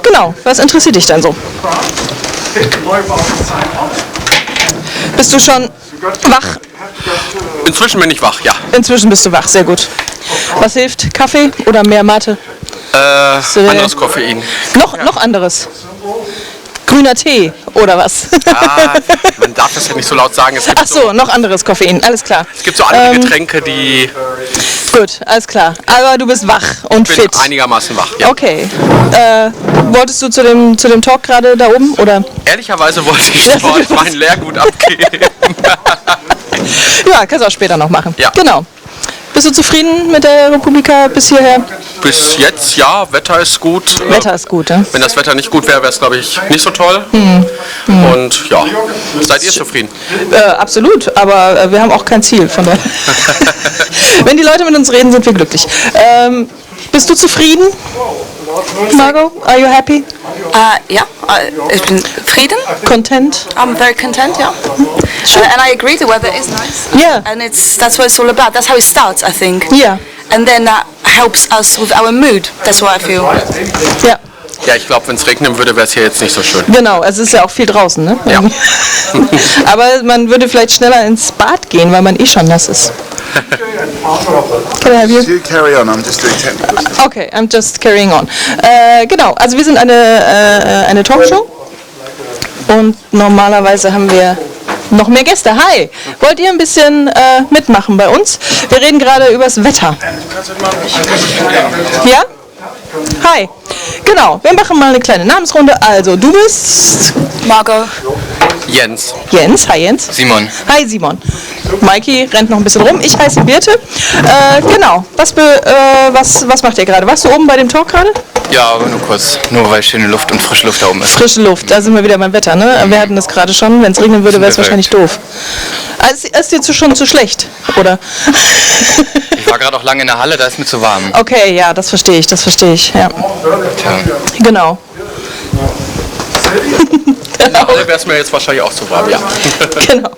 Genau, was interessiert dich denn so? Bist du schon wach? Inzwischen bin ich wach, ja. Inzwischen bist du wach, sehr gut. Was hilft? Kaffee oder mehr Mate? Anderes Koffein. Noch anderes? Grüner Tee oder was? Man darf das ja nicht so laut sagen. Es gibt Ach so, noch anderes Koffein, alles klar. Es gibt so andere Getränke, die... Gut, alles klar. Aber du bist wach und fit. Ich bin einigermaßen wach, ja. Okay. Wolltest du zu dem Talk gerade da oben, oder? Ehrlicherweise wollte ich dort mein Lehrgut abgeben. Ja, kannst du auch später noch machen. Ja. Genau. Bist du zufrieden mit der Republika bis hierher? Bis jetzt, ja. Wetter ist gut. Wetter ist gut, ja? Wenn das Wetter nicht gut wäre, wäre es, glaube ich, nicht so toll. Und ja, seid ihr zufrieden? Absolut, aber wir haben auch kein Ziel. Von daher. Wenn die Leute mit uns reden, sind wir glücklich. Bist du zufrieden, Margot? Are you happy? Yeah, ich bin zufrieden. Content? I'm very content, yeah. And I agree, the weather is nice. Yeah. And that's what it's all about. That's how it starts, I think. Yeah. And then that helps us with our mood. That's what I feel. Ja. Ja, ich glaube, wenn es regnen würde, wäre es hier jetzt nicht so schön. Genau, es ist ja auch viel draußen, ne? Ja. Aber man würde vielleicht schneller ins Bad gehen, weil man eh schon nass ist. Can I have you? You carry on, I'm just doing technical stuff. Okay, I'm just carrying on. Genau, also wir sind eine Talkshow und normalerweise haben wir noch mehr Gäste. Hi, wollt ihr ein bisschen mitmachen bei uns? Wir reden gerade übers Wetter. Ja? Hi. Genau, wir machen mal eine kleine Namensrunde. Also, du bist... Margot. Jens. Jens, hi Jens. Simon. Hi Simon. Maiki rennt noch ein bisschen rum. Ich heiße Birte. Genau, was macht ihr gerade? Warst du oben bei dem Talk gerade? Ja, aber nur kurz. Nur weil schöne Luft und frische Luft da oben ist. Frische Luft, da sind wir wieder beim Wetter, ne? Wir hatten das gerade schon. Wenn es regnen würde, wäre es wahrscheinlich doof. Also, ist dir schon zu schlecht, oder? Ich war gerade auch lange in der Halle, da ist mir zu warm. Okay, ja, das verstehe ich, ja. Tja. Genau. In der Halle wäre es mir jetzt wahrscheinlich auch zu warm, ja. Genau.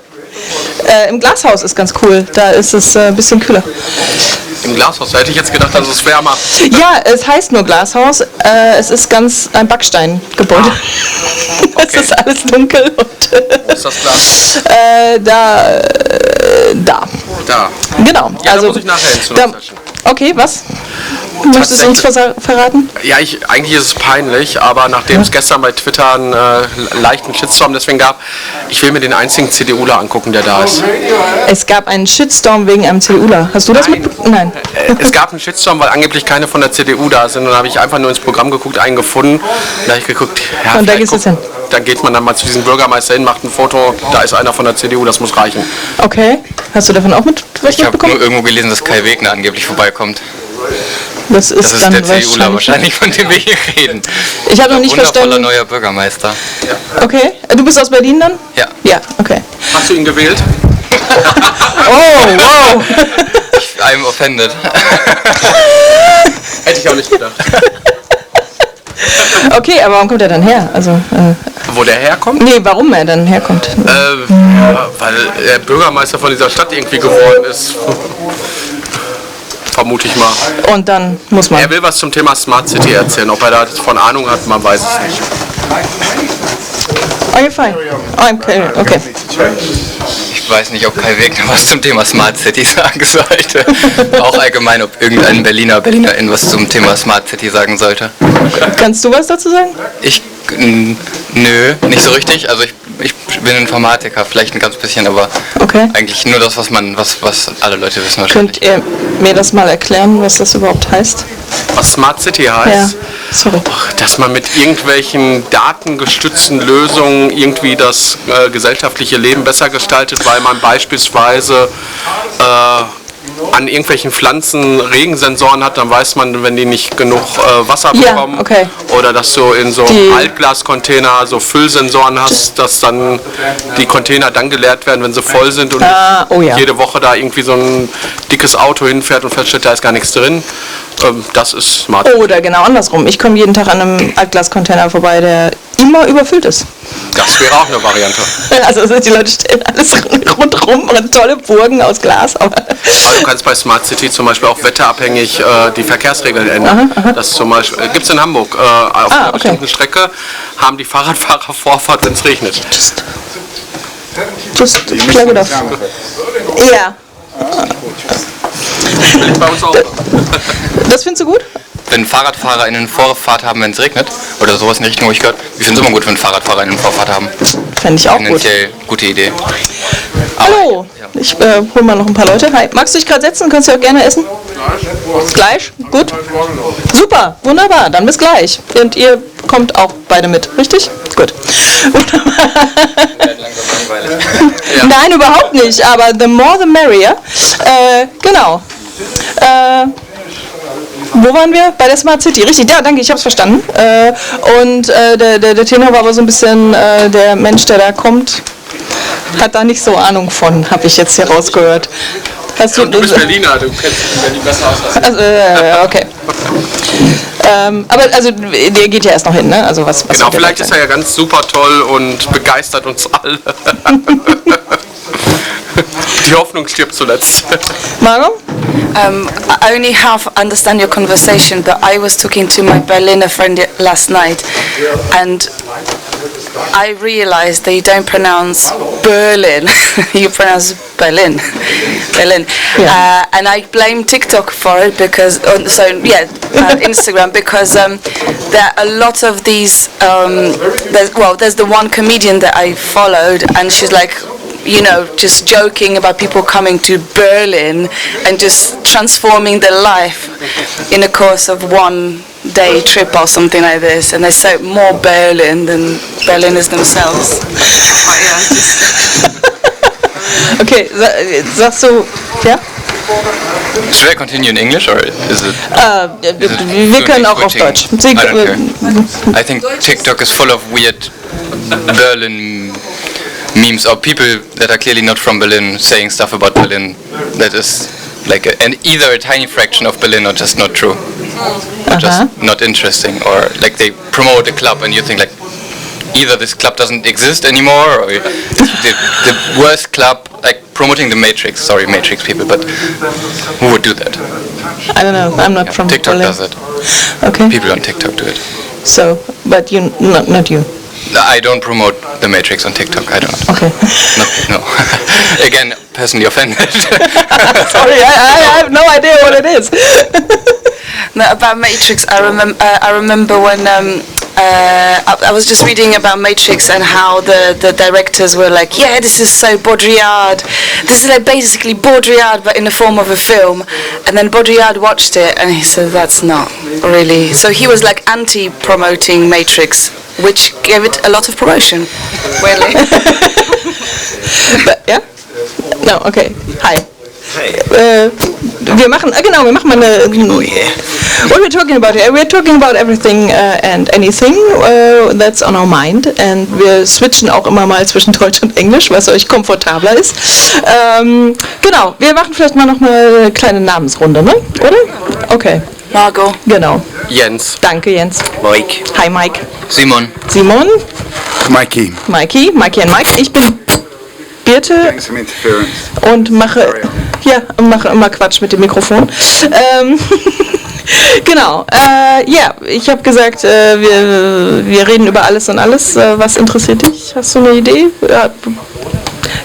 Im Glashaus ist ganz cool, da ist es ein bisschen kühler. Im Glashaus, da hätte ich jetzt gedacht, dass es wärmer. Ja, es heißt nur Glashaus, es ist ganz ein Backsteingebäude. Okay. Es ist alles dunkel und Wo ist das Glas? da. Da. Genau. Ja, also, da muss ich nachher hin zu einer Session. Okay, was? Möchtest du uns verraten? Ja, eigentlich ist es peinlich, aber nachdem es gestern bei Twitter einen leichten Shitstorm deswegen gab, ich will mir den einzigen CDUler angucken, der da ist. Es gab einen Shitstorm wegen einem CDUler. Hast du das mitbekommen? Nein. Es gab einen Shitstorm, weil angeblich keine von der CDU da sind. Und dann habe ich einfach nur ins Programm geguckt, einen gefunden. Da habe ich geguckt, ja, und da gehst du hin. Dann geht man dann mal zu diesem Bürgermeister hin, macht ein Foto, da ist einer von der CDU, das muss reichen. Okay. Hast du davon auch was Ich habe mitbekommen? nur irgendwo gelesen, dass Kai Wegner angeblich vorbeikommt. Das ist Das dann ist der CDUler wahrscheinlich, von dem wir hier reden. Ich habe noch nicht Wundervoller verstanden. neuer Bürgermeister. Okay. Du bist aus Berlin dann? Ja. Ja, okay. Hast du ihn gewählt? Oh, wow. I'm offended. Hätte ich auch nicht gedacht. Okay, aber warum kommt er dann her? Also, Wo der herkommt? nee, warum er dann herkommt? Weil er Bürgermeister von dieser Stadt irgendwie geworden ist. Vermute ich mal. Und dann muss man. Er will was zum Thema Smart City erzählen. Ob er davon Ahnung hat, man weiß es nicht. Are you fine? Oh, I'm okay. Ich weiß nicht, ob Kai Wegner was zum Thema Smart City sagen sollte. Auch allgemein, ob irgendein Berlinerin was zum Thema Smart City sagen sollte. Kannst du was dazu sagen? Nö, nicht so richtig. Also ich bin Informatiker, vielleicht ein ganz bisschen, aber Okay. eigentlich nur das, was alle Leute wissen wahrscheinlich. Könnt ihr mir das mal erklären, was das überhaupt heißt? Was Smart City heißt? Ja, sorry. Dass man mit irgendwelchen datengestützten Lösungen irgendwie das gesellschaftliche Leben besser gestaltet, weil man beispielsweise an irgendwelchen Pflanzen Regensensoren hat, dann weiß man, wenn die nicht genug Wasser bekommen. Ja, okay. Oder dass du in so Altglascontainer so Füllsensoren hast, dass dann die Container dann geleert werden, wenn sie voll sind und oh ja. jede Woche da irgendwie so ein dickes Auto hinfährt und feststellt, da ist gar nichts drin. Das ist smart. Oder genau andersrum. Ich komme jeden Tag an einem Altglascontainer vorbei, der immer überfüllt ist. Das wäre auch eine Variante. Also die Leute stellen alles rundherum, tolle Burgen aus Glas. Aber du kannst bei Smart City zum Beispiel auch wetterabhängig die Verkehrsregeln ändern. Das zum Beispiel gibt es in Hamburg auf einer bestimmten Strecke, haben die Fahrradfahrer Vorfahrt, wenn es regnet. Just plug it off. Ja. Bei uns auch. Das findest du gut? Wenn Fahrradfahrer eine Vorfahrt haben, wenn es regnet, oder sowas in die Richtung, wo ich gehört, ich finde es immer gut, wenn Fahrradfahrer eine Vorfahrt haben. Fände ich auch gut. Tendenziell gute Idee. Hallo, ich hole mal noch ein paar Leute. Hi, magst du dich gerade setzen? Kannst du auch gerne essen? Gleich? Gut. Super, wunderbar, dann bis gleich. Und ihr kommt auch beide mit, richtig? Gut. Wunderbar. Nein, überhaupt nicht, aber the more the merrier. Genau. Wo waren wir? Bei der Smart City. Richtig, ja, danke, ich habe es verstanden. Der Tenor war aber so ein bisschen, der Mensch, der da kommt, hat da nicht so Ahnung von, habe ich jetzt hier rausgehört. Du bist Berliner, du kennst Berlin besser aus. Also, okay. Aber also, der geht ja erst noch hin, ne? Also was genau, vielleicht ist er ja ganz super toll und begeistert uns alle. Die Hoffnung stirbt zuletzt. Margot? I only half understand your conversation, but I was talking to my Berliner friend last night, and I realized that you don't pronounce Berlin, you pronounce Berlin. Yeah. And I blame TikTok for it because, Instagram, because there are a lot of these, there's the one comedian that I followed, and she's like, just joking about people coming to Berlin and just transforming their life in the course of one day trip or something like this, and they say more Berlin than Berliners themselves. Okay, sagst du, ja? Should I continue in English or is it? Wir können auch auf Deutsch. I don't care. I think TikTok is full of weird Berlin memes or people that are clearly not from Berlin saying stuff about Berlin that is like either a tiny fraction of Berlin or just not true, or just not interesting, or like they promote a club and you think like either this club doesn't exist anymore or the worst club, like promoting the Matrix. Sorry, Matrix people, but who would do that? I don't know. I'm not from TikTok Berlin. does it. Okay. People on TikTok do it. So, but you, not you. I don't promote the Matrix on TikTok. I don't. Okay. No. Again, personally offended. Sorry, I have no idea what it is. No, about Matrix, I remember when I was just reading about Matrix and how the directors were like, yeah, this is so Baudrillard. This is like basically Baudrillard but in the form of a film. And then Baudrillard watched it and he said, that's not really. So he was like anti-promoting Matrix, which gave it a lot of promotion. Weirdly. But, yeah? No, okay. Hi. Hey. Wir machen mal eine. What we're talking about here? We're talking about everything and anything that's on our mind, and wir switchen auch immer mal zwischen Deutsch und Englisch, was euch komfortabler ist. Genau, wir machen vielleicht mal noch eine kleine Namensrunde, ne? Oder? Okay. Margot. Genau. Jens. Danke, Jens. Mike. Hi, Mike. Simon. Mikey. Mikey und Mike. Ich bin Birte Some interference. und mache immer Quatsch mit dem Mikrofon. Genau, ich habe gesagt, wir reden über alles und alles. Was interessiert dich? Hast du eine Idee? Ja.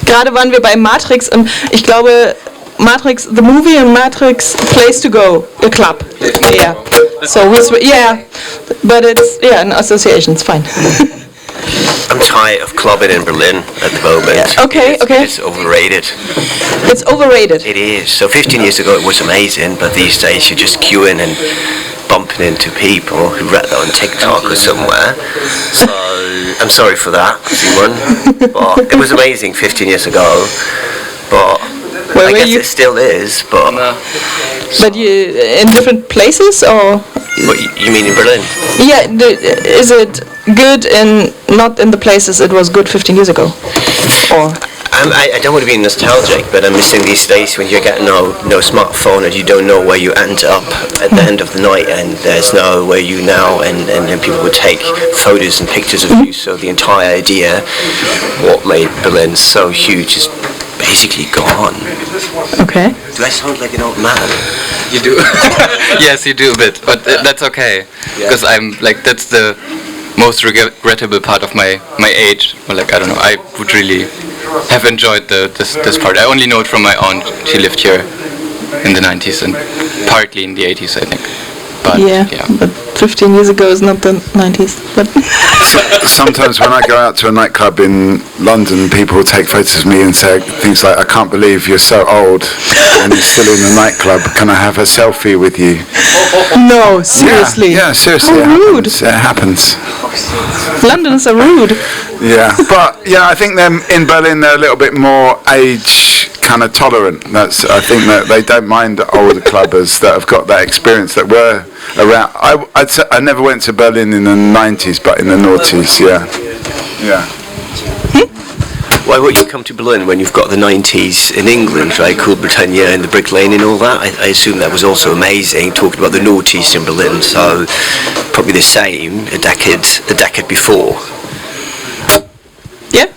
Gerade waren wir bei Matrix und ich glaube, Matrix, the movie, and Matrix, place to go, a club. Yeah. So, but it's, an association, it's fine. I'm tired of clubbing in Berlin at the moment. Yeah. Okay. It's overrated. It's overrated. It is. So 15 years ago it was amazing, but these days you're just queuing and bumping into people who read that on TikTok or somewhere. So I'm sorry for that, Simon. But it was amazing 15 years ago. But I guess it still is. But But you in different places or? What you mean in Berlin? Yeah. Is it good in not in the places it was good 15 years ago? Or I don't want to be nostalgic, but I'm missing these days when you get no smartphone and you don't know where you end up at the end of the night, and there's no where you now, and then people would take photos and pictures of you. So the entire idea, what made Berlin so huge, is basically gone. Okay. Do I sound like an old man? You do. Yes, you do a bit, but that's okay, because I'm like, that's the most regrettable part of my age. Or like, I don't know, I would really have enjoyed this part. I only know it from my aunt. She lived here in the 90s and partly in the 80s, I think. But, yeah, but 15 years ago is not the 90s. But Sometimes when I go out to a nightclub in London, people will take photos of me and say things like, "I can't believe you're so old and you're still in the nightclub. Can I have a selfie with you?" no, seriously. Yeah, seriously. How rude. It happens. Londoners are rude. Yeah, but yeah, I think them in Berlin they're a little bit more age kind of tolerant. I think that they don't mind older clubbers that have got that experience that were around. I'd say I never went to Berlin in the 90s, but in the noughties, yeah. Why won't you come to Berlin when you've got the 90s in England, right? Cool Britannia and the Brick Lane and all that. I assume that was also amazing, talking about the noughties in Berlin. So probably the same a decade before. Yeah.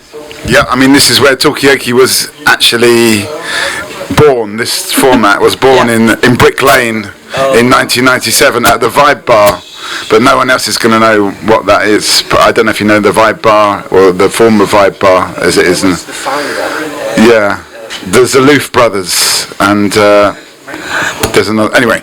Yeah, I mean, this is where Talkaoke was actually born. This format was born in Brick Lane in 1997 at the Vibe Bar. But no one else is going to know what that is. But I don't know if you know the Vibe Bar or the former Vibe Bar as it is. Yeah, the Zaloof brothers and there's another. Anyway.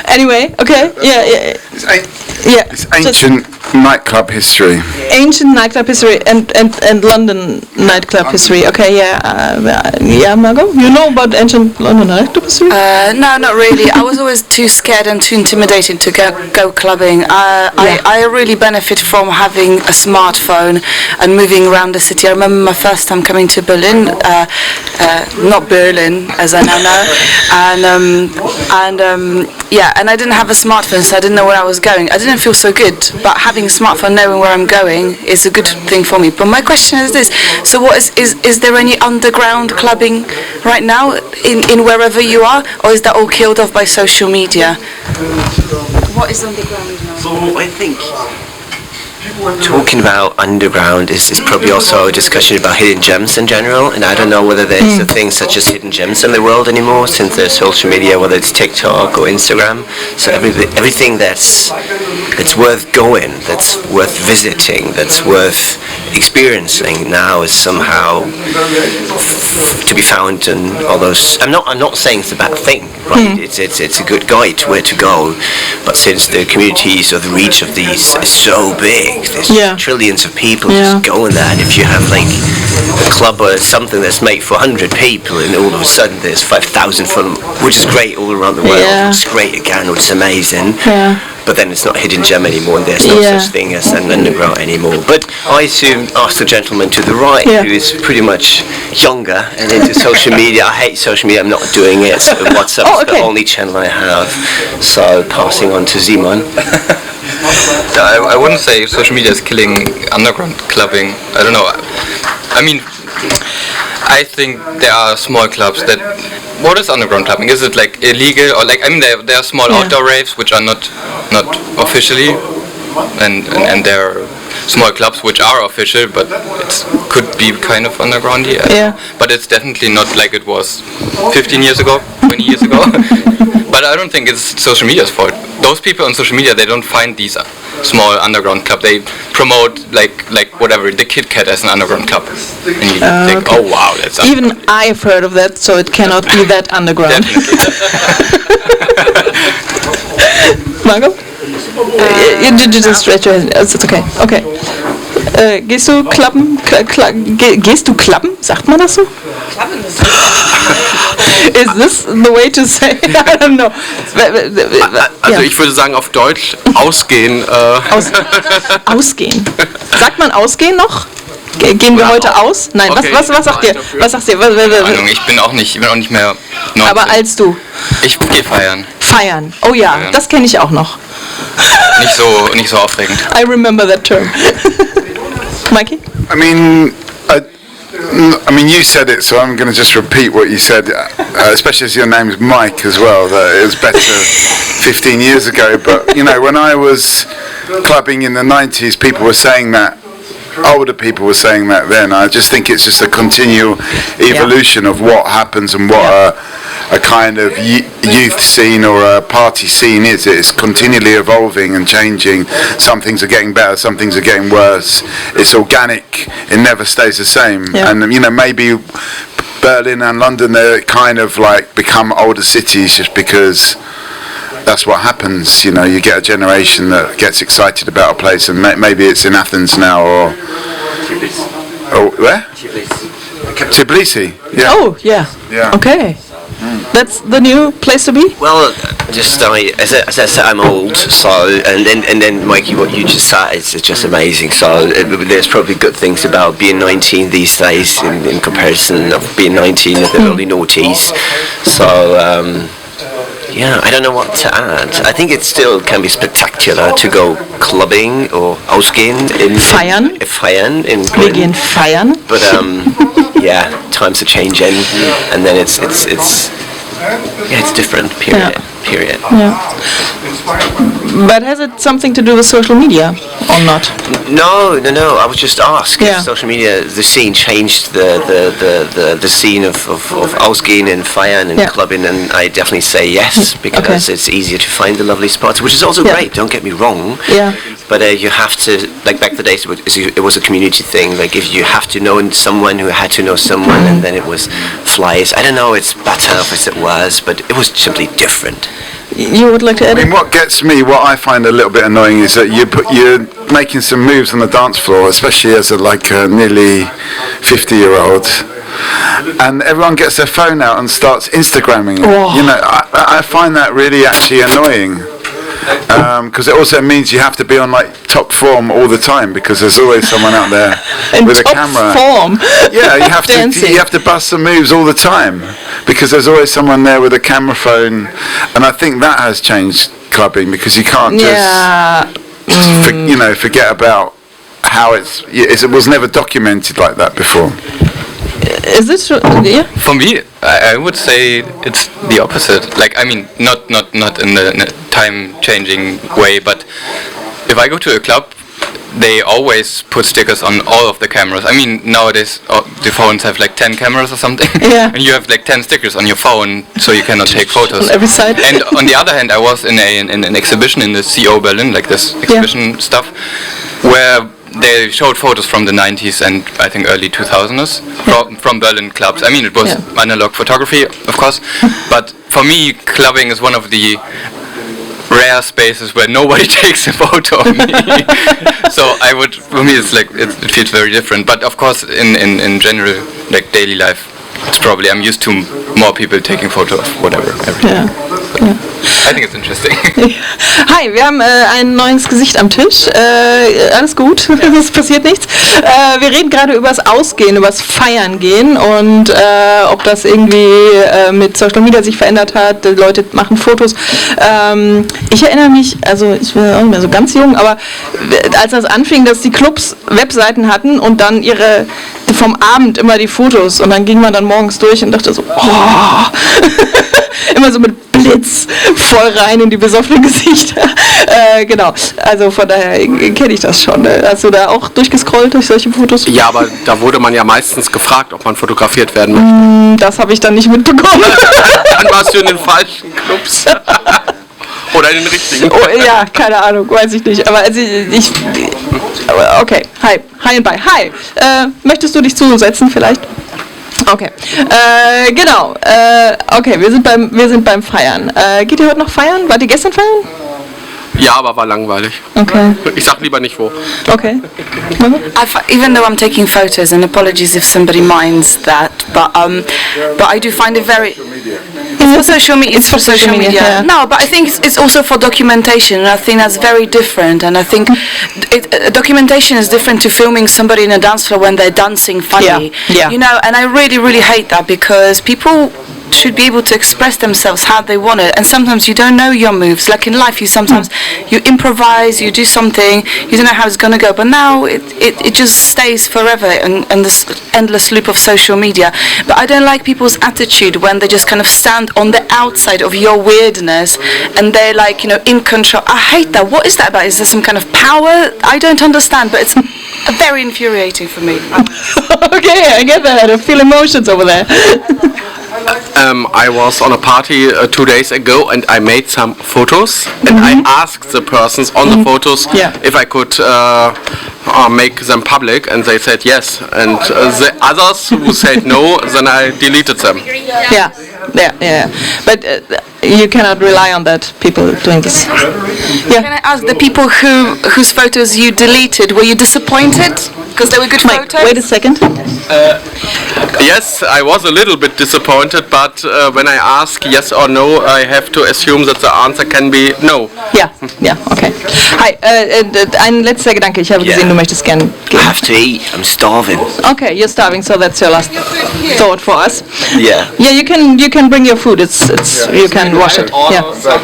Anyway, okay, yeah. It's ancient nightclub history. Ancient nightclub history and London nightclub history. Okay, yeah, Margot, you know about ancient London nightclub history? No, not really. I was always too scared and too intimidated to go clubbing. I really benefit from having a smartphone and moving around the city. I remember my first time coming to Berlin, not Berlin as I now know, and I didn't have a smartphone, so I didn't know where I was going. I didn't feel so good, but having a smartphone, knowing where I'm going, is a good thing for me. But my question is this: so, what is there any underground clubbing right now in wherever you are, or is that all killed off by social media? What is underground now? So I think talking about underground is probably also a discussion about hidden gems in general, and I don't know whether there's a thing such as hidden gems in the world anymore since there's social media, whether it's TikTok or Instagram. So everything that's worth going, that's worth visiting, that's worth experiencing now is somehow to be found in all those. I'm not saying it's a bad thing, right? It's a good guide to where to go, but since the communities or the reach of these is so big, there's trillions of people just going there, and if you have like a club or something that's made for 100 people and all of a sudden there's 5,000 for them, which is great all around the world, it's great again, which is amazing, but then it's not a hidden gem anymore and there's no such thing as an underground anymore. But I assume, ask the gentleman to the right who is pretty much younger and into social media. I hate social media, I'm not doing it, so WhatsApp is the only channel I have, so passing on to Simon. I wouldn't say social media is killing underground clubbing. I don't know. I mean, I think there are small clubs that. What is underground clubbing? Is it like illegal or like? I mean, there are small outdoor raves which are not officially, and there are small clubs which are official, but it could be kind of undergroundy. But it's definitely not like it was 15 years ago, 20 years ago. But I don't think it's social media's fault. Those people on social media, they don't find these small underground clubs. They promote like whatever, the Kit Kat as an underground club. And you think, oh wow, that's even I've heard of that, so it cannot be that underground. Margot? You just stretch your hand. It's okay. Okay. Gehst du klappen? Gehst du klappen? Sagt man das so? Is this the way to say? I don't know. Also ich würde sagen auf Deutsch ausgehen. Ausgehen. Sagt man ausgehen noch? Gehen wir heute aus? Nein, okay. Was sagt ihr? Was sagt ihr? Ich bin auch nicht mehr 19. Aber als du? Ich gehe feiern. Feiern. Oh ja, feiern. Das kenne ich auch noch. Nicht so aufregend. I remember that term. Mikey? I mean, I mean, you said it, so I'm going to just repeat what you said, especially as your name's Mike as well, that it was better 15 years ago. But, you know, when I was clubbing in the 90s, people were saying that. Older people were saying that then. I just think it's just a continual evolution of what happens and what a kind of youth scene or a party scene is. It's continually evolving and changing. Some things are getting better, some things are getting worse. It's organic, it never stays the same. And, you know, maybe Berlin and London, they're kind of like become older cities just because that's what happens. You know, you get a generation that gets excited about a place, and maybe it's in Athens now or where? Tbilisi. Yeah. Oh, yeah. Okay. That's the new place to be? Well, just as I said, I'm old, so and then Mikey, what you just said is just amazing. So there's probably good things about being 19 these days in comparison of being 19 in the early noughties. So yeah, I don't know what to add. I think it still can be spectacular to go clubbing or ausgehen in Feiern. In Wir gehen feiern. But yeah, times are changing, and then it's different. Period. Yeah. But has it something to do with social media or not? No. I was just asked if social media, the scene changed the scene of ausgehen and feiern and clubbing, and I definitely say yes, because it's easier to find the lovely spots, which is also great. Don't get me wrong. Yeah. But you have to, like back the days, it was a community thing. Like if you have to know someone who had to know someone, and then it was flyers. I don't know. It's better as it was, but it was simply different. You would like to add? I mean, what I find a little bit annoying is that you're making some moves on the dance floor, especially as a nearly 50-year-old, and everyone gets their phone out and starts Instagramming. Oh. You know, I find that really actually annoying. Because it also means you have to be on like top form all the time, because there's always someone out there with a camera. Form. Yeah, you have to bust some moves all the time, because there's always someone there with a camera phone, and I think that has changed clubbing, because you can't just forget about how it was never documented like that before. Is this true? Yeah. For me, I would say it's the opposite. Like, I mean, not in a time-changing way, but if I go to a club, they always put stickers on all of the cameras. I mean, nowadays the phones have like 10 cameras or something, and you have like 10 stickers on your phone, so you cannot take photos. On every side. And on the other hand, I was in an exhibition in the CO Berlin, like this exhibition stuff, where they showed photos from the 90s and I think early 2000s from Berlin clubs. I mean, it was analog photography, of course, but for me, clubbing is one of the rare spaces where nobody takes a photo of me. So for me, it's like it feels very different. But of course, in general, like daily life, it's probably I'm used to more people taking photos of whatever. Everything. I think it's interesting. Hi, wir haben ein neues Gesicht am Tisch. Alles gut, es passiert nichts. Wir reden gerade über das Ausgehen, über das Feiern gehen und ob das irgendwie mit Social Media sich verändert hat. Die Leute machen Fotos. Ich erinnere mich, also ich bin auch nicht mehr so ganz jung, aber als das anfing, dass die Clubs Webseiten hatten und dann vom Abend immer die Fotos, und dann ging man dann morgens durch und dachte so, immer so mit Blitz voll rein in die besoffenen Gesichter. Genau, also von daher kenne ich das schon. Hast du da auch durchgescrollt durch solche Fotos? Ja, aber da wurde man ja meistens gefragt, ob man fotografiert werden möchte. Das habe ich dann nicht mitbekommen. Dann warst du in den falschen Clubs. Oder in den richtigen. Oh, ja, keine Ahnung, weiß ich nicht. Aber also okay, hi and bye. Hi, möchtest du dich zusetzen vielleicht? Okay, genau. Okay, wir sind beim Feiern. Geht ihr heute noch feiern? Wart ihr gestern feiern? Ja, aber war langweilig. Okay. Ich sag lieber nicht wo. Okay. Even though I'm taking photos, and apologies if somebody minds that, but I do find it very. It's for social media. It's for social media. Yeah. No, but I think it's also for documentation, and I think that's very different. And I think documentation is different to filming somebody in a dance floor when they're dancing funny. Yeah. You know, and I really, really hate that, because people should be able to express themselves how they want it, and sometimes you don't know your moves. Like in life, you sometimes you improvise, you do something, you don't know how it's going to go, but now it just stays forever in this endless loop of social media. But I don't like people's attitude when they just kind of stand on the outside of your weirdness and they're like, in control. I hate that. What is that about? Is there some kind of power? I don't understand, but it's very infuriating for me. Okay, I get that. I feel emotions over there. I was on a party 2 days ago and I made some photos and I asked the persons on the photos if I could make them public, and they said yes, and the others who said no, then I deleted them. Yeah. But you cannot rely on that, people doing this. Yeah. Can I ask, the people whose photos you deleted, were you disappointed? Because they were good Mike, photos? wait a second. Yes, I was a little bit disappointed, but when I ask yes or no, I have to assume that the answer can be no. Ja, okay. Hi, ein letzter Gedanke. Ich habe gesehen, du möchtest gern I gehen. have to eat. I'm starving. Okay, you're starving, so that's your last thought for us. Yeah. Yeah, you can bring your food. It's you can wash it. Yeah. So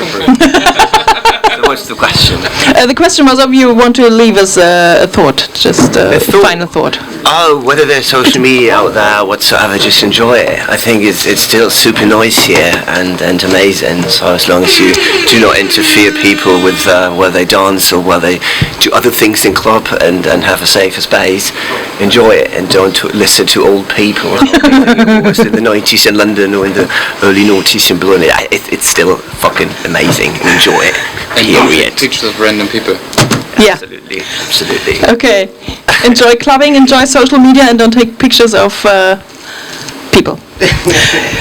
what's the question? The question was if you want to leave us a thought, just a final thought. Oh, whether there's social media out there whatsoever, just enjoy it. I think it's still super nice here and amazing. So as long as you do not interfere people with where they dance or where they do other things in club and have a safer space, enjoy it and don't listen to old people. It was in the 90s in London or in the early noughties in Bologna. It's still fucking amazing. Enjoy it. Period. Pictures of random people. Yeah. Absolutely. Okay. Enjoy clubbing, enjoy social media, and don't take pictures of people.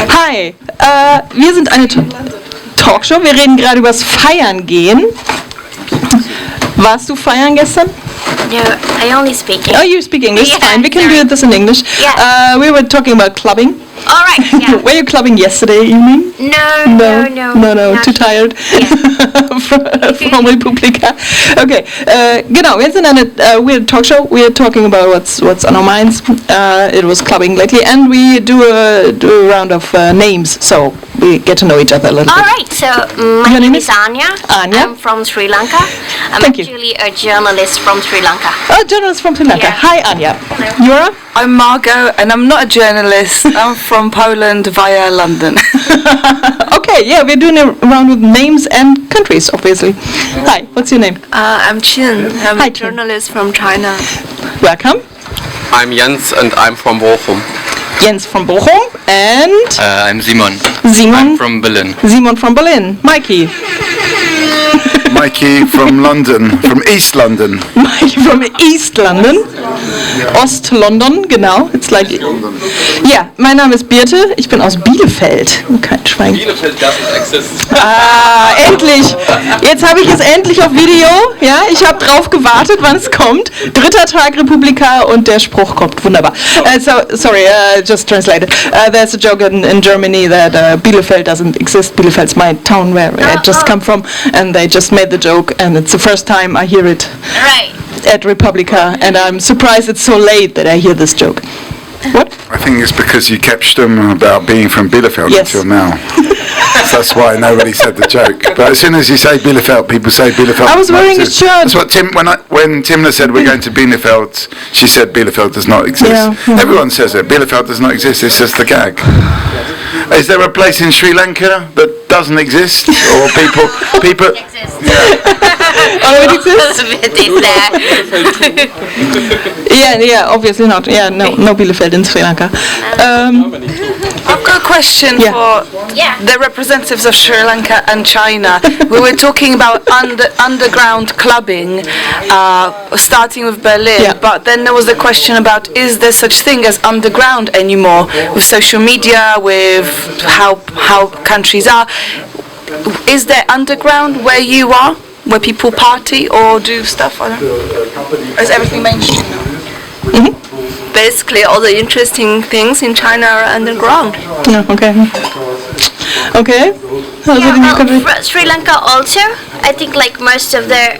Hi, wir sind eine Talkshow. Wir reden gerade über das Feiern gehen. Warst du feiern gestern? No, I only speak English. Oh, you speak English? Yeah, Fine, we can sorry. do this in English. Yeah. We were talking about clubbing. All right, yeah. Were you clubbing yesterday evening? No, too tired. From Republica. Okay, genau, wir sind eine weird talkshow. We are talking about what's on our minds. It was clubbing lately, and we do a round of names, so we get to know each other a little All bit. right, so my name is Anya. Anya. I'm from Sri Lanka. I'm Thank you. actually a journalist from Sri Lanka. Oh, journalist from Sri Lanka. Yeah. Hi, Anya. Hello. You're I'm Margot, and I'm not a journalist. I'm from Poland via London. Okay, yeah, we're doing a round with names and countries, obviously. Hi, what's your name? I'm Chin. I'm Hi, a Chin. journalist from China. Welcome. I'm Jens and I'm from Bochum. Jens from Bochum and I'm Simon. Simon. I'm from Berlin. Simon from Berlin. Mikey. Mikey from London, from East London. Mikey from East London. Ost-London, genau. It's like. Ja, mein Name ist Birte. Ich bin aus Bielefeld. Kein Schwein. Bielefeld doesn't exist. Ah, endlich! Jetzt habe ich es endlich auf Video. Ja, ich habe drauf gewartet, wann es kommt. 3. Tag Republika und der Spruch kommt. Wunderbar. Sorry, just translated. There's a joke in Germany that Bielefeld doesn't exist. Bielefeld's my town where I just come from, and they just made the joke, and it's the first time I hear it Right. at Republika, and I'm surprised it's so late that I hear this joke. What? I think it's because you kept stum about being from Bielefeld Yes. until now. So that's why nobody said the joke. But as soon as you say Bielefeld, people say Bielefeld. I was wearing a shirt. That's what when Timna said we're going to Bielefeld, she said Bielefeld does not exist. Yeah. Everyone says it. Bielefeld does not exist. It's just the gag. Is there a place in Sri Lanka that doesn't exist, or people? Oh, it exists? It is there. Yeah, obviously not. Yeah, no Bielefeld in Sri Lanka. I've got a question Yeah. for Yeah. the representatives of Sri Lanka and China. We were talking about underground clubbing, starting with Berlin, Yeah. but then there was the question about, is there such thing as underground anymore with social media, with how countries are? Is there underground where you are, where people party or do stuff? I don't know. Is everything mainstream now? Basically, all the interesting things in China are underground. Yeah, okay. Okay. How's it in your country? Sri Lanka also. I think like most of their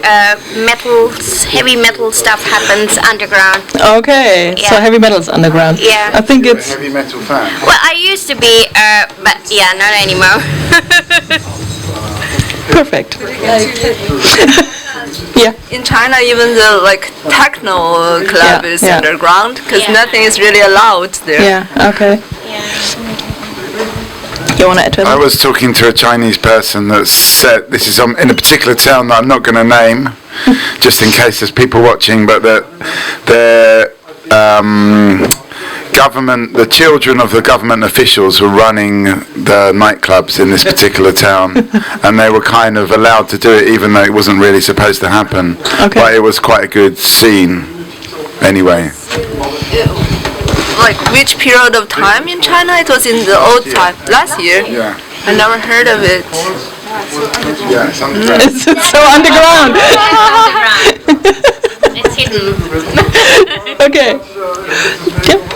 heavy metal stuff happens underground. Okay, so Yeah. heavy metal's underground. Yeah. I think it's Heavy metal fan. Well, I used to be, but yeah, not anymore. perfect. Yeah. In China, even the like techno club Yeah, is yeah. underground because Yeah. nothing is really allowed there. Yeah. Okay. You want to add to I that? was talking to a Chinese person that said, this is in a particular town that I'm not going to name, just in case there's people watching, but that their government, the children of the government officials were running the nightclubs in this particular town, and they were kind of allowed to do it even though it wasn't really supposed to happen. Okay. But it was quite a good scene anyway. Like which period of time in China? It was in the old time, last year. Yeah. I never heard of it. Yeah, it's underground. It's so underground. It's hidden. Okay.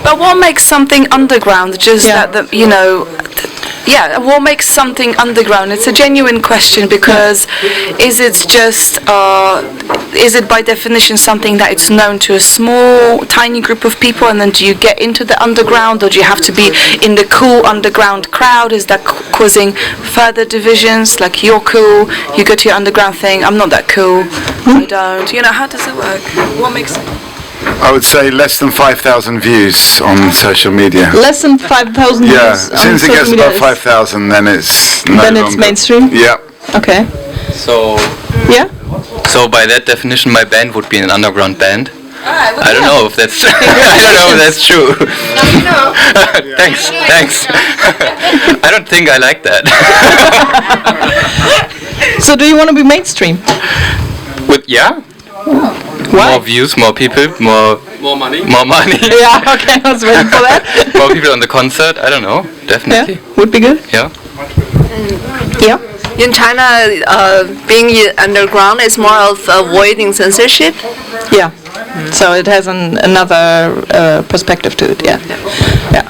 But what makes something underground? Just Yeah. that what makes something underground? It's a genuine question because is it by definition something that it's known to a small, tiny group of people, and then do you get into the underground, or do you have to be in the cool underground crowd? Is that causing further divisions? Like you're cool, you go to your underground thing. I'm not that cool. I don't. You know, how does it work? What makes it? I would say less than 5,000 views on social media. Less than 5,000 Yeah, views as soon on as it social gets media above is- 5,000, then it's no Then it's longer- mainstream? Yeah. Okay. So, Yeah. so by that definition, my band would be an underground band. I don't know if that's. I don't know if that's true. Thanks. I don't think I like that. So do you want to be mainstream? Yeah. Why? More views, more people, more money. money, Yeah. Okay. I was waiting for that. more people on the concert. I don't know. Yeah. Definitely. Would be good. Yeah. Yeah. In China, being underground is more of avoiding censorship. Yeah. So it has another perspective to it. Yeah. Yeah.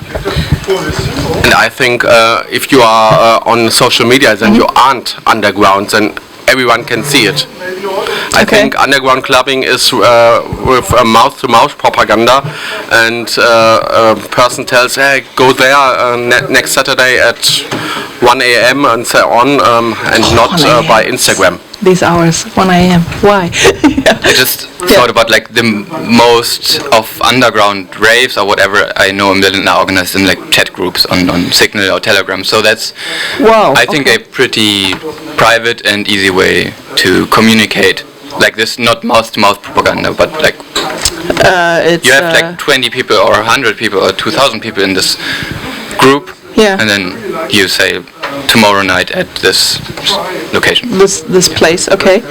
And I think if you are on social media, then you aren't underground, then everyone can see it. I Okay. think underground clubbing is with mouth-to-mouth propaganda, and a person tells, hey, go there next Saturday at 1 a.m. and so on, and not 1 a.m. by Instagram. These hours, 1 a.m. Why? I just thought about like the most of underground raves or whatever I know in Berlin are organized in like chat groups on Signal or Telegram. So that's Wow. I think a pretty private and easy way to communicate like this, not mouth-to-mouth propaganda, but like It's, you have like 20 people or 100 people or 2,000 people in this group, Yeah. and then you say tomorrow night at this location. this place. Okay.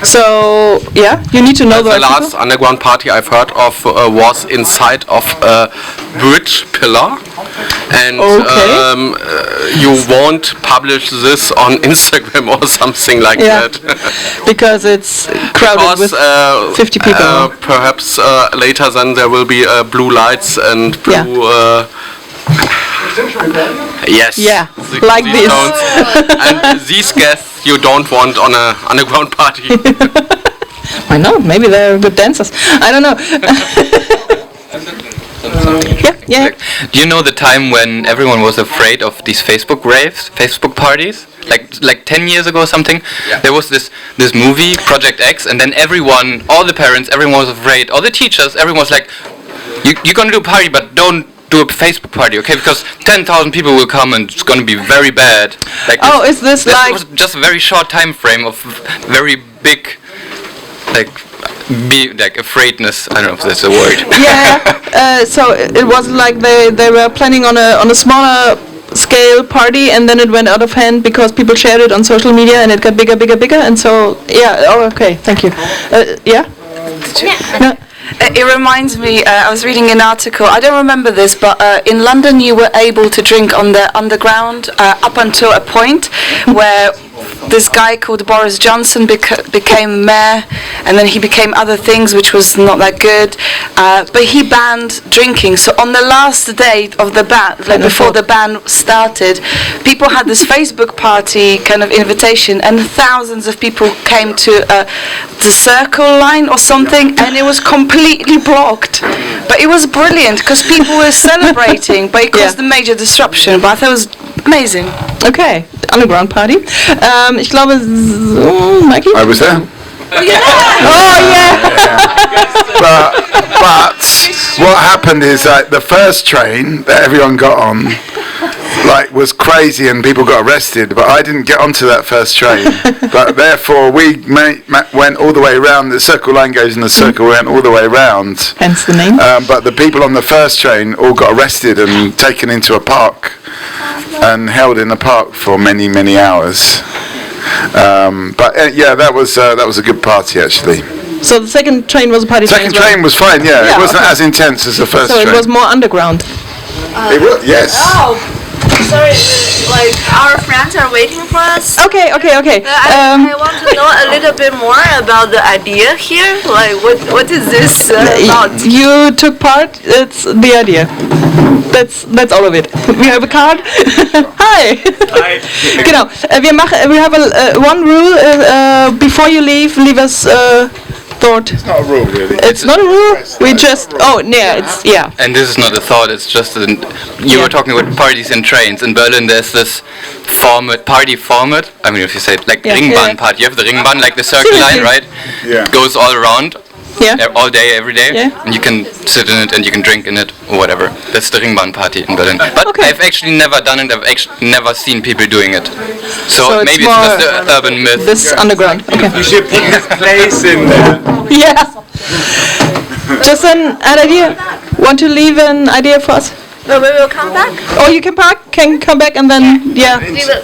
So yeah, you need to know the The right last underground party I've heard of was inside of a bridge pillar, and Okay. you won't publish this on Instagram or something like Yeah. that. because it's crowded with 50 people. Perhaps later then there will be blue lights and Yeah. blue. Yes. Yeah, Th- like these this. don't- and these guests you don't want on a underground party. Why not? Maybe they're good dancers. I don't know. Yeah. Do you know the time when everyone was afraid of these Facebook raves, Facebook parties? Like 10 years ago or something? Yeah. There was this movie, Project X, and then everyone, all the parents, everyone was afraid, all the teachers, everyone was like, you're gonna do a party, but don't do a Facebook party, okay? Because 10,000 people will come and it's gonna be very bad. Like Oh, is this that like- was just a very short time frame of very big, like afraidness. I don't know if that's a word. Yeah. So it was like they were planning on a smaller scale party, and then it went out of hand because people shared it on social media, and it got bigger, and so yeah. Oh, okay. Thank you. Yeah. No. It reminds me, I was reading an article, I don't remember this, but in London you were able to drink on the underground up until a point where this guy called Boris Johnson became mayor, and then he became other things which was not that good, but he banned drinking. So on the last day of the ban, like before the ban started, people had this Facebook party kind of invitation, and thousands of people came to the Circle Line or something, and it was completely blocked. But it was brilliant because people were celebrating, but it caused a major disruption. But I thought it was amazing. Okay, Underground Party. Ich glaube, Mikey? I was there. Oh yeah. But what happened is that the first train that everyone got on was crazy and people got arrested, but I didn't get onto that first train. But therefore we went all the way around. The Circle Line goes in the circle, went all the way around. Hence the name. But the people on the first train all got arrested and taken into a park and held in the park for many, many hours. That was a good party actually. So the second train was a party. Second train was fine, yeah. It wasn't as intense as the first train. So it was more underground. It was, yes. Oh, sorry, like our friends are waiting for us. Okay. I want to know a little bit more about the idea here. Like, what is this about? You took part. It's the idea. That's all of it. We have a card. Hi. Hi. Genau. We have one rule. Before you leave us. Thought. It's not a rule, really. It's not a rule. We just. And this is not a thought. It's just you were talking about parties and trains. In Berlin, there's this party format. I mean, if you say it like Ringbahn party, you have the Ringbahn, like the Circle Line, right? Yeah. It goes all around. Yeah. All day, every day, Yeah. and you can sit in it and you can drink in it or whatever. That's the Ringbahn party in Berlin. But I've actually never done it. I've actually never seen people doing it. So maybe it's just an urban myth. This underground. Okay. You should pick this place in there. Yeah. Just an idea. Want to leave an idea for us? No, we will come back. Or you can come back and then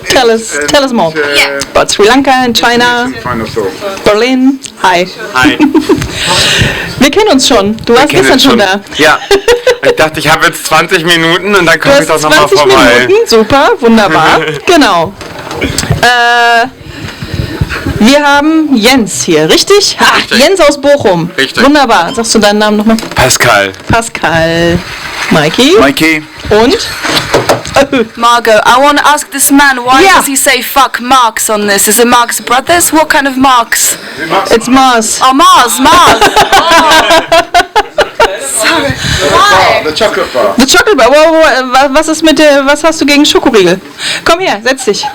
tell us more. Yeah. About Sri Lanka and China, Final thought. Berlin. Hi. Hi. Wir kennen uns schon. Du warst gestern schon da. Ja. Ich dachte, ich habe jetzt 20 Minuten und dann Du komme ich hast doch nochmal 20 vorbei. Minuten. Super, wunderbar. Genau. Wir haben Jens hier, richtig? Richtig. Jens aus Bochum. Richtig. Wunderbar. Sagst du deinen Namen nochmal? Pascal. Pascal. Mikey. Und? Margot, I want to ask this man, why Yeah. does he say fuck Marx on this? Is it Marx Brothers? What kind of Marx? It's Mars. Oh, Mars. The chocolate bar. The Chocolate Bar. Was hast du gegen Schokoriegel? Komm her, setz dich.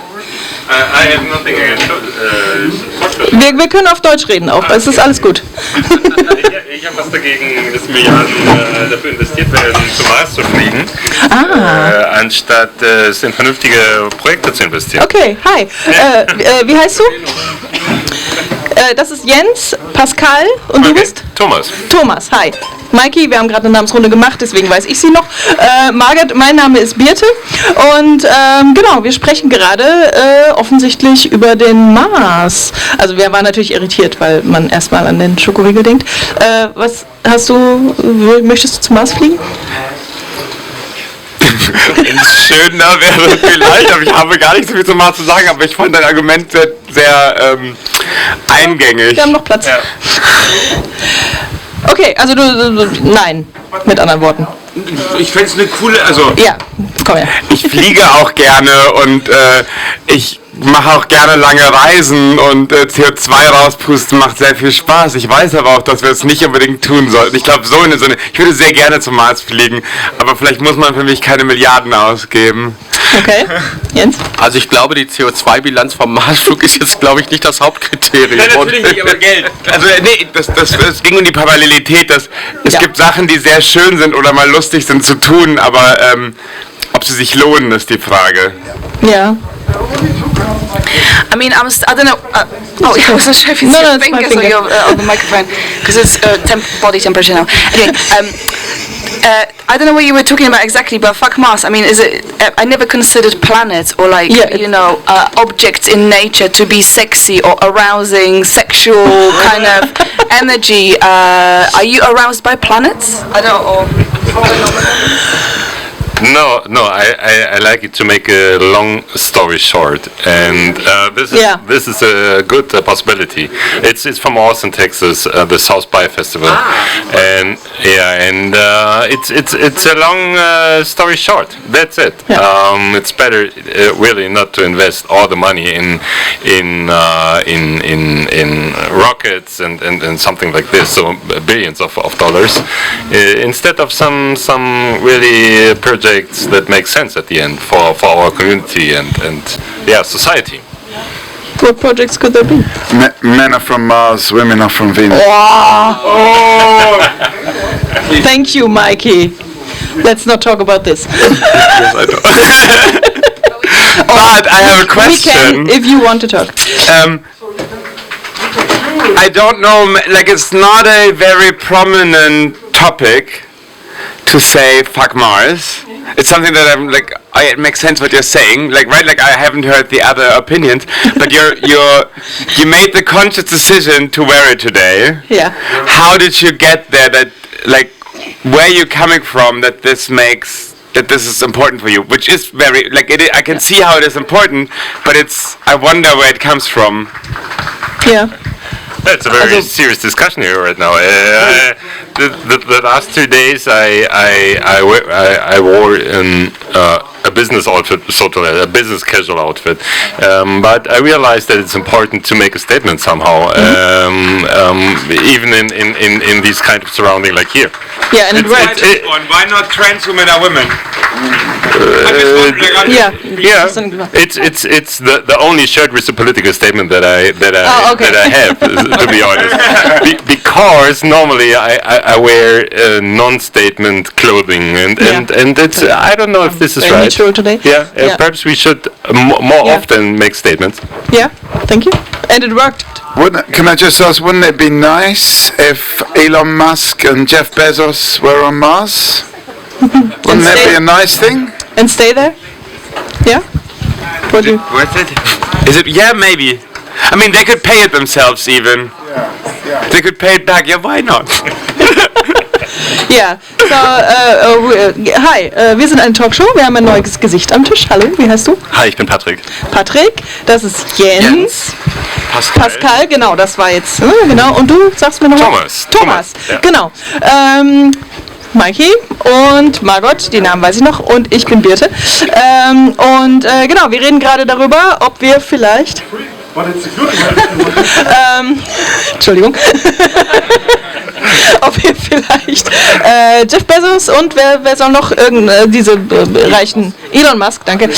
I have nothing against Wir können auf Deutsch reden auch. Es ist alles gut. Ich habe was dagegen, dass Milliarden dafür investiert werden, zum Mars zu fliegen, anstatt es in vernünftige Projekte zu investieren. Okay, hi. Wie heißt du? Das ist Jens, Pascal und du bist? Thomas. Thomas, hi. Mikey, wir haben gerade eine Namensrunde gemacht, deswegen weiß ich sie noch. Margit, mein Name ist Birte und genau, wir sprechen gerade offensichtlich über den Mars. Also wir waren natürlich irritiert, weil man erstmal an den Schokoriegel denkt. Möchtest du zum Mars fliegen? Schöner wäre vielleicht, aber ich habe gar nicht so viel zum Mars zu sagen, aber ich fand dein Argument sehr eingängig. Wir haben noch Platz. Ja. Okay, also nein, mit anderen Worten. Ich fände es eine coole, Ja, komm her. ich fliege auch gerne und ich mache auch gerne lange Reisen und CO2 rauspusten macht sehr viel Spaß. Ich weiß aber auch, dass wir es nicht unbedingt tun sollten. Ich glaube, ich würde sehr gerne zum Mars fliegen, aber vielleicht muss man für mich keine Milliarden ausgeben. Okay, Jens? Also ich glaube, die CO2-Bilanz vom Marsflug ist jetzt, glaube ich, nicht das Hauptkriterium. Nein, natürlich nicht, aber Geld. Also nee, das ging um die Parallelität. Es gibt Sachen, die sehr schön sind oder mal lustig sind zu tun, aber ob sie sich lohnen, ist die Frage. Ja. I mean, I don't know. I wasn't sure if it's your fingers or your on the microphone because it's body temperature now. Anyway, I don't know what you were talking about exactly, but fuck Mars. I mean, is it? I never considered planets or objects in nature to be sexy or arousing, sexual kind of energy. Are you aroused by planets? I don't know. No, I like it to make a long story short, and this is a good possibility. It's from Austin, Texas, the South by Festival, and it's a long story short. That's it. Yeah. It's better really not to invest all the money in rockets and something like this, so billions of dollars, instead of some really projects that make sense at the end for our community and society. What projects could there be? Men are from Mars, women are from Venus. Oh. Thank you, Mikey. Let's not talk about this. Yes, I know. But I have a question. We can, if you want to talk. I don't know, like it's not a very prominent topic to say fuck Mars. It's something that I'm like, it makes sense what you're saying, like right, like I haven't heard the other opinions, but you made the conscious decision to wear it today. Yeah. How did you get there? That like, where are you coming from? That this is important for you, which is very like I can see how it is important, but I wonder where it comes from. Yeah. It's a very serious discussion here right now. The last 2 days, I wore a business outfit, sort of a business casual outfit, but I realized that it's important to make a statement somehow, even in these kind of surrounding like here. Yeah, and why not trans women are women? It's the only shirt with a political statement that I have, to be honest. Because normally I wear non-statement clothing, and it's I don't know if this is right. Today. Yeah, perhaps we should more often make statements. Yeah, thank you. And it worked. Can I just ask, wouldn't it be nice if Elon Musk and Jeff Bezos were on Mars? Wouldn't that be a nice thing? And stay there? Yeah? Worth it? Is it? Yeah, maybe. I mean, they could pay it themselves even. Yeah. They could pay it back. Yeah, why not? Ja, hi, wir sind eine Talkshow, wir haben ein neues Gesicht am Tisch. Hallo, wie heißt du? Hi, ich bin Patrick. Patrick, das ist Jens. Pascal, genau, das war jetzt, genau. Und du sagst mir nochmal? Thomas, ja. Genau. Mikey und Margot, die Namen weiß ich noch, und ich bin Birte. Genau, wir reden gerade darüber, ob wir vielleicht... Entschuldigung. Ob wir vielleicht Jeff Bezos und wer soll noch diese reichen Elon Musk, danke,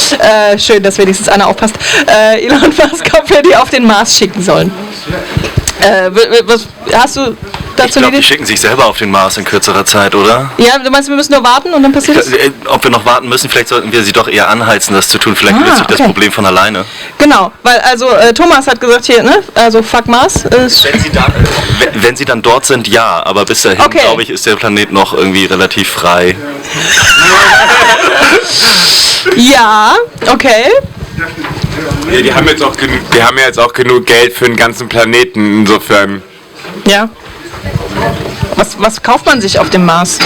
schön, dass wenigstens Anna aufpasst, Elon Musk, ob wir die auf den Mars schicken sollen. Was hast du dazu? Ich glaube, die schicken sich selber auf den Mars in kürzerer Zeit, oder? Ja, du meinst, wir müssen nur warten und dann passiert es? Ob wir noch warten müssen, vielleicht sollten wir sie doch eher anheizen, das zu tun. Vielleicht löst sich das Problem von alleine. Genau, weil also Thomas hat gesagt hier, ne? Also fuck Mars. Wenn sie dann dort sind, ja, aber bis dahin, glaube ich, ist der Planet noch irgendwie relativ frei. Ja, okay. Ja, die haben jetzt auch genug Geld für den ganzen Planeten, insofern. Ja. Was kauft man sich auf dem Mars?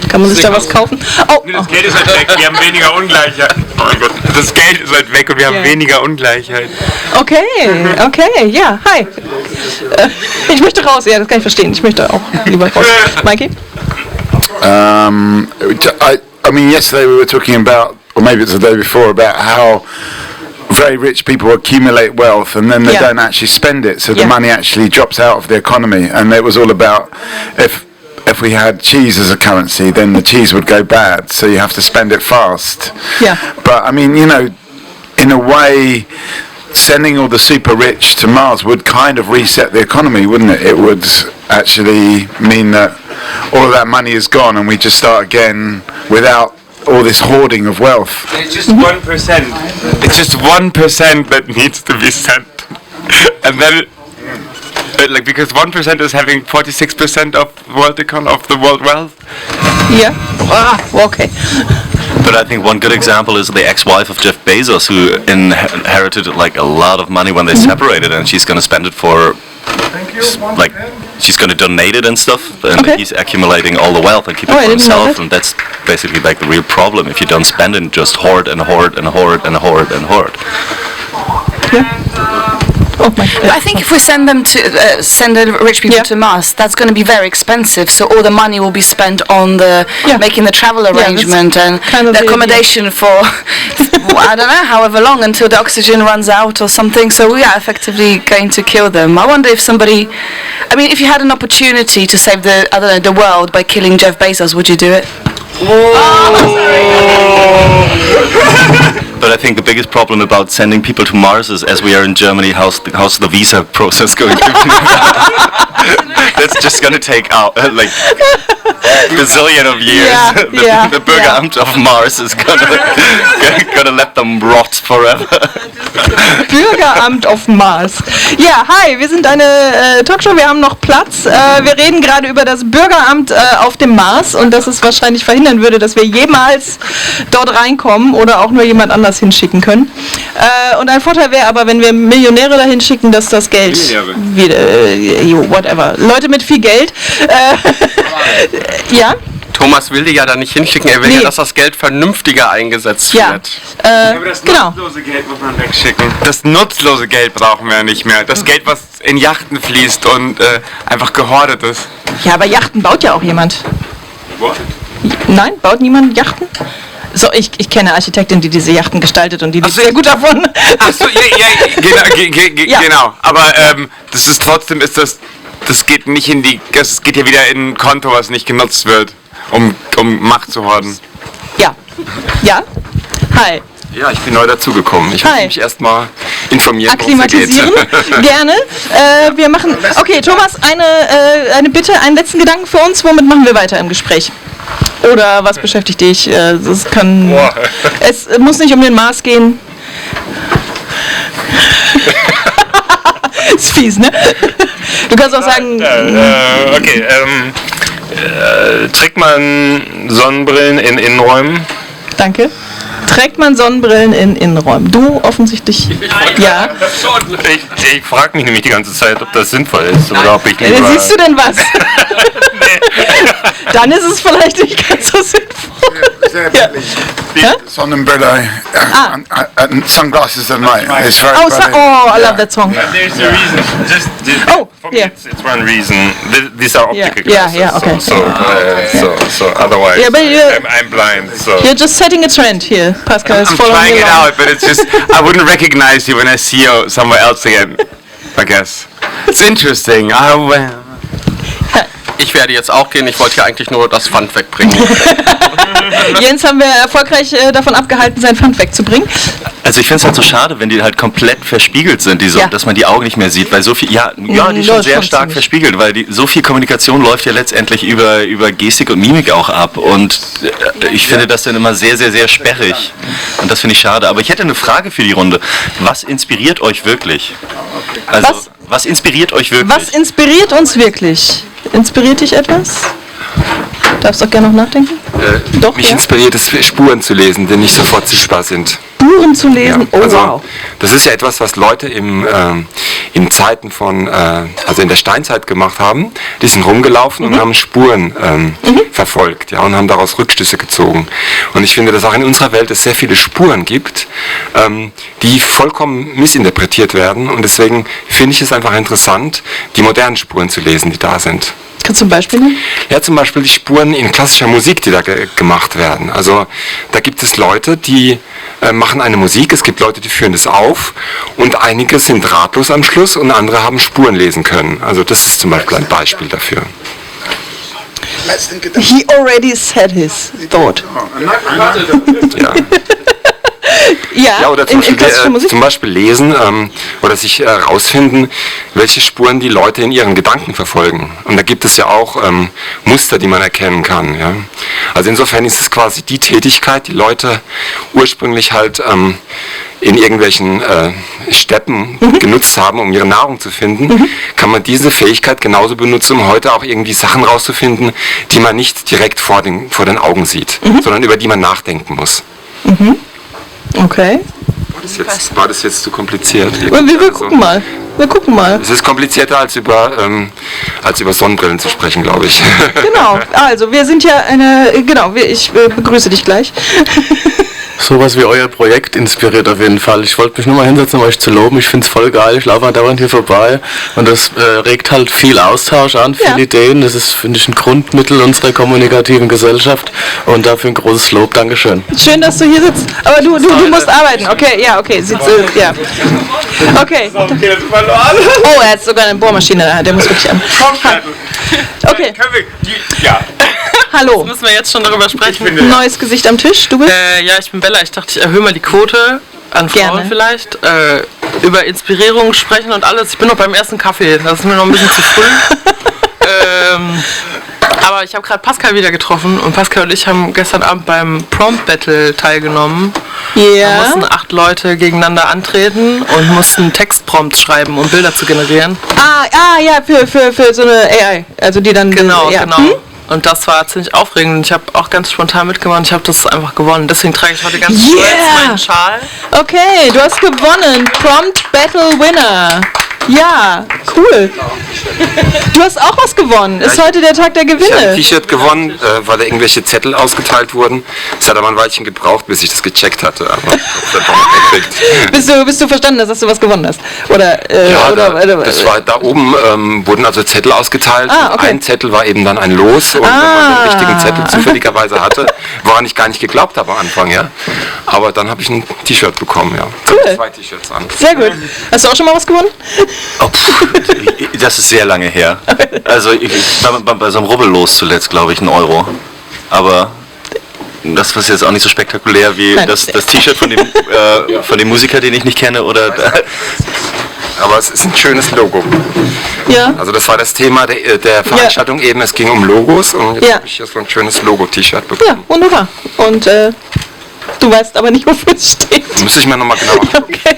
Kann man sich da was kaufen? Oh. Das Geld ist halt weg, wir haben weniger Ungleichheit. Oh mein Gott, das Geld ist halt weg und wir haben weniger Ungleichheit. Okay, ja, hi. Ich möchte raus, ja, das kann ich verstehen. Ich möchte auch lieber raus. Mikey? I mean, yesterday we were talking about, or maybe it's the day before, about how very rich people accumulate wealth and then they don't actually spend it, so the money actually drops out of the economy. And it was all about if we had cheese as a currency, then the cheese would go bad, so you have to spend it fast. Yeah. But I mean, you know, in a way, sending all the super rich to Mars would kind of reset the economy, wouldn't it? It would actually mean that all of that money is gone and we just start again without all this hoarding of wealth. It's just 1%. It's just 1% that needs to be sent. And then, like, because 1% is having 46% of the world wealth. Yeah. Okay. But I think one good example is the ex-wife of Jeff Bezos, who inherited like a lot of money when they separated, and she's going to spend it for like she's going to donate it and stuff, and Okay. he's accumulating all the wealth and keep it Oh, I for didn't know himself, that. and that's basically like the real problem if you don't spend it and just hoard and hoard and hoard and hoard and hoard. Oh my But I think if we send them to send the rich people to Mars, that's going to be very expensive. So all the money will be spent on the making the travel arrangement and kind of the the accommodation for I don't know however long until the oxygen runs out or something. So we are effectively going to kill them. I wonder if somebody, I mean, if you had an opportunity to save the world by killing Jeff Bezos, would you do it? But I think the biggest problem about sending people to Mars is, as we are in Germany, how's the visa process going to be? That's just going to take out like a bazillion of years. The Bürgeramt of Mars is gonna let them rot forever. Bürgeramt auf Mars. Ja, hi, wir sind eine Talkshow, wir haben noch Platz. Wir reden gerade über das Bürgeramt auf dem Mars und dass es wahrscheinlich verhindern würde, dass wir jemals dort reinkommen oder auch nur jemand anders hinschicken können. Und ein Vorteil wäre aber, wenn wir Millionäre dahin schicken, dass das Geld wieder, whatever, Leute mit viel Geld, ja? Thomas will die ja da nicht hinschicken, er will ja, dass das Geld vernünftiger eingesetzt wird. Aber das genau. nutzlose Geld muss man wegschicken. Das nutzlose Geld brauchen wir nicht mehr. Das Geld, was in Yachten fließt und einfach gehortet ist. Ja, aber Yachten baut ja auch jemand. What? Nein, baut niemand Yachten? So, ich kenne eine Architektin, die diese Yachten gestaltet und die lebt sehr gut davon. Achso, genau. Aber das ist trotzdem, das geht nicht in das geht ja wieder in ein Konto, was nicht genutzt wird, um Macht zu horden. Ja. Ja? Hi. Ja, ich bin neu dazugekommen. Ich muss mich erstmal informieren. Akklimatisieren, gerne. Wir machen. Okay, Thomas, eine Bitte, einen letzten Gedanken für uns. Womit machen wir weiter im Gespräch? Oder was beschäftigt dich? Es muss nicht um den Mars gehen. Ist fies, ne? Du kannst auch sagen. Okay, trägt man Sonnenbrillen in Innenräumen? Danke. Trägt man Sonnenbrillen in Innenräumen? Du offensichtlich. Ja. Ich frage mich nämlich die ganze Zeit, ob das sinnvoll ist oder ob ich lieber... Siehst du denn was? Dann ist es vielleicht nicht ganz so sinnvoll. Ja. Sonnenbrille and sunglasses at night. It's very I love that song. There's a reason. For me, it's one reason. These are optical glasses. Yeah, okay. So otherwise, Yeah, but I'm blind. So you're just setting a trend here. Pascal is I'm following trying you it along. out, but it's just, I wouldn't recognize you when I see you somewhere else again, I guess. It's interesting. Ich werde jetzt auch gehen, ich wollte ja eigentlich nur das Pfand wegbringen. Jens haben wir erfolgreich davon abgehalten, sein Pfand wegzubringen. Also ich finde es halt so schade, wenn die halt komplett verspiegelt sind, dass man die Augen nicht mehr sieht, weil so viel, die ist schon sehr stark verspiegelt, weil so viel Kommunikation läuft ja letztendlich über Gestik und Mimik auch ab und ich finde das dann immer sehr, sehr, sehr sperrig und das finde ich schade. Aber ich hätte eine Frage für die Runde. Was inspiriert euch wirklich? Also, was inspiriert euch wirklich? Was inspiriert uns wirklich? Inspiriert dich etwas? Darfst auch gerne noch nachdenken? Doch, mich inspiriert es, Spuren zu lesen, die nicht sofort sichtbar sind. Spuren zu lesen? Ja, also, wow. Das ist ja etwas, was Leute in Zeiten von, also in der Steinzeit gemacht haben. Die sind rumgelaufen und haben Spuren verfolgt, und haben daraus Rückschlüsse gezogen. Und ich finde, dass auch in unserer Welt es sehr viele Spuren gibt, die vollkommen missinterpretiert werden. Und deswegen finde ich es einfach interessant, die modernen Spuren zu lesen, die da sind. Kannst du ein Beispiel nennen? Ja, zum Beispiel die Spuren in klassischer Musik, die da gemacht werden. Also da gibt es Leute, die machen eine Musik, es gibt Leute, die führen das auf und einige sind ratlos am Schluss und andere haben Spuren lesen können. Also das ist zum Beispiel ein Beispiel dafür. He already said his thought. Ja, oder zum Beispiel lesen oder sich herausfinden, welche Spuren die Leute in ihren Gedanken verfolgen. Und da gibt es ja auch Muster, die man erkennen kann. Ja? Also insofern ist es quasi die Tätigkeit, die Leute ursprünglich halt in irgendwelchen Steppen genutzt haben, um ihre Nahrung zu finden, kann man diese Fähigkeit genauso benutzen, um heute auch irgendwie Sachen rauszufinden, die man nicht direkt vor den Augen sieht, sondern über die man nachdenken muss. Okay. War das jetzt zu kompliziert? Wir gucken mal. wir gucken mal. Es ist komplizierter als über Sonnenbrillen zu sprechen, glaube ich. Genau, also wir sind ja ich begrüße dich gleich. Sowas wie euer Projekt inspiriert auf jeden Fall. Ich wollte mich nur mal hinsetzen, um euch zu loben. Ich finde es voll geil. Ich laufe dauernd hier vorbei und das regt halt viel Austausch an, viele Ideen. Das ist, finde ich, ein Grundmittel unserer kommunikativen Gesellschaft und dafür ein großes Lob. Dankeschön. Schön, dass du hier sitzt. Aber du musst arbeiten. Okay, ja, okay. Ja. Okay. Oh, er hat sogar eine Bohrmaschine. Der muss wirklich an. Okay. Ja. Hallo. Jetzt müssen wir jetzt schon darüber sprechen. Neues Gesicht am Tisch, du bist? Ja, ich bin Bella. Ich dachte, ich erhöhe mal die Quote an Frauen Gerne. vielleicht. Über Inspirierung sprechen und alles. Ich bin noch beim ersten Kaffee. Das ist mir noch ein bisschen zu früh. Aber ich habe gerade Pascal wieder getroffen und Pascal und ich haben gestern Abend beim Prompt Battle teilgenommen. Da mussten 8 Leute gegeneinander antreten und mussten Textprompts schreiben, um Bilder zu generieren. Ja, für so eine AI. Also die dann... Genau. Und das war ziemlich aufregend und ich habe auch ganz spontan mitgemacht. Ich habe das einfach gewonnen. Deswegen trage ich heute ganz stolz meinen Schal. Okay, du hast gewonnen. Prompt Battle Winner. Ja, cool. Du hast auch was gewonnen. Ist heute der Tag der Gewinne. Ich habe ein T-Shirt gewonnen, weil da irgendwelche Zettel ausgeteilt wurden. Es hat aber ein Weilchen gebraucht, bis ich das gecheckt hatte. Aber bis du verstanden hast, dass du was gewonnen hast? Oder, das war da oben, wurden also Zettel ausgeteilt. Okay. Ein Zettel war eben dann ein Los. Und wenn man den richtigen Zettel zufälligerweise hatte, woran ich gar nicht geglaubt habe am Anfang, ja. Aber dann habe ich ein T-Shirt bekommen, ja. Ich habe 2 T-Shirts an. Sehr gut. Hast du auch schon mal was gewonnen? Oh, das ist sehr lange her. Also bei so einem Rubbellos zuletzt, glaube ich, 1 Euro. Aber das war jetzt auch nicht so spektakulär wie das T-Shirt von dem Musiker, den ich nicht kenne. Aber es ist ein schönes Logo. Ja. Also das war das Thema der Veranstaltung eben. Es ging um Logos und jetzt habe ich hier so ein schönes Logo-T-Shirt bekommen. Ja, wunderbar. Und du weißt aber nicht, wofür es steht. Müsste ich mir nochmal genauer anschauen. Okay.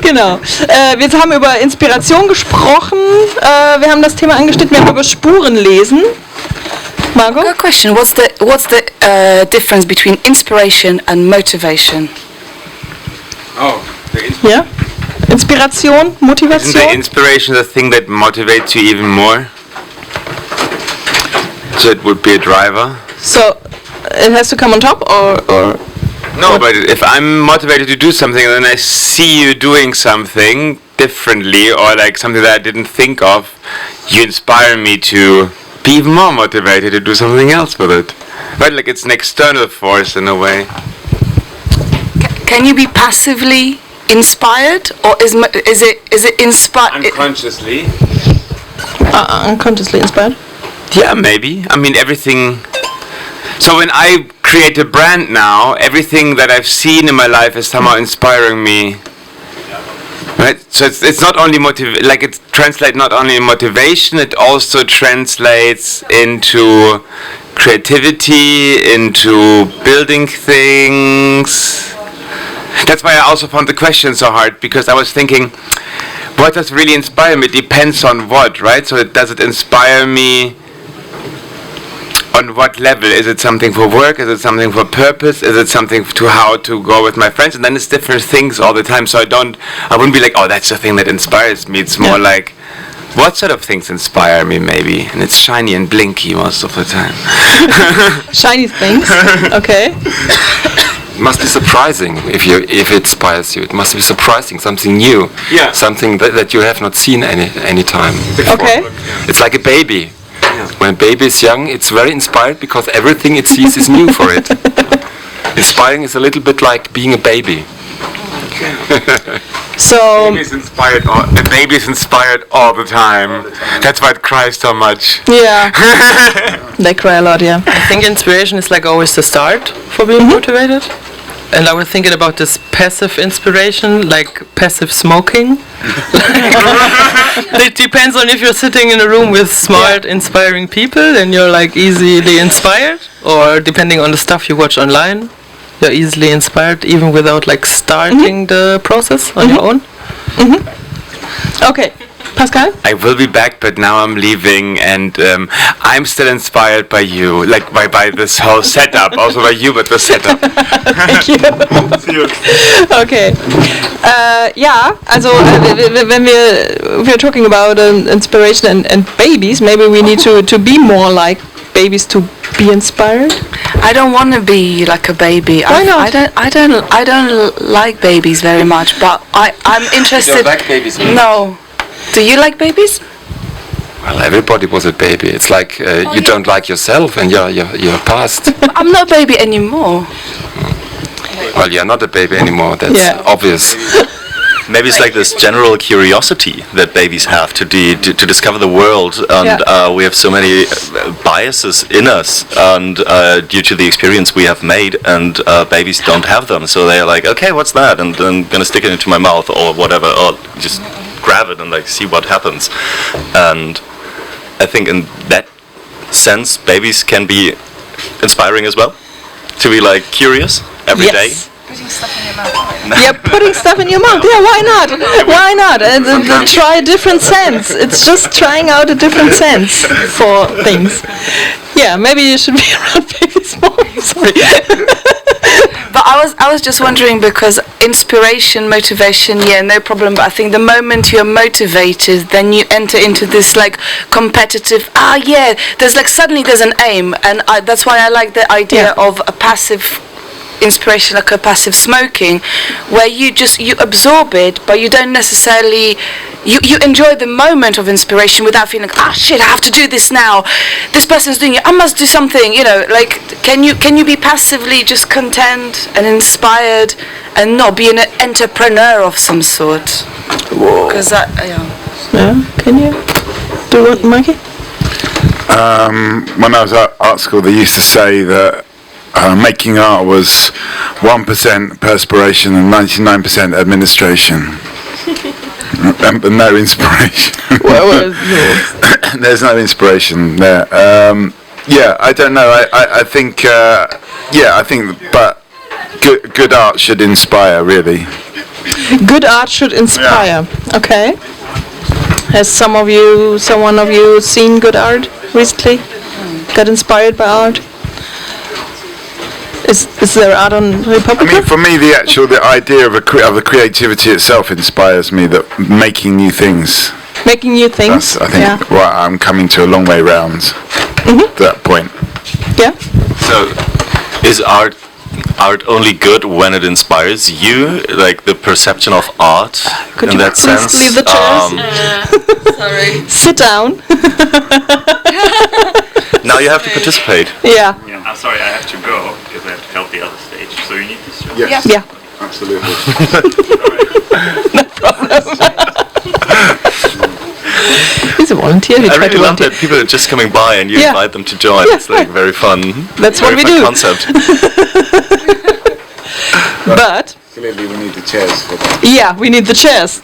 Genau. Wir haben über Inspiration gesprochen. Wir haben das Thema angeschnitten. Wir haben über Spuren lesen. Margot? Good question. What's the difference between inspiration and motivation? Ja? Inspiration, Motivation? Isn't the inspiration the thing that motivates you even more? So it would be a driver? So, it has to come on top or No, but if I'm motivated to do something and then I see you doing something differently or like something that I didn't think of, you inspire me to be even more motivated to do something else with it. Right, like it's an external force in a way. Can you be passively inspired, or is it inspired? Unconsciously. Unconsciously inspired? Yeah, maybe. I mean, everything. So when I create a brand now, everything that I've seen in my life is somehow inspiring me. Right? So it's not only it translates not only in motivation, it also translates into creativity, into building things. That's why I also found the question so hard, because I was thinking, what does really inspire me? It depends on what, right? So does it inspire me on what level? Is it something for work? Is it something for purpose? Is it something to how to go with my friends? And then it's different things all the time. So I wouldn't be like, oh, that's the thing that inspires me. It's more like, what sort of things inspire me maybe? And it's shiny and blinky most of the time. Shiny things? Okay. It must be surprising if it inspires you. It must be surprising, something new. Yeah. Something that you have not seen any time before. Okay. It's like a baby. When a baby is young, it's very inspired because everything it sees is new for it. Inspiring is a little bit like being a baby. So a baby is inspired all the time. That's why it cries so much. Yeah. They cry a lot, yeah. I think inspiration is like always the start for being motivated. And I was thinking about this passive inspiration, like passive smoking. It depends on if you're sitting in a room with smart, inspiring people, then you're like easily inspired. Or depending on the stuff you watch online, you're easily inspired even without like starting the process on your own. Okay. Pascal? I will be back, but now I'm leaving, and I'm still inspired by you, like by this whole setup. Also by you, but the setup. Thank you. Okay. Also wenn we're talking about inspiration and babies, maybe we need to be more like babies to be inspired. I don't want to be like a baby. Why not? I don't like babies very much, but I'm interested. You don't like babies? No. Do you like babies? Well, everybody was a baby. It's like you don't like yourself and you're past. I'm not a baby anymore. Well, you're not a baby anymore. That's obvious. Maybe it's like this general curiosity that babies have to discover the world, and we have so many biases in us, and due to the experience we have made, and babies don't have them, so they're like, okay, what's that? And I'm gonna stick it into my mouth or whatever, or just grab it and like see what happens. And I think in that sense, babies can be inspiring as well, to be like curious every day. Putting stuff in your mouth. Yeah, putting stuff in your mouth. Yeah, why not? Why not? And try a different sense. It's just trying out a different sense for things. Yeah, maybe you should be around babies more. Sorry. But I was just wondering, because inspiration, motivation, no problem. But I think the moment you're motivated, then you enter into this like competitive. There's like suddenly there's an aim, and that's why I like the idea of a passive inspiration, like a passive smoking, where you absorb it, but you don't necessarily you enjoy the moment of inspiration without feeling like, shit, I have to do this now, this person's doing it, I must do something, like can you be passively just content and inspired and not be an entrepreneur of some sort? Because can you do what, Mikey? When I was at art school, they used to say that making art was 1% perspiration and 99% administration. And no inspiration. There's no inspiration there. I don't know. I think, but good art should inspire, really. Good art should inspire. Yeah. Okay. Has someone of you seen good art recently? Got inspired by art? Is there art on Republica? I mean, for me, the idea of the creativity itself inspires me. That making new things. Making new things. I think I'm coming to a long way round to that point. Yeah. So, is art only good when it inspires you, like the perception of art? Could in you that sense? Leave the chairs? Sorry. Sit down. Now you have to participate. Yeah. I'm sorry, I have to go because I have to help the other stage. So you need this. Yes. Yeah. Absolutely. No problem. He's a volunteer. I really love that people are just coming by and you invite them to join. It's like very fun. That's what we do. Concept. But clearly we need the chairs for that. Yeah, we need the chairs.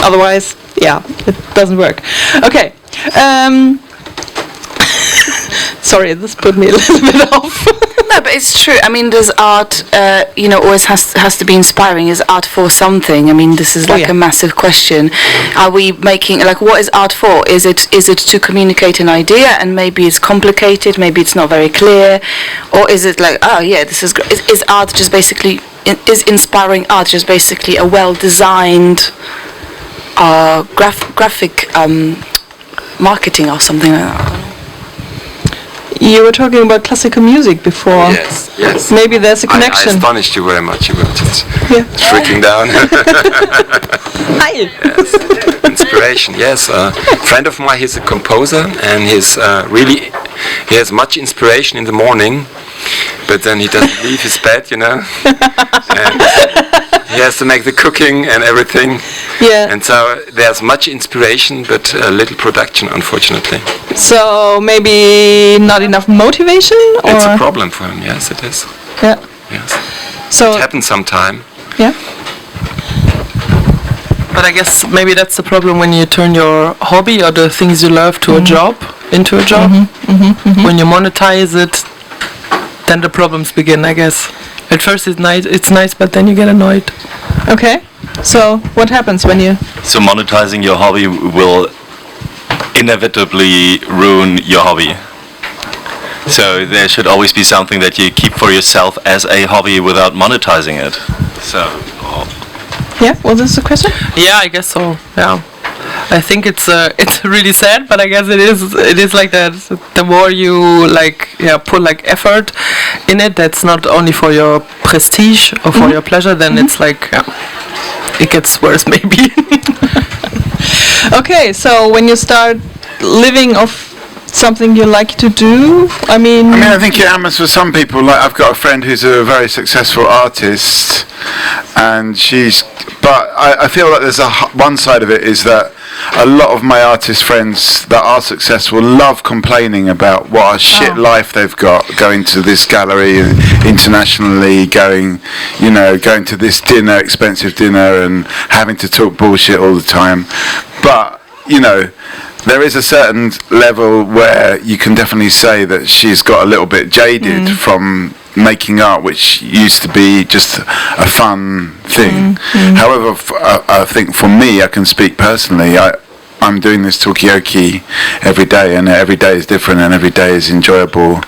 Otherwise, it doesn't work. Okay. Sorry, this put me a little bit off. No, but it's true. I mean, does art, always has to be inspiring? Is art for something? I mean, this is like a massive question. Are we making, like, what is art for? Is it to communicate an idea, and maybe it's complicated, maybe it's not very clear, or is it like, this is great? Is art just basically, is inspiring art just basically a well-designed graphic marketing or something like that? You were talking about classical music before. Yes. Maybe there's a connection. I astonished you very much. You were just freaking down. Hi. Yes. Inspiration. Yes. A friend of mine, he's a composer, and he has much inspiration in the morning, but then he doesn't leave his bed, and he has to make the cooking and everything. Yeah. And so there's much inspiration, but little production, unfortunately. So maybe not enough motivation? Or? It's a problem for him, yes, it is. Yeah. Yes. So it happens sometime. Yeah. But I guess maybe that's the problem when you turn your hobby or the things you love to a job, into a job. When you monetize it, then the problems begin, I guess. At first it's nice, but then you get annoyed. Okay. So what happens when you... So monetizing your hobby will inevitably ruin your hobby. So there should always be something that you keep for yourself as a hobby without monetizing it. So... Yeah, was this the question? Yeah, I guess so. Yeah, I think it's really sad, but I guess it is like that. The more you put like effort in it, that's not only for your prestige or for your pleasure. Then it's like it gets worse maybe. Okay, so when you start living off something you like to do, I think it happens for some people. Like, I've got a friend who's a very successful artist, and but I feel like there's one side of it is that a lot of my artist friends that are successful love complaining about what a shit life they've got, going to this gallery internationally, going to this expensive dinner, and having to talk bullshit all the time. But there is a certain level where you can definitely say that she's got a little bit jaded from making art, which used to be just a fun thing. However, I think for me, I can speak personally, I'm doing this Talkaoke every day, and every day is different, and every day is enjoyable.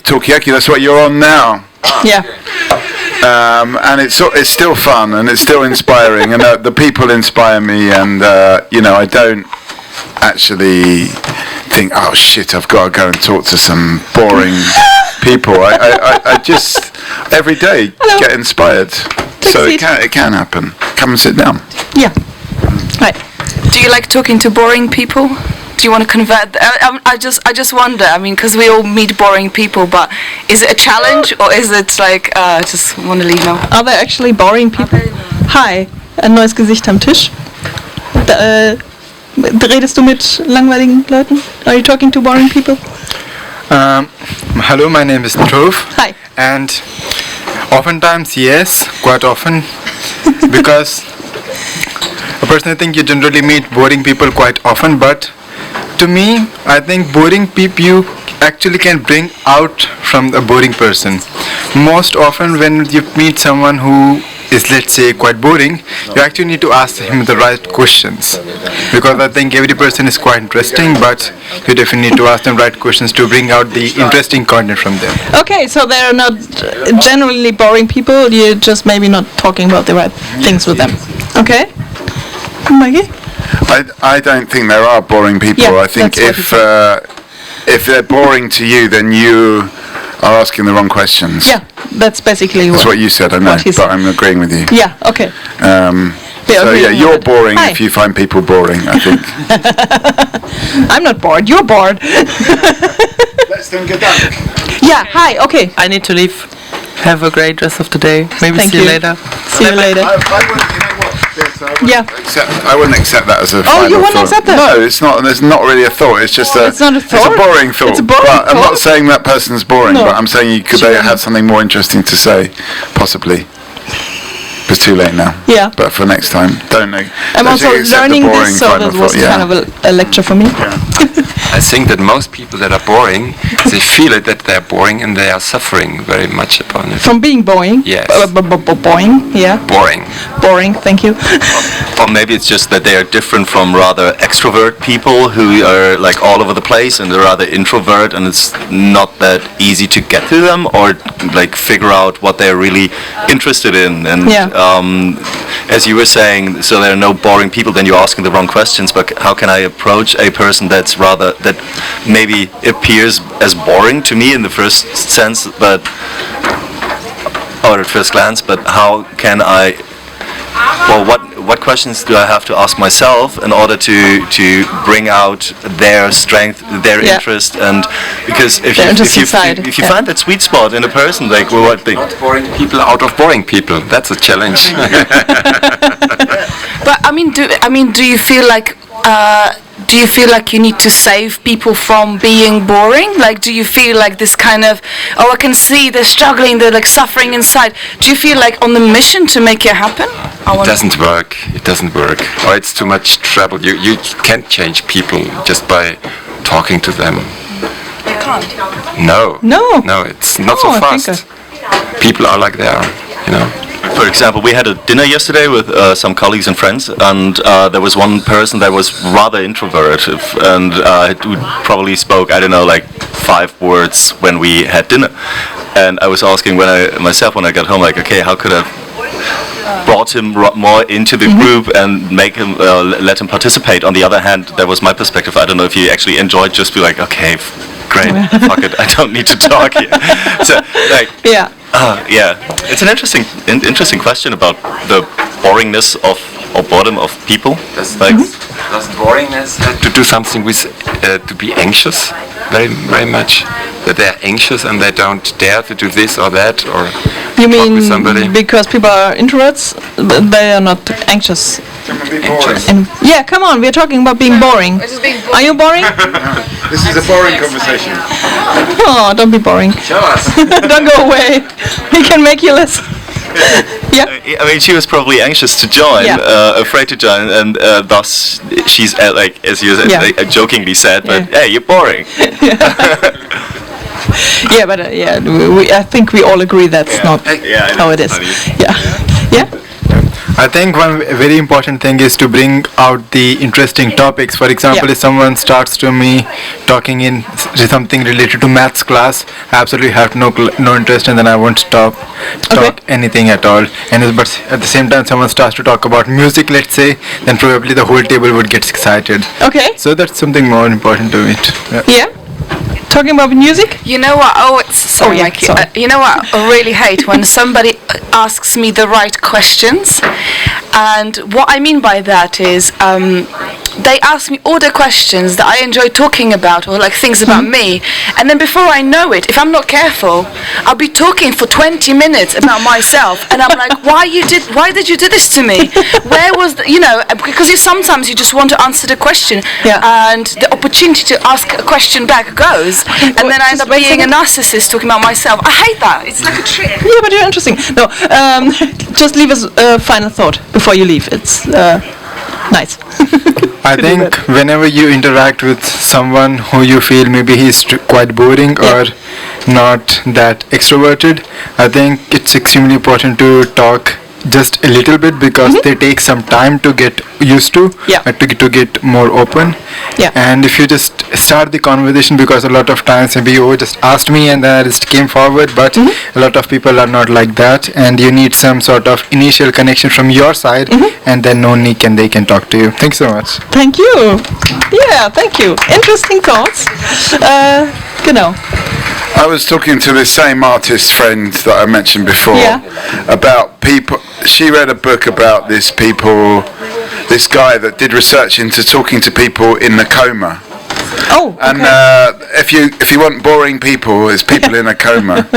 Talkaoke, that's what you're on now. Yeah. And it's still fun, and it's still inspiring, and the people inspire me, and I don't actually think, oh shit, I've got to go and talk to some boring people. I just every day get inspired. So it can happen. Come and sit down. Yeah. Right. Do you like talking to boring people? Do you want to convert? I just wonder. Because we all meet boring people, but is it a challenge, or is it like just want to leave now? Are there actually boring people? Hi, ein neues Gesicht am Tisch. Redest du mit langweiligen Leuten? Are you talking to boring people? Hello, my name is Dhruv. Hi. And oftentimes, yes, quite often, because I personally think you generally meet boring people quite often, but to me, I think boring people you actually can bring out from a boring person. Most often when you meet someone who is, let's say, quite boring, you actually need to ask him the right questions, because I think every person is quite interesting, but you definitely need to ask them right questions to bring out the interesting content from them. Okay, so they're not generally boring people, you're just maybe not talking about the right things with them. Okay? Maggie? I don't think there are boring people. Yeah, I think if they're boring to you, then you are asking the wrong questions. Yeah, that's basically that's what you said, I know, but I'm agreeing with you. Yeah, okay. So yeah, you're boring if you find people boring, I think. I'm not bored, you're bored. Let's then get done. Yeah, hi, okay. I need to leave. Have a great rest of the day. Maybe Thank see you you. later. See you later. I wouldn't accept that as a final you wouldn't thought. accept that? No, it's not. There's not really a thought. It's just it's not a thought. It's a boring thought. It's a boring but I'm not thought. saying that person's boring, No. but I'm saying they have something more interesting to say, possibly. It's too late now. Yeah. But for next time, don't know. I'm also accept the learning boring this, so final that was thought, kind of a lecture for me. I think that most people that are boring, they feel it that they're boring, and they are suffering very much upon it. From being boring? Yes. Boring, yeah. Boring. Boring, thank you. Or maybe it's just that they are different from rather extrovert people who are like all over the place, and they're rather introvert, and it's not that easy to get to them or like figure out what they're really interested in. And as you were saying, so there are no boring people, then you're asking the wrong questions. But how can I approach a person that maybe appears as boring to me in the first sense, or at first glance, but how can I, what questions do I have to ask myself in order to bring out their strength, their interest, and because if you find that sweet spot in a person, like what they not boring people out of boring people, that's a challenge. But do you feel like you need to save people from being boring? Like, do you feel like this kind of, I can see they're struggling, they're like suffering inside. Do you feel like on the mission to make it happen? It doesn't work. It doesn't work. Or it's too much trouble. You can't change people just by talking to them. You can't? No. No. No, it's not so fast. people are like they are, you know. For example, we had a dinner yesterday with some colleagues and friends, and there was one person that was rather introverted, and who probably spoke, I don't know, like 5 words when we had dinner. And I was asking when I got home, like, okay, how could I brought him more into the group and make him let him participate? On the other hand, that was my perspective. I don't know if he actually enjoyed just be like, okay, great, fuck it, I don't need to talk here. So, like, yeah, it's an interesting question about the boringness of or boredom of people. Does boringness have to do something with to be anxious very much? That they're anxious and they don't dare to do this or that, or you talk mean with somebody? Because people are introverts, they are not anxious. And yeah, come on, we're talking about being boring. Are you boring? This is a boring conversation. Oh, don't be boring. Show us. Don't go away. We can make you listen. Yeah. I mean, she was probably anxious to join, afraid to join, and thus she's like, as you said, jokingly said, but hey, you're boring. Yeah, but I think we all agree that's not how it is. Yeah. I think one very important thing is to bring out the interesting topics. For example, if someone starts to me talking in something related to maths class, I absolutely have no interest, and then I won't talk anything at all. And but at the same time, someone starts to talk about music, let's say, then probably the whole table would get excited. Okay. So that's something more important to it. Yeah. Talking about music? You know what? Sorry, Mikey. You know what I really hate when somebody asks me the right questions, and what I mean by that is they ask me all the questions that I enjoy talking about, or like things about me, and then before I know it, if I'm not careful, I'll be talking for 20 minutes about myself, and I'm like, why did you do this to me? Where was because sometimes you just want to answer the question, and the opportunity to ask a question back goes. And then I end up being a narcissist talking about myself. I hate that. It's like a trick. Yeah, but you're interesting. No, just leave us a final thought before you leave. It's nice. I think whenever you interact with someone who you feel maybe he's quite boring or not that extroverted, I think it's extremely important to talk just a little bit, because they take some time to get used to, to get more open. And if you just start the conversation, because a lot of times maybe you just asked me and then I just came forward, but a lot of people are not like that, and you need some sort of initial connection from your side, and then they can talk to you. Thanks so much. Thank you. Yeah, thank you. Interesting thoughts. Genau. I was talking to this same artist friend that I mentioned before about people. She read a book about this guy that did research into talking to people in the coma. Oh, okay. And if you want boring people, it's people in a coma.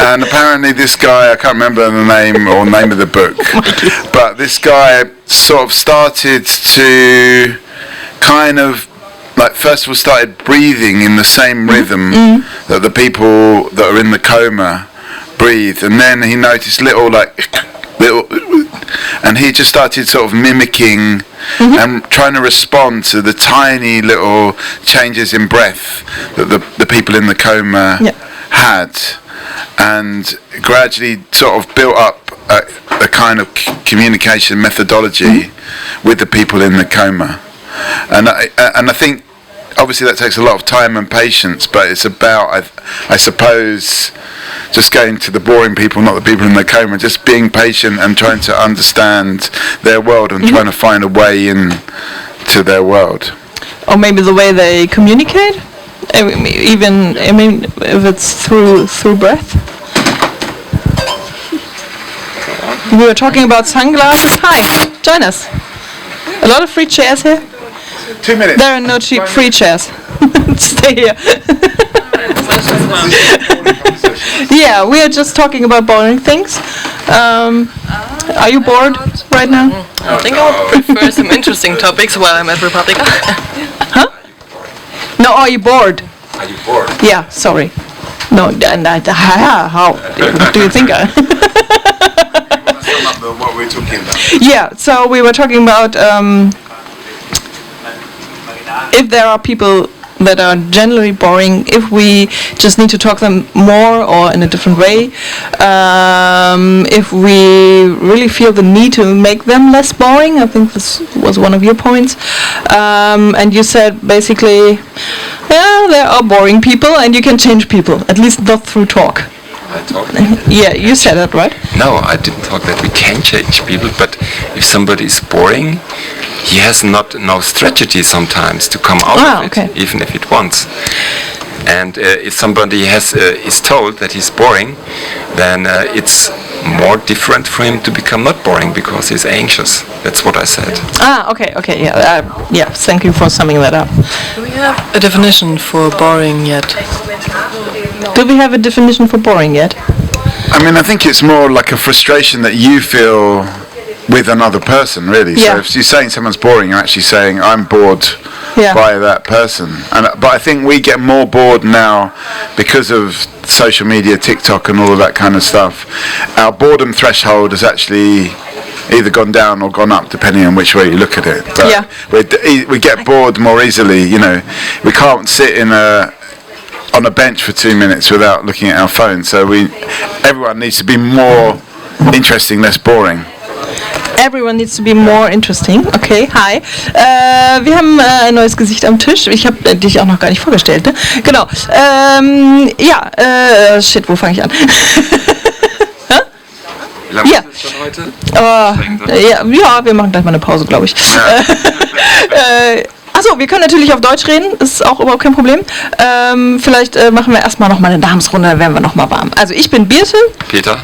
And apparently this guy, I can't remember the name of the book, but this guy sort of started to kind of, like, first of all started breathing in the same rhythm that the people that are in the coma breathe, and then he noticed little, and he just started sort of mimicking and trying to respond to the tiny little changes in breath that the people in the coma had, and gradually sort of built up a kind of communication methodology with the people in the coma. And I think obviously that takes a lot of time and patience, but it's about, I suppose, just going to the boring people, not the people in the coma, just being patient and trying to understand their world and trying to find a way in to their world. Or maybe the way they communicate, even, I mean, if it's through breath. We were talking about sunglasses. Hi, join us. A lot of free chairs here. 2 minutes. There are no cheap free chairs. Stay here. Yeah, we are just talking about boring things. Are you bored right now? I think I would prefer some interesting topics while I'm at Republica. Huh? No, are you bored? Are you bored? Yeah, sorry. No, how do you think I... What we're talking about. Yeah, so we were talking about if there are people that are generally boring if we just need to talk them more or in a different way. If we really feel the need to make them less boring, I think this was one of your points. And you said basically, yeah, there are boring people and you can change people, at least not through talk. I talk. Yeah, you said that, right? No, I didn't talk that we can change people, but if somebody is boring, he has no strategy sometimes to come out of it, even if it wants. And if somebody is told that he's boring, then it's more different for him to become not boring because he's anxious. That's what I said. Okay, yeah. Thank you for summing that up. Do we have a definition for boring yet? Do we have a definition for boring yet? I mean, I think it's more like a frustration that you feel with another person, really. Yeah. So if you're saying someone's boring, you're actually saying, I'm bored by that person. But I think we get more bored now because of social media, TikTok and all of that kind of stuff. Our boredom threshold has actually either gone down or gone up, depending on which way you look at it. But we get bored more easily, you know. We can't sit on a bench for 2 minutes without looking at our phone. So everyone needs to be more interesting, less boring. Everyone needs to be more interesting. Okay, hi. Wir haben ein neues Gesicht am Tisch. Ich habe dich auch noch gar nicht vorgestellt, ne? Genau. Shit, wo fange ich an? Wie lange ist es schon heute? Ja, wir machen gleich mal eine Pause, glaube ich. Achso, wir können natürlich auf Deutsch reden, ist auch überhaupt kein Problem. Vielleicht machen wir erstmal noch mal eine Namensrunde, dann werden wir noch mal warm. Also ich bin Birte. Peter.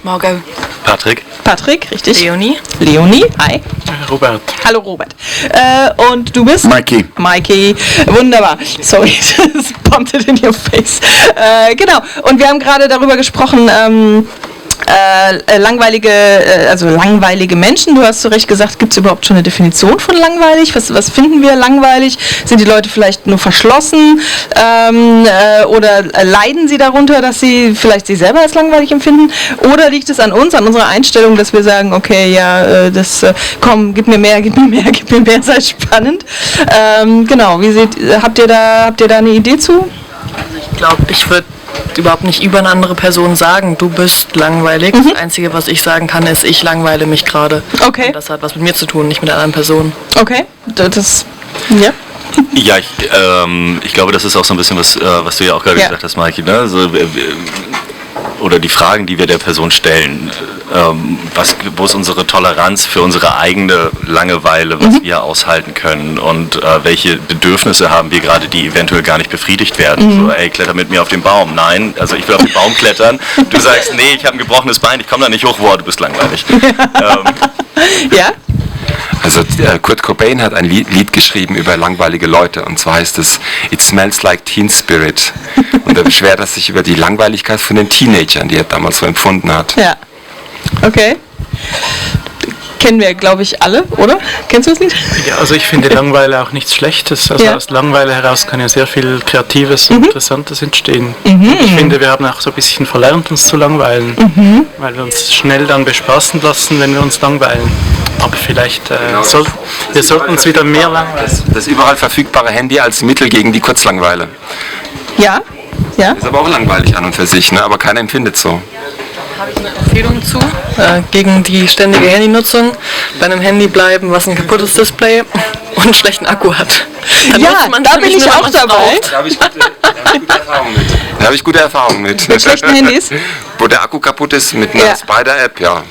Morgan. Patrick, richtig. Leonie, hi. Robert. Hallo Robert. Und du bist? Mikey, wunderbar. Sorry, das bumped in your face. Genau, und wir haben gerade darüber gesprochen, langweilige Menschen. Du hast zu Recht gesagt, gibt es überhaupt schon eine Definition von langweilig? Was finden wir langweilig? Sind die Leute vielleicht nur verschlossen? Oder leiden sie darunter, dass sie vielleicht sich selber als langweilig empfinden? Oder liegt es an uns, an unserer Einstellung, dass wir sagen, okay, ja, komm, gib mir mehr, sei spannend. Genau, habt ihr da eine Idee zu? Ich glaube, ich würde überhaupt nicht über eine andere Person sagen, du bist langweilig. Das Einzige, was ich sagen kann, ist, ich langweile mich gerade. Okay. Und das hat was mit mir zu tun, nicht mit einer anderen Person. Okay, ja. Ja, ich glaube, das ist auch so ein bisschen was du ja auch gerade gesagt hast, Maiki, ne? Also, oder die Fragen, die wir der Person stellen. Wo ist unsere Toleranz für unsere eigene Langeweile, was wir aushalten können und welche Bedürfnisse haben wir gerade, die eventuell gar nicht befriedigt werden. So, ey, kletter mit mir auf den Baum. Nein, also ich will auf den Baum klettern. Du sagst, nee, ich habe ein gebrochenes Bein, ich komme da nicht hoch. Wow, du bist langweilig. Ja? Also Kurt Cobain hat ein Lied geschrieben über langweilige Leute und zwar heißt es It Smells Like Teen Spirit und er beschwert sich über die Langweiligkeit von den Teenagern, die er damals so empfunden hat. Ja, okay. Kennen wir, glaube ich, alle, oder? Kennst du das Lied? Ja, also ich finde Langeweile auch nichts Schlechtes. Also aus Langeweile heraus kann ja sehr viel Kreatives und Interessantes entstehen. Ich finde, wir haben auch so ein bisschen verlernt, uns zu langweilen, weil wir uns schnell dann bespaßen lassen, wenn wir uns langweilen. Aber vielleicht wir sollten uns wieder mehr langweilen. Das überall verfügbare Handy als Mittel gegen die Kurzlangeweile. Ja. Ist aber auch langweilig an und für sich, ne? Aber keiner empfindet so. Habe ich eine Empfehlung zu, gegen die ständige Handynutzung. Bei einem Handy bleiben, was ein kaputtes Display und einen schlechten Akku hat. Dann da bin ich auch dabei. Da habe ich gute Erfahrungen mit. Mit schlechten Handys? Wo der Akku kaputt ist, mit einer Spider-App, ja.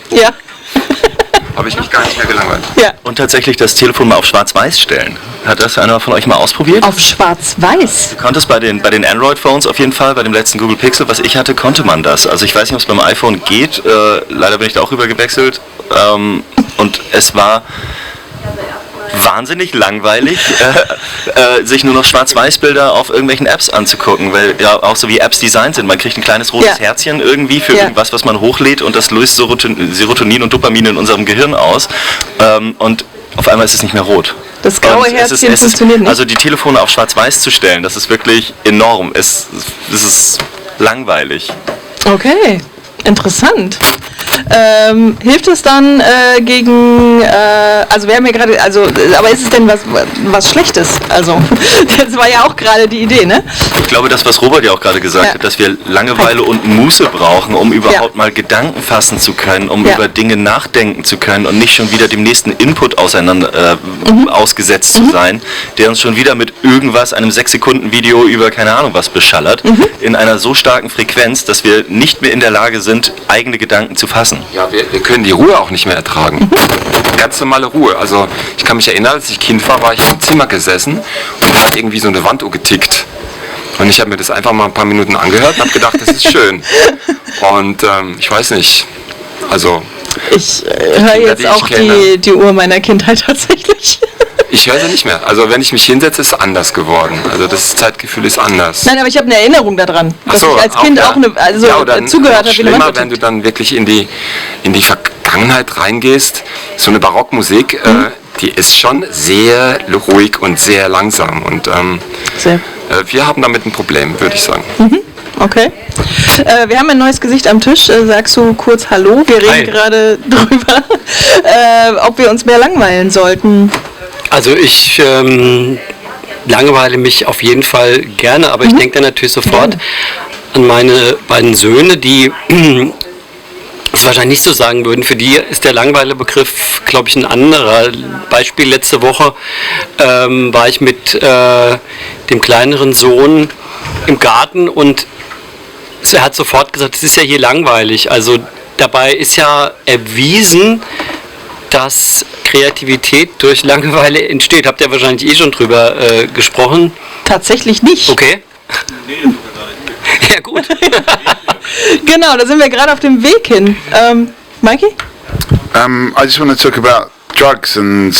Habe ich mich gar nicht mehr gelangweilt. Ja. Und tatsächlich das Telefon mal auf Schwarz-Weiß stellen. Hat das einer von euch mal ausprobiert? Auf Schwarz-Weiß? Du konntest bei den Android-Phones auf jeden Fall, bei dem letzten Google Pixel, was ich hatte, konnte man das. Also ich weiß nicht, ob es beim iPhone geht. Leider bin ich da auch rüber gewechselt. Und es war wahnsinnig langweilig, sich nur noch Schwarz-Weiß-Bilder auf irgendwelchen Apps anzugucken, weil ja auch so wie Apps designt sind. Man kriegt ein kleines rotes Herzchen irgendwie für irgendwas, was man hochlädt und das löst Serotonin und Dopamin in unserem Gehirn aus und auf einmal ist es nicht mehr rot. Das graue Herzchen funktioniert nicht. Also die Telefone auf Schwarz-Weiß zu stellen, das ist wirklich enorm. Es ist langweilig. Okay, interessant. Hilft es dann gegen, also wir haben ja gerade, also, aber ist es denn was Schlechtes? Also, das war ja auch gerade die Idee, ne? Ich glaube, das, was Robert ja auch gerade gesagt hat, dass wir Langeweile und Muße brauchen, um überhaupt mal Gedanken fassen zu können, um über Dinge nachdenken zu können und nicht schon wieder dem nächsten Input ausgesetzt zu sein, der uns schon wieder mit irgendwas, einem 6-Sekunden-Video über keine Ahnung was beschallert, in einer so starken Frequenz, dass wir nicht mehr in der Lage sind, eigene Gedanken zu fassen. Ja, wir können die Ruhe auch nicht mehr ertragen. Ganz normale Ruhe. Also ich kann mich erinnern, als ich Kind war ich im Zimmer gesessen und da hat irgendwie so eine Wanduhr getickt. Und ich habe mir das einfach mal ein paar Minuten angehört und habe gedacht, das ist schön. Und ich weiß nicht, also... Ich höre jetzt auch die Uhr meiner Kindheit tatsächlich. Ich höre sie nicht mehr. Also wenn ich mich hinsetze, ist es anders geworden. Also das Zeitgefühl ist anders. Nein, aber ich habe eine Erinnerung daran, dass ich als Kind auch zugehört habe. Schlimmer, wenn du dann wirklich in die Vergangenheit reingehst. So eine Barockmusik, die ist schon sehr ruhig und sehr langsam. Und wir haben damit ein Problem, würde ich sagen. Okay. Wir haben ein neues Gesicht am Tisch. Sagst du kurz Hallo? Wir reden gerade drüber, ob wir uns mehr langweilen sollten. Also ich langweile mich auf jeden Fall gerne, aber ich denke dann natürlich sofort an meine beiden Söhne, die das wahrscheinlich nicht so sagen würden. Für die ist der Langweile-Begriff, glaube ich, ein anderer. Beispiel, letzte Woche war ich mit dem kleineren Sohn im Garten und er hat sofort gesagt, es ist ja hier langweilig. Also dabei ist ja erwiesen, dass Kreativität durch Langeweile entsteht. Habt ihr wahrscheinlich schon drüber gesprochen? Tatsächlich nicht. Okay. Ja, gut. Genau, da sind wir gerade auf dem Weg hin. Mikey? I just want to talk about drugs and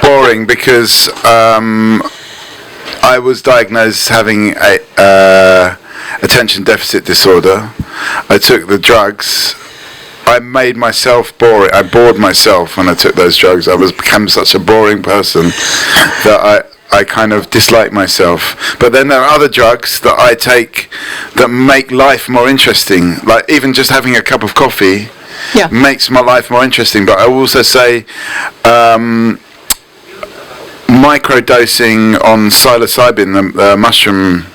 boring because I was diagnosed as having a attention deficit disorder. I took the drugs. I made myself boring. I bored myself when I took those drugs. I became such a boring person that I kind of dislike myself. But then there are other drugs that I take that make life more interesting. Like even just having a cup of coffee makes my life more interesting. But I also say microdosing on psilocybin, the mushroom,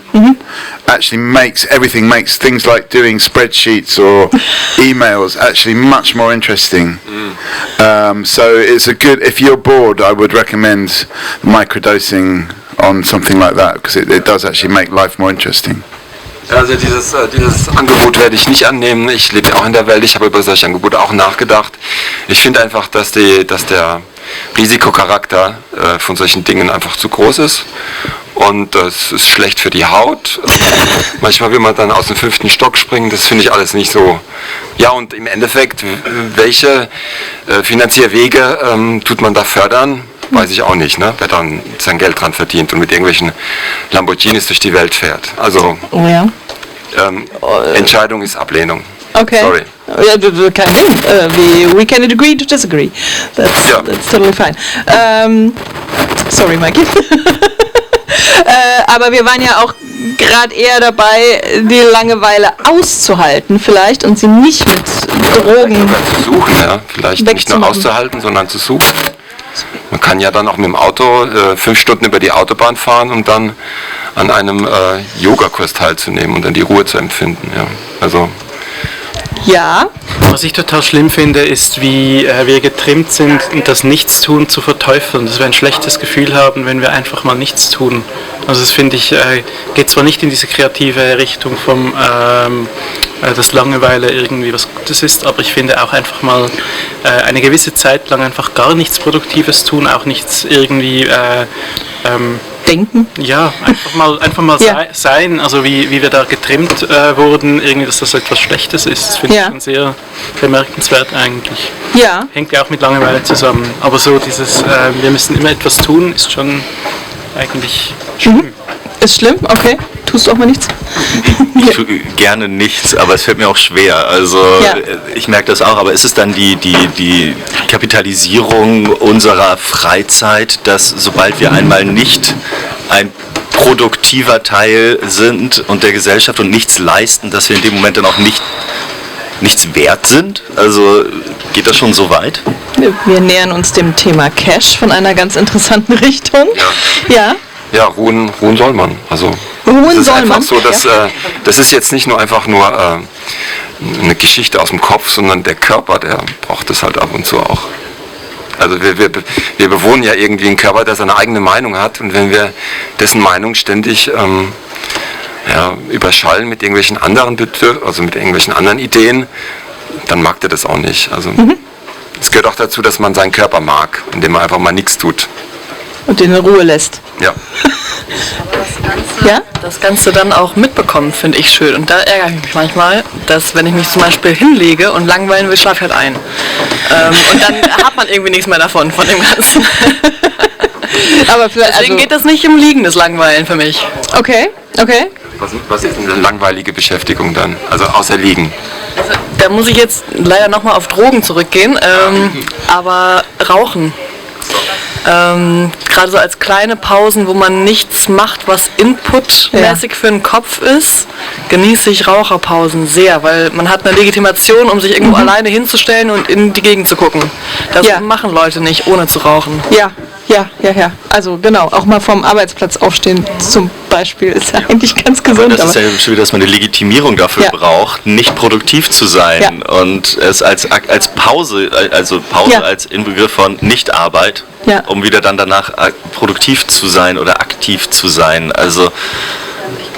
actually makes things like doing spreadsheets or emails actually much more interesting. So it's if you're bored, I would recommend microdosing on something like that because it does actually make life more interesting. Also dieses Angebot werde ich nicht annehmen. Ich lebe auch in der Welt, ich habe über solche Angebote auch nachgedacht. Ich finde einfach, dass der Risikocharakter von solchen Dingen einfach zu groß ist. Und das ist schlecht für die Haut. Manchmal will man dann aus dem 5. Stock springen, das finde ich alles nicht so. Ja, und im Endeffekt, welche Finanzierwege tut man da fördern? Weiß ich auch nicht, ne? Wer dann sein Geld dran verdient und mit irgendwelchen Lamborghinis durch die Welt fährt. Also, Entscheidung ist Ablehnung. Okay. Sorry. Kein Ding. We can agree to disagree. That's totally fine. Sorry, Mikey. Aber wir waren ja auch gerade eher dabei, die Langeweile auszuhalten vielleicht und sie nicht mit Drogen zu suchen, ja. Vielleicht nicht nur auszuhalten, sondern zu suchen. Man kann ja dann auch mit dem Auto 5 Stunden über die Autobahn fahren, um dann an einem Yogakurs teilzunehmen und dann die Ruhe zu empfinden. Ja. Also ja. Was ich total schlimm finde, ist, wie wir getrimmt sind, das Nichtstun zu verteufeln. Dass wir ein schlechtes Gefühl haben, wenn wir einfach mal nichts tun. Also das finde ich, geht zwar nicht in diese kreative Richtung vom dass Langeweile irgendwie was Gutes ist, aber ich finde auch einfach mal eine gewisse Zeit lang einfach gar nichts Produktives tun, auch nichts irgendwie denken. Ja, einfach mal sein, also wie wir da getrimmt wurden, irgendwie, dass das etwas Schlechtes ist. Das finde ich schon sehr bemerkenswert eigentlich. Ja. Hängt ja auch mit Langeweile zusammen. Aber so dieses, wir müssen immer etwas tun, ist schon eigentlich schlimm. Ist schlimm? Okay. Tust du auch mal nichts? Ich tue gerne nichts, aber es fällt mir auch schwer. Also ich merke das auch, aber ist es dann die Kapitalisierung unserer Freizeit, dass sobald wir einmal nicht ein produktiver Teil sind und der Gesellschaft und nichts leisten, dass wir in dem Moment dann auch nicht nichts wert sind? Also geht das schon so weit? Wir nähern uns dem Thema Cash von einer ganz interessanten Richtung. Ja. Ja, ruhen soll man. Also ruhen das soll ist einfach man. so, dass das ist jetzt nicht nur einfach nur eine Geschichte aus dem Kopf, sondern der Körper, der braucht das halt ab und zu auch. Also wir bewohnen ja irgendwie einen Körper, der seine eigene Meinung hat, und wenn wir dessen Meinung ständig überschallen mit irgendwelchen anderen also mit irgendwelchen anderen Ideen, dann mag der das auch nicht. Also es gehört auch dazu, dass man seinen Körper mag, indem man einfach mal nichts tut. Und den in Ruhe lässt. Ja. Das Ganze dann auch mitbekommen, finde ich schön. Und da ärgere ich mich manchmal, dass wenn ich mich zum Beispiel hinlege und langweilen will, schlafe ich halt ein. Und dann hat man irgendwie nichts mehr davon, von dem Ganzen. Aber deswegen geht das nicht im Liegen, das Langweilen für mich. Okay. Was ist denn eine langweilige Beschäftigung dann? Also außer Liegen? Also, da muss ich jetzt leider nochmal auf Drogen zurückgehen, aber Rauchen. Gerade so als kleine Pausen, wo man nichts macht, was inputmäßig für den Kopf ist, genieße ich Raucherpausen sehr, weil man hat eine Legitimation, um sich irgendwo alleine hinzustellen und in die Gegend zu gucken. Das machen Leute nicht, ohne zu rauchen. Ja. Also genau, auch mal vom Arbeitsplatz aufstehen zum Beispiel ist ja eigentlich ganz gesund. Aber das ist ja schon wieder, dass man eine Legitimierung dafür braucht, nicht produktiv zu sein und es als Pause, also Pause als Inbegriff von Nichtarbeit, um wieder dann danach produktiv zu sein oder aktiv zu sein. Also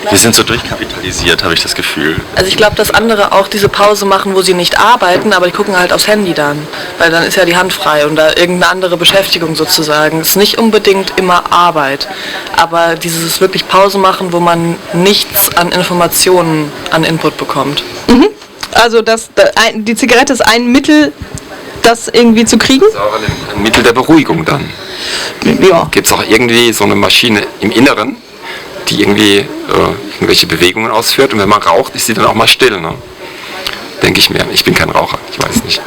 wir sind so durchkapitalisiert, habe ich das Gefühl. Also ich glaube, dass andere auch diese Pause machen, wo sie nicht arbeiten, aber die gucken halt aufs Handy dann. Weil dann ist ja die Hand frei und da irgendeine andere Beschäftigung sozusagen. Es ist nicht unbedingt immer Arbeit, aber dieses wirklich Pause machen, wo man nichts an Informationen, an Input bekommt. Also die Zigarette ist ein Mittel, das irgendwie zu kriegen? Das ist auch ein Mittel der Beruhigung dann. Ja. Gibt es auch irgendwie so eine Maschine im Inneren, die irgendwie irgendwelche Bewegungen ausführt, und wenn man raucht, ist sie dann auch mal still, ne? Denke ich mir. Ich bin kein Raucher, ich weiß nicht.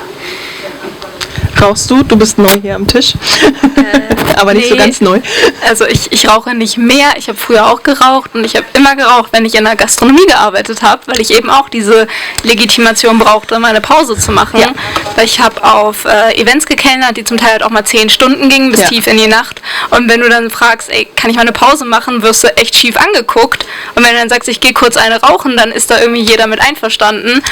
Rauchst du? Du bist neu hier am Tisch. Aber nicht so ganz neu. Also ich rauche nicht mehr. Ich habe früher auch geraucht und ich habe immer geraucht, wenn ich in der Gastronomie gearbeitet habe, weil ich eben auch diese Legitimation brauchte, mal eine Pause zu machen. Ja. Weil ich habe auf Events gekellnert, die zum Teil halt auch mal 10 Stunden gingen, bis tief in die Nacht. Und wenn du dann fragst, ey, kann ich mal eine Pause machen, wirst du echt schief angeguckt. Und wenn du dann sagst, ich gehe kurz eine rauchen, dann ist da irgendwie jeder mit einverstanden.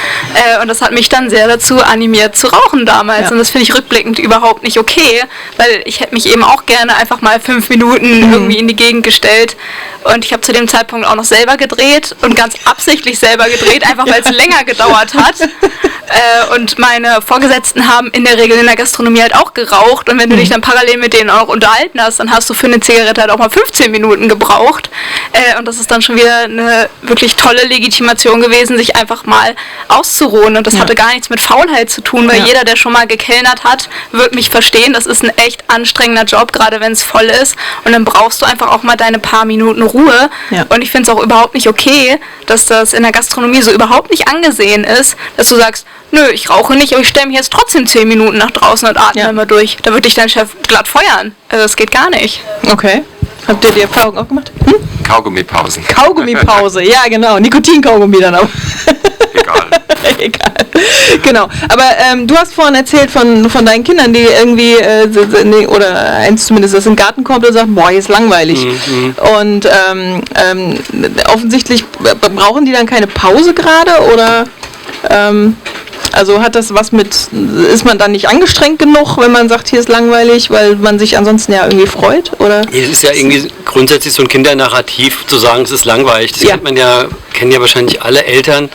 Und das hat mich dann sehr dazu animiert zu rauchen damals. Und das finde ich rückblickend überhaupt nicht okay, weil ich hätte mich eben auch gerne einfach mal 5 Minuten irgendwie in die Gegend gestellt, und ich habe zu dem Zeitpunkt auch noch selber gedreht und ganz absichtlich selber gedreht, einfach weil es länger gedauert hat, und meine Vorgesetzten haben in der Regel in der Gastronomie halt auch geraucht, und wenn du dich dann parallel mit denen auch unterhalten hast, dann hast du für eine Zigarette halt auch mal 15 Minuten gebraucht, und das ist dann schon wieder eine wirklich tolle Legitimation gewesen, sich einfach mal auszuruhen, und das hatte gar nichts mit Faulheit zu tun, weil jeder, der schon mal gekellnert hat, wird mich verstehen, das ist ein echt anstrengender Job, gerade wenn es voll ist, und dann brauchst du einfach auch mal deine paar Minuten Ruhe, und ich finde es auch überhaupt nicht okay, dass das in der Gastronomie so überhaupt nicht angesehen ist, dass du sagst, nö, ich rauche nicht, aber ich stelle mich jetzt trotzdem 10 Minuten nach draußen und atme immer durch, da würde dich dein Chef glatt feuern, also das geht gar nicht. Okay. Habt ihr die Erfahrung auch gemacht? Kaugummipausen. Kaugummipause, ja genau, Nikotinkaugummi dann auch. Egal. Genau. Aber du hast vorhin erzählt von deinen Kindern, die irgendwie, oder eins zumindest, das in den Garten kommt und sagt, boah, hier ist langweilig. Und offensichtlich brauchen die dann keine Pause gerade, oder also hat das was mit, ist man dann nicht angestrengt genug, wenn man sagt, hier ist langweilig, weil man sich ansonsten ja irgendwie freut, oder? Es ist ja irgendwie grundsätzlich so ein Kindernarrativ zu sagen, es ist langweilig. Das kennen ja wahrscheinlich alle Eltern,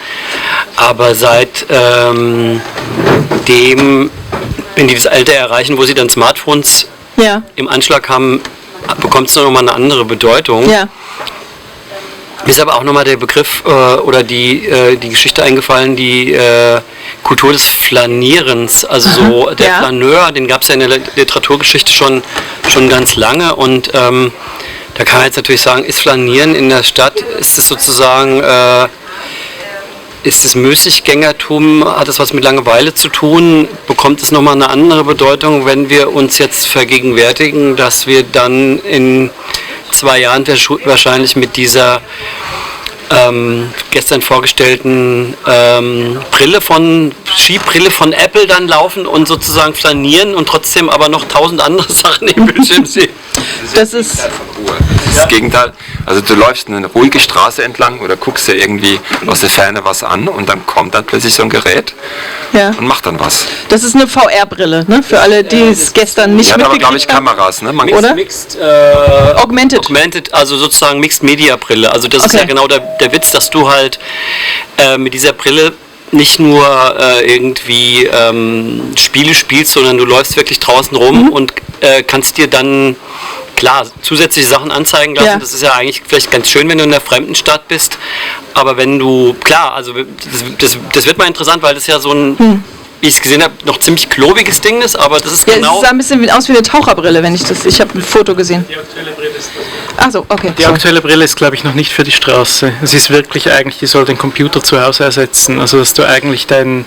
aber seit wenn die das Alter erreichen, wo sie dann Smartphones im Anschlag haben, bekommt es nochmal eine andere Bedeutung. Ja. Mir ist aber auch nochmal der Begriff oder die Geschichte eingefallen, die Kultur des Flanierens, also so der Flaneur, den gab es ja in der Literaturgeschichte schon ganz lange, und da kann man jetzt natürlich sagen, ist Flanieren in der Stadt, ist es sozusagen, ist es Müßiggängertum, hat es was mit Langeweile zu tun, bekommt es nochmal eine andere Bedeutung, wenn wir uns jetzt vergegenwärtigen, dass wir dann in 2 Jahren wahrscheinlich mit dieser gestern vorgestellten Skibrille von Apple dann laufen und sozusagen flanieren und trotzdem aber noch 1000 andere Sachen im Bildschirm sehen. Das ist Das Gegenteil. Also du läufst eine ruhige Straße entlang oder guckst dir irgendwie aus der Ferne was an und dann kommt dann plötzlich so ein Gerät und macht dann was. Das ist eine VR-Brille, ne? Für alle, die es gestern nicht mitgekriegt haben. Die hat aber, glaube ich, Kameras, ne? Oder? Augmented, also sozusagen Mixed-Media-Brille. Also das ist ja genau der Witz, dass du halt mit dieser Brille nicht nur irgendwie Spiele spielst, sondern du läufst wirklich draußen rum und kannst dir dann klar zusätzliche Sachen anzeigen lassen. Das ist ja eigentlich vielleicht ganz schön, wenn du in einer fremden Stadt bist. Aber wenn du, klar, also das wird mal interessant, weil das ja so ein, wie ich es gesehen habe, noch ziemlich klobiges Ding ist, aber das ist genau... Es sah ein bisschen aus wie eine Taucherbrille, ich habe ein Foto gesehen. Die aktuelle Brille ist das. Ach so, okay. Die aktuelle Brille ist, glaube ich, noch nicht für die Straße. Es ist wirklich eigentlich, die soll den Computer zu Hause ersetzen. Also, dass du eigentlich deine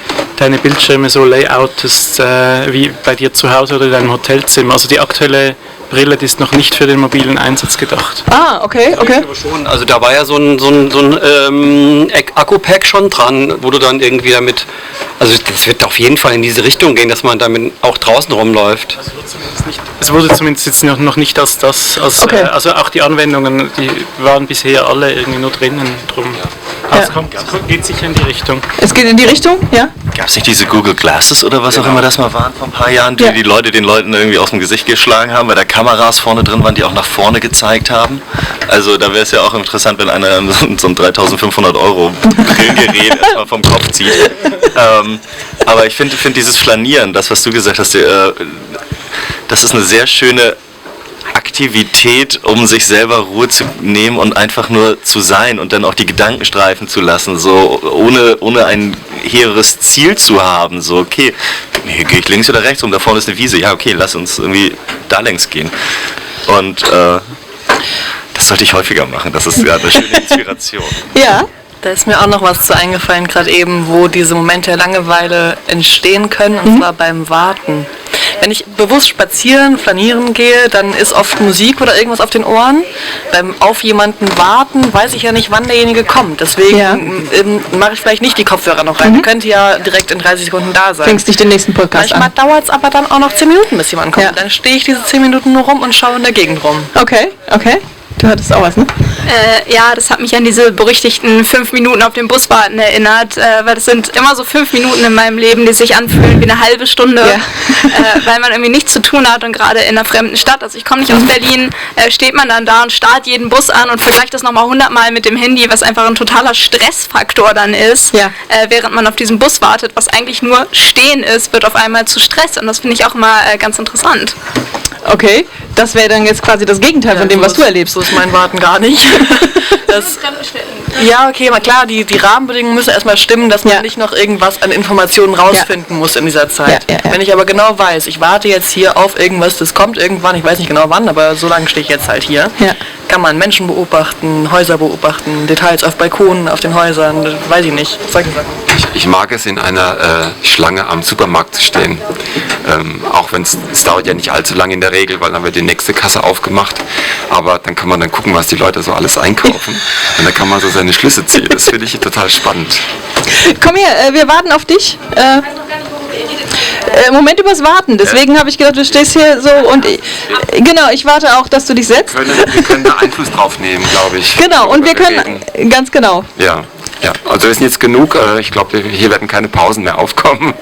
Bildschirme so layoutest wie bei dir zu Hause oder in deinem Hotelzimmer. Also die aktuelle Brille, die ist noch nicht für den mobilen Einsatz gedacht. Ah, okay. Also da war ja so ein Akku-Pack schon dran, wo du dann irgendwie damit, also das wird auf jeden Fall in diese Richtung gehen, dass man damit auch draußen rumläuft. Es wurde zumindest jetzt noch nicht als das, also auch die Anwendungen, die waren bisher alle irgendwie nur drinnen drum. Also es geht sicher in die Richtung. Es geht in die Richtung, ja? Gab es nicht diese Google Glasses oder was auch immer das mal waren vor ein paar Jahren, die den Leuten irgendwie aus dem Gesicht geschlagen haben, weil da Kameras vorne drin waren, die auch nach vorne gezeigt haben? Also da wäre es ja auch interessant, wenn einer so ein 3.500 € Brillengerät erstmal vom Kopf zieht. Aber ich finde dieses Flanieren, das was du gesagt hast, das ist eine sehr schöne Aktivität, um sich selber Ruhe zu nehmen und einfach nur zu sein und dann auch die Gedanken streifen zu lassen, so ohne ein hehres Ziel zu haben, so okay, hier gehe ich links oder rechts rum, da vorne ist eine Wiese, ja okay, lass uns irgendwie da längs gehen. Und das sollte ich häufiger machen, das ist ja eine schöne Inspiration. Ja. Da ist mir auch noch was zu eingefallen, gerade eben, wo diese Momente der Langeweile entstehen können, und zwar beim Warten. Wenn ich bewusst spazieren, flanieren gehe, dann ist oft Musik oder irgendwas auf den Ohren. Beim auf jemanden warten weiß ich ja nicht, wann derjenige kommt. Deswegen mache ich vielleicht nicht die Kopfhörer noch rein. Könnte ja direkt in 30 Sekunden da sein. Fängst nicht den nächsten Podcast Manchmal dauert es aber dann auch noch 10 Minuten, bis jemand kommt. Dann stehe ich diese 10 Minuten nur rum und schaue in der Gegend rum. Okay. Du hattest auch was, ne? Ja, das hat mich an diese berüchtigten 5 Minuten auf dem Bus warten erinnert, weil das sind immer so 5 Minuten in meinem Leben, die sich anfühlen wie eine halbe Stunde, weil man irgendwie nichts zu tun hat und gerade in einer fremden Stadt, also ich komme nicht aus Berlin, steht man dann da und starrt jeden Bus an und vergleicht das nochmal 100-mal mit dem Handy, was einfach ein totaler Stressfaktor dann ist, während man auf diesen Bus wartet, was eigentlich nur stehen ist, wird auf einmal zu Stress und das finde ich auch immer ganz interessant. Okay, das wäre dann jetzt quasi das Gegenteil von dem, was du erlebst. So ist mein Warten gar nicht. Ja, okay, mal klar, die Rahmenbedingungen müssen erstmal stimmen, dass man nicht noch irgendwas an Informationen rausfinden muss in dieser Zeit. Wenn ich aber genau weiß, ich warte jetzt hier auf irgendwas, das kommt irgendwann, ich weiß nicht genau wann, aber so lange stehe ich jetzt halt hier, kann man Menschen beobachten, Häuser beobachten, Details auf Balkonen, auf den Häusern, weiß ich nicht, solche Sachen. Ich mag es, in einer Schlange am Supermarkt zu stehen. Auch wenn es dauert ja nicht allzu lange in der Regel, weil dann wird die nächste Kasse aufgemacht. Aber dann kann man dann gucken, was die Leute so alles einkaufen. Und dann kann man so seine Schlüsse ziehen. Das finde ich total spannend. Komm her, wir warten auf dich. Moment übers Warten. Deswegen habe ich gedacht, du stehst hier so und ich warte auch, dass du dich setzt. Wir können da Einfluss drauf nehmen, glaube ich. Genau, und wir können, ganz genau. Ja, also wir sind jetzt genug. Ich glaube, hier werden keine Pausen mehr aufkommen.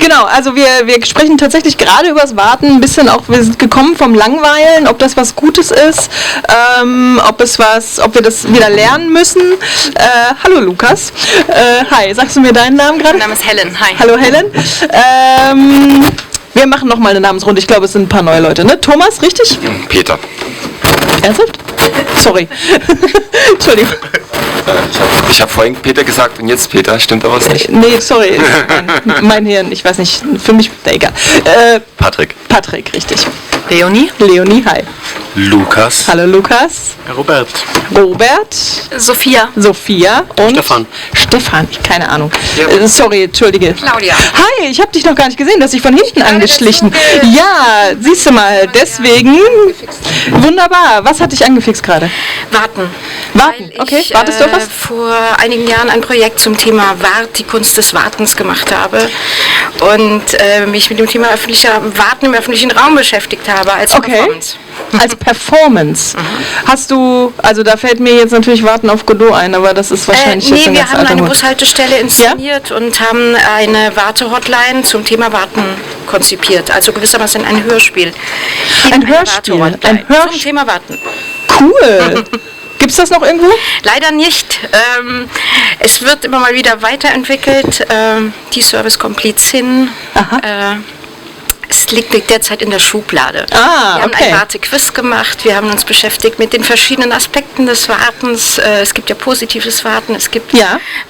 Genau, also wir sprechen tatsächlich gerade über das Warten, ein bisschen auch, wir sind gekommen vom Langweilen, ob das was Gutes ist, ob wir das wieder lernen müssen. Hallo Lukas. Hi, sagst du mir deinen Namen gerade? Mein Name ist Helen, hi. Hallo Helen. Wir machen nochmal eine Namensrunde, ich glaube es sind ein paar neue Leute, ne? Thomas, richtig? Peter. Ernsthaft? Sorry. Entschuldigung. Ich habe vorhin Peter gesagt und jetzt Peter, stimmt aber was nicht? Nee, sorry, mein Hirn, ich weiß nicht, für mich, egal. Patrick, richtig. Leonie, hi. Lukas. Hallo Lukas. Robert. Robert. Sophia. Sophia und Stefan. Stefan, sorry, Sorry, entschuldige. Claudia. Hi, ich habe dich noch gar nicht gesehen, du hast dich von hinten angeschlichen. Ja, siehst du mal, deswegen. Wunderbar. Was hat dich angefixt gerade? Warten. Warten, okay. Wartest du auf was? Vor einigen Jahren ein Projekt zum Thema die Kunst des Wartens gemacht habe und mich mit dem Thema Warten im öffentlichen Raum beschäftigt habe als Performance. Als Performance. Hast du, also da fällt mir jetzt natürlich Warten auf Godot ein, aber das ist wahrscheinlich jetzt ein wir ganz haben alter eine Hut. Bushaltestelle inszeniert und haben eine Wartehotline zum Thema Warten konzipiert. Also gewissermaßen ein Hörspiel. Ein Hörspiel? Zum Thema Warten. Cool. Gibt's das noch irgendwo? Leider nicht. Es wird immer mal wieder weiterentwickelt. Die Service-Komplizin. Es liegt derzeit in der Schublade. Wir haben ein Warte-Quiz gemacht. Wir haben uns beschäftigt mit den verschiedenen Aspekten des Wartens. Es gibt ja positives Warten. Es gibt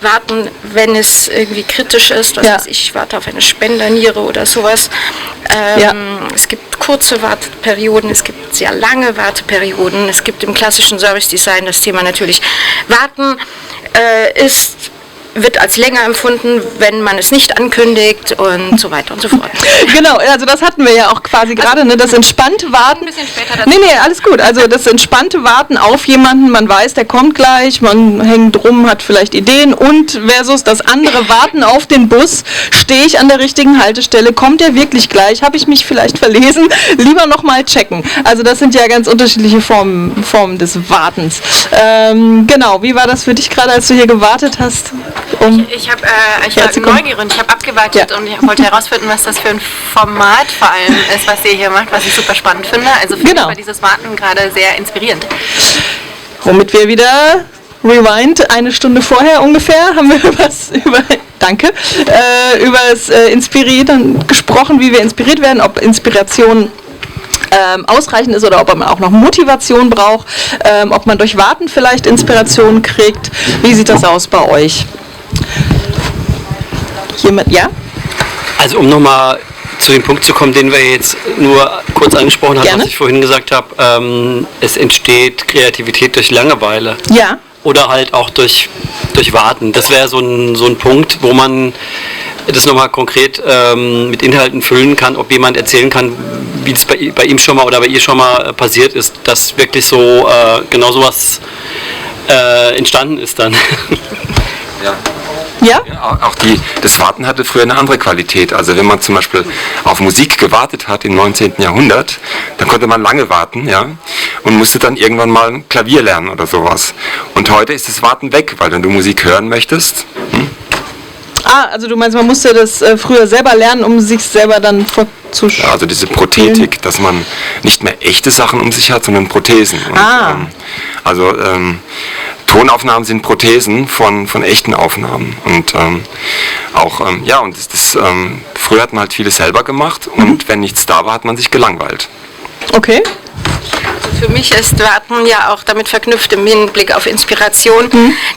Warten, wenn es irgendwie kritisch ist. Was weiß ich warte auf eine Spenderniere oder sowas. Es gibt kurze Warteperioden. Es gibt sehr lange Warteperioden. Es gibt im klassischen Service-Design das Thema natürlich Warten wird als länger empfunden, wenn man es nicht ankündigt und so weiter und so fort. Genau, also das hatten wir ja auch quasi gerade, ne? Das entspannte Warten. Ein bisschen später dazu. Nee, alles gut. Also das entspannte Warten auf jemanden, man weiß, der kommt gleich, man hängt rum, hat vielleicht Ideen und versus das andere Warten auf den Bus, stehe ich an der richtigen Haltestelle, kommt der wirklich gleich, habe ich mich vielleicht verlesen, lieber nochmal checken. Also das sind ja ganz unterschiedliche Formen des Wartens. Genau, wie war das für dich gerade, als du hier gewartet hast? Ich war neugierig und ich habe abgewartet und ich wollte herausfinden, was das für ein Format vor allem ist, was ihr hier macht, was ich super spannend finde. Also für mich war dieses Warten gerade sehr inspirierend. Womit wir wieder Rewind, eine Stunde vorher ungefähr, haben wir über das Inspirieren gesprochen, wie wir inspiriert werden, ob Inspiration ausreichend ist oder ob man auch noch Motivation braucht, ob man durch Warten vielleicht Inspiration kriegt. Wie sieht das aus bei euch? Jemand, ja? Also um nochmal zu dem Punkt zu kommen, den wir jetzt nur kurz angesprochen haben, was ich vorhin gesagt habe, es entsteht Kreativität durch Langeweile. Ja. Oder halt auch durch Warten. Das wäre so ein Punkt, wo man das nochmal konkret mit Inhalten füllen kann, ob jemand erzählen kann, wie es bei ihm schon mal oder bei ihr schon mal passiert ist, dass wirklich so genau sowas entstanden ist dann. Ja, auch das Warten hatte früher eine andere Qualität. Also wenn man zum Beispiel auf Musik gewartet hat im 19. Jahrhundert, dann konnte man lange warten, und musste dann irgendwann mal ein Klavier lernen oder sowas. Und heute ist das Warten weg, weil wenn du Musik hören möchtest. Also du meinst, man musste das früher selber lernen, um sich selber dann vorzustellen? Ja, also diese Prothetik, dass man nicht mehr echte Sachen um sich hat, sondern Prothesen. Und, Tonaufnahmen sind Prothesen von echten Aufnahmen. Und früher hat man halt vieles selber gemacht und wenn nichts da war, hat man sich gelangweilt. Okay. Also für mich ist Warten ja auch damit verknüpft im Hinblick auf Inspiration,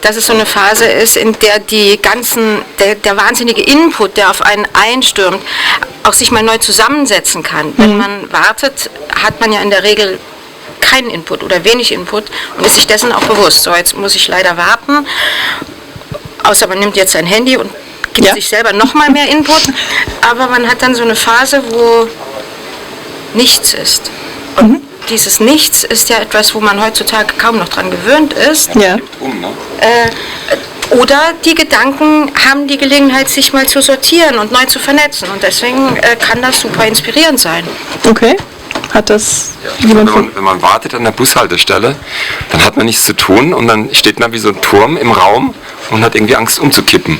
dass es so eine Phase ist, in der der wahnsinnige Input, der auf einen einstürmt, auch sich mal neu zusammensetzen kann. Wenn man wartet, hat man ja in der Regel keinen Input oder wenig Input und ist sich dessen auch bewusst. So, jetzt muss ich leider warten, außer man nimmt jetzt sein Handy und gibt sich selber noch mal mehr Input, aber man hat dann so eine Phase, wo nichts ist. Und dieses Nichts ist ja etwas, wo man heutzutage kaum noch dran gewöhnt ist. Ja. Oder die Gedanken haben die Gelegenheit, sich mal zu sortieren und neu zu vernetzen und deswegen kann das super inspirierend sein. Okay. Hat das wenn man wartet an der Bushaltestelle, dann hat man nichts zu tun und dann steht man wie so ein Turm im Raum und hat irgendwie Angst umzukippen.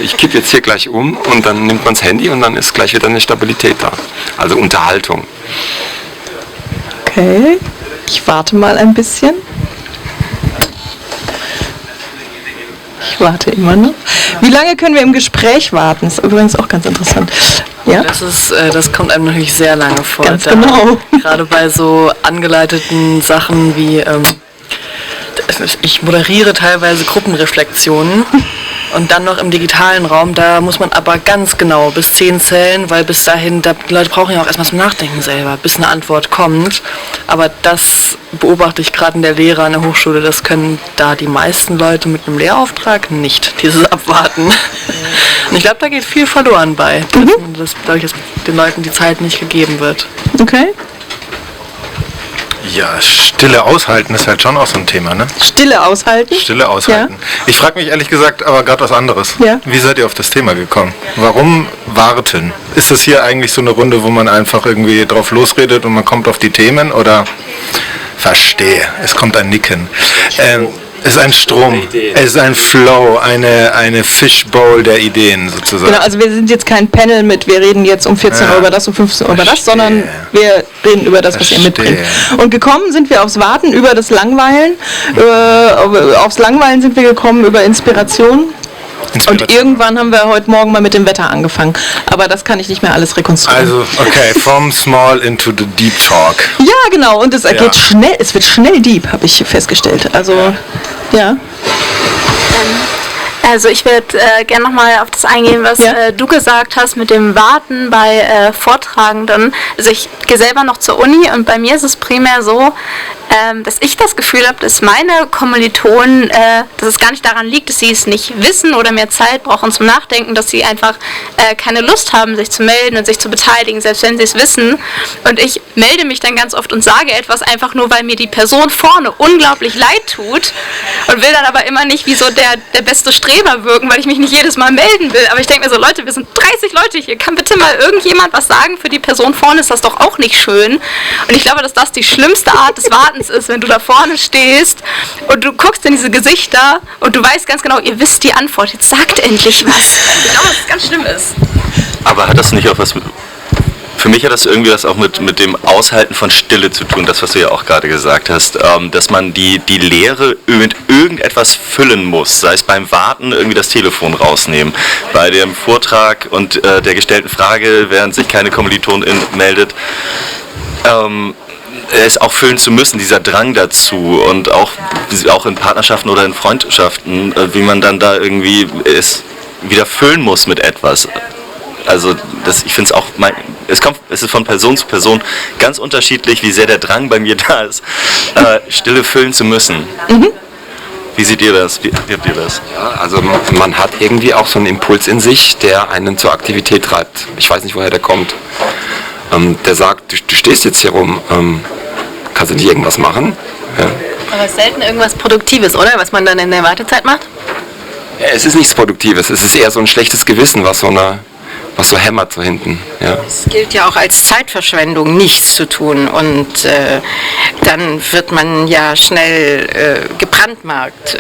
Ich kippe jetzt hier gleich um und dann nimmt man das Handy und dann ist gleich wieder eine Stabilität da. Also Unterhaltung. Okay, ich warte mal ein bisschen. Ich warte immer noch. Wie lange können wir im Gespräch warten? Das ist übrigens auch ganz interessant. Ja? Das kommt einem natürlich sehr lange vor. Ganz genau. Gerade bei so angeleiteten Sachen wie, ich moderiere teilweise Gruppenreflexionen Und dann noch im digitalen Raum, da muss man aber ganz genau bis 10 zählen, weil bis dahin, die Leute brauchen ja auch erstmal zum Nachdenken selber, bis eine Antwort kommt. Aber das beobachte ich gerade in der Lehre an der Hochschule, das können da die meisten Leute mit einem Lehrauftrag nicht, dieses Abwarten. Und ich glaube, da geht viel verloren bei, dadurch, dass den Leuten die Zeit nicht gegeben wird. Okay. Ja, Stille aushalten ist halt schon auch so ein Thema, ne? Stille aushalten? Stille aushalten. Ja. Ich frage mich ehrlich gesagt aber gerade was anderes. Ja. Wie seid ihr auf das Thema gekommen? Warum warten? Ist das hier eigentlich so eine Runde, wo man einfach irgendwie drauf losredet und man kommt auf die Themen oder... Verstehe, es kommt ein Nicken. Es ist ein Strom, es ist ein Flow, eine Fishbowl der Ideen sozusagen. Genau, also wir sind jetzt kein Panel mit, wir reden jetzt um 14 Uhr über das, um 15 Uhr über das, sondern wir reden über das, was ihr mitbringt. Und gekommen sind wir aufs Warten, über das Langweilen. Aufs Langweilen sind wir gekommen über Inspiration. Und irgendwann haben wir heute Morgen mal mit dem Wetter angefangen. Aber das kann ich nicht mehr alles rekonstruieren. Also, okay, from small into the deep talk. Ja, genau. Und es geht schnell, es wird schnell deep, habe ich festgestellt. Also, ja. Also ich würde gerne nochmal auf das eingehen, was du gesagt hast mit dem Warten bei Vortragenden. Also ich gehe selber noch zur Uni und bei mir ist es primär so, dass ich das Gefühl habe, dass meine Kommilitonen, dass es gar nicht daran liegt, dass sie es nicht wissen oder mehr Zeit brauchen zum Nachdenken, dass sie einfach keine Lust haben, sich zu melden und sich zu beteiligen, selbst wenn sie es wissen. Und ich melde mich dann ganz oft und sage etwas einfach nur, weil mir die Person vorne unglaublich leid tut und will dann aber immer nicht wie so der beste Streber wirken, weil ich mich nicht jedes Mal melden will. Aber ich denke mir so, Leute, wir sind 30 Leute hier, kann bitte mal irgendjemand was sagen? Für die Person vorne ist das doch auch nicht schön. Und ich glaube, dass das die schlimmste Art des Wartens ist, wenn du da vorne stehst und du guckst in diese Gesichter und du weißt ganz genau, ihr wisst die Antwort, jetzt sagt endlich was. Ich glaube, dass es ganz schlimm ist. Aber hat das nicht auch was mit... Für mich hat das irgendwie was auch mit dem Aushalten von Stille zu tun, das, was du ja auch gerade gesagt hast, dass man die Leere mit irgendetwas füllen muss, sei es beim Warten irgendwie das Telefon rausnehmen, bei dem Vortrag und der gestellten Frage, während sich keine Kommilitonin meldet, es auch füllen zu müssen, dieser Drang dazu und auch in Partnerschaften oder in Freundschaften, wie man dann da irgendwie es wieder füllen muss mit etwas. Also ich finde es auch, es ist von Person zu Person ganz unterschiedlich, wie sehr der Drang bei mir da ist, Stille füllen zu müssen. Mhm. Wie seht ihr das? Wie habt ihr das? Ja, also man hat irgendwie auch so einen Impuls in sich, der einen zur Aktivität treibt. Ich weiß nicht, woher der kommt. Der sagt, du stehst jetzt hier rum, kannst du nicht irgendwas machen? Ja. Aber es ist selten irgendwas Produktives, oder? Was man dann in der Wartezeit macht? Ja, es ist nichts Produktives, es ist eher so ein schlechtes Gewissen, was so hämmert so hinten. Ja. Es gilt ja auch als Zeitverschwendung, nichts zu tun und dann wird man ja schnell gebrandmarkt,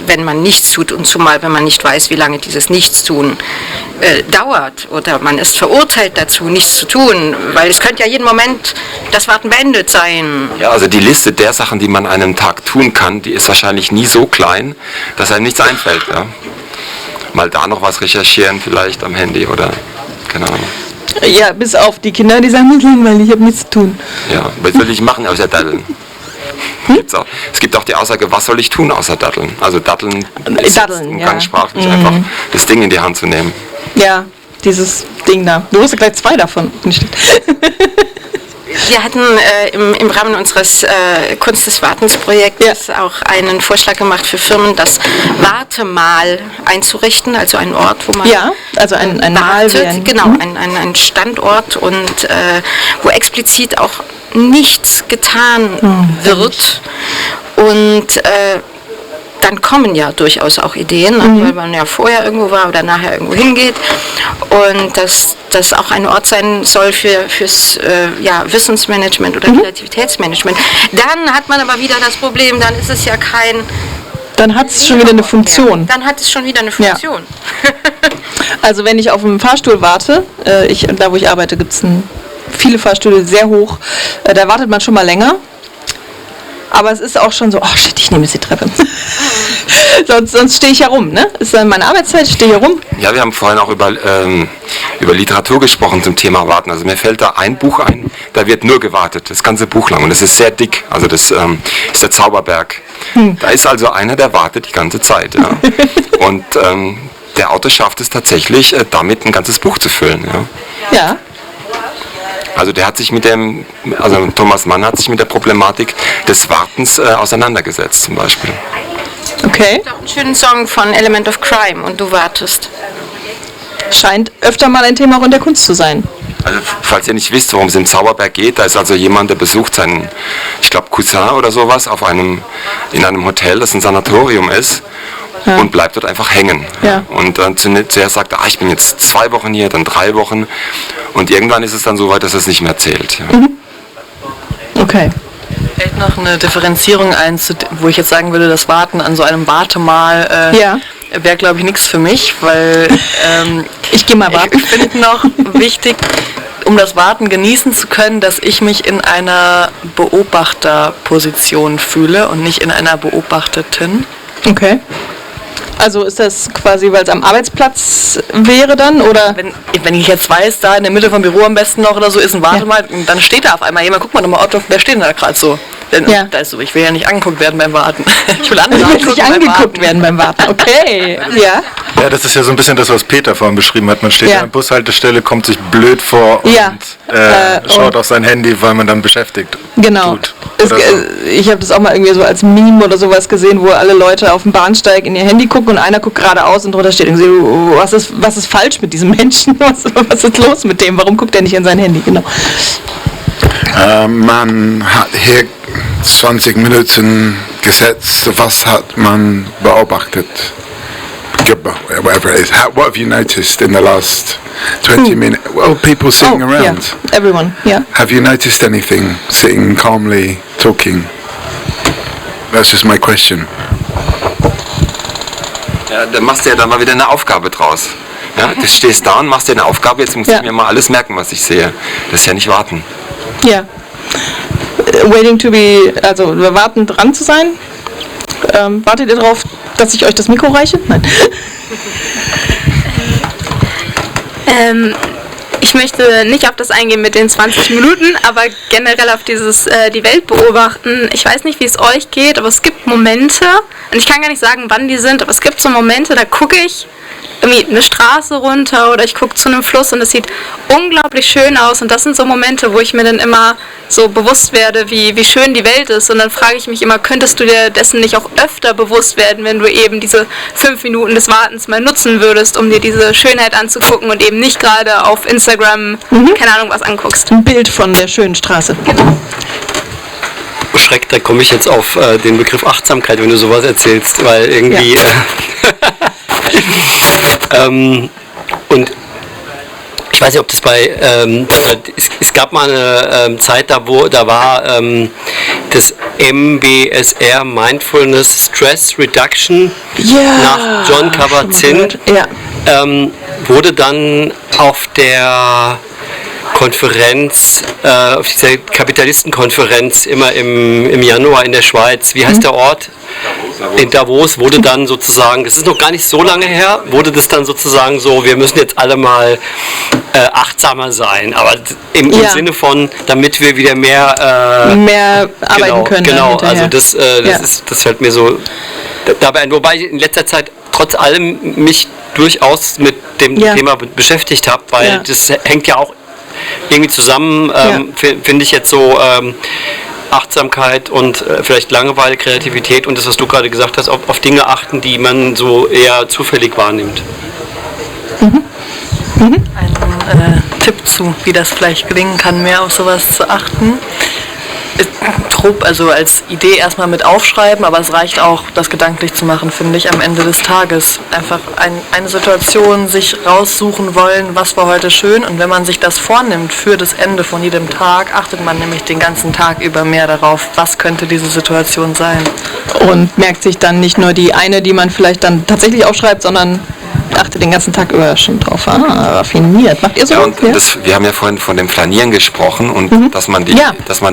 wenn man nichts tut und zumal, wenn man nicht weiß, wie lange dieses Nichtstun dauert oder man ist verurteilt dazu, nichts zu tun, weil es könnte ja jeden Moment das Warten beendet sein. Ja, also die Liste der Sachen, die man an einem Tag tun kann, die ist wahrscheinlich nie so klein, dass einem nichts einfällt. Ja. Mal da noch was recherchieren vielleicht am Handy oder keine Ahnung. Ja, bis auf die Kinder, die sagen, das ist langweilig, ich habe nichts zu tun. Ja, was soll ich machen außer daddeln? Es gibt auch die Aussage, was soll ich tun außer daddeln? Also daddeln ist umgangssprachlich einfach das Ding in die Hand zu nehmen. Ja, dieses Ding da. Du hast ja gleich 2 davon. Wir hatten im Rahmen unseres Kunst des Wartens Projekts auch einen Vorschlag gemacht für Firmen, das Wartemal einzurichten, also einen Ort, wo man also ein Mal wartet, genau, ein Standort und wo explizit auch nichts getan wird und dann kommen ja durchaus auch Ideen, weil man ja vorher irgendwo war oder nachher irgendwo hingeht und dass das auch ein Ort sein soll fürs Wissensmanagement oder Kreativitätsmanagement. Dann hat man aber wieder das Problem, dann ist es ja kein... Dann hat es schon wieder eine Funktion. Dann hat es schon wieder eine Funktion. Ja. Also wenn ich auf dem Fahrstuhl warte, da wo ich arbeite, gibt es viele Fahrstühle sehr hoch, da wartet man schon mal länger. Aber es ist auch schon so, oh shit, ich nehme jetzt die Treppe. sonst stehe ich ja rum, ne? Ist dann meine Arbeitszeit, ich stehe hier rum. Ja, wir haben vorhin auch über über Literatur gesprochen zum Thema Warten. Also mir fällt da ein Buch ein, da wird nur gewartet, das ganze Buch lang. Und das ist sehr dick, also das ist der Zauberberg. Da ist also einer, der wartet die ganze Zeit. Ja. Und der Autor schafft es tatsächlich, damit ein ganzes Buch zu füllen. Ja. Also der hat sich Thomas Mann hat sich mit der Problematik des Wartens auseinandergesetzt zum Beispiel. Okay. Es gibt auch einen schönen Song von Element of Crime und du wartest. Scheint öfter mal ein Thema auch in der Kunst zu sein. Also falls ihr nicht wisst, worum es im Zauberberg geht, da ist also jemand, der besucht seinen, ich glaube Cousin oder sowas, in einem Hotel, das ein Sanatorium ist. Ja. Und bleibt dort einfach hängen. Ja. Und dann zuerst sagt er, ich bin jetzt 2 Wochen hier, dann 3 Wochen. Und irgendwann ist es dann so weit, dass er es nicht mehr zählt. Ja. Mhm. Okay. Fällt noch eine Differenzierung ein, wo ich jetzt sagen würde, das Warten an so einem Wartemal wäre, glaube ich, nichts für mich, weil ich gehe mal warten. Ich finde noch wichtig, um das Warten genießen zu können, dass ich mich in einer Beobachterposition fühle und nicht in einer Beobachteten. Okay. Also ist das quasi, weil es am Arbeitsplatz wäre dann, oder? Wenn ich jetzt weiß, da in der Mitte vom Büro am besten noch oder so ist ein Wartemal, dann steht da auf einmal jemand, guck mal nochmal, Otto, wer steht denn da gerade so? Denn da ist so, ich will ja nicht angeguckt werden beim Warten. Ich will andere nicht angeguckt werden beim Warten. Okay, ja. Ja, das ist ja so ein bisschen das, was Peter vorhin beschrieben hat. Man steht an der Bushaltestelle, kommt sich blöd vor und schaut auf sein Handy, weil man dann beschäftigt tut. Ich habe das auch mal irgendwie so als Meme oder sowas gesehen, wo alle Leute auf dem Bahnsteig in ihr Handy gucken und einer guckt geradeaus und drunter steht irgendwie, was ist falsch mit diesem Menschen? Was ist los mit dem? Warum guckt er nicht in sein Handy? Genau. Man hat hier 20 Minuten gesetzt. Was hat man beobachtet? Whatever it is. What have you noticed in the last 20 minutes? Well, people sitting around. Yeah. Everyone, yeah. Have you noticed anything? Sitting calmly, talking? That's just my question. Ja, dann machst du ja dann mal wieder eine Aufgabe draus. Ja, du stehst da und machst dir eine Aufgabe, jetzt muss ich mir mal alles merken, was ich sehe. Das ist ja nicht warten. Ja. Waiting to be, also warten dran zu sein. Wartet ihr darauf, dass ich euch das Mikro reiche? Nein. Ich möchte nicht auf das eingehen mit den 20 Minuten, aber generell auf dieses die Welt beobachten. Ich weiß nicht, wie es euch geht, aber es gibt Momente, und ich kann gar nicht sagen, wann die sind, aber es gibt so Momente, da gucke ich irgendwie eine Straße runter oder ich gucke zu einem Fluss und es sieht unglaublich schön aus, und das sind so Momente, wo ich mir dann immer so bewusst werde, wie schön die Welt ist, und dann frage ich mich immer, könntest du dir dessen nicht auch öfter bewusst werden, wenn du eben diese 5 Minuten des Wartens mal nutzen würdest, um dir diese Schönheit anzugucken und eben nicht gerade auf Instagram, keine Ahnung, was anguckst. Ein Bild von der schönen Straße. Genau. Schreck, da komme ich jetzt auf den Begriff Achtsamkeit, wenn du sowas erzählst, weil irgendwie und ich weiß nicht, ob das es gab mal eine Zeit, da war das MBSR, Mindfulness Stress Reduction, nach John Kabat-Zinn, wurde dann auf der Konferenz, auf dieser Kapitalistenkonferenz immer im Januar in der Schweiz, wie heißt der Ort? In Davos wurde dann sozusagen, das ist noch gar nicht so lange her, wurde das dann sozusagen so, wir müssen jetzt alle mal achtsamer sein, aber im Sinne von, damit wir wieder mehr arbeiten können. Genau, also das fällt mir so dabei ein, wobei ich in letzter Zeit trotz allem mich durchaus mit dem Thema beschäftigt habe, weil das hängt ja auch irgendwie zusammen, finde ich jetzt so Achtsamkeit und vielleicht Langeweile, Kreativität und das, was du gerade gesagt hast, auf Dinge achten, die man so eher zufällig wahrnimmt. Ein Tipp zu, wie das vielleicht gelingen kann, mehr auf sowas zu achten. Grob, also als Idee erstmal mit aufschreiben, aber es reicht auch, das gedanklich zu machen, finde ich, am Ende des Tages. Einfach eine Situation sich raussuchen wollen, was war heute schön, und wenn man sich das vornimmt für das Ende von jedem Tag, achtet man nämlich den ganzen Tag über mehr darauf, was könnte diese Situation sein. Und merkt sich dann nicht nur die eine, die man vielleicht dann tatsächlich aufschreibt, sondern achtet den ganzen Tag über schon drauf. Raffiniert. Macht ihr so? Ja, und wir haben ja vorhin von dem Flanieren gesprochen und dass man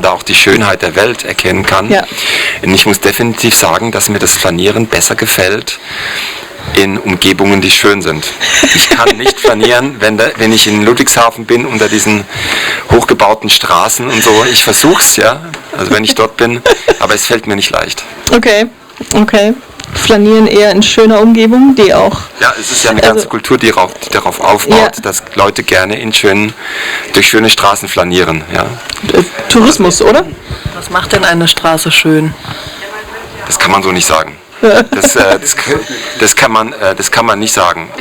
da auch die Schönheit der Welt erkennen kann. Ja. Und ich muss definitiv sagen, dass mir das Flanieren besser gefällt, in Umgebungen, die schön sind. Ich kann nicht flanieren, wenn ich in Ludwigshafen bin, unter diesen hochgebauten Straßen und so. Ich versuch's, ja, also wenn ich dort bin, aber es fällt mir nicht leicht. Okay. Flanieren eher in schöner Umgebung, die auch... Ja, es ist ja eine ganze Kultur, die darauf aufbaut, dass Leute gerne durch schöne Straßen flanieren. Ja. Tourismus, oder? Was macht denn eine Straße schön? Das kann man so nicht sagen. Das kann man nicht sagen.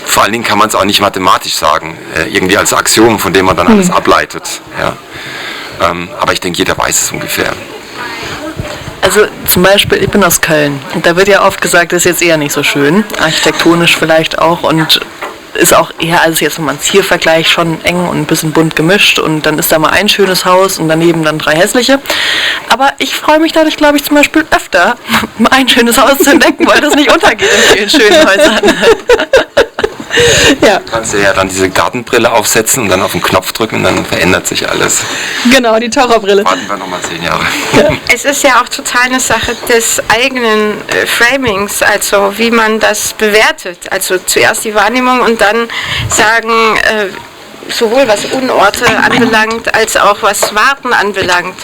Vor allen Dingen kann man es auch nicht mathematisch sagen, irgendwie als Axiom, von dem man dann alles ableitet. Ja. Aber ich denke, jeder weiß es ungefähr. Also zum Beispiel, ich bin aus Köln und da wird ja oft gesagt, das ist jetzt eher nicht so schön, architektonisch vielleicht auch und ist auch eher, als jetzt, wenn man es hier vergleicht, schon eng und ein bisschen bunt gemischt und dann ist da mal ein schönes Haus und daneben dann 3 hässliche. Aber ich freue mich dadurch, glaube ich, zum Beispiel öfter, ein schönes Haus zu entdecken, weil das nicht untergeht in vielen schönen Häusern. Ja. Du kannst ja dann diese Gartenbrille aufsetzen und dann auf den Knopf drücken und dann verändert sich alles. Genau, die Taucherbrille. Warten wir nochmal 10 Jahre. Ja. Es ist ja auch total eine Sache des eigenen Framings, also wie man das bewertet. Also zuerst die Wahrnehmung und dann sagen, sowohl was Unorte anbelangt, als auch was Warten anbelangt.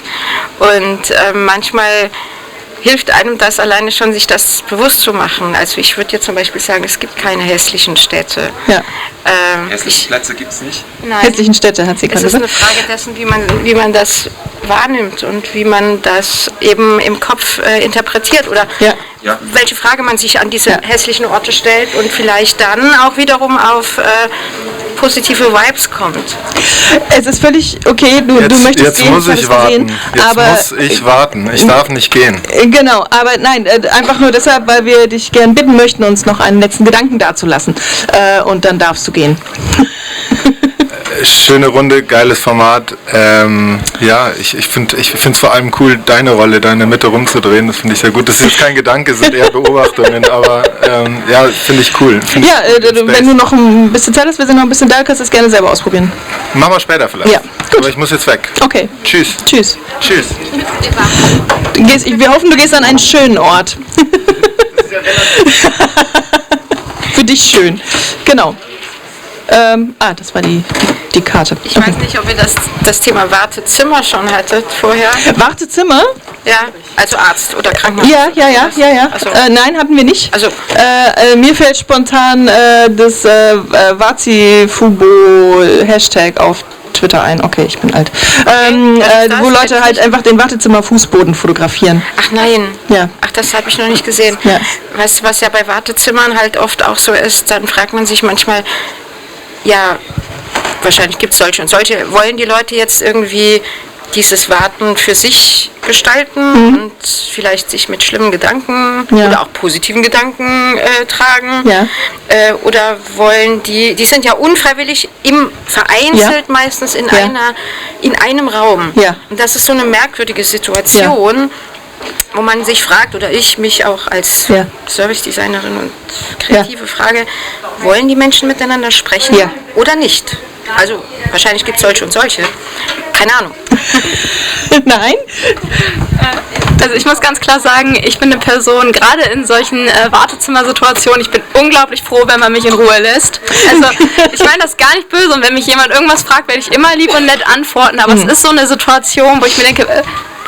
Und manchmal hilft einem das alleine schon, sich das bewusst zu machen. Also ich würde jetzt zum Beispiel sagen, es gibt keine hässlichen Städte. Ja. Hässliche Plätze gibt es nicht? Nein. Hässlichen Städte hat sie Es ist eine Frage dessen, wie man das wahrnimmt und wie man das eben im Kopf interpretiert oder welche Frage man sich an diese hässlichen Orte stellt und vielleicht dann auch wiederum auf positive Vibes kommt. Es ist völlig okay, du möchtest jetzt gehen, muss ich warten. aber muss ich warten. Ich darf nicht gehen. Genau, aber nein, einfach nur deshalb, weil wir dich gern bitten möchten, uns noch einen letzten Gedanken dazulassen. Und dann darfst du gehen. Schöne Runde, geiles Format. Ich finde es vor allem cool, deine Rolle, deine Mitte rumzudrehen. Das finde ich sehr gut. Das ist jetzt kein Gedanke, sind eher Beobachtungen, aber finde ich cool. Wenn du noch ein bisschen Zeit hast, wir sind noch ein bisschen da, kannst du es gerne selber ausprobieren. Machen wir später vielleicht. Ja, gut. Aber ich muss jetzt weg. Okay. Tschüss. Tschüss. Tschüss. Wir hoffen, du gehst an einen schönen Ort. Für dich schön. Genau. Das war die Karte. Ich weiß nicht, ob ihr das Thema Wartezimmer schon hattet vorher. Wartezimmer? Ja, also Arzt oder Krankenhaus. Ja. Also, nein, hatten wir nicht. Also, mir fällt spontan das Wazi-Fubo-Hashtag auf Twitter ein. Okay, ich bin alt. Wo Leute halt einfach den Wartezimmer-Fußboden fotografieren. Ach nein. Ja. Ach, das habe ich noch nicht gesehen. Ja. Was ja bei Wartezimmern halt oft auch so ist, dann fragt man sich manchmal, ja, wahrscheinlich gibt es solche und solche. Wollen die Leute jetzt irgendwie dieses Warten für sich gestalten und vielleicht sich mit schlimmen Gedanken oder auch positiven Gedanken tragen? Ja. Oder wollen die sind ja unfreiwillig vereinzelt meistens in einem Raum. Ja. Und das ist so eine merkwürdige Situation, wo man sich fragt, oder ich mich auch als Service-Designerin und Kreative frage, wollen die Menschen miteinander sprechen oder nicht? Also wahrscheinlich gibt es solche und solche. Keine Ahnung. Nein? Also ich muss ganz klar sagen, ich bin eine Person, gerade in solchen Wartezimmersituationen, ich bin unglaublich froh, wenn man mich in Ruhe lässt. Also ich meine das gar nicht böse und wenn mich jemand irgendwas fragt, werde ich immer lieb und nett antworten, aber es ist so eine Situation, wo ich mir denke,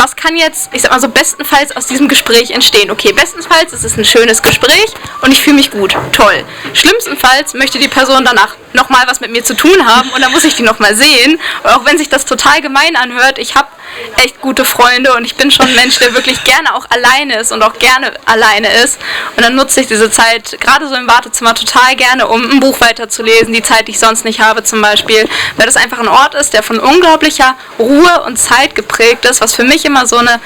was kann jetzt, ich sag mal so, bestenfalls aus diesem Gespräch entstehen? Okay, bestenfalls ist es ein schönes Gespräch und ich fühle mich gut, toll. Schlimmstenfalls möchte die Person danach nochmal was mit mir zu tun haben und dann muss ich die nochmal sehen. Und auch wenn sich das total gemein anhört, ich habe echt gute Freunde und ich bin schon ein Mensch, der wirklich gerne auch alleine ist und auch gerne alleine ist. Und dann nutze ich diese Zeit, gerade so im Wartezimmer, total gerne, um ein Buch weiterzulesen, die Zeit, die ich sonst nicht habe zum Beispiel, weil das einfach ein Ort ist, der von unglaublicher Ruhe und Zeit geprägt ist, was für mich immer so eine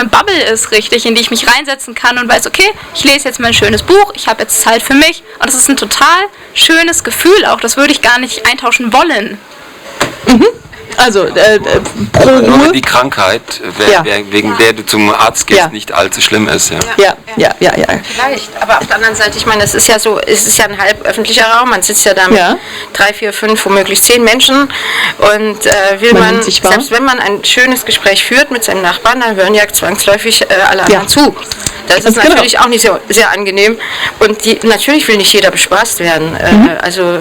Bubble ist, richtig, in die ich mich reinsetzen kann und weiß, okay, ich lese jetzt mal ein schönes Buch, ich habe jetzt Zeit für mich und das ist ein total schönes Gefühl auch, das würde ich gar nicht eintauschen wollen. Also pro Nur Uhr. wenn die Krankheit, wegen der du zum Arzt gehst, nicht allzu schlimm ist. Ja. Vielleicht, aber auf der anderen Seite, ich meine, es ist ja so, es ist ja ein halb öffentlicher Raum, man sitzt ja da mit 3, 4, 5, womöglich 10 Menschen und will man selbst wenn man ein schönes Gespräch führt mit seinem Nachbarn, dann hören ja zwangsläufig alle anderen zu. Das ist natürlich auch nicht so sehr angenehm und natürlich will nicht jeder bespaßt werden. Also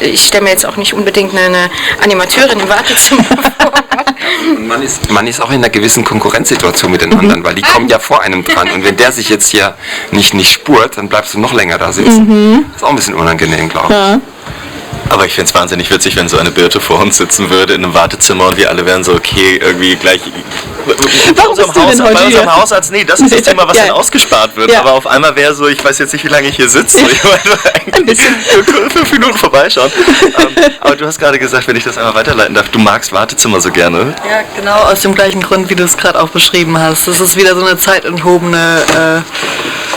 ich stelle mir jetzt auch nicht unbedingt eine Animateurin im Wartezimmer vor. Man ist auch in einer gewissen Konkurrenzsituation mit den anderen, weil die kommen ja vor einem dran und wenn der sich jetzt hier nicht spurt, dann bleibst du noch länger da sitzen. Ist auch ein bisschen unangenehm, glaube ich. Aber ich finde es wahnsinnig witzig, wenn so eine Birte vor uns sitzen würde in einem Wartezimmer und wir alle wären so, okay, irgendwie gleich... Warum bist du denn heute bei hier? unserem Hausarzt, nee, das ist das Thema, was dann ausgespart wird. Ja. Aber auf einmal wäre so, ich weiß jetzt nicht, wie lange ich hier sitze. Ich wollte eigentlich 5 Minuten vorbeischauen. Aber du hast gerade gesagt, wenn ich das einmal weiterleiten darf, du magst Wartezimmer so gerne. Ja, genau aus dem gleichen Grund, wie du es gerade auch beschrieben hast. Das ist wieder so eine zeitenthobene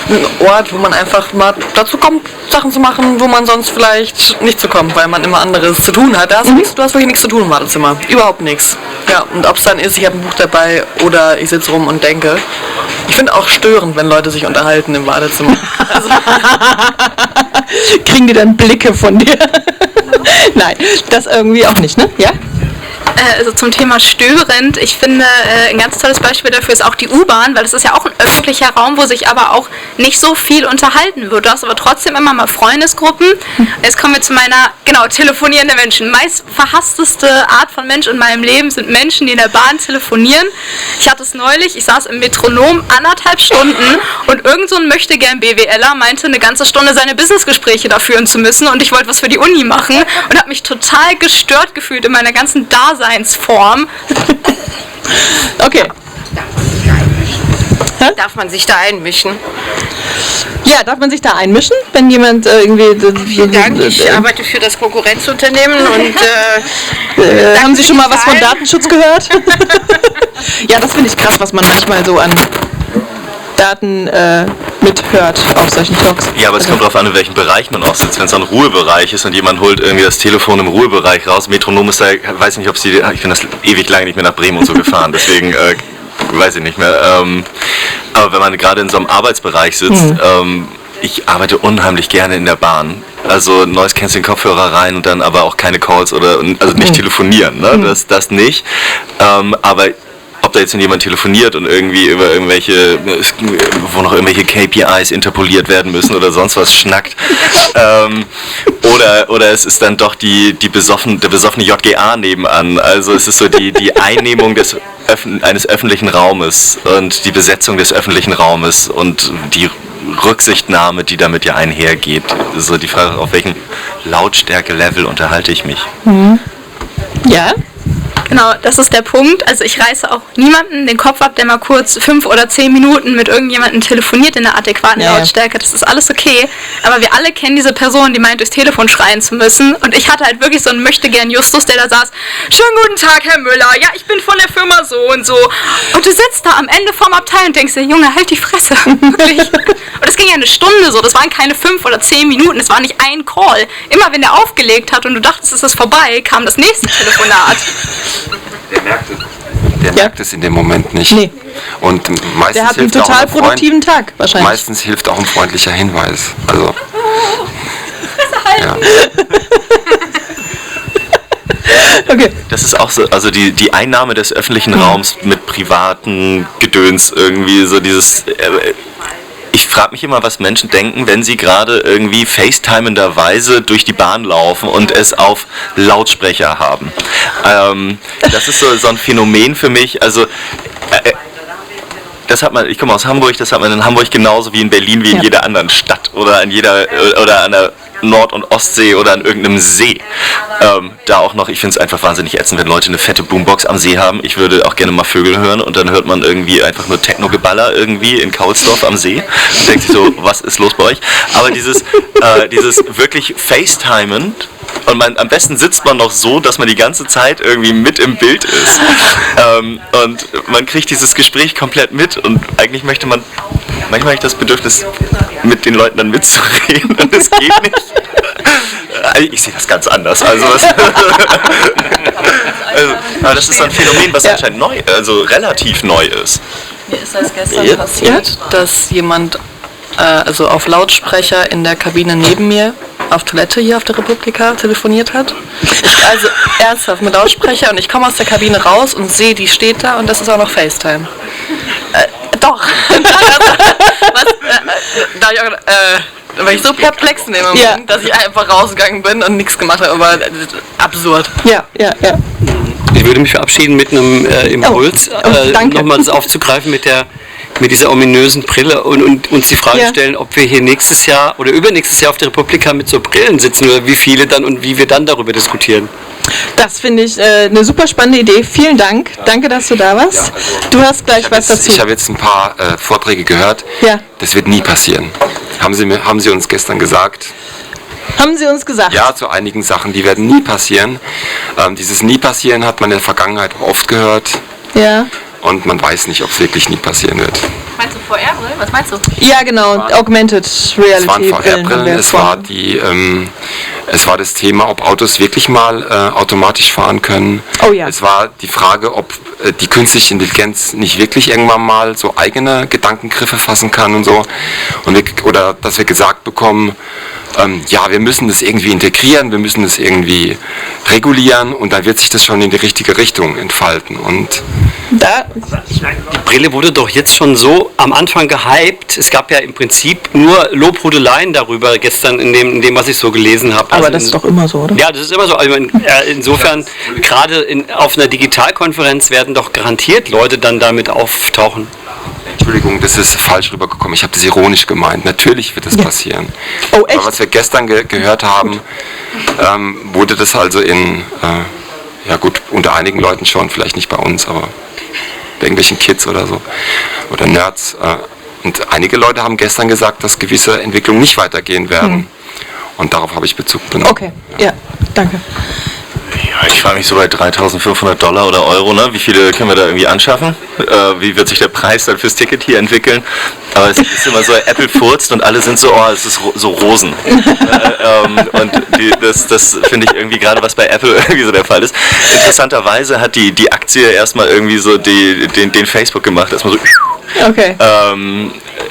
ein Ort, wo man einfach mal dazu kommt, Sachen zu machen, wo man sonst vielleicht nicht zu kommt, weil man immer anderes zu tun hat. Du hast wirklich nichts zu tun im Wartezimmer. Überhaupt nichts. Ja, und ob es dann ist, ich habe ein Buch dabei oder ich sitze rum und denke. Ich finde auch störend, wenn Leute sich unterhalten im Wartezimmer. Also kriegen die dann Blicke von dir? Nein, das irgendwie auch nicht, ne? Ja? Also zum Thema störend, ich finde, ein ganz tolles Beispiel dafür ist auch die U-Bahn, weil das ist ja auch ein öffentlicher Raum, wo sich aber auch nicht so viel unterhalten wird. Du hast aber trotzdem immer mal Freundesgruppen. Jetzt kommen wir zu meiner, telefonierende Menschen. Meist verhassteste Art von Mensch in meinem Leben sind Menschen, die in der Bahn telefonieren. Ich hatte es neulich, ich saß im Metronom 1,5 Stunden und irgend so ein Möchtegern-BWLer meinte, eine ganze Stunde seine Businessgespräche da führen zu müssen und ich wollte was für die Uni machen und habe mich total gestört gefühlt in meiner ganzen Daseinsform. Okay. Darf man sich da einmischen? Ja, darf man sich da einmischen, wenn jemand irgendwie... Vielen Dank, ich arbeite für das Konkurrenzunternehmen und... haben Sie schon mal was von Datenschutz gehört? Ja, das finde ich krass, was man manchmal so an Daten mithört auf solchen Talks. Ja, aber es kommt darauf an, in welchem Bereich man auch sitzt. Wenn es ein Ruhebereich ist und jemand holt irgendwie das Telefon im Ruhebereich raus, Metronom ist da, weiß nicht, ob sie... Ich bin das ewig lange nicht mehr nach Bremen und so gefahren, deswegen... weiß ich nicht mehr. Aber wenn man gerade in so einem Arbeitsbereich sitzt, ich arbeite unheimlich gerne in der Bahn. Also Noise Cancelling Kopfhörer rein und dann aber auch keine Calls oder also nicht telefonieren, ne? Das nicht. Aber ob da jetzt mit jemand telefoniert und irgendwie über irgendwelche, wo noch irgendwelche KPIs interpoliert werden müssen oder sonst was schnackt, oder es ist dann doch der besoffene JGA nebenan. Also es ist so die Einnehmung eines öffentlichen Raumes und die Besetzung des öffentlichen Raumes und die Rücksichtnahme, die damit ja einhergeht. So die Frage, auf welchem Lautstärke-Level unterhalte ich mich. Ja? Genau, das ist der Punkt. Also ich reiße auch niemanden den Kopf ab, der mal kurz 5 oder 10 Minuten mit irgendjemandem telefoniert in einer adäquaten Lautstärke. Das ist alles okay. Aber wir alle kennen diese Person, die meint, durchs Telefon schreien zu müssen. Und ich hatte halt wirklich so einen Möchtegern-Justus, der da saß. Schönen guten Tag, Herr Müller. Ja, ich bin von der Firma so und so. Und du sitzt da am Ende vom Abteil und denkst dir, Junge, halt die Fresse. Wirklich. Und es ging ja eine Stunde so. Das waren keine 5 oder 10 Minuten. Es war nicht ein Call. Immer wenn der aufgelegt hat und du dachtest, es ist vorbei, kam das nächste Telefonat. Der merkt es in dem Moment nicht. Nee. Und meistens der hat einen total produktiven Tag wahrscheinlich. Meistens hilft auch ein freundlicher Hinweis. Also. Ja. Okay. Das ist auch so, also die Einnahme des öffentlichen Raums mit privaten Gedöns irgendwie so dieses. Ich frage mich immer, was Menschen denken, wenn sie gerade irgendwie facetimenderweise durch die Bahn laufen und es auf Lautsprecher haben. Das ist so ein Phänomen für mich. Also das hat man, ich komme aus Hamburg, das hat man in Hamburg genauso wie in Berlin, wie in jeder anderen Stadt oder an der Nord- und Ostsee oder an irgendeinem See. Da auch noch, ich finde es einfach wahnsinnig ätzend, wenn Leute eine fette Boombox am See haben. Ich würde auch gerne mal Vögel hören und dann hört man irgendwie einfach nur Techno-Geballer irgendwie in Kaulsdorf am See und denkt sich so, was ist los bei euch? Aber dieses wirklich FaceTimen und am besten sitzt man noch so, dass man die ganze Zeit irgendwie mit im Bild ist. Und man kriegt dieses Gespräch komplett mit und eigentlich möchte man manchmal habe ich das Bedürfnis, mit den Leuten dann mitzureden und es geht nicht. Ich sehe das ganz anders. Also, aber das ist ein Phänomen, was anscheinend neu, also relativ neu ist. Mir ist das gestern passiert, dass jemand also auf Lautsprecher in der Kabine neben mir auf Toilette hier auf der Republika telefoniert hat. Also ernsthaft mit Lautsprecher und ich komme aus der Kabine raus und sehe, die steht da und das ist auch noch FaceTime. Doch. Da war ich so perplex in dem Moment, dass ich einfach rausgegangen bin und nichts gemacht habe, aber absurd. Ja. Ich würde mich verabschieden mit einem Impuls, nochmal das aufzugreifen mit dieser ominösen Brille und uns die Frage stellen, ob wir hier nächstes Jahr oder übernächstes Jahr auf der Republika mit so Brillen sitzen oder wie viele dann und wie wir dann darüber diskutieren. Das finde ich eine super spannende Idee. Vielen Dank. Danke, dass du da warst. Ja, also du hast gleich was dazu. Ich habe jetzt ein paar Vorträge gehört. Ja. Das wird nie passieren. Haben Sie uns gestern gesagt? Haben Sie uns gesagt? Ja, zu einigen Sachen, die werden nie passieren. Dieses nie passieren hat man in der Vergangenheit oft gehört. Ja. Und man weiß nicht, ob es wirklich nie passieren wird. Meinst du VR, oder? Was meinst du? Ja, genau. Augmented Reality. Es waren VR-Brillen. Es war das Thema, ob Autos wirklich mal automatisch fahren können. Oh ja. Es war die Frage, ob die künstliche Intelligenz nicht wirklich irgendwann mal so eigene Gedankengriffe fassen kann und so. Oder dass wir gesagt bekommen, wir müssen das irgendwie integrieren, wir müssen das irgendwie regulieren und dann wird sich das schon in die richtige Richtung entfalten. Und die Brille wurde doch jetzt schon so am Anfang gehypt. Es gab ja im Prinzip nur Lobhudeleien darüber gestern in dem, was ich so gelesen habe. Aber das ist doch immer so, oder? Ja, das ist immer so. Also insofern, gerade auf einer Digitalkonferenz werden doch garantiert Leute dann damit auftauchen. Entschuldigung, das ist falsch rübergekommen. Ich habe das ironisch gemeint. Natürlich wird das passieren. Oh, echt? Aber was wir gestern gehört haben, wurde das also unter einigen Leuten schon, vielleicht nicht bei uns, aber bei irgendwelchen Kids oder so, oder Nerds. Und einige Leute haben gestern gesagt, dass gewisse Entwicklungen nicht weitergehen werden. Und darauf habe ich Bezug genommen. Okay, ja, danke. Ja, ich frage mich so bei $3.500 oder Euro, ne? Wie viele können wir da irgendwie anschaffen? Wie wird sich der Preis dann fürs Ticket hier entwickeln? Aber es ist immer so, Apple furzt und alle sind so, es ist so Rosen. Und das finde ich irgendwie gerade, was bei Apple irgendwie so der Fall ist. Interessanterweise hat die Aktie erstmal irgendwie so den Facebook gemacht, erstmal so, okay.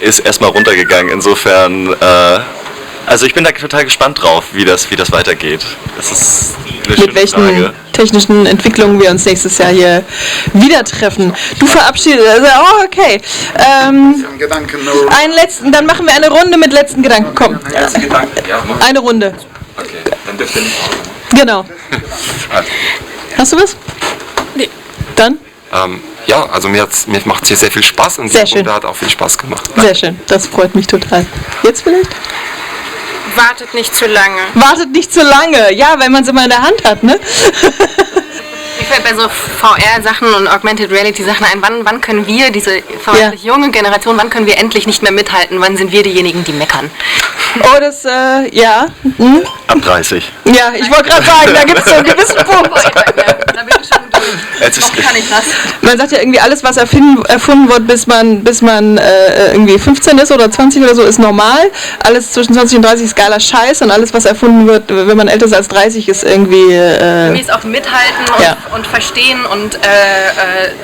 Ist erstmal runtergegangen. Insofern, also ich bin da total gespannt drauf, wie das weitergeht. Das ist mit welchen Frage. Technischen Entwicklungen wir uns nächstes Jahr hier wieder treffen. Du verabschiedest, okay. Einen letzten, dann machen wir eine Runde mit letzten Gedanken. Komm. Eine Runde. Okay, dann dürft ihr nicht. Genau. Hast du was? Nee. Dann? Also mir macht es hier sehr viel Spaß und die Runde hat auch viel Spaß gemacht. Sehr schön, das freut mich total. Jetzt vielleicht? Wartet nicht zu lange. Wartet nicht zu lange, ja, weil man es immer in der Hand hat, ne? Ich fällt bei so VR-Sachen und Augmented Reality-Sachen ein, wann können wir, diese vermeintlich junge Generation, wann können wir endlich nicht mehr mithalten? Wann sind wir diejenigen, die meckern? Oh, das, ja. Hm? Ab 30. Ja, ich wollte gerade sagen, da gibt es so einen gewissen Punkt. Da bin ich schon durch. Noch kann ich das. Man sagt ja irgendwie, alles, was erfunden wird, bis man irgendwie 15 ist oder 20 oder so, ist normal. Alles zwischen 20 und 30 ist geiler Scheiß und alles, was erfunden wird, wenn man älter ist als 30, ist irgendwie... Für mich ist auch mithalten und verstehen und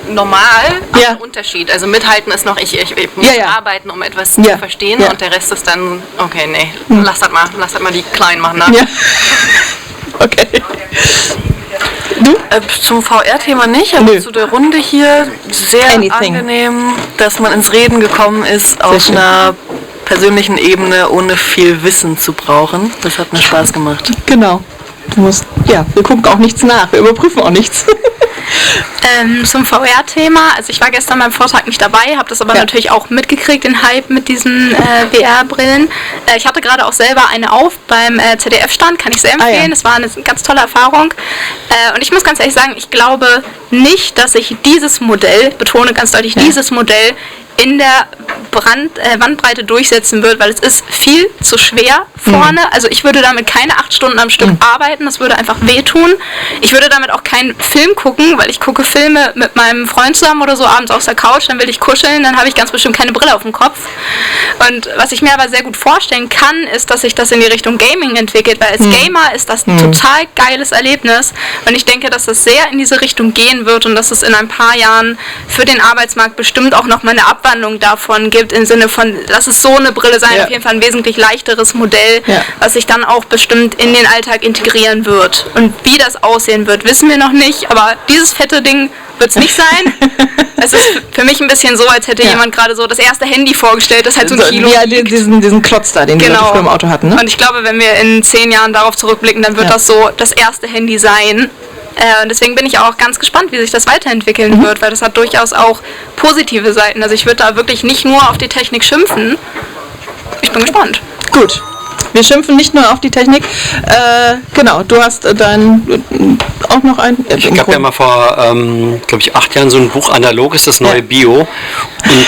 normal auch ein Unterschied. Also mithalten ist noch, ich muss arbeiten, um etwas zu verstehen und der Rest ist dann, okay, nee, lass das mal die Kleinen machen. Ne? Ja. Okay. Du? Zum VR-Thema nicht, aber zu der Runde hier sehr angenehm, dass man ins Reden gekommen ist auf einer persönlichen Ebene, ohne viel Wissen zu brauchen. Das hat mir Spaß gemacht. Genau. Wir gucken auch nichts nach, wir überprüfen auch nichts. Zum VR-Thema, also ich war gestern beim Vortrag nicht dabei, habe das aber natürlich auch mitgekriegt, den Hype mit diesen VR-Brillen. Ich hatte gerade auch selber eine auf beim ZDF-Stand, kann ich sehr empfehlen, das war eine ganz tolle Erfahrung. Und ich muss ganz ehrlich sagen, ich glaube nicht, dass sich dieses Modell, betone ganz deutlich, dieses Modell in der Bandbreite durchsetzen wird, weil es ist viel zu schwer vorne. Also ich würde damit keine 8 Stunden am Stück arbeiten, das würde einfach wehtun. Ich würde damit auch keinen Film gucken, weil ich gucke Filme mit meinem Freund zusammen oder so abends auf der Couch, dann will ich kuscheln, dann habe ich ganz bestimmt keine Brille auf dem Kopf. Und was ich mir aber sehr gut vorstellen kann, ist, dass sich das in die Richtung Gaming entwickelt, weil als Gamer ist das ein total geiles Erlebnis und ich denke, dass das sehr in diese Richtung gehen wird und dass es in ein paar Jahren für den Arbeitsmarkt bestimmt auch noch mal eine Abwandlung davon gibt, im Sinne von, lass es so eine Brille sein, auf jeden Fall ein wesentlich leichteres Modell, was sich dann auch bestimmt in den Alltag integrieren wird. Und wie das aussehen wird, wissen wir noch nicht, aber dieses fette Ding wird es nicht sein. Es ist für mich ein bisschen so, als hätte jemand gerade so das erste Handy vorgestellt, das halt so ein Kilo wiegt. Diesen Klotz da, den die Leute früher im Auto hatten. Ne? Und ich glaube, wenn wir in 10 Jahren darauf zurückblicken, dann wird das so das erste Handy sein. Und deswegen bin ich auch ganz gespannt, wie sich das weiterentwickeln wird, weil das hat durchaus auch positive Seiten. Also ich würde da wirklich nicht nur auf die Technik schimpfen. Ich bin gespannt. Gut. Wir schimpfen nicht nur auf die Technik. Genau, du hast auch noch ein... Ich gab ja mal vor, glaube ich, 8 Jahren so ein Buch, Analog ist das neue Bio. Und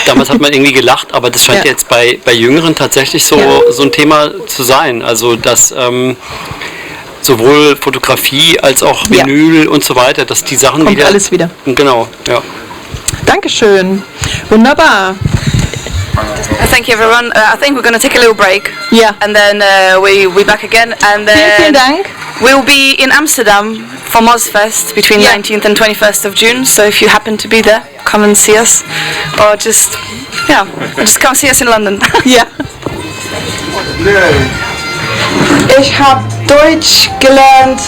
damals hat man irgendwie gelacht, aber das scheint jetzt bei Jüngeren tatsächlich so ein Thema zu sein. Also, dass sowohl Fotografie als auch Vinyl und so weiter, dass die Sachen kommt alles wieder. Genau, ja. Dankeschön. Wunderbar. Thank you, everyone. I think we're going to take a little break. Yeah. And then we're back again. And then vielen Dank. We'll be in Amsterdam for Mozfest between 19th and 21st of June. So if you happen to be there, come and see us. Or just come see us in London. Ja. Ich habe Deutsch gelernt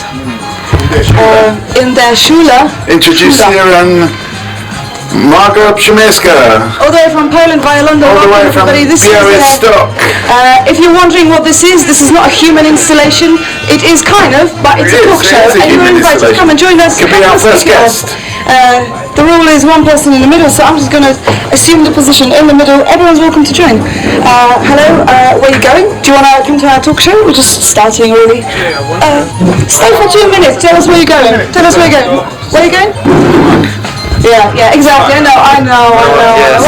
in der Schule. Introduce here Margot Przemyska. All the way from Poland via London. All the way from Białystok. If you're wondering what this is not a human installation. It is kind of, but it's a talk show. And you're invited to come and join us. Could be our first guest. The rule is one person in the middle, so I'm just going to assume the position in the middle. Everyone's welcome to join. Hello, where are you going? Do you want to come to our talk show? We're just starting, really. Stay for 2 minutes. Tell us where you're going. Tell us where you're going. Where are you going? Yeah, exactly. I know. Yes.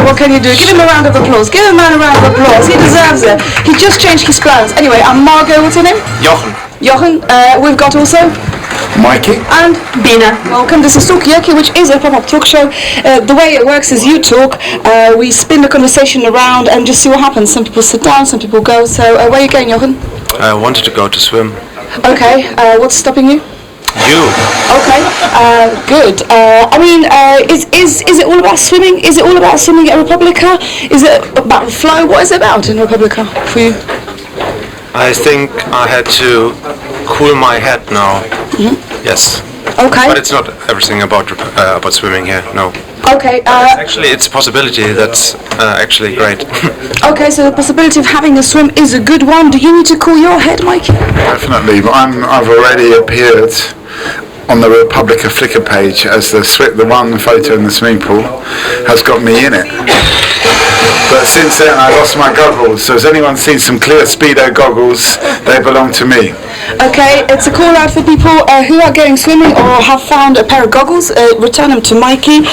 What can you do? Give him a round of applause. Give him a round of applause. He deserves it. He just changed his clothes. Anyway, I'm Margot. What's your name? Jochen. We've got also Mikey and Bina. Welcome. This is Talkaoke, which is a pop-up talk show. The way it works is you talk, we spin the conversation around and just see what happens. Some people sit down, some people go. So where are you going, Jochen? I wanted to go to swim. Okay. What's stopping you? You. Okay, good. Is it all about swimming? Is it all about swimming at Republica? Is it about the flow? What is it about in Republica for you? I think I had to cool my head now. Yes. Okay. But it's not everything about swimming here. No. Okay. Actually, it's a possibility that's actually great. Okay, so the possibility of having a swim is a good one. Do you need to cool your head, Mike? Definitely, but I've already appeared on the Republica Flickr page as the one photo in the swimming pool has got me in it. But since then I lost my goggles, so has anyone seen some clear Speedo goggles? They belong to me. Okay, it's a call out for people who are going swimming or have found a pair of goggles. Return them to Mikey.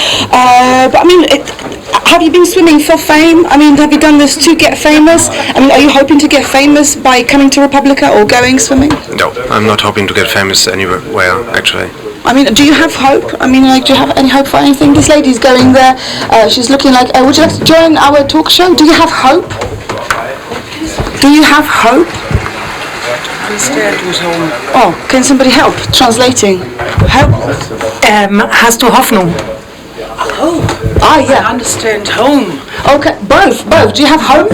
Have you been swimming for fame? Have you done this to get famous? Are you hoping to get famous by coming to Republica or going swimming? No, I'm not hoping to get famous anywhere, actually. Do you have hope? Do you have any hope for anything? This lady's going there. She's looking like, would you like to join our talk show? Do you have hope? Do you have hope? Oh, can somebody help? Translating. Help. Hast du Hoffnung? Yeah. I understand home. Okay, both. Do you have hope?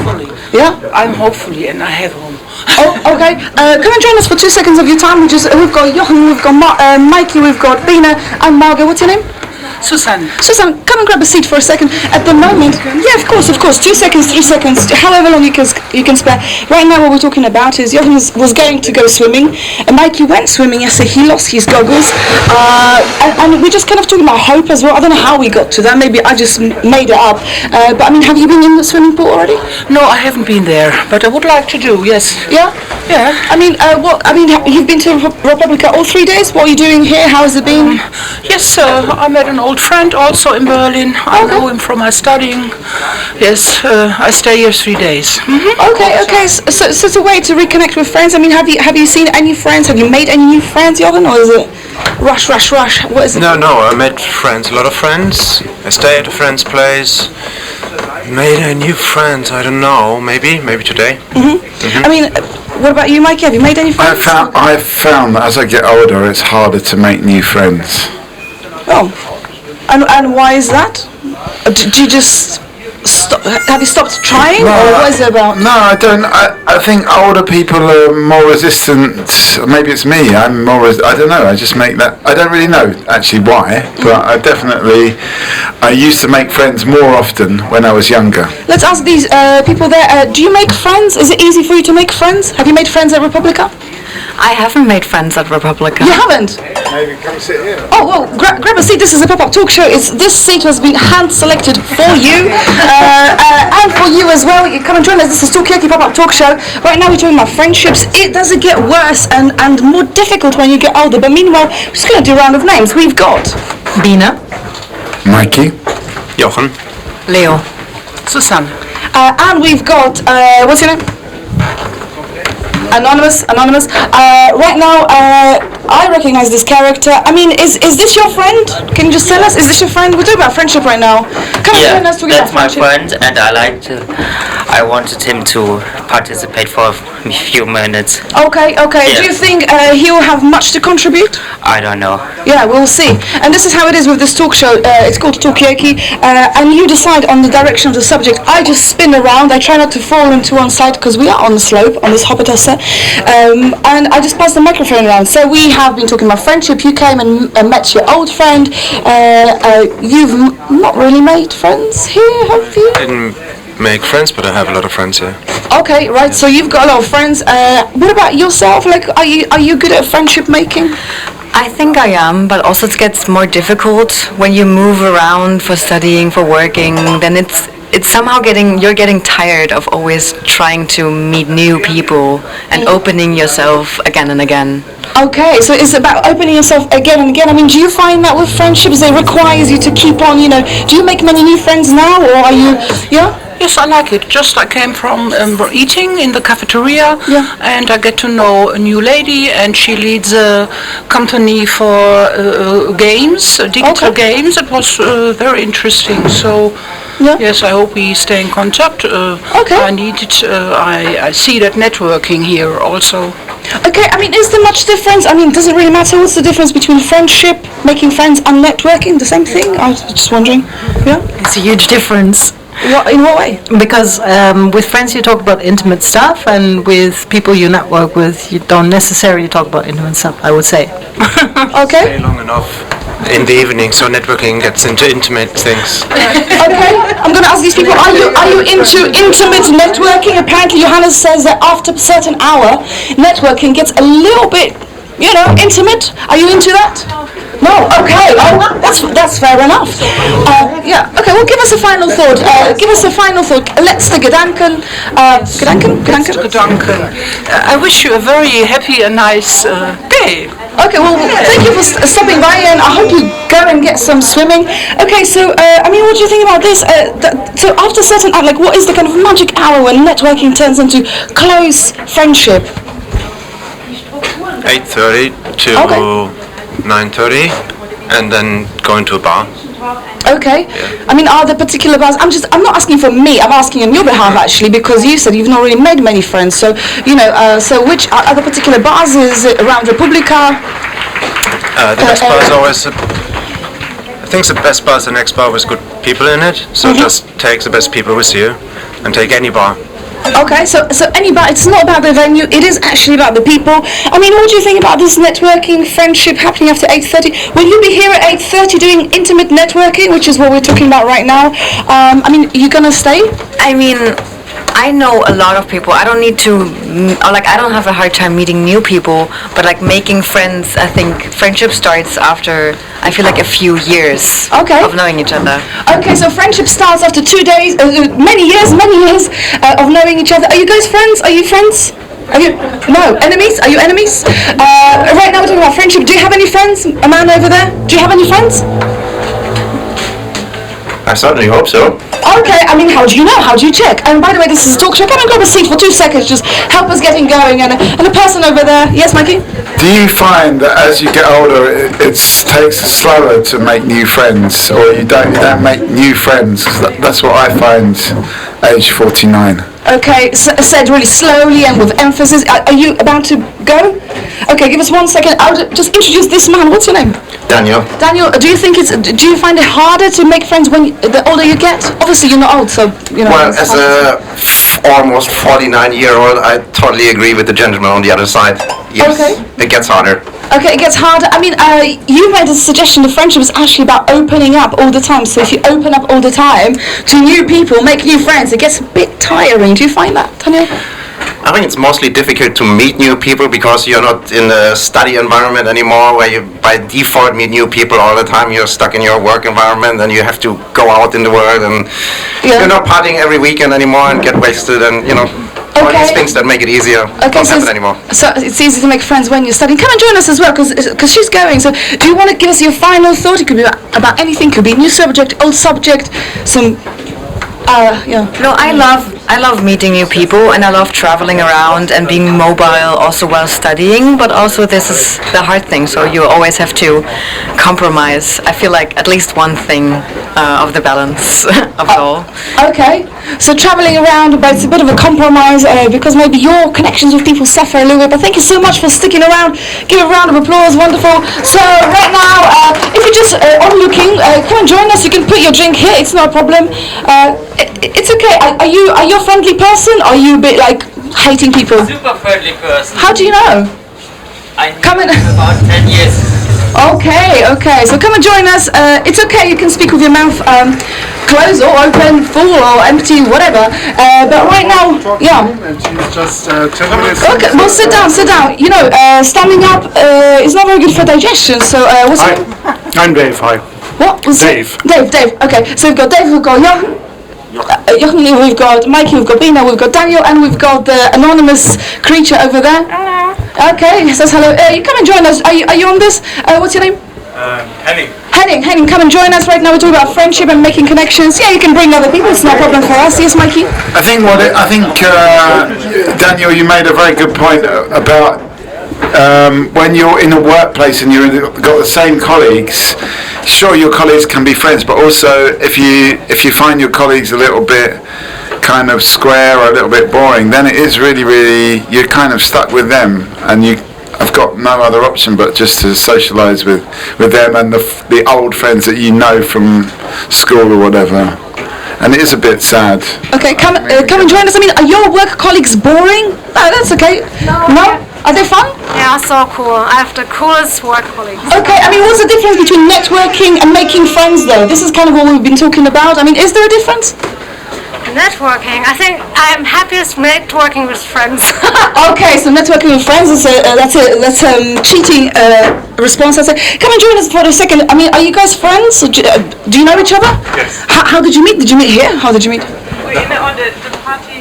Yeah? I'm hopefully and I have home. Oh, okay. Come and join us for 2 seconds of your time. We've got Jochen, we've got Mikey, we've got Bina and Margot. What's your name? Susan, come and grab a seat for a second. At the moment, yeah, of course. 2 seconds, 3 seconds, however long you can spare. Right now, what we're talking about is Jochen was going to go swimming, and Mikey went swimming yesterday. He lost his goggles, and we're just kind of talking about hope as well. I don't know how we got to that. Maybe I just made it up. But have you been in the swimming pool already? No, I haven't been there, but I would like to do. Yes. Yeah. Yeah. You've been to Republica all 3 days. What are you doing here? How has it been? Yes, I met an old old friend also in Berlin. I know him from my studying. Yes, I stay here 3 days. Okay. So it's a way to reconnect with friends. I mean, have you seen any friends? Have you made any new friends, Jochen, or is it rush? What is it? No, I met friends, a lot of friends. I stay at a friend's place. Made a new friends, I don't know, maybe today. I mean, what about you, Mikey? Have you made any friends? I've found that as I get older, it's harder to make new friends. Oh, and why is that? Do you just stop? Have you stopped trying, or what is it about? No, I don't. I think older people are more resistant. Maybe it's me. I'm more. I don't know. I just make that. I don't really know actually why, but I used to make friends more often when I was younger. Let's ask these people there. Do you make friends? Is it easy for you to make friends? Have you made friends at Republica? I haven't made friends at Republica. You haven't? Maybe come sit here. Oh, well, grab a seat. This is a pop-up talk show. This seat has been hand-selected for you, and for you as well. You come and join us. This is Talkaoke pop-up talk show. Right now we're talking about friendships. It doesn't get worse and more difficult when you get older. But meanwhile, we're just going to do a round of names. We've got Bina, Mikey, Jochen, Leo, Susanne. and we've got what's your name? Anonymous. Right now, I recognize this character. I mean, is this your friend? Can you just tell us? Is this your friend? We're talking about friendship right now. Come on, join us to that's my friend, and I wanted him to participate for a few minutes. Okay. Yeah. Do you think he will have much to contribute? I don't know. Yeah, we'll see. And this is how it is with this talk show. It's called Talkaoke, and you decide on the direction of the subject. I just spin around. I try not to fall into one side because we are on the slope, on this Hoppetosse. And I just pass the microphone around. So we have been talking about friendship. You came and met your old friend. You've not really made friends here, have you? Didn't make friends, but I have a lot of friends here. Okay, right. So you've got a lot of friends. What about yourself? Like, are you good at friendship making? I think I am, but also it gets more difficult when you move around for studying, for working. Then it's somehow you're getting tired of always trying to meet new people and opening yourself again and again. Okay, so it's about opening yourself again and again. I mean, do you find that with friendships it requires you to keep on, do you make many new friends now, or are you, Yes, I like it. Just I came from eating in the cafeteria, and I get to know a new lady, and she leads a company for games, digital games. It was very interesting. So, yes, I hope we stay in contact. I need it. I see that networking here also. Okay, I mean, is there much difference? I mean, does it really matter? What's the difference between friendship, making friends, and networking? The same thing? I was just wondering. Yeah? It's a huge difference. In what way? Because with friends you talk about intimate stuff, and with people you network with you don't necessarily talk about intimate stuff, I would say. Okay. Stay long enough in the evening so networking gets into intimate things. Okay, I'm going to ask these people, are you into intimate networking? Apparently Johannes says that after a certain hour, networking gets a little bit, intimate. Are you into that? No, okay, that's fair enough. Okay, well, give us a final thought. Letzte Gedanken. Gedanken. I wish you a very happy and nice day. Okay, well, thank you for stopping by, and I hope you go and get some swimming. Okay, so, what do you think about this? So after a certain hour, what is the kind of magic hour when networking turns into close friendship? 8:30 to 9:30, and then going to a bar. Okay. I mean, are there particular bars? I'm not asking for me. I'm asking on your behalf actually, because you said you've not really made many friends. So so which are the particular bars? Is it around Republica? The next bar is always. I think the best bar is the next bar with good people in it. So just take the best people with you, and take any bar. Okay, so any bar, it's not about the venue, it is actually about the people. I mean, what do you think about this networking friendship happening after 8:30? Will you be here at 8:30 doing intimate networking, which is what we're talking about right now? I mean, you gonna stay? I mean, I know a lot of people. I don't need to, I don't have a hard time meeting new people, but making friends, I think friendship starts after, I feel a few years of knowing each other. Okay, so friendship starts after 2 days, many years of knowing each other. Are you guys friends? Are you friends? No, enemies? Are you enemies? Right now we're talking about friendship. Do you have any friends? A man over there? Do you have any friends? I certainly hope so. Okay, I mean, how do you know? How do you check? And by the way, this is a talk show. Come and grab a seat for 2 seconds. Just help us getting going. And a person over there. Yes, Mikey? Do you find that as you get older, it takes slower to make new friends, or you don't make new friends? That's what I find age 49. Okay, said really slowly and with emphasis. Are you about to go? Okay, give us 1 second. I'll just introduce this man. What's your name? Daniel. Daniel, do you find it harder to make friends the older you get? Obviously, you're not old, so you know. Well, as a almost 49-year-old, I totally agree with the gentleman on the other side. Yes, okay. It gets harder. Okay, it gets harder. I mean, you made a suggestion. The friendship is actually about opening up all the time. So if you open up all the time to new people, make new friends, it gets a bit tiring. Do you find that, Daniel? I think it's mostly difficult to meet new people because you're not in the study environment anymore where you by default meet new people all the time. You're stuck in your work environment and you have to go out in the world and you're not partying every weekend anymore and get wasted and, you know, all these things that make it easier don't happen anymore. So it's easy to make friends when you're studying. Come and join us as well because she's going. So do you want to give us your final thought? It could be about anything. It could be a new subject, old subject, some... No, I love meeting new people and I love traveling around and being mobile also while studying, but also this is the hard thing, so you always have to compromise. I feel like at least one thing of the balance of it all. Okay, so traveling around, but it's a bit of a compromise because maybe your connections with people suffer a little bit, but thank you so much for sticking around. Give a round of applause, wonderful. So right now, if you're just onlooking, come and join us. You can put your drink here, it's not a problem. It's okay. Are you a friendly person? Or are you a bit like hating people? Super friendly person. How do you know? I knew about 10 years. Okay. So come and join us. It's okay. You can speak with your mouth closed or open, full or empty, whatever. But right now, yeah. Just 10 minutes. Okay. Well, sit down. You know, standing up is not very good for digestion. So what's your name? I'm Dave. Hi. What? Dave. Dave. Okay. So we've got Dave. We've got Jochen. Jochen, we've got Mikey, we've got Bina, we've got Daniel, and we've got the anonymous creature over there. Hello. Okay, he says hello. You come and join us. Are you on this? What's your name? Henning. Henning, come and join us. Right now we're talking about friendship and making connections. Yeah, you can bring other people. It's no problem for us. Yes, Mikey? I think Daniel, you made a very good point about when you're in a workplace and you've got the same colleagues, sure your colleagues can be friends, but also if you find your colleagues a little bit kind of square or a little bit boring, then it is really you're kind of stuck with them and I've got no other option but just to socialise with them and the old friends that you know from school or whatever. And it is a bit sad. Okay, come and join us. I mean, are your work colleagues boring? No, that's okay. No? Are they fun? Yeah, so cool. I have the coolest work colleagues. Okay, I mean, what's the difference between networking and making friends, though? This is kind of what we've been talking about. I mean, is there a difference? Networking. I think I'm happiest networking with friends. Okay, so networking with friends is that's a cheating response. Come and join us for a second. I mean, are you guys friends? Do you know each other? Yes. How did you meet? Did you meet here? How did you meet? On the party.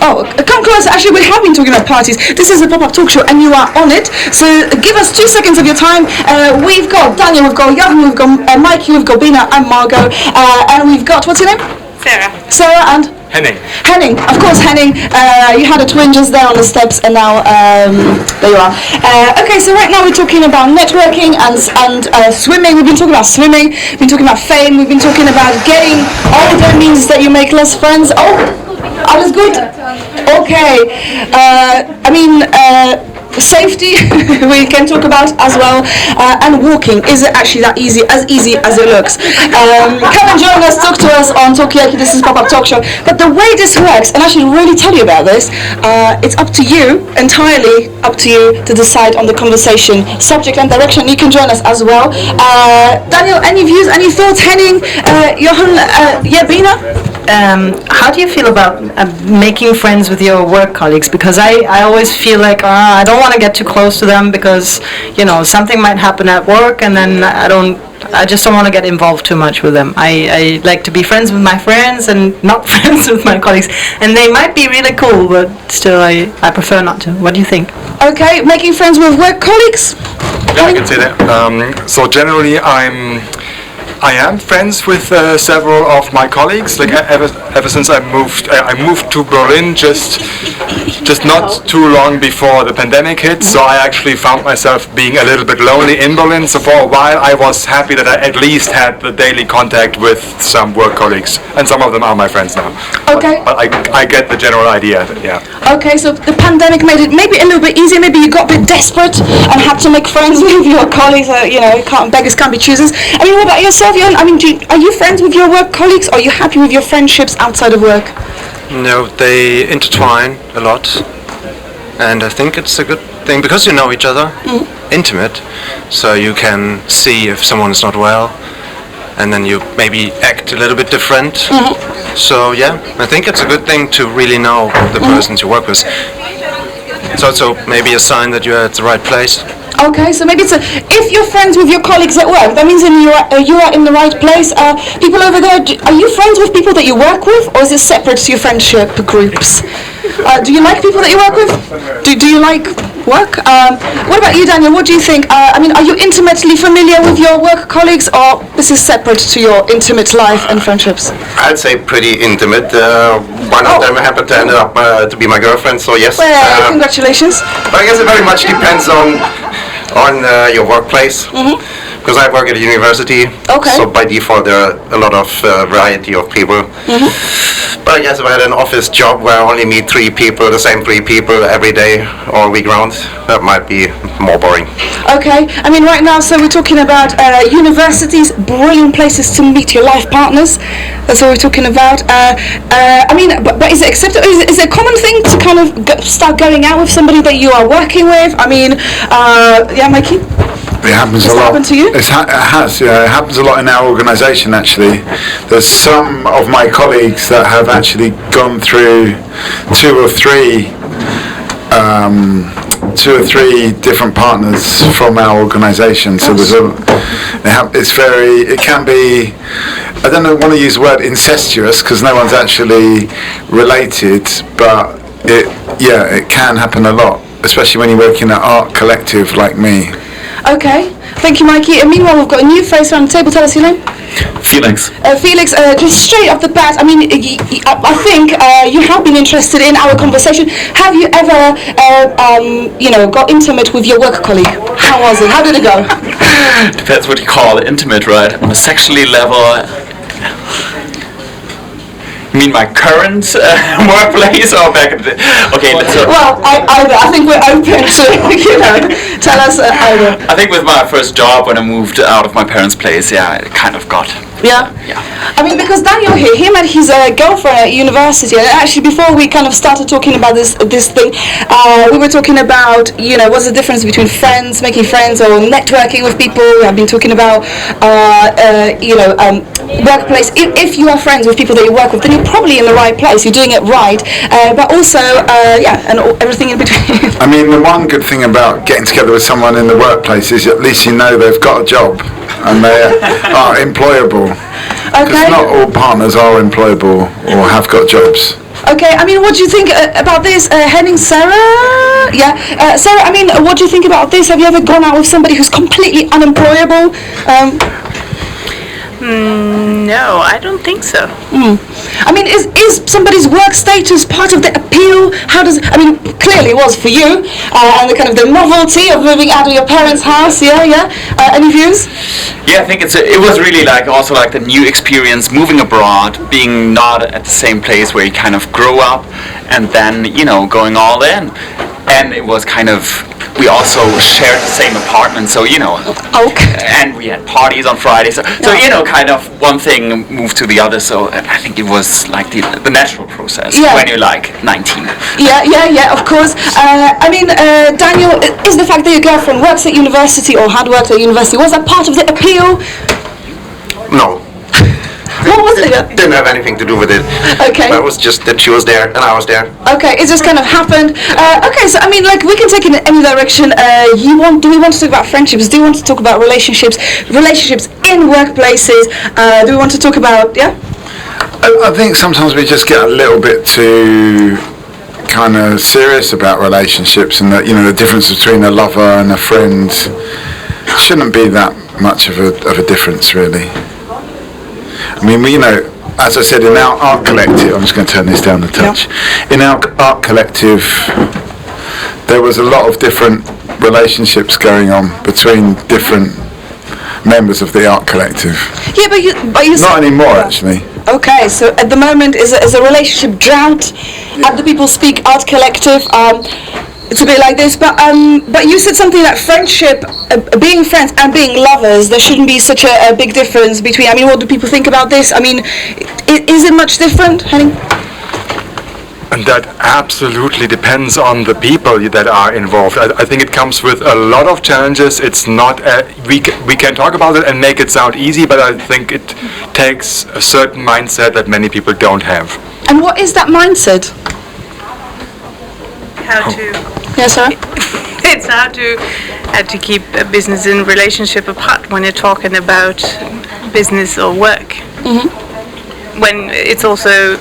Oh, come close. Actually, we have been talking about parties. This is a pop-up talk show and you are on it. So give us 2 seconds of your time. We've got Daniel, we've got Jochen, we've got Mikey, we've got Bina and Margot. And we've got, what's your name? Sarah and? Henning. Of course, Henning. You had a twin just there on the steps and now there you are. Okay, so right now we're talking about networking and swimming. We've been talking about swimming. We've been talking about fame. We've been talking about getting older means that you make less friends. Oh, alles gut? Okay. I mean, safety we can talk about as well, and walking. Is it actually that easy as it looks? Come and join us, talk to us on Talkaoke. This is Pop-Up Talk Show. But the way this works, and I should really tell you about this, it's up to you, entirely up to you to decide on the conversation subject and direction. You can join us as well. Daniel, any views, any thoughts? Henning, Jochen, Bina? How do you feel about making friends with your work colleagues? Because I always feel like I don't want to get too close to them because, you know, something might happen at work and then I just don't want to get involved too much with them. I like to be friends with my friends and not friends with my colleagues. And they might be really cool, but still I prefer not to. What do you think? Okay, making friends with work colleagues? Yeah, I can say that. So generally I am friends with several of my colleagues. Like ever since I moved to Berlin just not too long before the pandemic hit. So I actually found myself being a little bit lonely in Berlin. So for a while I was happy that I at least had the daily contact with some work colleagues, and some of them are my friends now. Okay. But I get the general idea. Yeah. Okay, so the pandemic made it maybe a little bit easier. Maybe you got a bit desperate and had to make friends with your colleagues. Beggars can't be choosers. I mean, what about yourself, Jan? I mean, are you friends with your work colleagues? Are you happy with your friendships outside of work? No, they intertwine a lot, and I think it's a good thing because you know each other, intimate, so you can see if someone is not well, and then you maybe act a little bit different. So yeah, I think it's a good thing to really know the persons you work with. It's also maybe a sign that you're at the right place. Okay, so maybe if you're friends with your colleagues at work, that means you are in the right place. People over there, are you friends with people that you work with, or is it separate to your friendship groups? Do you like people that you work with? Do you like work? What about you, Daniel? What do you think? I mean, are you intimately familiar with your work colleagues, or this is separate to your intimate life and friendships? I'd say pretty intimate. One of them happened to end up to be my girlfriend, so yes. Well, congratulations. But I guess it very much depends on your workplace. Because I work at a university, so by default there are a lot of variety of people. But I guess if I had an office job where I only meet the same three people every day, all week round, that might be more boring. Okay, I mean right now, so we're talking about universities, brilliant places to meet your life partners. That's what we're talking about. I mean, but is it acceptable? Is it a common thing to kind of start going out with somebody that you are working with? I mean, yeah, Mikey? It happens a lot. Happened to you? It has, yeah. It happens a lot in our organisation, actually. There's some of my colleagues that have actually gone through two or three different partners from our organisation. So it can be, I don't want to use the word incestuous because no one's actually related, but it can happen a lot, especially when you're working at art collective like me. Okay, thank you, Mikey. And meanwhile, we've got a new face around the table. Tell us your name. Felix. Felix, just straight off the bat, I mean, I think you have been interested in our conversation. Have you ever, got intimate with your work colleague? How was it? How did it go? Depends what you call intimate, right? On a sexually level. You mean my current workplace or back in the... Okay, let's... Well, I think we're open to, tell us either. I think with my first job when I moved out of my parents' place, it kind of got... Yeah? I mean, because Daniel here, he met his girlfriend at university, and actually before we kind of started talking about this thing, we were talking about, what's the difference between friends, making friends, or networking with people. We have been talking about, workplace. If you are friends with people that you work with, then you're probably in the right place, you're doing it right, but also, and everything in between. I mean, the one good thing about getting together with someone in the workplace is at least you know they've got a job and they are employable. Because not all partners are employable or have got jobs. Okay, I mean, what do you think about this? Henning, Sarah? Yeah, Sarah, I mean, what do you think about this? Have you ever gone out with somebody who's completely unemployable? No, I don't think so. I mean, is somebody's work status part of the appeal? How does? I mean, clearly it was for you, and the kind of the novelty of moving out of your parents' house. Yeah. Any views? Yeah, I think it was really also the new experience, moving abroad, being not at the same place where you kind of grow up, and then going all in, and it was kind of. We also shared the same apartment, so and we had parties on Fridays, so kind of one thing moved to the other. So I think it was like the natural process when you're 19. Yeah, of course. I mean, Daniel, is the fact that your girlfriend works at university or had worked at university, was that part of the appeal? No. What was it? Didn't have anything to do with it. Okay. It was just that she was there and I was there. Okay, it just kind of happened. Okay, so I mean, we can take it in any direction. Do we want to talk about friendships? Do we want to talk about relationships in workplaces? Do we want to talk about, I think sometimes we just get a little bit too kind of serious about relationships, and that the difference between a lover and a friend shouldn't be that much of a difference, really. I mean, as I said, in our art collective, I'm just going to turn this down a touch. Yeah. In our art collective, there was a lot of different relationships going on between different members of the art collective. Yeah, but you not anymore, actually. Okay, so at the moment is a relationship drought at the People Speak Art Collective. It's a bit like this, but you said something like friendship, being friends and being lovers. There shouldn't be such a big difference between. I mean, what do people think about this? I mean, is it much different, Henning? And that absolutely depends on the people that are involved. I think it comes with a lot of challenges. It's not we can talk about it and make it sound easy, but I think it takes a certain mindset that many people don't have. And what is that mindset? How to? Yes, sir. It's how to keep a business and relationship apart when you're talking about business or work. Mm-hmm. When it's also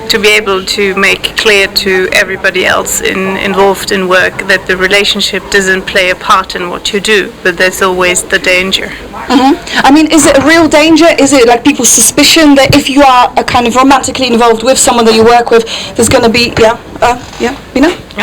to be able to make clear to everybody else involved in work that the relationship doesn't play a part in what you do, but there's always the danger. Mm-hmm. I mean, is it a real danger? Is it like people's suspicion that if you are kind of romantically involved with someone that you work with, there's going to be,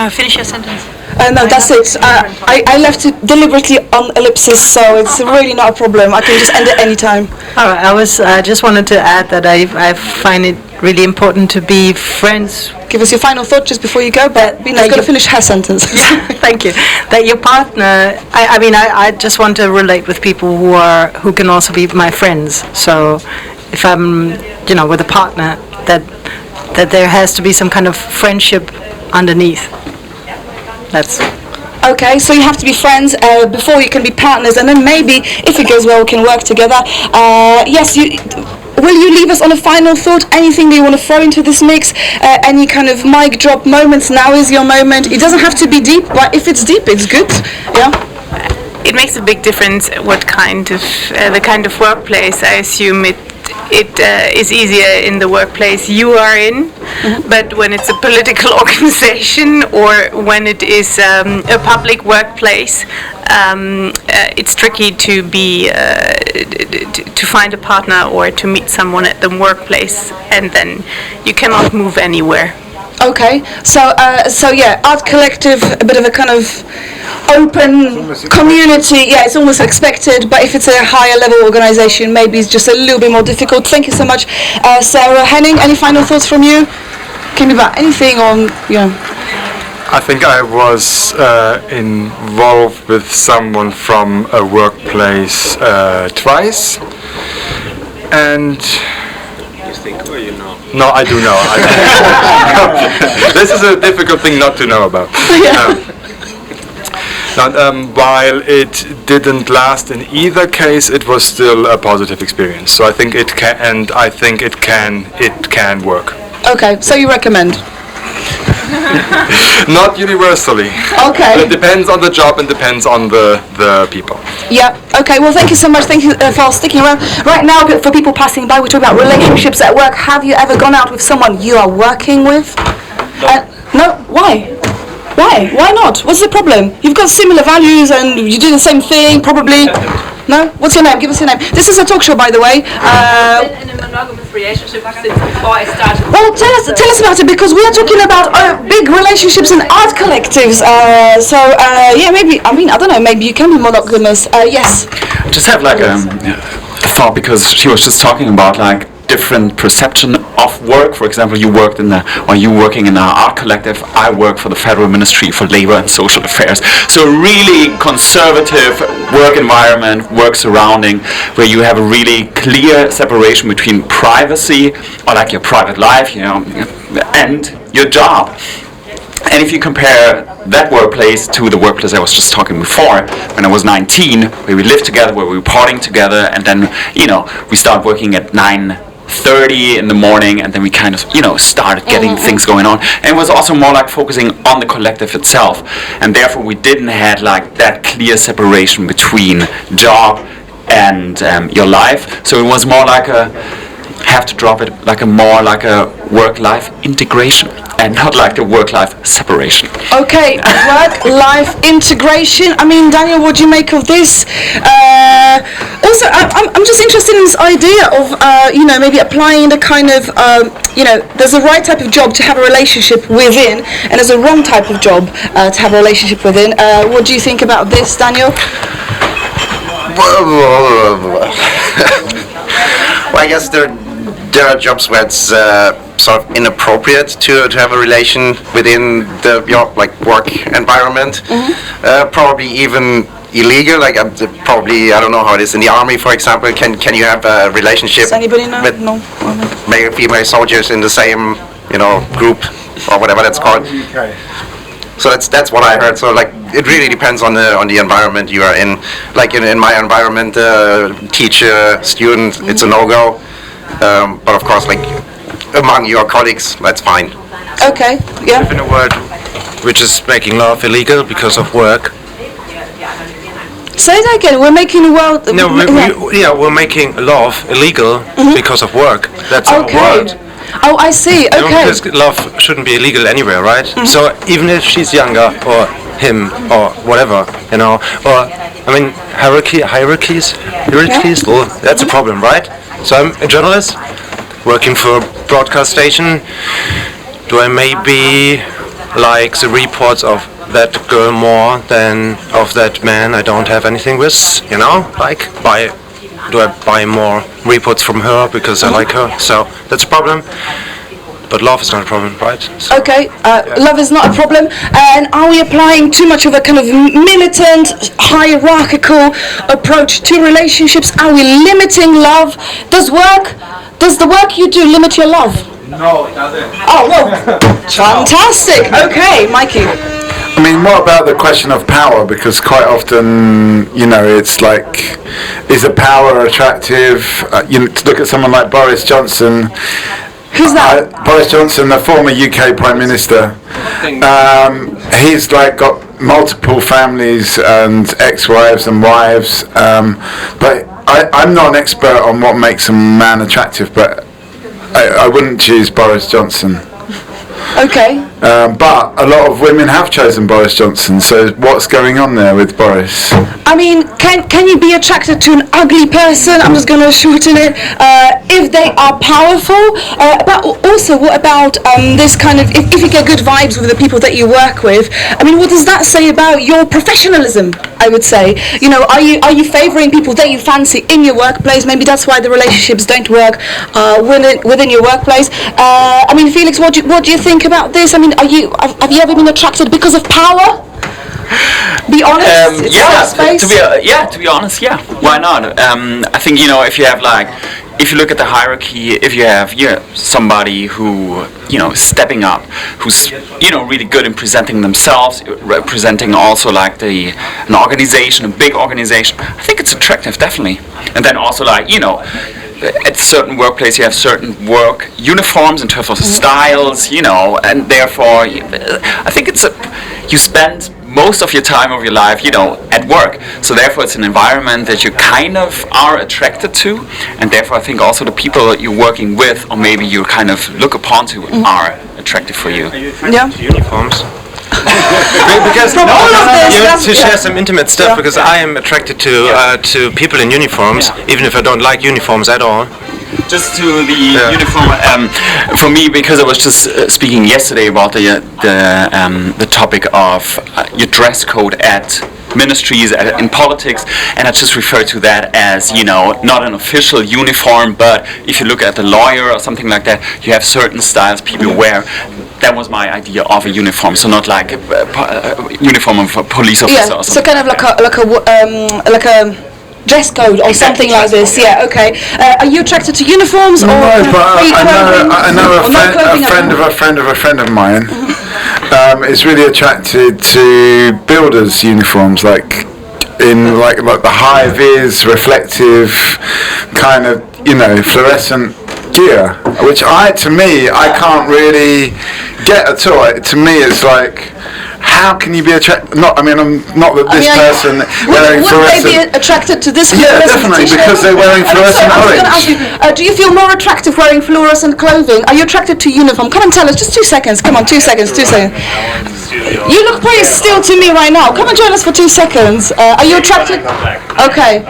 Finish your sentence. No, that's it. I left it deliberately on ellipsis, so it's really not a problem. I can just end it any time. All right, I just wanted to add that I find it really important to be friends. Give us your final thought just before you go, but Bina's got to finish her sentence. Thank you. That your partner, I just want to relate with people who can also be my friends. So if I'm, with a partner, that there has to be some kind of friendship underneath. That's okay, so you have to be friends before you can be partners, and then maybe, if it goes well, we can work together. Yes, will you leave us on a final thought? Anything that you want to throw into this mix? Any kind of mic drop moments? Now is your moment. It doesn't have to be deep, but if it's deep, it's good. Yeah. It makes a big difference what kind of the kind of workplace. I assume it is easier in the workplace you are in, mm-hmm. But when it's a political organization or when it is a public workplace, it's tricky to be to find a partner or to meet someone at the workplace, and then you cannot move anywhere. Okay, so yeah, art collective, a bit of a kind of open community. Yeah, it's almost expected, but if it's a higher level organization, maybe it's just a little bit more difficult. Thank you so much, Sarah. Henning, any final thoughts from you? Can be about anything on, I think I was involved with someone from a workplace twice, and Or you know? No, I do know. This is a difficult thing not to know about. While it didn't last in either case, it was still a positive experience. So I think it can, and I think it can work. Okay, so you recommend? Not universally. Okay. But it depends on the job and depends on the people. Yeah. Okay. Well, thank you so much. Thank you for sticking around. Right now, for people passing by, we talk about relationships at work. Have you ever gone out with someone you are working with? No. Why? Why? Why not? What's the problem? You've got similar values and you do the same thing, probably. No? What's your name? Give us your name. This is a talk show, by the way. In a monogamous relationship since before I started. Well, tell us about it, because we are talking about big relationships and art collectives. Yeah, maybe, I don't know, maybe you can be monogamous. Yes. I just have like a thought, because she was just talking about like different perception of work. For example, you working in an art collective. I work for the Federal Ministry for Labor and Social Affairs. So a really conservative work environment, work surrounding, where you have a really clear separation between privacy, or like your private life, and your job. And if you compare that workplace to the workplace I was just talking before, when I was 19, where we lived together, where we were partying together, and then, we started working at 9:30 in the morning, and then we kind of, started getting things going on. And it was also more like focusing on the collective itself. And therefore we didn't have like that clear separation between job and your life. So it was more like a work-life integration. and not like the work-life separation. Okay, work-life integration. I mean, Daniel, what do you make of this? Also, I'm just interested in this idea of, maybe applying the kind of, there's a right type of job to have a relationship within, and there's a wrong type of job to have a relationship within. What do you think about this, Daniel? Well, I guess there are jobs where it's sort of inappropriate to have a relation within your work environment. Probably even illegal. Like probably, I don't know how it is in the army, for example. Can you have a relationship Does anybody know? with No. male and female soldiers in the same group or whatever that's called? So that's what I heard. So it really depends on the environment you are in. Like in my environment, teacher, student, it's a no-go. But of course, among your colleagues, that's fine. Okay, yeah. We live in a world which is making love illegal because of work. Say that again. We're making the world. No, we're making love illegal because of work. That's our world. Oh, I see. Okay. Because love shouldn't be illegal anywhere, right? So even if she's younger or him or whatever, or hierarchies. Well, that's a problem, right? So I'm a journalist working for a broadcast station. Do I maybe like the reports of that girl more than of that man I don't have anything with? Do I buy more reports from her because I like her? So that's a problem. But love is not a problem, right? So, okay, love is not a problem. And are we applying too much of a kind of militant, hierarchical approach to relationships? Are we limiting love? Does the work you do limit your love? No, it doesn't. Oh, well, fantastic. Okay, Mikey. I mean, what about the question of power? Because quite often, it's like, is the power attractive? To look at someone like Boris Johnson. Who's that? Boris Johnson, the former UK Prime Minister. He's got multiple families and ex-wives and wives. But I'm not an expert on what makes a man attractive, but I wouldn't choose Boris Johnson. Okay. But a lot of women have chosen Boris Johnson, so what's going on there with Boris? I mean, can you be attracted to an ugly person? I'm just going to shorten it. If they are powerful, but also what about this kind of, if you get good vibes with the people that you work with, I mean, what does that say about your professionalism, I would say? Are you favouring people that you fancy in your workplace? Maybe that's why the relationships don't work within your workplace. I mean, Felix, what do you think about this? I mean, have you ever been attracted because of power? Be honest. To be honest, yeah. Why not? I think if you look at the hierarchy, if you have somebody who stepping up, who's really good in presenting themselves, representing also an organization, a big organization, I think it's attractive, definitely. And then also at certain workplace you have certain work uniforms in terms of styles, and therefore I think you spend most of your time of your life, at work. So therefore it's an environment that you kind of are attracted to, and therefore I think also the people you're working with, or maybe you kind of look upon to, are attractive for you. Yeah. Uniforms. Because to share some intimate stuff, because I am attracted to people in uniforms, even if I don't like uniforms at all. Just to the uniform, for me, because I was just speaking yesterday about the topic of your dress code at ministries, in politics, and I just refer to that as, not an official uniform, but if you look at the lawyer or something like that, you have certain styles people wear. That was my idea of a uniform, so not like a uniform of a police officer or something. So kind of like a dress code or something like this. Yeah, okay. Are you attracted to uniforms or no? But I know a friend of mine is really attracted to builders' uniforms, like the high vis, reflective, kind of fluorescent gear, which I can't really get at all. To me, it's like, how can you be attracted? Not that this person wearing would fluorescent. they be attracted to this Yeah, fluorescent definitely, t-shirt? because they're wearing fluorescent I was going to ask orange. you, do you feel more attractive wearing fluorescent clothing? Are you attracted to uniform? Come on, tell us, just 2 seconds. Come on, 2 seconds, 2 seconds. You look pretty still to me right now. Come and join us for 2 seconds. Are you attracted? Okay.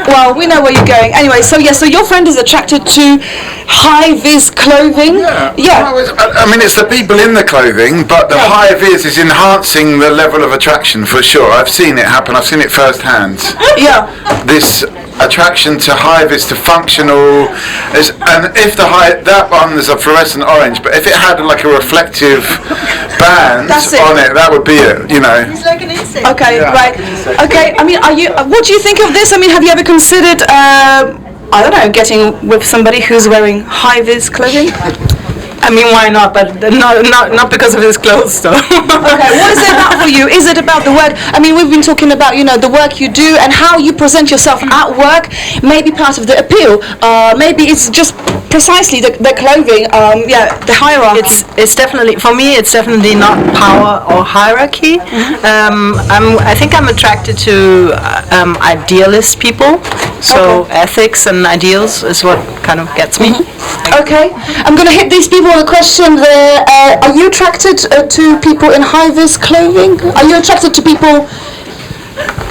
Well, we know where you're going. Anyway, so your friend is attracted to high-vis clothing? Yeah. I mean, it's the people in the clothing, but the high-vis is enhancing the level of attraction for sure. I've seen it happen. I've seen it firsthand. Yeah. This attraction to high-vis, to functional, and if that one is a fluorescent orange, but if it had like a reflective band on it, that would be it, you know. He's like an insect. Okay, right. Okay, I mean, what do you think of this? I mean, have you ever considered, I don't know, getting with somebody who's wearing high-vis clothing? I mean, why not? But not because of his clothes, though. Okay, what is it about for you? Is it about the work? I mean, we've been talking about, the work you do and how you present yourself at work. Maybe part of the appeal. Maybe it's just precisely the clothing. The hierarchy. It's definitely, for me, it's definitely not power or hierarchy. I think I'm attracted to idealist people. So ethics and ideals is what kind of gets me. Okay, I'm going to hit these people with a question there. Are you attracted to people in high-vis clothing? Are you attracted to people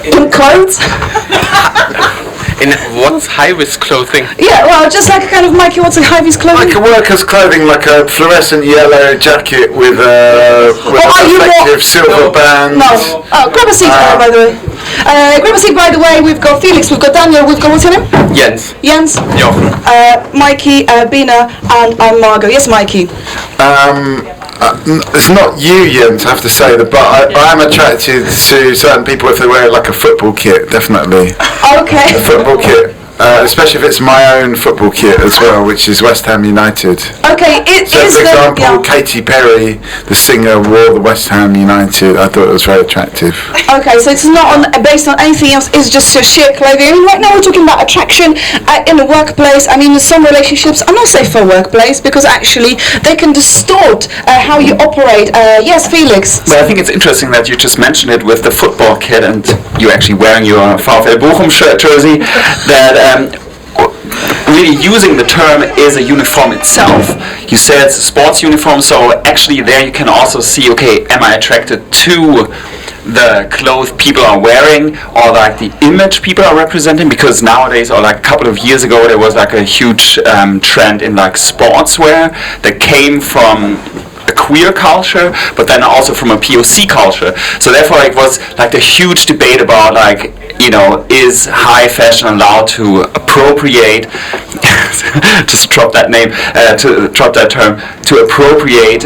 in clothes? In what's high-vis clothing? Yeah, well, just like kind of Mikey, what's in high-vis clothing? Like a worker's clothing, like a fluorescent yellow jacket with a reflective silver band. No. Oh, grab a seat, by the way. Grab a seat, by the way. We've got Felix, we've got Daniel, we've got, what's your name? Jens. Jens. Jochen. Mikey, Bina, and I'm Margot. Yes, Mikey. It's not you, Jens, I have to say, but I'm attracted to certain people if they wear like a football kit, definitely. Okay. A football kit. Especially if it's my own football kit as well, which is West Ham United. Okay, for example, Katy Perry, the singer, wore the West Ham United. I thought it was very attractive. Okay, so it's not based on anything else, it's just your sheer clothing. I mean, right now we're talking about attraction in the workplace. I mean, some relationships are not safe for workplace because actually they can distort how you operate. Yes, Felix? Well, I think it's interesting that you just mentioned it with the football kit and you actually wearing your VfL Bochum jersey, that really using the term is a uniform itself. You said it's a sports uniform, so actually there you can also see, okay, am I attracted to the clothes people are wearing or like the image people are representing? Because nowadays, or like a couple of years ago, there was like a huge trend in like sportswear that came from a queer culture, but then also from a POC culture. So therefore it was like a huge debate about like, is high fashion allowed to appropriate, just drop that name, to drop that term, to appropriate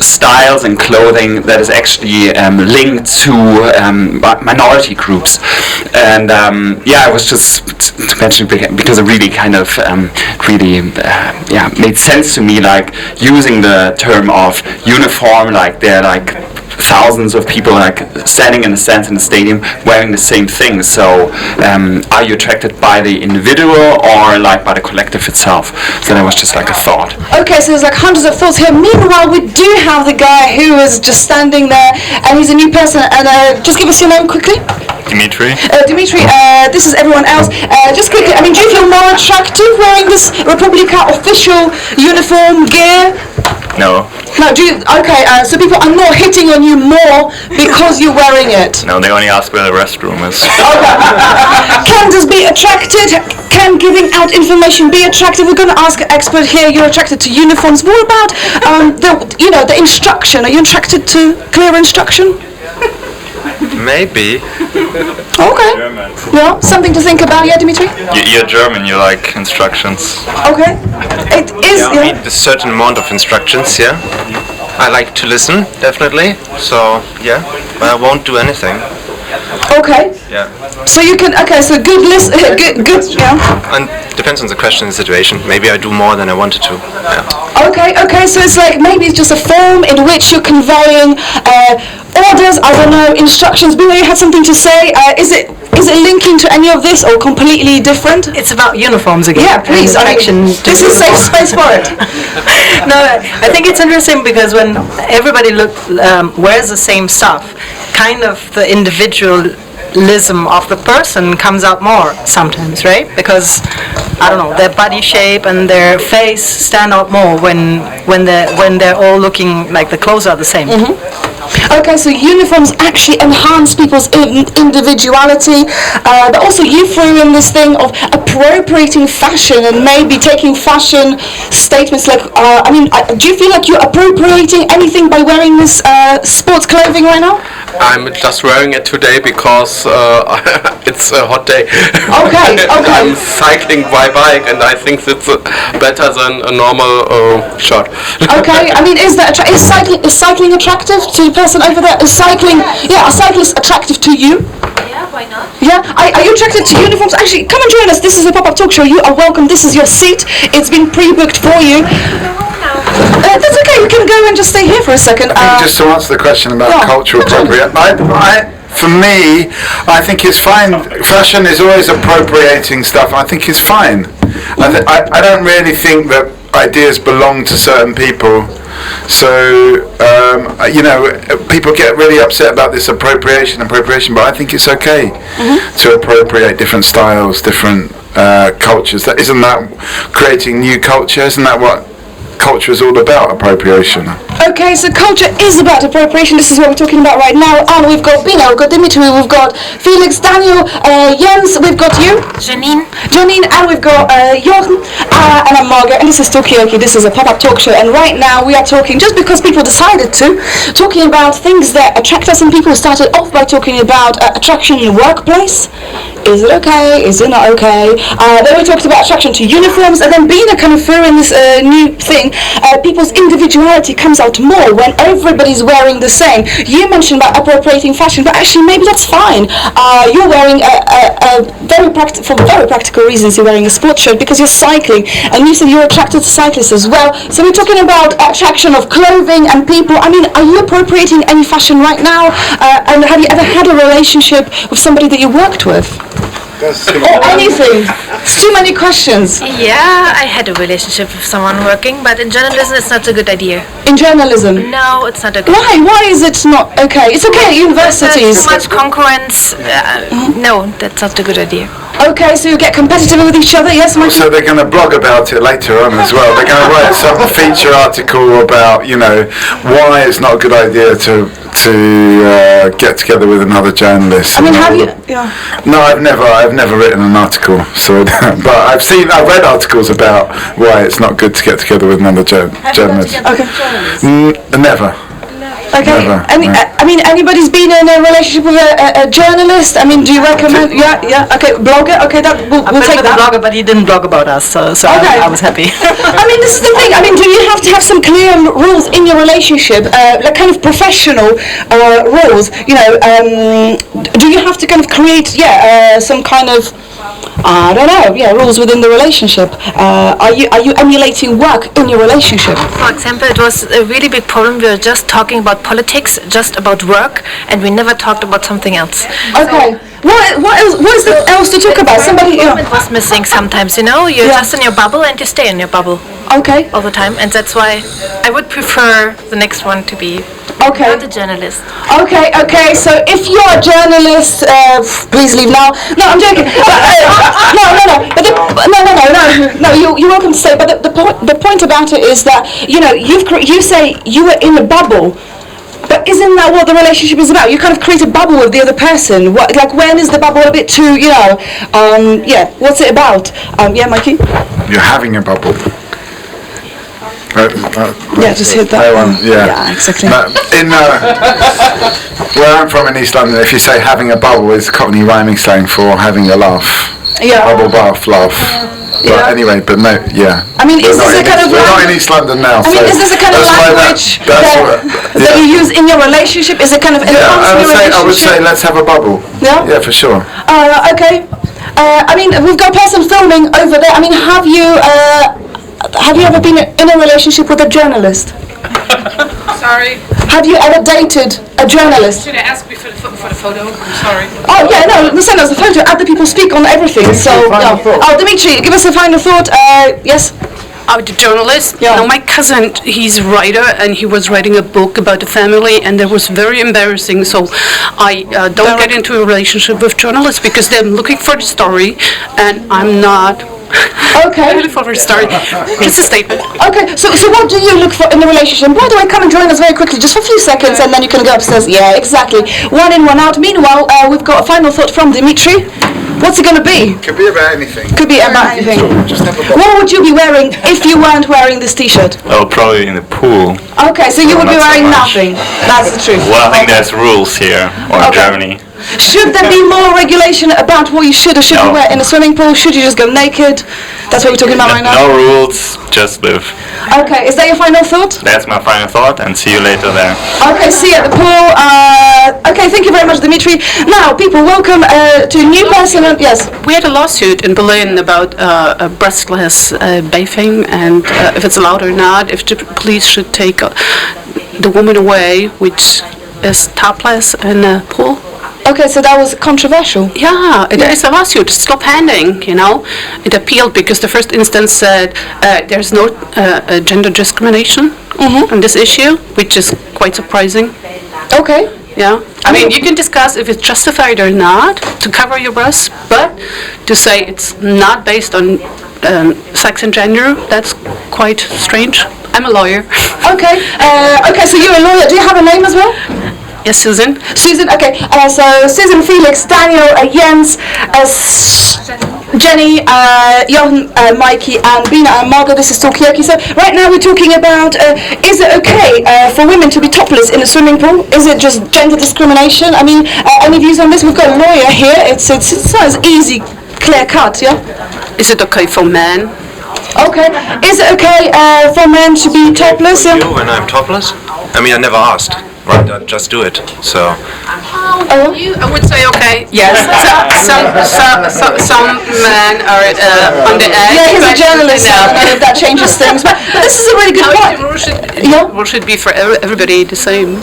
styles and clothing that is actually linked to minority groups. And I was just to mention because it really kind of made sense to me, like using the term of uniform, like they're like thousands of people like standing in a stands in the stadium wearing the same thing. So are you attracted by the individual or like by the collective itself? So that was just like a thought. Okay, so there's like hundreds of thoughts here. Meanwhile, we do have the guy who is just standing there and he's a new person. And just give us your name quickly. Dimitri. Dimitri, this is everyone else. Just quickly, I mean, do you feel more attractive wearing this Republica official uniform gear? No. No, do you? Okay, so people are not hitting on you more because you're wearing it. No, they only ask where the restroom is. Can this be attracted? Can giving out information be attractive? We're going to ask an expert here. You're attracted to uniforms. What about the instruction? Are you attracted to clear instruction? Maybe. Okay. Yeah, something to think about. Yeah, Dimitri. You're German. You like instructions. Okay. It is. I need a certain amount of instructions. Yeah. I like to listen, definitely. So yeah, but I won't do anything. Okay. Yeah. So you can. Okay. So good list. Good. Yeah. And depends on the question and the situation. Maybe I do more than I wanted to. Yeah. Okay. So it's like maybe it's just a form in which you're conveying orders. I don't know, instructions. Bina, you had something to say. Is it is it linking to any of this or completely different? It's about uniforms again. Yeah, please. I mean, this is safe space for it. No, I think it's interesting because when everybody wears the same stuff, kind of the individualism of the person comes out more sometimes, right? Because I don't know, their body shape and their face stand out more when they're all looking like the clothes are the same. Okay, so uniforms actually enhance people's individuality, but also you threw in this thing of appropriating fashion and maybe taking fashion statements like, do you feel like you're appropriating anything by wearing this sports clothing right now? I'm just wearing it today because it's a hot day. Okay. I'm cycling by bike and I think it's better than a normal shirt. Okay, I mean, is cycling attractive to the person over there? Is a cyclist attractive to you? Yeah, why not? Yeah, are you attracted to uniforms? Actually, come and join us. This is a pop-up talk show. You are welcome. This is your seat. It's been pre-booked for you. That's okay. You can go and just stay here for a second. Just to answer the question about cultural appropriation, for me, I think it's fine. Fashion is always appropriating stuff. I think it's fine. I don't really think that ideas belong to certain people. So, people get really upset about this appropriation, but I think it's okay to appropriate different styles, different cultures. Isn't that creating new culture? Isn't that what culture is all about, appropriation? Okay, so culture is about appropriation. This is what we're talking about right now. And we've got Bina, we've got Dimitri, we've got Felix, Daniel, Jens, we've got you, Janine, and we've got Jochen, and I'm Margaret, and this is Talkaoke. This is a pop-up talk show, and right now we are talking, just because people decided to, talking about things that attract us, and people started off by talking about attraction in the workplace. Is it okay? Is it not okay? Then we talked about attraction to uniforms, and then Bina kind of threw in this new thing. People's individuality comes out more when everybody's wearing the same. You mentioned about appropriating fashion, but actually maybe that's fine. You're wearing for very practical reasons. You're wearing a sports shirt because you're cycling, and you said you're attracted to cyclists as well. So we're talking about attraction of clothing and people. I mean, are you appropriating any fashion right now? And have you ever had a relationship with somebody that you worked with? Or anything. It's too many questions. Yeah, I had a relationship with someone working, but in journalism it's not a good idea. In journalism? No, it's not a good idea. Why is it not okay? It's okay at universities. There's too much concurrence. No, that's not a good idea. Okay, so you get competitive with each other, yes, Michael? So they're going to blog about it later on as well. They're going to write some feature article about, why it's not a good idea to get together with another journalist. I mean, have you? Yeah. No, I've never written an article, so but I've read articles about why it's not good to get together with another journalist. Okay. Never. Okay. Never, I mean, anybody's been in a relationship with a journalist? I mean, do you recommend? Yeah. Okay, blogger. Okay, we'll take that. Blogger, but he didn't blog about us, so okay. I was happy. I mean, this is the thing. I mean, do you have to have some clear rules in your relationship, like kind of professional rules? Do you have to kind of create, some kind of, I don't know, rules within the relationship? Are you emulating work in your relationship? For example, it was a really big problem. We were just talking about politics, just about work, and we never talked about something else. Okay. What is there else to talk about? Somebody was missing sometimes, You're just in your bubble and you stay in your bubble. Okay. All the time, and that's why I would prefer the next one to be not a journalist. Okay. So if you're a journalist, please leave now. No, I'm joking. No. You're welcome to stay. But the point about it is that you say you were in a bubble. But isn't that what the relationship is about? You kind of create a bubble with the other person. When is the bubble a bit too, what's it about? Mikey? You're having a bubble. Just hit that one. Yeah, exactly. Where I'm from in East London, if you say having a bubble, is Cockney rhyming slang for having a laugh. Yeah. Bubble bath, laugh. But anyway, no, yeah. I mean, is this a kind of we're not in East London now. I mean, is this a kind of language that you use in your relationship? Is it kind of enhancing your relationship? I would say let's have a bubble. Yeah? Yeah, for sure. Okay. I mean, we've got a person filming over there. I mean, have you ever been in a relationship with a journalist? Sorry. Have you ever dated a journalist? Should I ask me for the photo? I'm sorry. Oh yeah, no, send us a photo. Other people speak on everything. So, oh, Dimitri, give us a final thought. Yes. The journalist. Yeah. No, my cousin, he's a writer, and he was writing a book about the family, and that was very embarrassing. So I don't get into a relationship with journalists because they're looking for the story, and I'm not. Okay. Looking for the story. Just a statement. Okay. So what do you look for in a relationship? By the way, come and join us very quickly, just for a few seconds, and then you can go upstairs. Yeah, exactly. One in, one out. Meanwhile, we've got a final thought from Dimitri. What's it going to be? Could be about anything. Could be about anything. Just have a What would you be wearing if you weren't wearing this T-shirt? Oh, probably in the pool. Okay, so you would be Not so wearing much. nothing. That's the truth. Well, I think there's rules here, or in Germany. Should there be more regulation about what you should or shouldn't wear in a swimming pool? Should you just go naked? That's what we're talking about right now. No rules, just live. Okay, is that your final thought? That's my final thought, and see you later there. Okay, see you at the pool. Okay, thank you very much, Dimitri. Now, people, welcome to a new person. Yes. We had a lawsuit in Berlin about breastless bathing, and if it's allowed or not, if the police should take the woman away, which is topless in a pool. Okay, so that was controversial. Yeah, it is a lawsuit. It's still pending, you know. It appealed because the first instance said there's no gender discrimination on this issue, which is quite surprising. Okay. Yeah. I mean, you can discuss if it's justified or not to cover your breasts, but to say it's not based on sex and gender, that's quite strange. I'm a lawyer. Okay. Okay, so you're a lawyer. Do you have a name as well? Yes, Susan. Susan, okay. So Susan, Felix, Daniel, Jens, Jenny, Johan, Mikey, and Bina and Margot. This is Talkaoke. So right now we're talking about is it okay for women to be topless in a swimming pool? Is it just gender discrimination? I mean, any views on this? We've got a lawyer here. It's not as easy, clear cut, yeah? Is it okay for men? Okay. Is it okay for men to be topless? You when I'm topless? I mean, I never asked. Right, I just do it. So. I would say okay. Yes. Some men are on the edge. Yeah, he's a journalist. So I don't know if that changes things. But this is a really good point. Rules should be for everybody the same.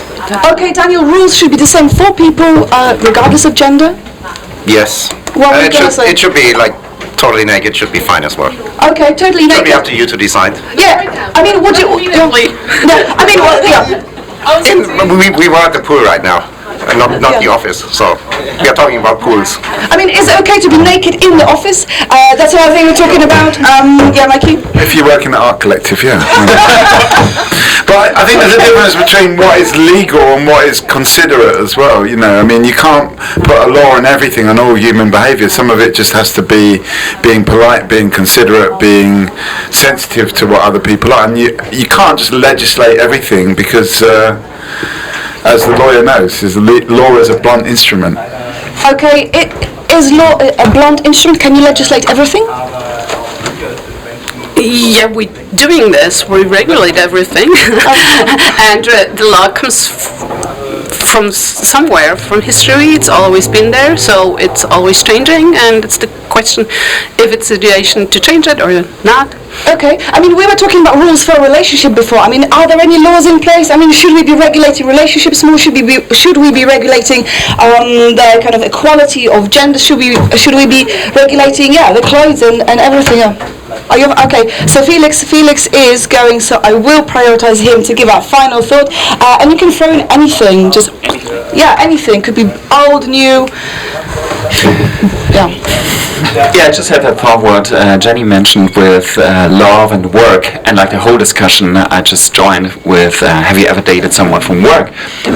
Okay, Daniel. Rules should be the same for people, regardless of gender. Yes. What were you gonna say? It should be like totally naked. Should be fine as well. Okay, totally Should naked. be up to you to decide. Yeah, I mean, would you? No, I mean, well, yeah. We were at the pool right now, and not the office. So we are talking about pools. I mean, is it okay to be naked in the office? That's another thing we're talking about. Yeah, Mikey? If you work in the art collective, yeah. But I think there's a difference between what is legal and what is considerate as well, you know. I mean, you can't put a law on everything, on all human behaviour. Some of it just has to be being polite, being considerate, being sensitive to what other people are. And you can't just legislate everything because, as the lawyer knows, law is a blunt instrument. Okay, is law a blunt instrument? Can you legislate everything? Yeah, we're doing this. We regulate everything, and the law comes from somewhere, from history. It's always been there, so it's always changing, and it's the question if it's a situation to change it or not. Okay, I mean, we were talking about rules for a relationship before. I mean, are there any laws in place? I mean, should we be regulating relationships more? Should we be regulating the kind of equality of gender? Should we be regulating, the clothes and everything? Yeah. Are you okay? So Felix is going. So I will prioritize him to give our final thought, and you can throw in anything. Just anything could be old, new. Yeah, I just had that thought what Jenny mentioned with love and work, and like the whole discussion I just joined with have you ever dated someone from work?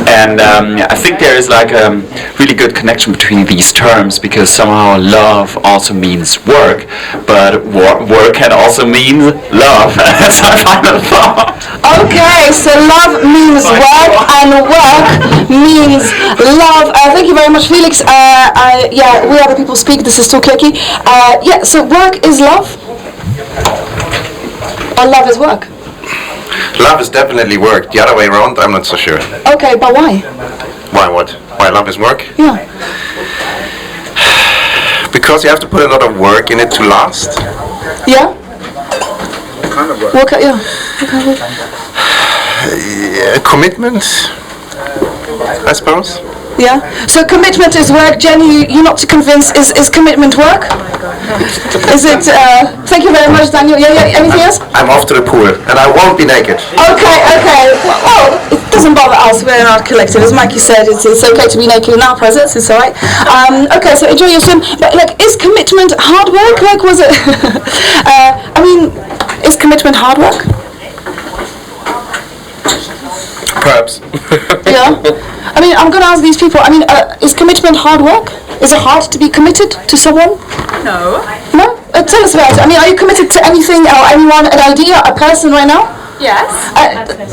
And I think there is like a really good connection between these terms, because somehow love also means work, but work can also mean love. That's my final thought. Okay, so love means work and work means love. Thank you very much, Felix. We other people speak. This is Talkaoke. So work is love? Or love is work? Love is definitely work. The other way around, I'm not so sure. Okay, but why? Why what? Why love is work? Yeah. Because you have to put a lot of work in it to last. Yeah? What kind of work? What kind of work? Commitment, I suppose. Yeah. So commitment is work. Jenny, you're not to convince. Is commitment work? Is it? Thank you very much, Daniel. Yeah. Anything else? I'm off to the pool, and I won't be naked. Okay. Well, it doesn't bother us. We're not collective. As Mikey said, it's okay to be naked in our presence. It's all right. Okay. So enjoy your swim. But like, is commitment hard work? Like, was it? Is commitment hard work? Perhaps. Yeah. I'm going to ask these people. Is commitment hard work? Is it hard to be committed to someone? No. No? Tell us about it. Are you committed to anything or anyone, an idea, a person right now? Yes.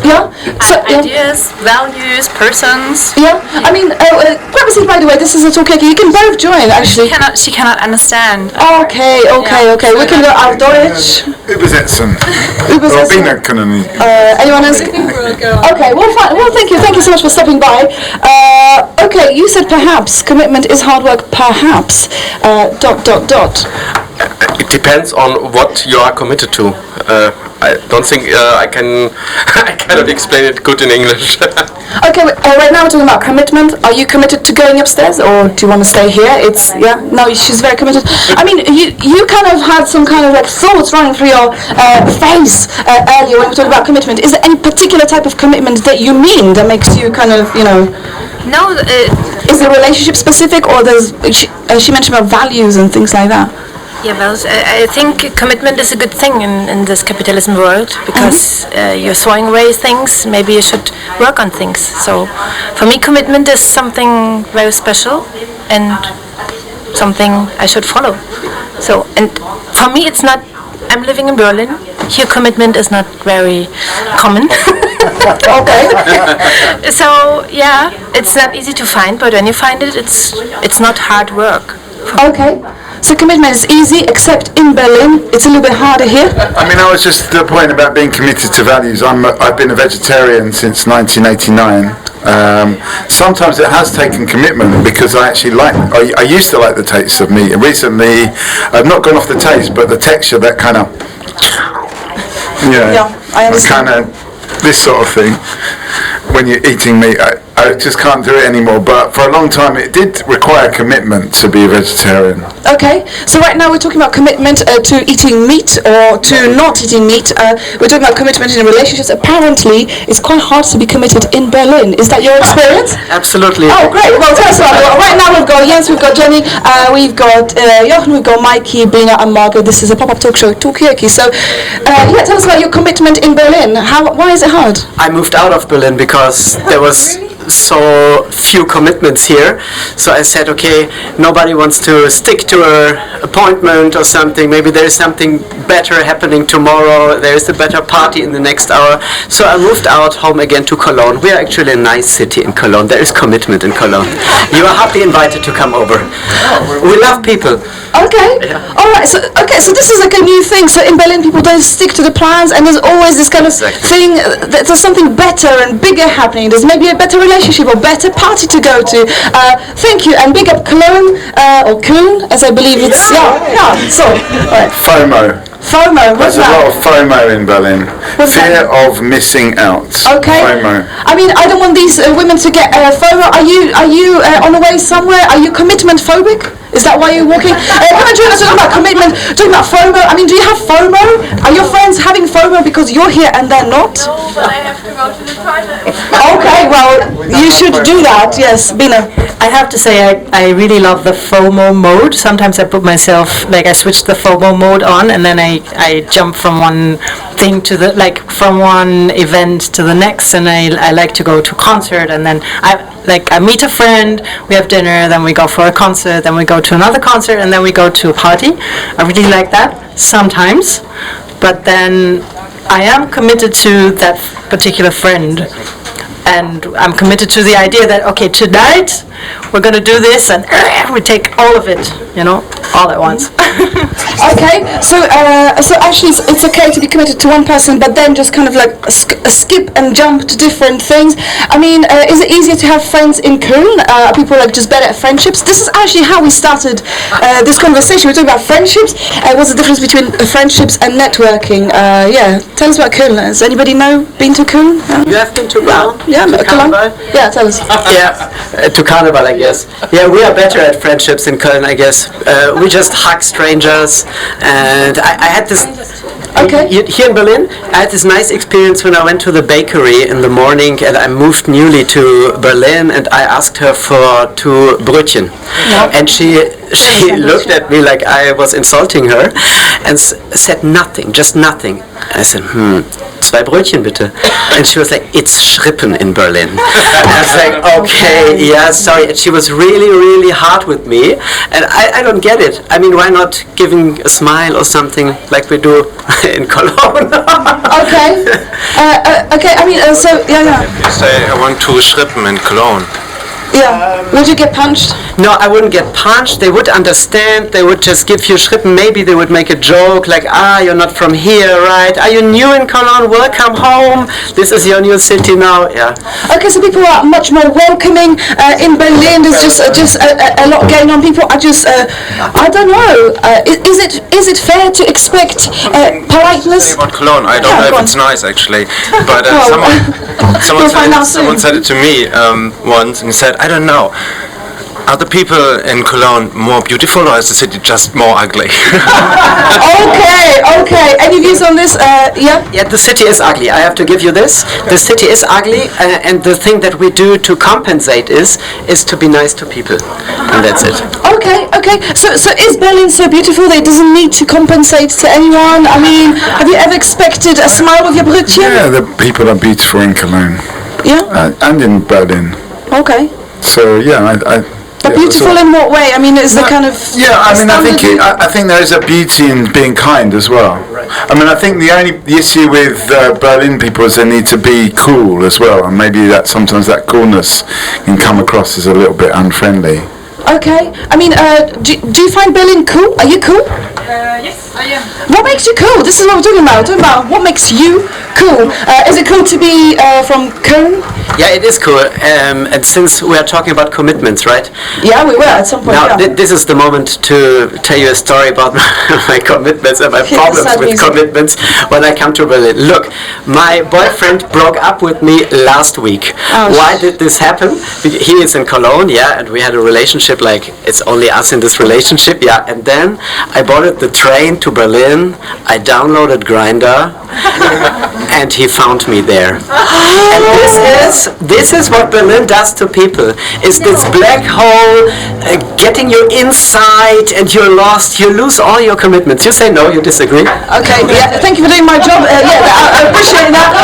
Yeah. So Ideas, values, persons. Yeah. Grab a seat, by the way. This is a Talkaoke. You can both join, actually. She cannot understand. Okay. We can go auf Deutsch. Übersetzen. Robina können nicht. Anyone else? Okay. Well, fine. Well, thank you. Thank you so much for stopping by. Okay. You said perhaps commitment is hard work. Perhaps. ... It depends on what you are committed to. I don't think I cannot explain it good in English. Okay, right now we're talking about commitment. Are you committed to going upstairs, or do you want to stay here? No, she's very committed. You kind of had some kind of like thoughts running through your face earlier when we talked about commitment. Is there any particular type of commitment that you mean that makes you kind of, No. Is it relationship specific, or she mentioned about values and things like that? Yeah, well, I think commitment is a good thing in this capitalism world, because you're throwing away things. Maybe you should work on things. So, for me, commitment is something very special and something I should follow. So, and for me, it's not. I'm living in Berlin. Here, commitment is not very common. Okay. So, yeah, it's not easy to find, but when you find it, it's not hard work. Okay. So commitment is easy, except in Berlin, it's a little bit harder here. I was just the point about being committed to values. I've been a vegetarian since 1989. Sometimes it has taken commitment, because I used to like the taste of meat. And recently, I've not gone off the taste, but the texture, that kind of, Yeah, I understand. kind of this sort of thing. When you're eating meat, I just can't do it anymore. But for a long time, it did require commitment to be a vegetarian. Okay, so right now we're talking about commitment to eating meat or to not eating meat. We're talking about commitment in relationships. Apparently, it's quite hard to be committed in Berlin. Is that your experience? Absolutely. Oh, great. Well, tell us about it. Right now we've got Jens, we've got Jenny, we've got Jochen, we've got Mikey, Bina and Margot. This is a pop-up talk show, Talkaoke. So, tell us about your commitment in Berlin. Why is it hard? I moved out of Berlin because there was so few commitments here. So I said, okay, nobody wants to stick to an appointment or something. Maybe there is something better happening tomorrow. There is a better party in the next hour. So I moved out home again to Cologne. We are actually a nice city in Cologne. There is commitment in Cologne. You are happily invited to come over. We love people. Okay. Yeah. All right. So this is like a new thing. So in Berlin, people don't stick to the plans, and there's always this kind of thing. There's something better and bigger happening. There's maybe a better relationship or better party to go to. Thank you, and big up Cologne or Köln, as I believe it's. Yeah. So, all right. FOMO. What's There's that? a lot of FOMO in Berlin. Fear of missing out. Okay. FOMO. I don't want these women to get FOMO. Are you on the way somewhere? Are you commitment phobic? Is that why you're walking? Come and join us talking about commitment, talking about FOMO. Do you have FOMO? Are your friends having FOMO because you're here and they're not? No, but I have to go to the toilet. Okay, well, you should do that. Yes, Bina. I have to say I really love the FOMO mode. Sometimes I put myself, I switch the FOMO mode on, and then I jump from one thing to from one event to the next, and I like to go to concert, and then I meet a friend, we have dinner, then we go for a concert, then we go to another concert, and then we go to a party. I really like that sometimes, but then I am committed to that particular friend. And I'm committed to the idea that, okay, tonight we're going to do this, and we take all of it, all at once. Okay, so actually it's okay to be committed to one person, but then just kind of like skip and jump to different things. I mean, is it easier to have friends in Köln? Are people like just better at friendships? This is actually how we started this conversation. We're talking about friendships. What's the difference between friendships and networking? Yeah, tell us about Köln. Has anybody been to Köln? You have been to Köln? Yeah, Cologne? Yeah, tell us. Yeah, to Carnival, I guess. Yeah, we are better at friendships in Köln, I guess. We just hug strangers, and I had this. Okay. Here in Berlin, I had this nice experience when I went to the bakery in the morning, and I moved newly to Berlin, and I asked her for 2 Brötchen, and she looked at me like I was insulting her, and said nothing, just nothing. I said, 2 Brötchen bitte. And she was like, it's Schrippen in Berlin. And I was like, okay, yeah, sorry. And she was really, really hard with me. And I don't get it. I mean, why not giving a smile or something like we do in Cologne? Okay. Okay, I mean, so, yeah. You say, I want 2 Schrippen in Cologne. Yeah. Would you get punched? No, I wouldn't get punched. They would understand. They would just give you Schrippen. Maybe they would make a joke like, you're not from here, right? Are you new in Cologne? Welcome home. This is your new city now. Yeah. Okay, so people are much more welcoming. In Berlin, there's just a lot going on. People are just, I don't know. Is it fair to expect politeness? About Cologne, I don't know if it's nice actually, but someone said it to me once, and he said, I don't know. Are the people in Cologne more beautiful, or is the city just more ugly? Okay. Any views on this? Yeah, the city is ugly. I have to give you this. The city is ugly, and the thing that we do to compensate is to be nice to people, and that's it. Okay. So is Berlin so beautiful that it doesn't need to compensate to anyone? I mean, have you ever expected a smile with your Brötchen? Yeah, the people are beautiful in Cologne. Yeah. And in Berlin. Okay. So yeah, But beautiful in what way? I mean, is the kind of... Yeah, I mean, I think there is a beauty in being kind as well. Right. I mean, I think the issue with Berlin people is they need to be cool as well, and maybe that sometimes that coolness can come across as a little bit unfriendly. Okay. I mean, do you find Berlin cool? Are you cool? Yes, I am. What makes you cool? This is what we're talking about. We're talking about what makes you cool. Is it cool to be from Köln? Yeah, it is cool. And since we are talking about commitments, right? Yeah, we were at some point. Now, yeah. this is the moment to tell you a story about my commitments and my problems with commitments when I come to Berlin. Look, my boyfriend broke up with me last week. Why did this happen? He is in Cologne, yeah, and we had a relationship like it's only us in this relationship, yeah. And then I boarded the train to Berlin. I downloaded Grindr, and he found me there. And this is what Berlin does to people. Is this black hole getting you inside, and you're lost. You lose all your commitments. You say no. You disagree? Okay. Yeah. Thank you for doing my job. I appreciate that.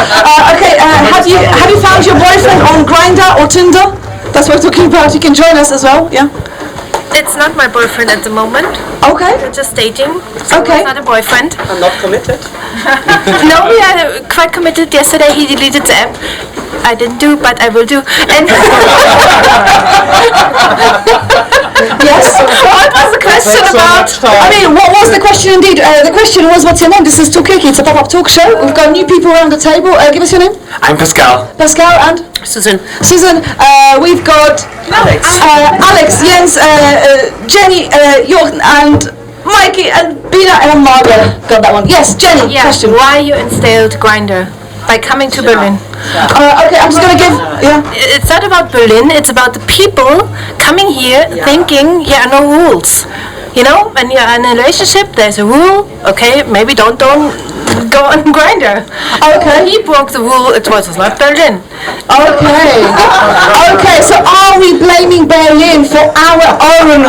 Okay. Have you found your boyfriend on Grindr or Tinder? That's what we're talking about. You can join us as well. Yeah. It's not my boyfriend at the moment. Okay. We're just dating. So Okay. It's not a boyfriend. I'm not committed. No, we are quite committed. Yesterday he deleted the app. I didn't do, but I will do. And yes. What was the question about? I mean, what was the question indeed? The question was, what's your name? This is Talkaoke. It's a pop-up talk show. We've got new people around the table. Give us your name. I'm Pascal. Pascal and Susan. Susan. We've got Alex. Alex, Jens, Jenny, Jochen, and Mikey, and Bina, and Margot. Got that one. Yes, Jenny. Yeah. Question. Why you installed Grindr? By coming to Berlin. Okay, I'm just gonna give. Yeah. It's not about Berlin. It's about the people coming here thinking there are no rules. You know, when you're in a relationship, there's a rule. Okay, maybe don't go on Grindr. Okay. He broke the rule. It was not Berlin. Okay. Okay. So are we blaming Berlin for our own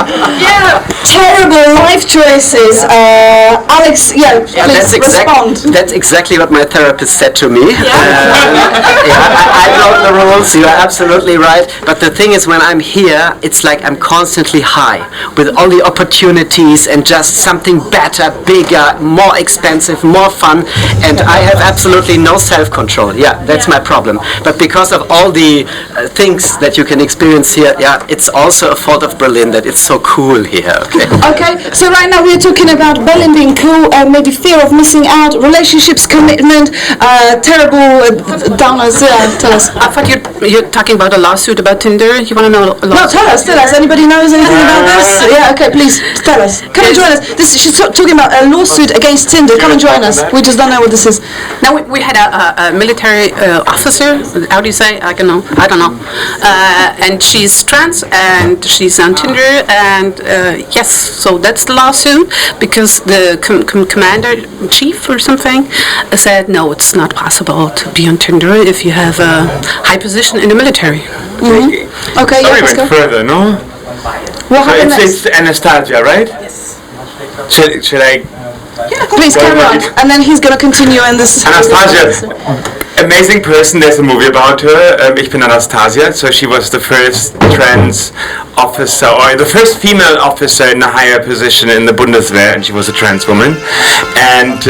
terrible life choices? Alex, please respond. That's exactly what my therapist said to me. I broke the rules. You are absolutely right. But the thing is, when I'm here, it's like I'm constantly high with all the opportunities and just something better, bigger, more expensive, more fun. and I have absolutely no self-control. Yeah, that's my problem. But because of all the things that you can experience here, yeah, it's also a fault of Berlin that it's so cool here. Okay. Okay, so right now we're talking about Berlin being cool, maybe fear of missing out, relationships, commitment, terrible downers. Tell us. I thought you're talking about a lawsuit about Tinder. You want to know a No, lot? tell us. Anybody knows anything about this? Yeah, okay, please tell us. Come and join us. She's talking about a lawsuit against Tinder. Come and join us. We just don't know what this is. Now we had a military officer. How do you say? I don't know. And she's trans and she's on Tinder. And yes, so that's the lawsuit because the commander-in-chief or something said no, it's not possible to be on Tinder if you have a high position in the military. Mm-hmm. Okay, Sorry, yeah, went further, no? What happened It's Anastasia, right? Yes. Should I? Yeah, please carry on. And then he's going to continue in this. Anastasia, amazing person. There's a movie about her. Ich bin Anastasia. So she was the first trans officer, or the first female officer in a higher position in the Bundeswehr, and she was a trans woman. And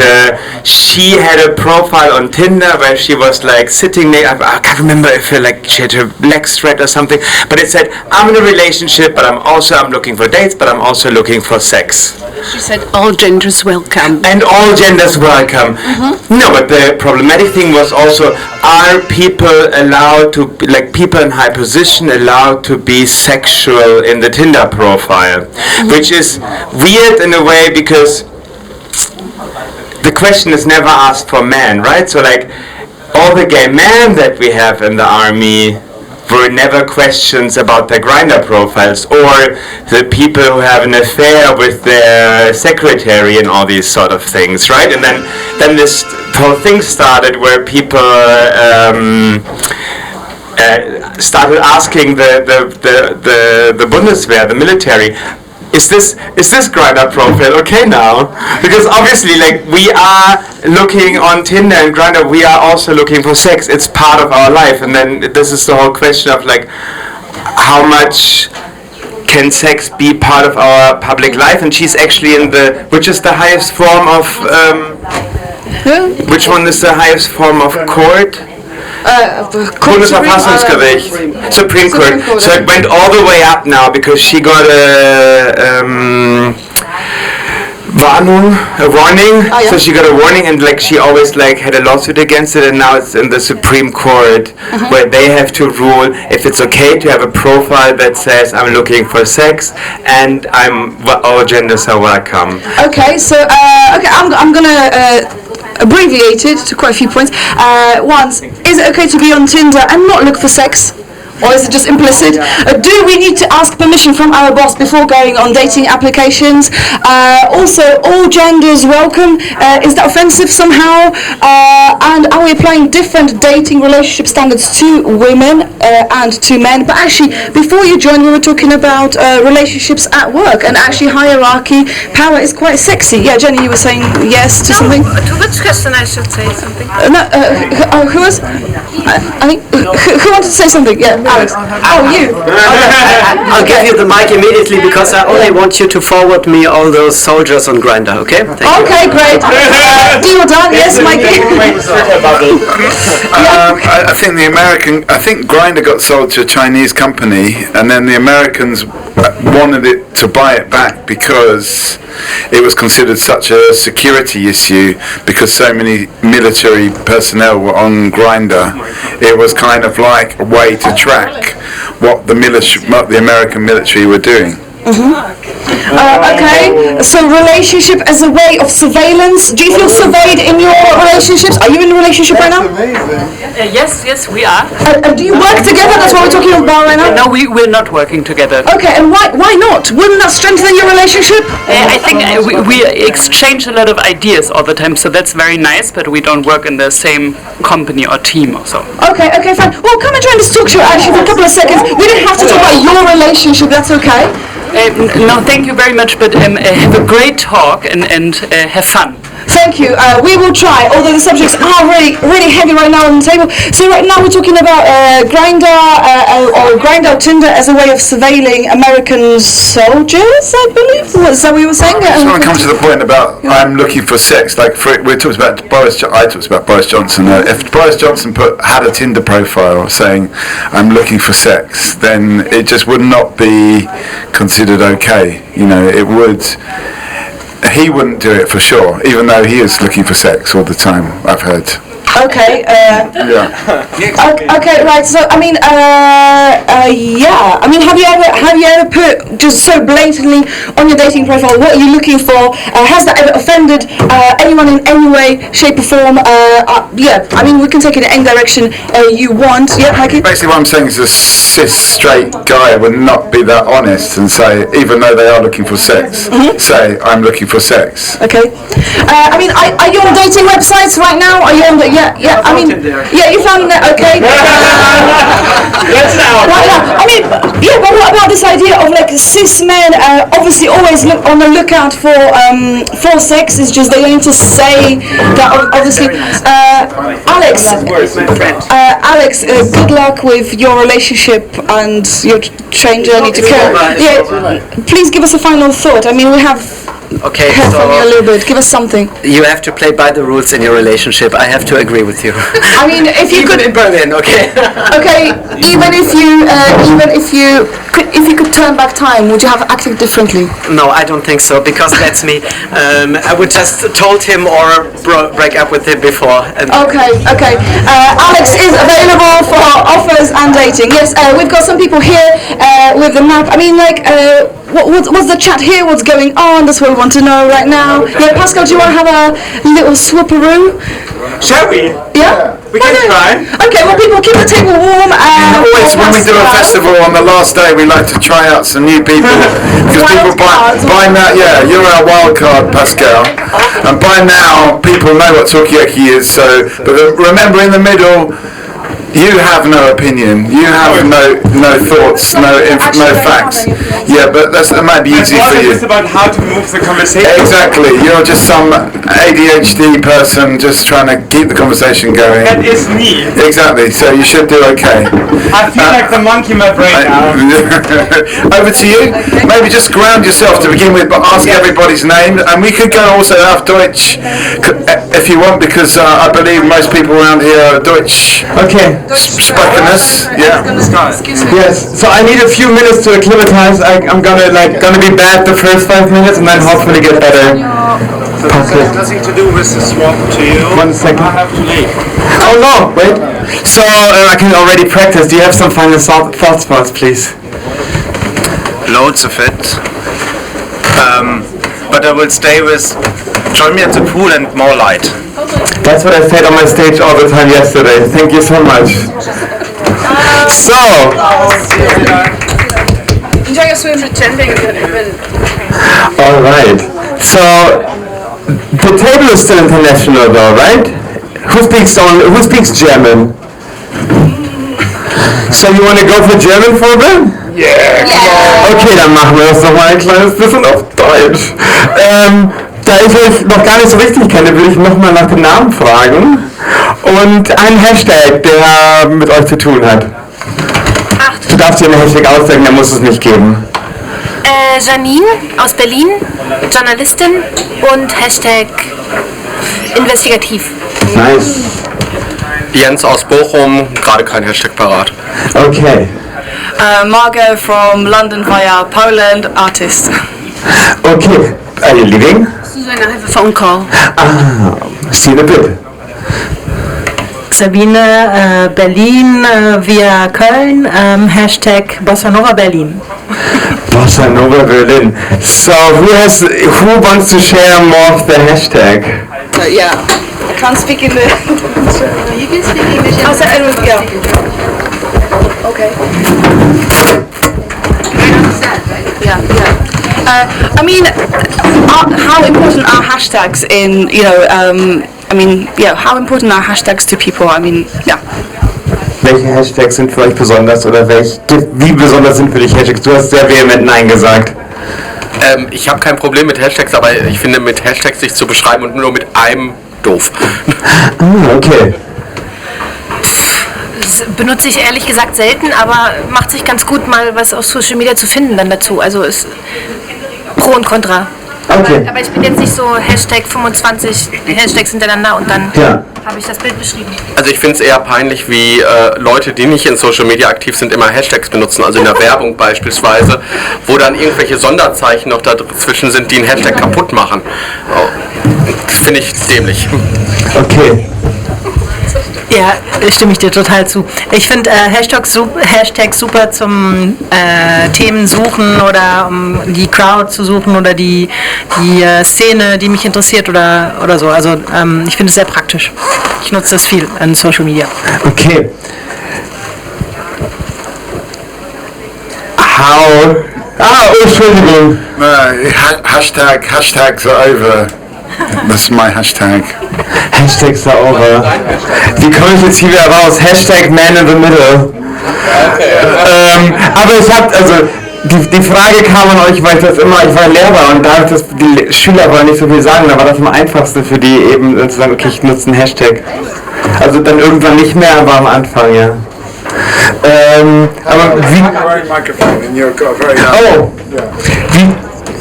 she had a profile on Tinder where she was like sitting there. I can't remember if she had her legs spread or something. But it said, "I'm in a relationship, but I'm looking for dates, but I'm also looking for sex." She said all genders welcome. And all genders welcome. Mm-hmm. No, but the problematic thing was also, are people allowed to, like people in high position, allowed to be sexual in the Tinder profile? Mm-hmm. Which is weird in a way because the question is never asked for men, right? So like all the gay men that we have in the army were never questions about their Grindr profiles, or the people who have an affair with their secretary and all these sort of things, right? And then this whole thing started where people started asking the Bundeswehr, the military, is this Grindr profile okay now? Because obviously, like, we are looking on Tinder and Grindr, we are also looking for sex. It's part of our life, and then this is the whole question of like, how much can sex be part of our public life? And she's actually which is the highest form of which one is the highest form of court? Bundesverfassungsgericht, Supreme Court. So it went all the way up now because she got a warning. Oh, yeah. So she got a warning, and like she always like had a lawsuit against it, and now it's in the Supreme Court where they have to rule if it's okay to have a profile that says I'm looking for sex and all genders are welcome. Okay, so I'm gonna abbreviate it to quite a few points. Once, is it okay to be on Tinder and not look for sex? Or is it just implicit? Do we need to ask permission from our boss before going on dating applications? Also, all genders welcome. Is that offensive somehow? And are we applying different dating relationship standards to women and to men? But actually, before you joined, we were talking about relationships at work, and actually hierarchy, power is quite sexy. Yeah, Jenny, you were saying yes to something? To which question I should say something? Who was? I think, who wanted to say something? Yeah. Alex. Oh, you. I'll give you the mic immediately because I only want you to forward me all those soldiers on Grindr, okay? Thank you. Okay, great. Deal done. Yes, Mikey. I think Grindr got sold to a Chinese company, and then the Americans wanted it to buy it back because it was considered such a security issue because so many military personnel were on Grindr. It was kind of like a way to track what the American military were doing. Okay, so relationship as a way of surveillance. Do you feel surveyed in your relationships? Are you in a relationship right now? Yes, we are. Do you work together? That's what we're talking about right now? No, we're not working together. Okay, and why not? Wouldn't that strengthen your relationship? I think we exchange a lot of ideas all the time, so that's very nice, but we don't work in the same company or team or so. Okay, fine. Well, come and join this talk show actually for a couple of seconds. We don't have to talk about your relationship, that's okay. No, thank you very much, but have a great talk and have fun. Thank you. We will try, although the subjects are really heavy right now on the table. So right now we're talking about Grindr or Grindr Tinder as a way of surveilling American soldiers, I believe. Is that what you were saying? I just want to come to the point about I'm looking for sex. Like we talked about I talked about Boris Johnson. If Boris Johnson had a Tinder profile saying I'm looking for sex, then it just would not be considered okay. You know, it would. He wouldn't do it for sure, even though he is looking for sex all the time, I've heard. Okay. Okay. Right. So I mean, yeah. I mean, have you ever put just so blatantly on your dating profile what you're looking for? Has that ever offended anyone in any way, shape, or form? Yeah. I mean, we can take it in any direction you want. Yeah, Mikey. Basically, what I'm saying is a cis straight guy would not be that honest and say, even though they are looking for sex, say I'm looking for sex. Okay. I mean, are you on dating websites right now? Are you on the Yeah, I mean, yeah, you found that, okay. That's now. Right, yeah. I mean, yeah, but what about this idea of like cis men obviously always look on the lookout for sex? It's just they don't need to say that. Obviously, Alex, good luck with your relationship and your train journey to Köln. Yeah, please give us a final thought. I mean, we have. Okay, heard so from you a little bit. Give us something. You have to play by the rules in your relationship. I have to agree with you. I mean, if you even in Berlin, okay. Okay, even if you could turn back time, would you have acted differently? No, I don't think so, because that's me. I would just told him or break up with him before. Okay. Alex is available for offers and dating. Yes, we've got some people here with the map. I mean, like, what's the chat here? What's going on? That's what we want to know right now. Yeah, Pascal, do you want to have a little swooparoo? Shall we? Yeah? We can try. Okay, well, people keep the table warm. Always, when we do a festival on the last day, we like to try out some new people. Because people by now, yeah, you're our wild card, Pascal. And by now, people know what Talkaoke is. So, but remember, in the middle, you have no opinion. You have no thoughts, no facts. Yeah, but that might be easy for you. It's about how to move the conversation. Exactly. You're just some ADHD person just trying to keep the conversation going. That is me. Exactly. So you should do okay. I feel like the monkey in my brain now. Over to you. Maybe just ground yourself to begin with, but ask everybody's name. And we could go also auf Deutsch if you want, because I believe most people around here are Deutsch. Okay. Sprecheness, yeah. Yes. So I need a few minutes to acclimatize. I'm gonna be bad the first 5 minutes and then hopefully get better. So this has nothing to do with the swap to you. 1 second. I have to leave. Oh no! Wait. So I can already practice. Do you have some final thoughts for us, please? Loads of it. But I will stay with join me at the pool and more light. That's what I said on my stage all the time yesterday. Thank you so much. So. Enjoy your swim pretending that even. All right. So the table is still international, though, right? Who speaks German? So you want to go for German for a bit? Yeah, come on. Okay, dann machen wir das nochmal ein kleines bisschen auf Deutsch. Da ich euch noch gar nicht so richtig kenne, würde ich nochmal nach dem Namen fragen und einen Hashtag, der mit euch zu tun hat. Du darfst dir einen Hashtag ausdenken, der muss es nicht geben. Janine aus Berlin, Journalistin und Hashtag investigativ. Nice. Jens aus Bochum, gerade kein Hashtag parat. Okay. Margot from London via Poland, artist. Okay. Are you leaving? Susan, I have a phone call. Stine, bitte. Sabine, Berlin via Köln, Hashtag Bossa Nova Berlin. Bossa Nova Berlin. So who wants to share more of the hashtag? Yeah, I can't speak in the... You can speak English. Yeah. Okay. I understand, right? Yeah. I mean, how important are hashtags in, how important are hashtags to people? I mean, yeah. Welche Hashtags sind für euch besonders oder wie besonders sind für dich Hashtags? Du hast sehr vehement Nein gesagt. Ich habe kein Problem mit Hashtags, aber ich finde, mit Hashtags sich zu beschreiben und nur mit einem doof. Okay. Das benutze ich ehrlich gesagt selten, aber macht sich ganz gut, mal was auf Social Media zu finden dann dazu. Also ist Pro und Contra. Okay. Aber ich bin jetzt nicht so Hashtag 25 Hashtags hintereinander und dann habe ich das Bild beschrieben. Also ich finde es eher peinlich, wie Leute, die nicht in Social Media aktiv sind, immer Hashtags benutzen, also in der Werbung beispielsweise, wo dann irgendwelche Sonderzeichen noch dazwischen sind, die einen Hashtag kaputt machen. Oh, das finde ich dämlich. Okay. Ja, stimme ich dir total zu. Ich finde Hashtags super zum Themen suchen oder um die Crowd zu suchen oder die Szene, die mich interessiert oder so. Also ich finde es sehr praktisch. Ich nutze das viel in Social Media. Okay. Entschuldigung. Hashtags are over. That's my hashtag. Hashtags are over. Wie komme ich jetzt hier wieder raus? Hashtag Man in the Middle. Aber ich habe, also die Frage kam an euch, weil ich war Lehrer und da die Schüler wollen nicht so viel sagen, da war das am einfachsten für die eben zu sagen, okay, ich nutze einen Hashtag. Also dann irgendwann nicht mehr, aber am Anfang, ja. Aber wie... Oh! Wie...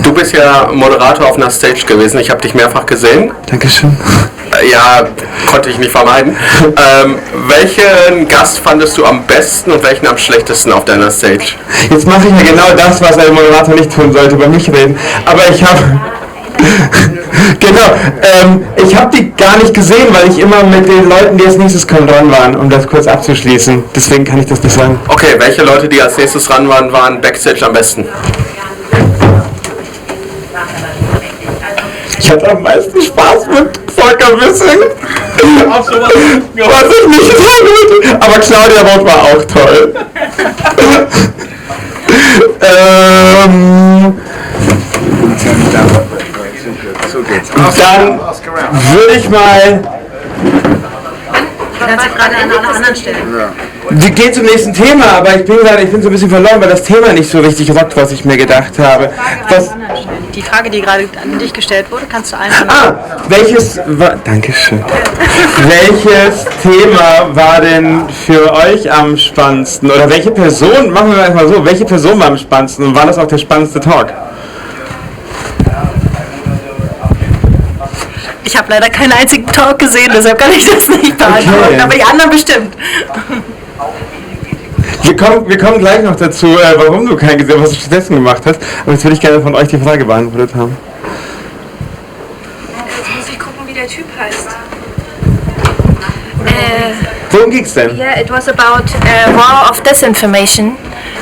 Du bist ja Moderator auf einer Stage gewesen, ich habe dich mehrfach gesehen. Dankeschön. Ja, konnte ich nicht vermeiden. Welchen Gast fandest du am besten und welchen am schlechtesten auf deiner Stage? Jetzt mache ich ja genau das, was ein Moderator nicht tun sollte, über mich reden. Aber ich habe... ich habe die gar nicht gesehen, weil ich immer mit den Leuten, die als nächstes dran waren, um das kurz abzuschließen. Deswegen kann ich das nicht sagen. Okay, welche Leute, die als nächstes dran waren, waren Backstage am besten? Ich hatte am meisten Spaß mit Volker Wissing. Was ich nicht so gut. Aber Claudia Roth war auch toll. Dann würde ich mal... Kannst du gerade an einer anderen Stelle. Wir gehen zum nächsten Thema, aber ich bin so ein bisschen verloren, weil das Thema nicht so richtig rockt, was ich mir gedacht habe. Die Frage, die gerade an dich gestellt wurde, kannst du einfach... Welches war... Dankeschön. Welches Thema war denn für euch am spannendsten? Oder welche Person, machen wir mal so, welche Person war am spannendsten und war das auch der spannendste Talk? Ich habe leider keinen einzigen Talk gesehen, deshalb kann ich das nicht beantworten, aber die anderen bestimmt. Wir kommen gleich noch dazu, warum du keinen gesehen hast, was du stattdessen gemacht hast. Aber jetzt würde ich gerne von euch die Frage beantwortet haben. Jetzt muss ich gucken, wie der Typ heißt. Worum ging's denn? Yeah, it was about war of disinformation.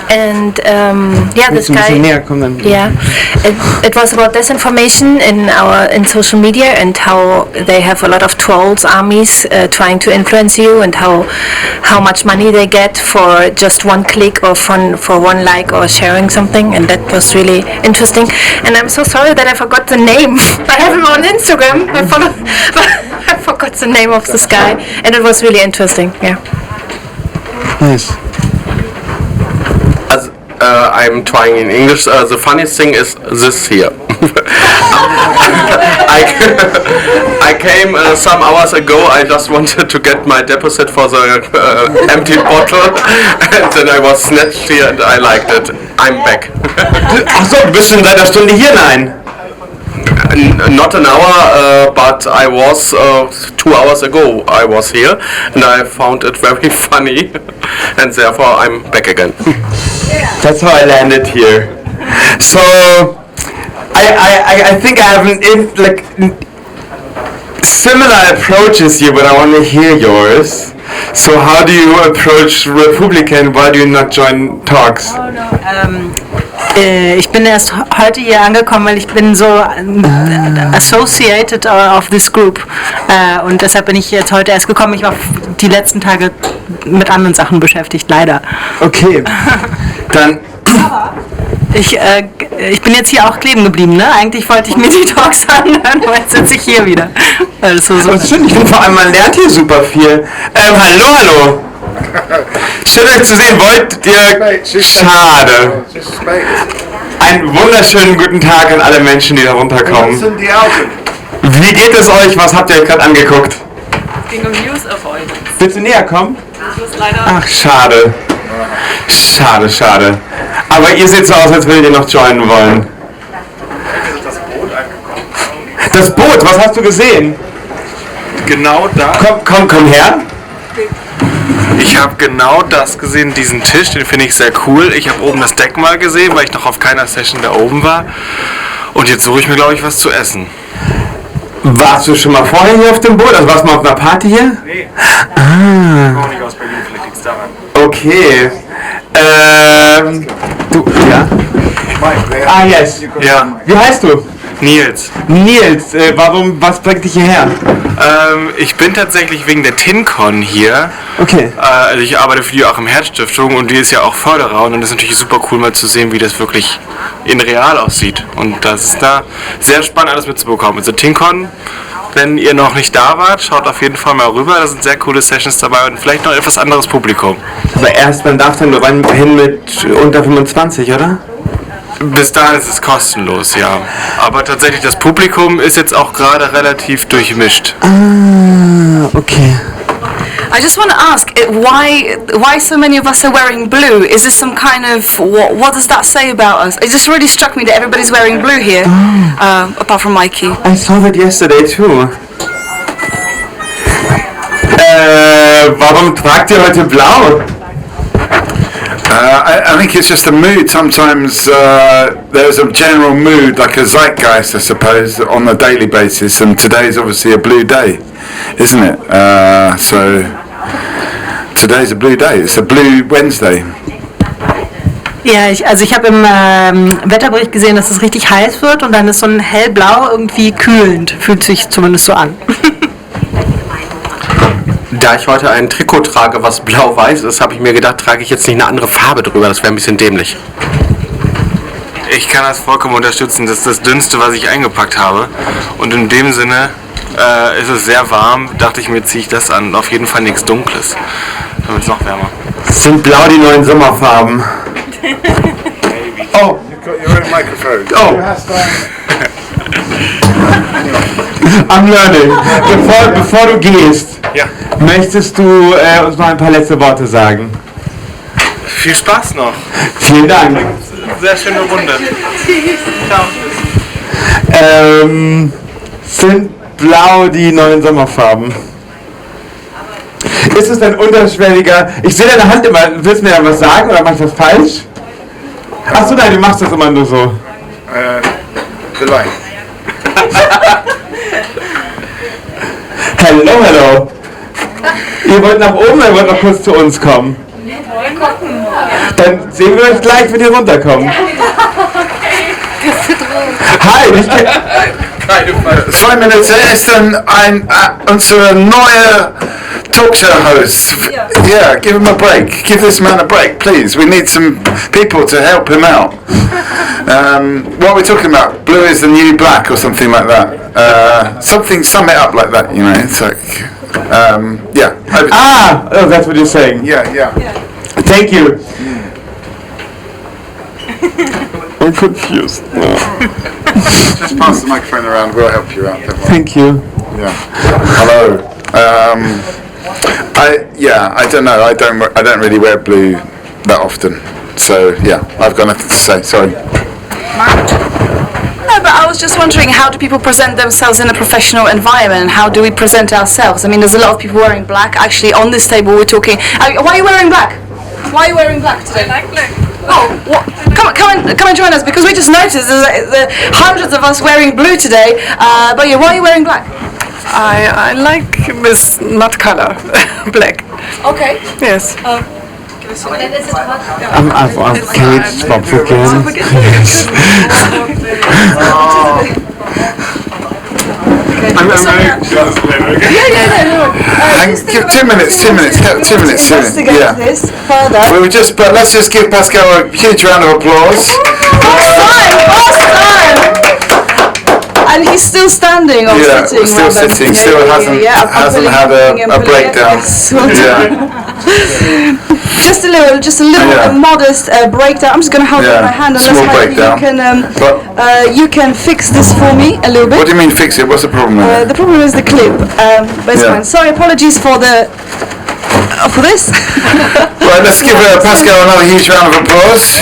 And this guy. Yeah, it was about disinformation in social media and how they have a lot of trolls armies trying to influence you and how much money they get for just one click or for one like or sharing something, and that was really interesting. And I'm so sorry that I forgot the name. I have him on Instagram. I forgot the name of this guy, and it was really interesting. Yeah. Nice. I'm trying in English. The funniest thing is this here. I came some hours ago. I just wanted to get my deposit for the empty bottle, and then I was snatched here, and I liked it. I'm back. Ach so, bist du in einer Stunde hier? Nein. Not an hour, but I was 2 hours ago. I was here, and I found it very funny, and therefore I'm back again. That's how I landed here. So, I think I have similar approaches here, but I want to hear yours. So how do you approach Republican? Why do you not join talks? Ich bin erst heute hier angekommen, weil ich bin so associated of this group und deshalb bin ich jetzt heute erst gekommen. Ich war die letzten Tage mit anderen Sachen beschäftigt, leider. Okay, dann... Ich bin jetzt hier auch kleben geblieben, ne? Eigentlich wollte ich mir die Talks anhören, aber jetzt sitze ich hier wieder. Also so. Das ist schön, ich finde vor allem, man lernt hier super viel. Hallo! Schön euch zu sehen, wollt ihr... Schade. Einen wunderschönen guten Tag an alle Menschen, die da runterkommen. Wie geht es euch? Was habt ihr euch gerade angeguckt? Es ging um News-Avoidance. Willst du näher kommen? Das ist leider... Ach, schade. Schade, schade. Aber ihr seht so aus, als würdet ihr noch joinen wollen. Das Boot, was hast du gesehen? Genau da. Komm her. Ich habe genau das gesehen, diesen Tisch, den finde ich sehr cool. Ich habe oben das Deck mal gesehen, weil ich noch auf keiner Session da oben war. Und jetzt suche ich mir, glaube ich, was zu essen. Warst du schon mal vorher hier auf dem Boot? Also warst du mal auf einer Party hier? Nee. Ah. Ich komme nicht aus Berlin, vielleicht liegt es daran. Okay. Du, ja? Ah, yes. Ja. Wie heißt du? Nils. Nils, was bringt dich hierher? Ich bin tatsächlich wegen der TinCon hier. Okay. Also ich arbeite für die Achim-Herz-Stiftung und die ist ja auch Förderer und dann ist es natürlich super cool mal zu sehen, wie das wirklich in real aussieht. Und das ist da sehr spannend alles mitzubekommen. Also TinCon, wenn ihr noch nicht da wart, schaut auf jeden Fall mal rüber. Da sind sehr coole Sessions dabei und vielleicht noch etwas anderes Publikum. Aber man darf dann nur hin mit unter 25, oder? Bis dahin ist es kostenlos, ja. Aber tatsächlich, das Publikum ist jetzt auch gerade relativ durchmischt. Ah, okay. I just want to ask, why so many of us are wearing blue? Is this some kind of, what does that say about us? It just really struck me that everybody's wearing blue here, apart from Mikey. I saw that yesterday too. Warum tragt ihr heute blau? I think it's just a mood. Sometimes there's a general mood, like a zeitgeist, I suppose, on a daily basis. And today's obviously a blue day, isn't it? So today's a blue day. It's a blue Wednesday. Ja, ich habe im Wetterbericht gesehen, dass es richtig heiß wird und dann ist so ein hellblau irgendwie kühlend. Fühlt sich zumindest so an. Da ich heute ein Trikot trage, was blau-weiß ist, habe ich mir gedacht, trage ich jetzt nicht eine andere Farbe drüber, das wäre ein bisschen dämlich. Ich kann das vollkommen unterstützen, das ist das Dünnste, was ich eingepackt habe. Und in dem Sinne ist es sehr warm, dachte ich mir, ziehe ich das an. Auf jeden Fall nichts Dunkles, dann wird es noch wärmer. Sind blau die neuen Sommerfarben? Oh, you've got your own microphone. Oh. I'm learning. Bevor du gehst, ja. Möchtest du uns noch ein paar letzte Worte sagen? Viel Spaß noch. Vielen Dank. Sehr schöne Runde. Sind blau die neuen Sommerfarben? Ist es ein unterschwelliger... Ich sehe deine Hand immer. Willst du mir da was sagen oder mach ich das falsch? Achso, nein, du machst das immer nur so. Vielleicht. Hello. Ihr wollt nach oben oder ihr wollt noch kurz zu uns kommen? Wir wollen gucken. Dann sehen wir euch gleich, wenn ihr runterkommt. Hi, Keine Frage. 2 Minuten ist dann unsere neue Talkshow-host. Yeah, give him a break. Give this man a break, please. We need some people to help him out. What are we talking about? Blue is the new black or something like that. Sum it up like that, you know. It's like, yeah. Oh, that's what you're saying. Yeah. Thank you. I'm confused. Just pass the microphone around. We'll help you out. Thank you. Yeah. Hello. I don't know. I don't really wear blue that often. So yeah, I've got nothing to say. Sorry. No, but I was just wondering, how do people present themselves in a professional environment? How do we present ourselves? I mean, there's a lot of people wearing black. Actually, on this table, we're talking. Why are you wearing black? Why are you wearing black today? I like black. Oh, what? Come and join us, because we just noticed there's hundreds of us wearing blue today. But yeah, why are you wearing black? I like this nut color, black. Okay. Yes. Can we stop again? I'm give 2 minutes. Yeah. Let's just give Pascal a huge round of applause. And he's still standing or Yeah, sitting? still rather. sitting, still hasn't had a breakdown. Just a little modest breakdown. I'm just going to hold it in my hand unless small breakdown. You can fix this for me a little bit. What do you mean fix it? What's the problem with it? The problem is the clip, but it's fine. Sorry, apologies for the for this. Right, let's give Pascal another huge round of applause.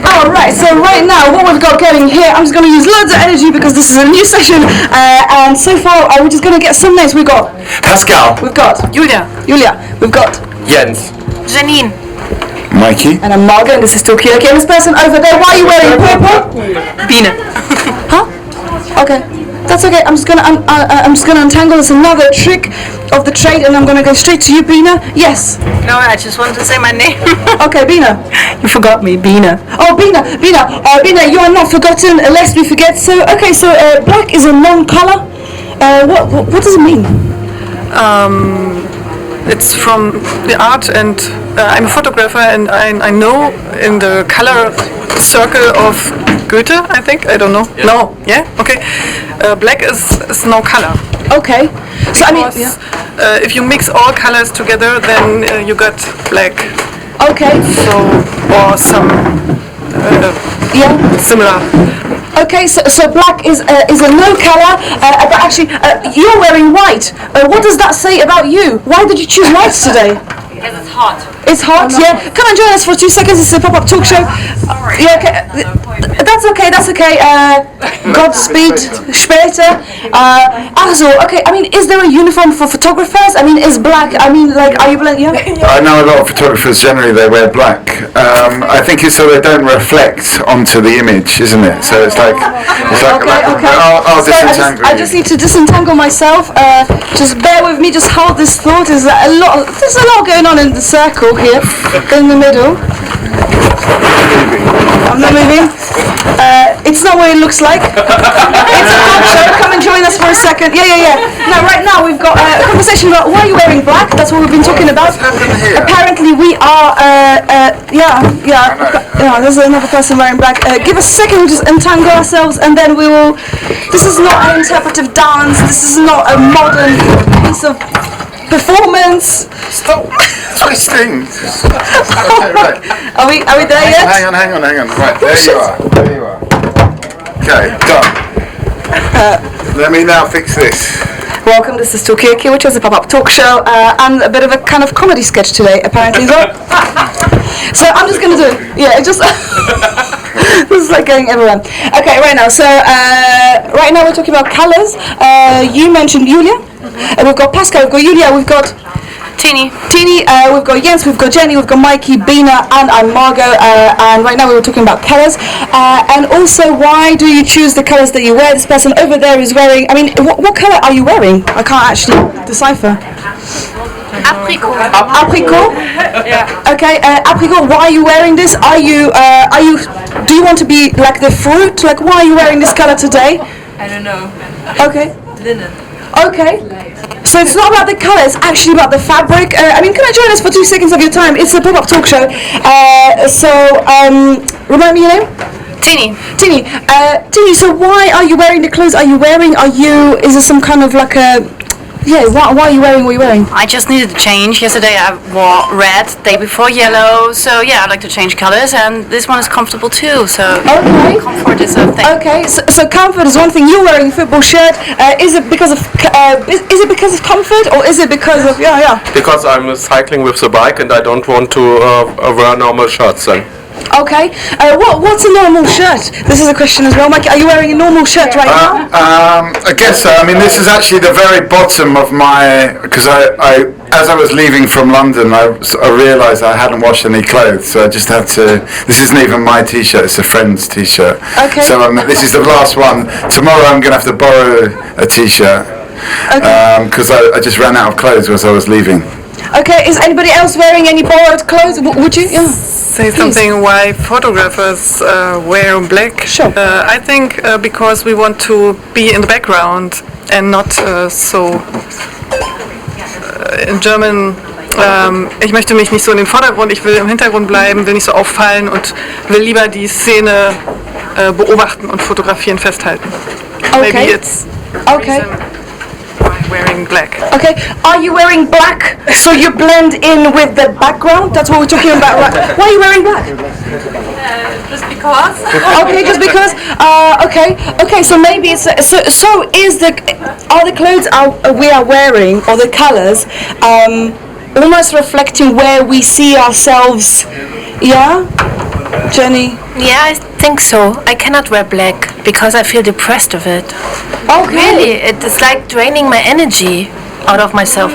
Alright, so right now what we've got going here, I'm just going to use loads of energy because this is a new session, and so far we're just going to get some names. We've got Pascal. We've got Julia. We've got Jens. Janine. Mikey. And I'm Margot, and this is Talkaoke. And this person over there, why are you wearing purple? Biene. Huh? Okay. That's okay. I'm just gonna untangle this another trick of the trade, and I'm gonna go straight to you, Bina. Yes. No, I just wanted to say my name. Okay, Bina. You forgot me, Bina. Oh, Bina, you are not forgotten, lest we forget. So, okay, so black is a non-color. What does it mean? It's from the art, and I'm a photographer, and I know in the color circle of Goethe, I think, I don't know. Yeah. No, yeah, okay. Black is no color. Okay. So I mean, if you mix all colors together, then you got black. Okay. So, or some similar. Okay, so black is a no color, but actually you're wearing white. What does that say about you? Why did you choose white today? Because it's hot. It's hot, yeah. Come and join us for 2 seconds. It's a pop-up talk show. Yeah, okay. That's okay. Godspeed, später. Also, okay. I mean, is there a uniform for photographers? I mean, is black? I mean, like, are you black? Yeah. I know a lot of photographers. Generally, they wear black. I think it's so they don't reflect onto the image, isn't it? So it's like Okay. I'll Sorry, disentangle I just need to disentangle myself. Just bear with me. Just hold this thought. There's a lot going on in the circle here, in the middle. I'm not moving. It's not what it looks like. It's a talk show. Come and join us for a second. Yeah. No, right now we've got a conversation about why are you wearing black. That's what we've been talking about. Apparently we are. There's another person wearing black. Give us a second. We'll just entangle ourselves, and then we will. This is not an interpretive dance. This is not a modern piece of performance. Stop twisting. Okay, right. Are we there yet? Hang on. Right, there you are. Okay, done. Let me now fix this. Welcome, this is Talkaoke, which is a pop-up talk show, and a bit of a kind of comedy sketch today, apparently as well. So I'm just gonna do it. Yeah, just this is like going everywhere. Okay, right now. So right now we're talking about colours. You mentioned Julia. We've got Pascal. We've got Julia. We've got Tini. We've got Jens, we've got Jenny, we've got Mikey, Bina, and I'm Margot. And right now we were talking about colours. And also, why do you choose the colours that you wear? This person over there is wearing. I mean, what colour are you wearing? I can't actually decipher. Apricot. Apricot. Yeah. Okay. Apricot. Why are you wearing this? Are you? Do you want to be like the fruit? Like, why are you wearing this colour today? I don't know. Okay. Linen. Okay. So it's not about the colour, it's actually about the fabric. I mean, can I join us for 2 seconds of your time? It's a pop-up talk show. Remind me your name? Tini. Tini, so why are you wearing the clothes is there some kind of like a... Yeah, why are you wearing what you're wearing? I just needed to change. Yesterday I wore red, day before yellow, so yeah, I like to change colors, and this one is comfortable too, so comfort is a thing. Okay, so comfort is one thing. You're wearing a football shirt. Is it because of comfort, or is it because of Because I'm cycling with the bike and I don't want to wear normal shirts then. Okay. What's a normal shirt? This is a question as well, Mikey. Are you wearing a normal shirt right now? I guess so. I mean, this is actually the very bottom of my... Because as I was leaving from London, I realised I hadn't washed any clothes, so I just had to... This isn't even my T-shirt, it's a friend's T-shirt. Okay. So this is the last one. Tomorrow I'm going to have to borrow a T-shirt. Okay. Because I just ran out of clothes as I was leaving. Okay, is anybody else wearing any borrowed clothes? Would you? Yeah. Say something why photographers wear black. Sure. I think because we want to be in the background and not so in German. Ich möchte mich nicht so in den Vordergrund, ich will im Hintergrund bleiben, will nicht so auffallen und will lieber die Szene beobachten und fotografieren, festhalten. Maybe Okay. it's Okay. why wearing black. Okay. Are you wearing black so you blend in with the background? That's what we're talking about, right? Why are you wearing black? Just because. Okay, just because. Okay. So maybe it's so. Are the clothes we are wearing or the colors almost reflecting where we see ourselves? Yeah, Jenny. Yeah, I think so. I cannot wear black because I feel depressed of it. Okay. Really, it is like draining my energy out of myself.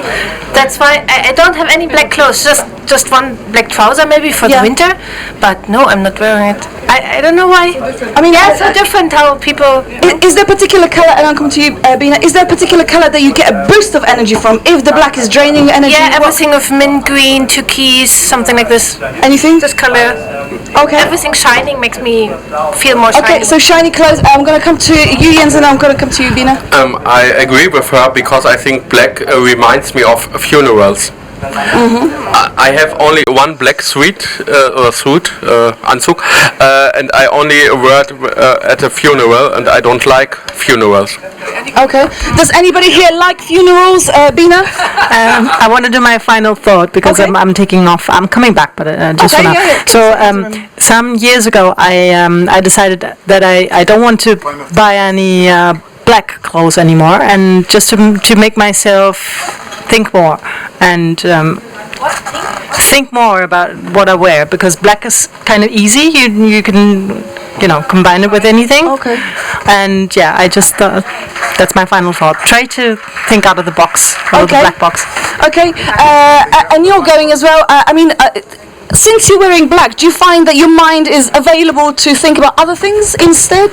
That's why I don't have any black clothes. Just one black trouser maybe for the winter. But no, I'm not wearing it. I don't know why. I mean, yeah, it's so different how people. Is there a particular color? And I'll come to you, Bina. Is there a particular color that you get a boost of energy from? If the black is draining energy. Yeah, everything of mint green, turquoise, something like this. Anything? This color. Okay. Everything shining makes me feel more shiny. Okay, so shiny clothes. I'm gonna come to you, Jens, and I'm gonna come to you, Bina. I agree with her because I think black reminds me of funerals. I have only one black suit, Anzug, and I only wear it at a funeral, and I don't like funerals. Okay. Does anybody here like funerals, Bina? I want to do my final thought because I'm taking off. I'm coming back, but just for now. yeah. So some years ago, I decided that I don't want to buy any black clothes anymore, and just to make myself think more and think more about what I wear, because black is kind of easy. You can combine it with anything. Okay. And yeah, I just that's my final thought. Try to think out of the box, out of the black box. Okay. And you're going as well. Since you're wearing black, do you find that your mind is available to think about other things instead?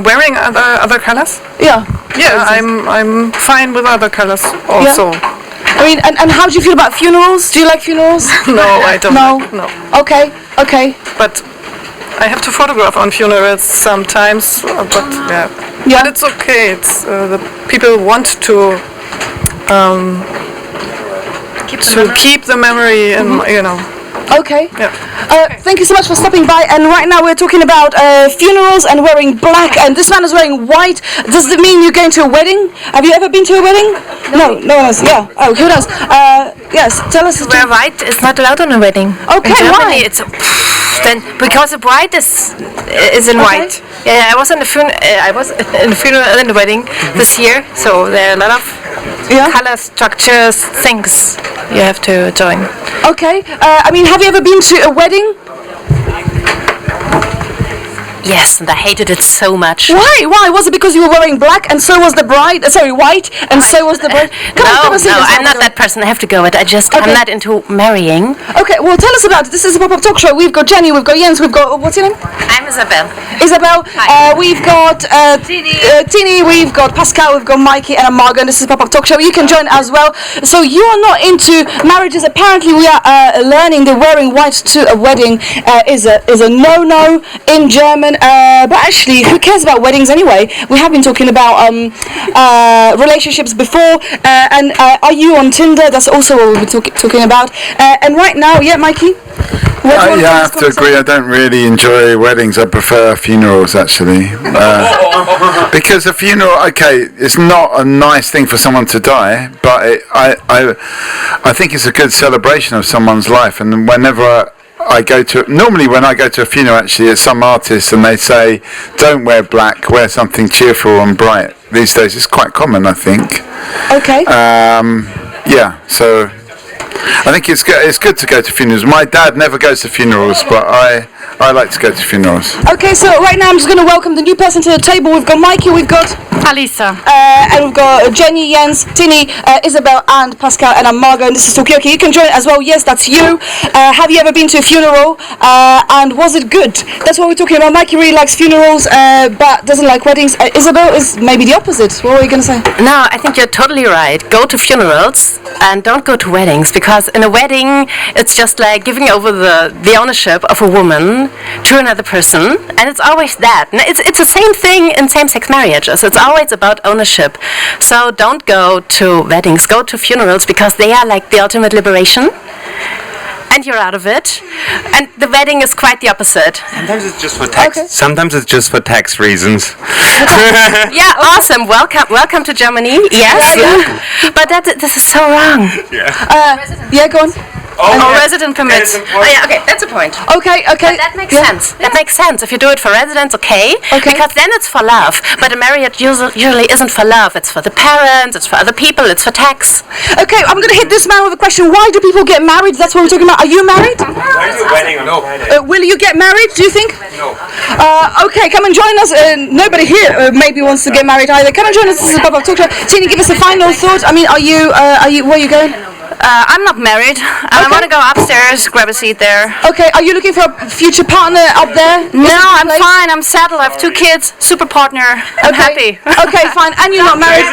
Wearing other colors? Yeah. Yeah, I'm fine with other colors also. Yeah. I mean, and how do you feel about funerals? Do you like funerals? No, I don't. No. No. Okay. But I have to photograph on funerals sometimes. But yeah. But it's okay. It's the people want to keep the memory, and Okay. Yeah. Thank you so much for stopping by. And right now we're talking about funerals and wearing black. And this man is wearing white. Does it mean you're going to a wedding? Have you ever been to a wedding? No one else. Yeah. Oh, who knows? Yes. Tell us. Wear white is not allowed on a wedding. Okay. In Germany, Why? it's then because the bride is in white. Yeah, I was in the funeral and the wedding this year, so there are a lot of color structures, things you have to join. Okay. Have you ever been to a wedding? Yes, and I hated it so much. Why? Was it because you were wearing black and so was the bride? White and so was the bride? Come on, I'm not that person. I have to go. I'm not into marrying. Okay, well, tell us about it. This is a pop-up talk show. We've got Jenny, we've got Jens, we've got what's your name? I'm Isabel. We've got Tini, we've got Pascal, we've got Mikey, and I'm Margot. And this is a pop-up talk show. You can join as well. So you are not into marriages. Apparently, we are learning that wearing white to a wedding is a no-no in German. But actually, who cares about weddings anyway? We have been talking about relationships before, and are you on Tinder? That's also what we've been talking about. And right now, Mikey? I have to agree, I don't really enjoy weddings. I prefer funerals, actually. Because a funeral, it's not a nice thing for someone to die, but I think it's a good celebration of someone's life. And whenever normally when I go to a funeral, actually, it's some artist and they say, don't wear black, wear something cheerful and bright. These days it's quite common, I think. Okay. So I think it's good to go to funerals. My dad never goes to funerals, but I like to go to funerals. Okay, so right now I'm just going to welcome the new person to the table. We've got Mikey, we've got Alisa. And we've got Jenny, Jens, Tini, Isabel, and Pascal, and I'm Margot, and this is Talkaoke. You can join as well. Yes, that's you. Have you ever been to a funeral? And was it good? That's what we're talking about. Mikey really likes funerals, but doesn't like weddings. Isabel is maybe the opposite. What were you going to say? No, I think you're totally right. Go to funerals and don't go to weddings, because in a wedding it's just like giving over the ownership of a woman to another person, and it's always that. It's the same thing in same-sex marriages. It's always about ownership. So don't go to weddings, go to funerals, because they are like the ultimate liberation. and you're out of it. And the wedding is quite the opposite. Sometimes it's just for tax. Sometimes it's just for tax reasons. Yeah, awesome. Welcome to Germany. Yes. But this is so wrong. Yeah, go on. Resident permits. Yeah, okay, that's a point. Okay. But that makes sense. That makes sense. If you do it for residents, okay. Because then it's for love. But a marriage usually isn't for love. It's for the parents, it's for other people, it's for tax. Okay, I'm going to hit this man with a question. Why do people get married? That's what we're talking about. Are you married? Where's your wedding on Friday? Will you get married, do you think? No. Okay, come and join us. Nobody here maybe wants to get married either. Come and join us. This is a pop-up talk show. Tina, give us a final thought. I mean, where are you going? I'm not married. I want to go upstairs, grab a seat there. Okay, are you looking for a future partner up there? No, I'm fine. I'm settled. I have 2 kids, super partner. I'm happy. Okay, fine. And you're not married.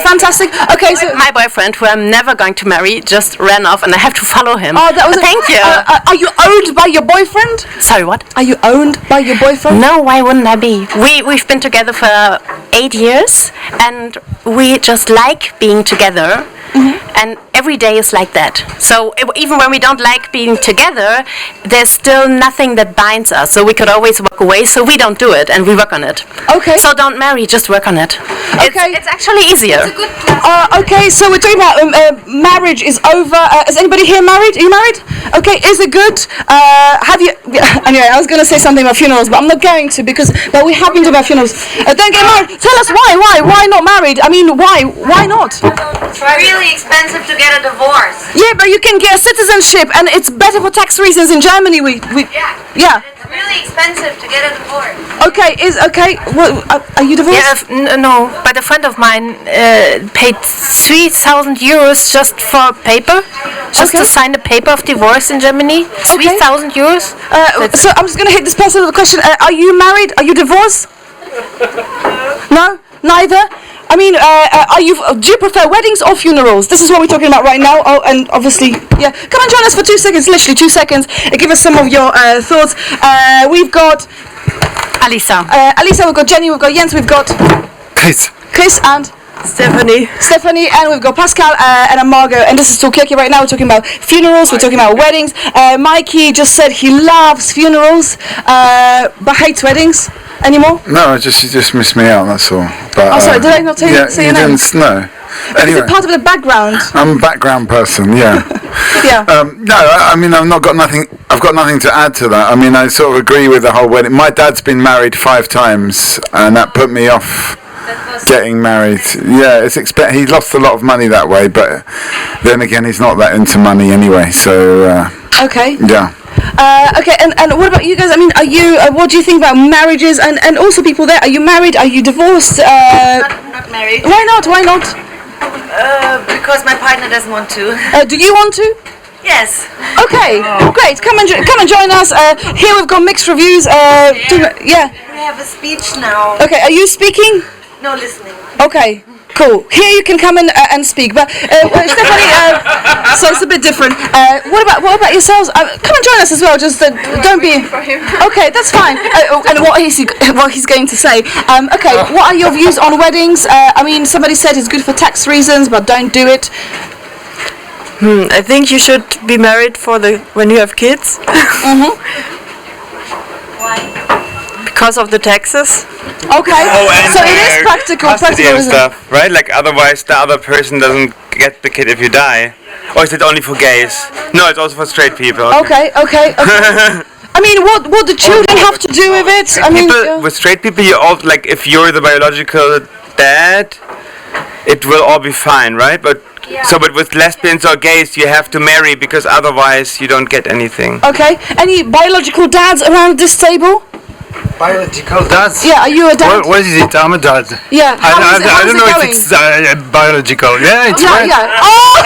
Fantastic. Okay, so my boyfriend, who I'm never going to marry, just ran off, and I have to follow him. Oh, that was Thank you. Are you owned by your boyfriend? Sorry, what? Are you owned by your boyfriend? No, why wouldn't I be? We've been together for 8 years, and we just like being together. And every day is like that. So even when we don't like being together, there's still nothing that binds us. So we could always walk away. So we don't do it, and we work on it. Okay. So don't marry, just work on it. Okay. It's actually easier. Okay, so we're talking about marriage is over. Is anybody here married? Are you married? Okay, is it good? Have you? Anyway, I was going to say something about funerals, but I'm not going to but we have been talking about funerals. Don't get married. Tell us why? Why not married? I mean, why? Why not? It's really expensive to get a divorce. Yeah, but you can get a citizenship, and it's better for tax reasons in Germany. Yeah. It's really expensive to get a divorce. Okay, Well, are you divorced? Yeah, no, but a friend of mine paid 3,000 euros just for paper, just to sign a paper of divorce in Germany. 3,000 euros. So I'm just going to hit this person with a question. Are you married? Are you divorced? No, neither. I mean, do you prefer weddings or funerals? This is what we're talking about right now. Oh, and obviously, yeah. Come and join us for 2 seconds, literally 2 seconds. Give us some of your thoughts. We've got Alisa. Alisa, we've got Jenny, we've got Jens, we've got Chris and Stephanie, and we've got Pascal and Margot, and this is Talkaoke right now. We're talking about funerals, we're talking about weddings. Mikey just said he loves funerals, but hates weddings. Anymore? No, he just missed me out, that's all. But, sorry, did I not say your name? No. Anyway, is it part of the background? I'm a background person, yeah. Yeah. No, I mean, I've got nothing to add to that. I mean, I sort of agree with the whole wedding. My dad's been married 5 times, and that put me off getting married. Yeah, he lost a lot of money that way, but then again, he's not that into money anyway, so... Okay. Yeah. Okay, and what about you guys? I mean, are you? What do you think about marriages and also people there? Are you married? Are you divorced? Not married. Why not? Why not? Because my partner doesn't want to. Do you want to? Yes. Okay, great. Come and join us. Here we've got mixed reviews. Yeah. We have a speech now. Okay, are you speaking? No, listening. Okay. Cool. Here you can come and speak. But Stephanie, so it's a bit different. What about yourselves? Come and join us as well. Just don't be. Okay, that's fine. And what he's going to say. Okay, what are your views on weddings? I mean, somebody said it's good for tax reasons, but don't do it. I think you should be married when you have kids. Why? Because of the taxes. Okay, so it is practical and stuff, right? Like otherwise the other person doesn't get the kid if you die. Or is it only for gays? No, it's also for straight people. Okay. I mean, what do children have to do with it? I mean, with straight people, you all like if you're the biological dad, it will all be fine, right? But with lesbians or gays, you have to marry because otherwise you don't get anything. Okay. Any biological dads around this table? Biological dads? Yeah, are you a dad? What is it? I'm a dad. Yeah. I don't know if it's biological. Yeah, it's right. Yeah. Oh!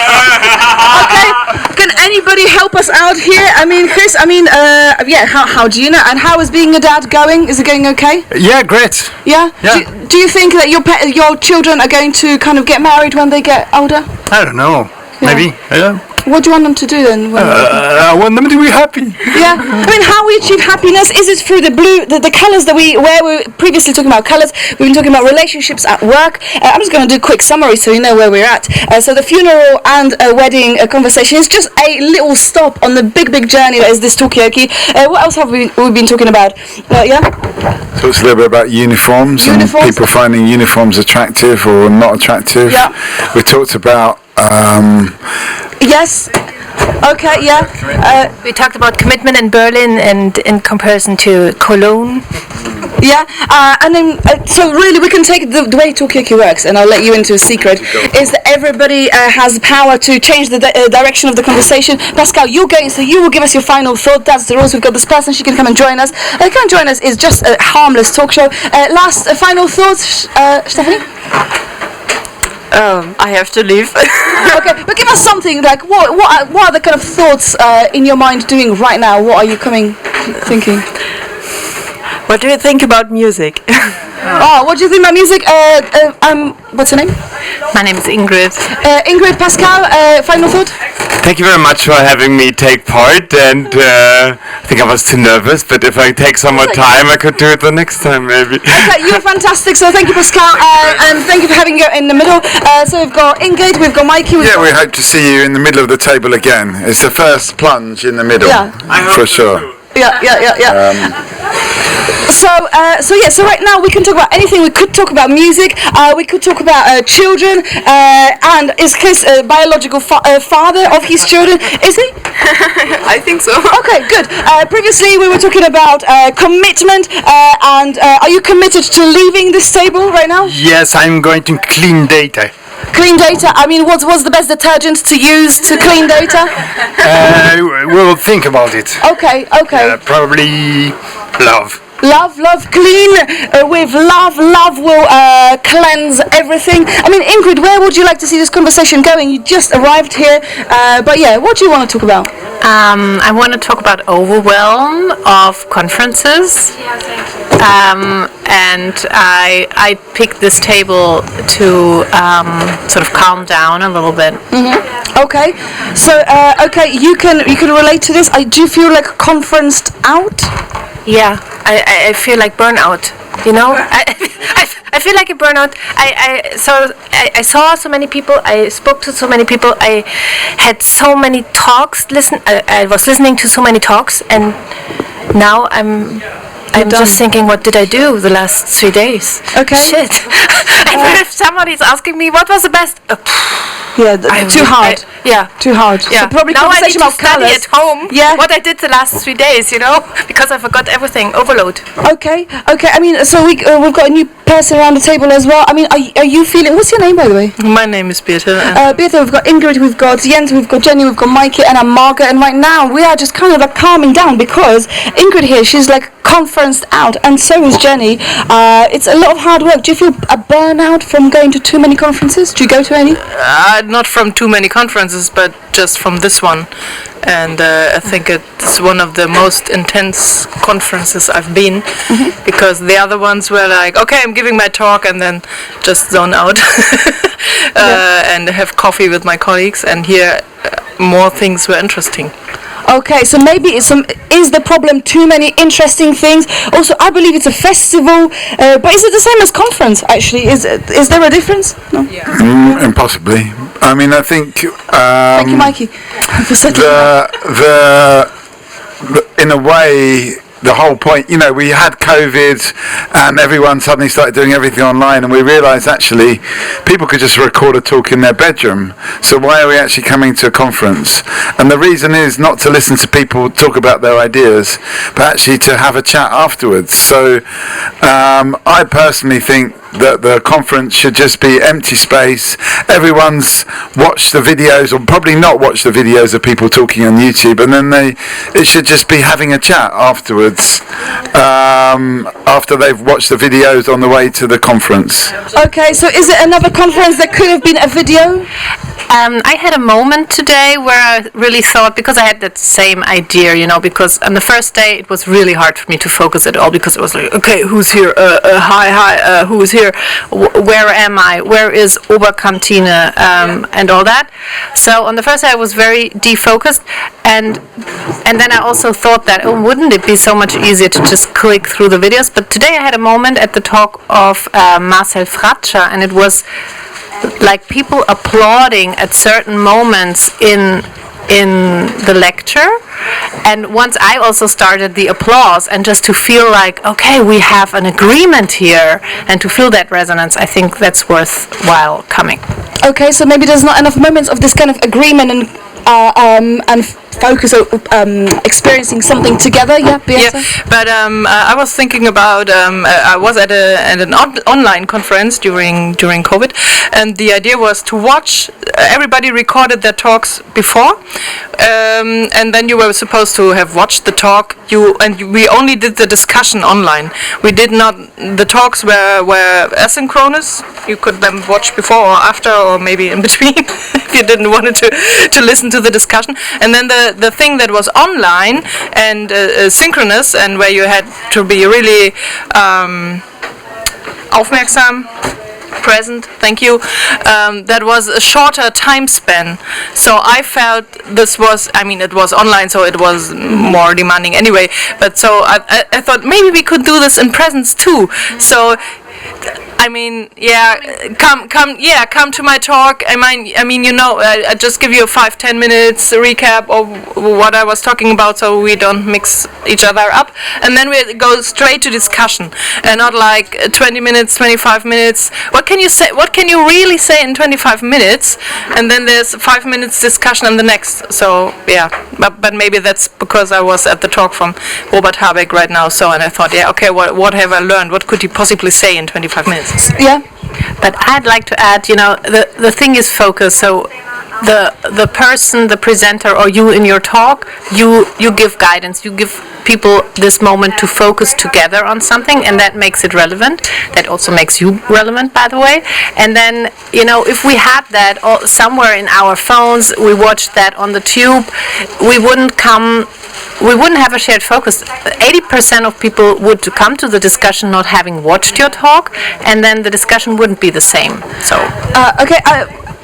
Okay. Can anybody help us out here? I mean, Chris, how do you know? And how is being a dad going? Is it going okay? Yeah, great. Yeah? Do you think that your children are going to kind of get married when they get older? I don't know. Maybe. Yeah. What do you want them to do then? I want them to be happy. Yeah, I mean, how we achieve happiness, is it through the colours that we were previously talking about colours, we've been talking about relationships at work. I'm just going to do a quick summary so you know where we're at. So the funeral and wedding conversation is just a little stop on the big journey that is this Talkaoke. What else have we been talking about? Yeah? So it's a little bit about uniforms and people finding uniforms attractive or not attractive. Yeah. We talked about yes. Okay, yeah. We talked about commitment in Berlin and in comparison to Cologne. Yeah, and then, so really we can take the way Talkaoke works, and I'll let you into a secret, is that everybody has the power to change the direction of the conversation. Pascal, you're going, so you will give us your final thought. That's the rules. We've got this person, she can come and join us. Come and join us. It's just a harmless talk show. Last final thoughts, Stephanie? I have to leave. Okay, but give us something, like, what are the kind of thoughts in your mind doing right now? What are you thinking? What do you think about music? What do you think about music? What's your name? My name is Ingrid. Ingrid, Pascal, final thought? Thank you very much for having me take part, and I think I was too nervous, but if I take some more time, I could do it the next time, maybe. Okay, you're fantastic, so thank you, Pascal, and thank you for having you in the middle. So we've got Ingrid, we've got Mikey. We hope to see you in the middle of the table again. It's the first plunge in the middle, for sure. Yeah. So right now we can talk about anything. We could talk about music. We could talk about children. And is Chris a biological father of his children? Is he? I think so. Okay, good. Previously we were talking about commitment. And are you committed to leaving this table right now? Yes, I'm going to clean data. Clean data? I mean, what's the best detergent to use to clean data? We'll think about it. Okay. Probably love. Love, clean with love. Love will cleanse everything. I mean, Ingrid, where would you like to see this conversation going? You just arrived here, but yeah, what do you want to talk about? I want to talk about overwhelm of conferences. And I picked this table to sort of calm down a little bit. Mm-hmm. Okay, so you can relate to this. Do you feel like conferenced out? Yeah, I feel like burnout. You know, I feel like a burnout. I saw so many people. I spoke to so many people. I had so many talks. I was listening to so many talks, and now I'm just thinking, what did I do the last 3 days? Okay. Shit. And if somebody's asking me what was the best, too hard. Too hard. Yeah. So probably now I need conversation to about study colours. at home. Yeah. What I did the last 3 days, you know, because I forgot everything. Overload. Okay. I mean, so we've got a new person around the table as well. I mean, are you feeling? What's your name, by the way? My name is Beate. Beate, we've got Ingrid, we've got Jens, we've got Jenny, we've got Mikey, and I'm Margaret. And right now we are just kind of like calming down because Ingrid here, she's like conferenced out, and so is Jenny. It's a lot of hard work. Do you feel a burnout from going to too many conferences? Do you go to any? Not from too many conferences, but just from this one. And I think it's one of the most intense conferences I've been, because the other ones were like, okay, I'm giving my talk and then just zone out and have coffee with my colleagues, and here more things were interesting. Okay, so maybe is the problem too many interesting things? Also, I believe it's a festival, but is it the same as conference, actually? Is there a difference? No? Impossibly. I mean, I think... Thank you, Mikey. In a way, the whole point, you know, we had COVID and everyone suddenly started doing everything online, and we realised actually people could just record a talk in their bedroom. So why are we actually coming to a conference? And the reason is not to listen to people talk about their ideas, but actually to have a chat afterwards. So I personally think that the conference should just be empty space. Everyone's watched the videos, or probably not watched the videos of people talking on YouTube, and then it should just be having a chat afterwards, after they've watched the videos on the way to the conference. Okay, so is it another conference that could have been a video? I had a moment today where I really thought, because I had that same idea, because on the first day it was really hard for me to focus at all, because it was like, okay, who's here? Hi, who's here? Where am I? Where is Oberkantine? And all that. So on the first day I was very defocused, and then I also thought that, wouldn't it be so much easier to just click through the videos? But today I had a moment at the talk of Marcel Fratscher, and it was like people applauding at certain moments in the lecture, and once I also started the applause, and just to feel like, okay, we have an agreement here, and to feel that resonance, I think that's worthwhile coming. Okay, so maybe there's not enough moments of this kind of agreement and focus on experiencing something together. Yeah, Beata? Yeah, but I was thinking about I was at an online conference during COVID, and the idea was to watch. Everybody recorded their talks before, and then you were supposed to have watched the talk. We only did the discussion online. We did not. The talks were asynchronous. You could then watch before or after, or maybe in between if you didn't want to listen to the discussion. And then the thing that was online and synchronous, and where you had to be really aufmerksam, present, thank you, that was a shorter time span. So I felt this was, it was online, so it was more demanding anyway, but so I thought maybe we could do this in presence too. So come to my talk. I just give you a 5-10 minutes recap of what I was talking about, so we don't mix each other up, and then we go straight to discussion, and not like 20 minutes, 25 minutes. What can you say? What can you really say in 25 minutes? And then there's 5 minutes discussion in the next. So yeah, but maybe that's because I was at the talk from Robert Habeck right now. So, and I thought, okay, what have I learned? What could he possibly say in 25 minutes? Yeah, but I'd like to add, the thing is focus. So the person, the presenter, or you in your talk, you give guidance. You give people this moment to focus together on something, and that makes it relevant. That also makes you relevant, by the way. And then, if we had that somewhere in our phones, we watched that on the tube, we wouldn't have a shared focus. 80% of people would come to the discussion not having watched your talk, and then the discussion wouldn't be the same. So okay.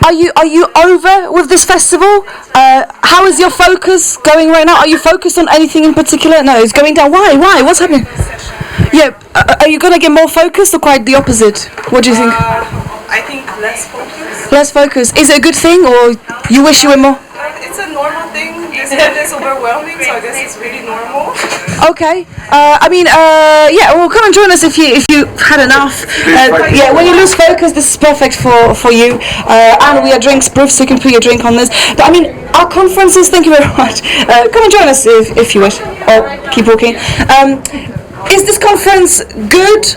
Are you over with this festival? How is your focus going right now? Are you focused on anything in particular? No, it's going down. Why? What's happening? Yeah, are you gonna get more focused or quite the opposite? What do you think? I think less focus. Less focus. Is it a good thing, or you wish you were more? It's a normal thing. This one is overwhelming, so I guess it's really normal. Okay. Well, come and join us if you had enough. When you lose focus, this is perfect for you. And we are drinks proof, so you can put your drink on this. But our conferences. Thank you very much. Come and join us if you wish, or keep walking. Is this conference good?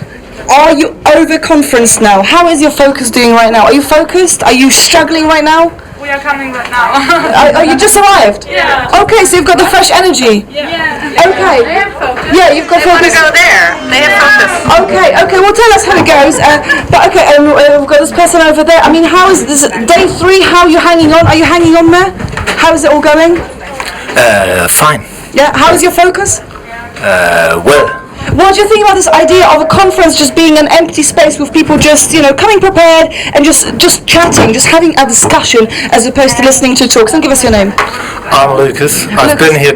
Are you over conferenced now? How is your focus doing right now? Are you focused? Are you struggling right now? We are coming right now. Are you just arrived? Yeah. Okay, so you've got the fresh energy. Yeah. Okay. They have focus. Yeah, you've got focus. They want to go there. They have focus. Okay. Well, tell us how it goes. We've got this person over there. How is this day 3? How are you hanging on? Are you hanging on there? How is it all going? Fine. Yeah. How is your focus? Well. What do you think about this idea of a conference just being an empty space with people just, coming prepared and just chatting, just having a discussion as opposed to listening to talks? And give us your name. I'm Lucas. I've been here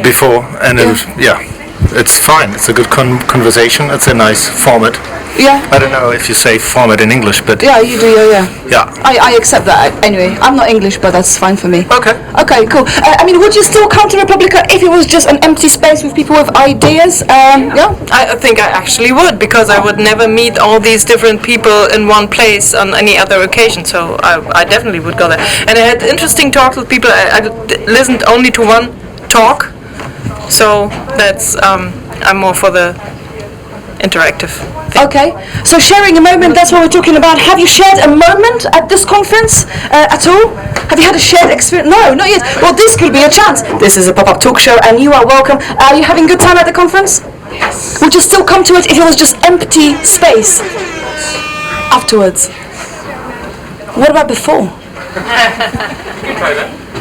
before, and it's fine. It's a good conversation. It's a nice format. Yeah. I don't know if you say format in English, but yeah, you do. Yeah. Yeah. I accept that. Anyway, I'm not English, but that's fine for me. Okay. Okay, cool. Would you still come to Republica if it was just an empty space with people with ideas? Yeah. I think I actually would, because I would never meet all these different people in one place on any other occasion. So I definitely would go there. And I had interesting talks with people. I listened only to one talk, so that's I'm more for the interactive thing. Okay, so sharing a moment, that's what we're talking about. Have you shared a moment at this conference at all? Have you had a shared experience? No, not yet. Well, this could be a chance. This is a pop-up talk show and you are welcome. Are you having a good time at the conference? Yes. Would you still come to it if it was just empty space afterwards? What about before?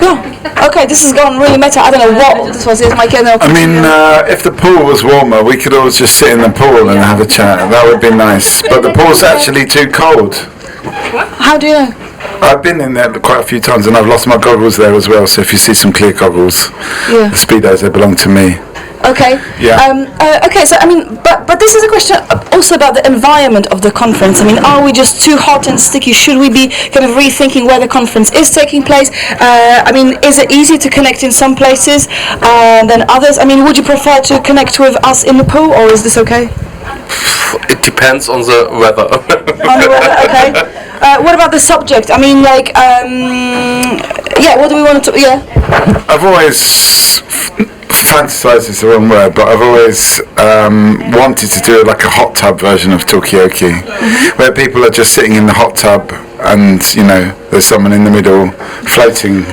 Yeah. Okay, this has gone really meta. I don't know what this was. Mike, I mean, if the pool was warmer, we could always just sit in the pool and have a chat. That would be nice. But the pool's actually too cold. How do you know? I've been in there quite a few times, and I've lost my goggles there as well. So if you see some clear goggles, Yeah. the Speedos, they belong to me. Okay. Yeah. Okay. So I mean, but this is a question also about the environment of the conference. I mean, are we just too hot and sticky? Should we be kind of rethinking where the conference is taking place? I mean, is it easy to connect in some places than others? I mean, would you prefer to connect with us in the pool, or is this okay? It depends on the weather. On the weather, okay. What about the subject? I mean, like, yeah. What do we want to? Yeah. I've always fantasized is the wrong word, but I've always wanted to do like a hot tub version of Talkaoke, where people are just sitting in the hot tub and, you know, there's someone in the middle floating,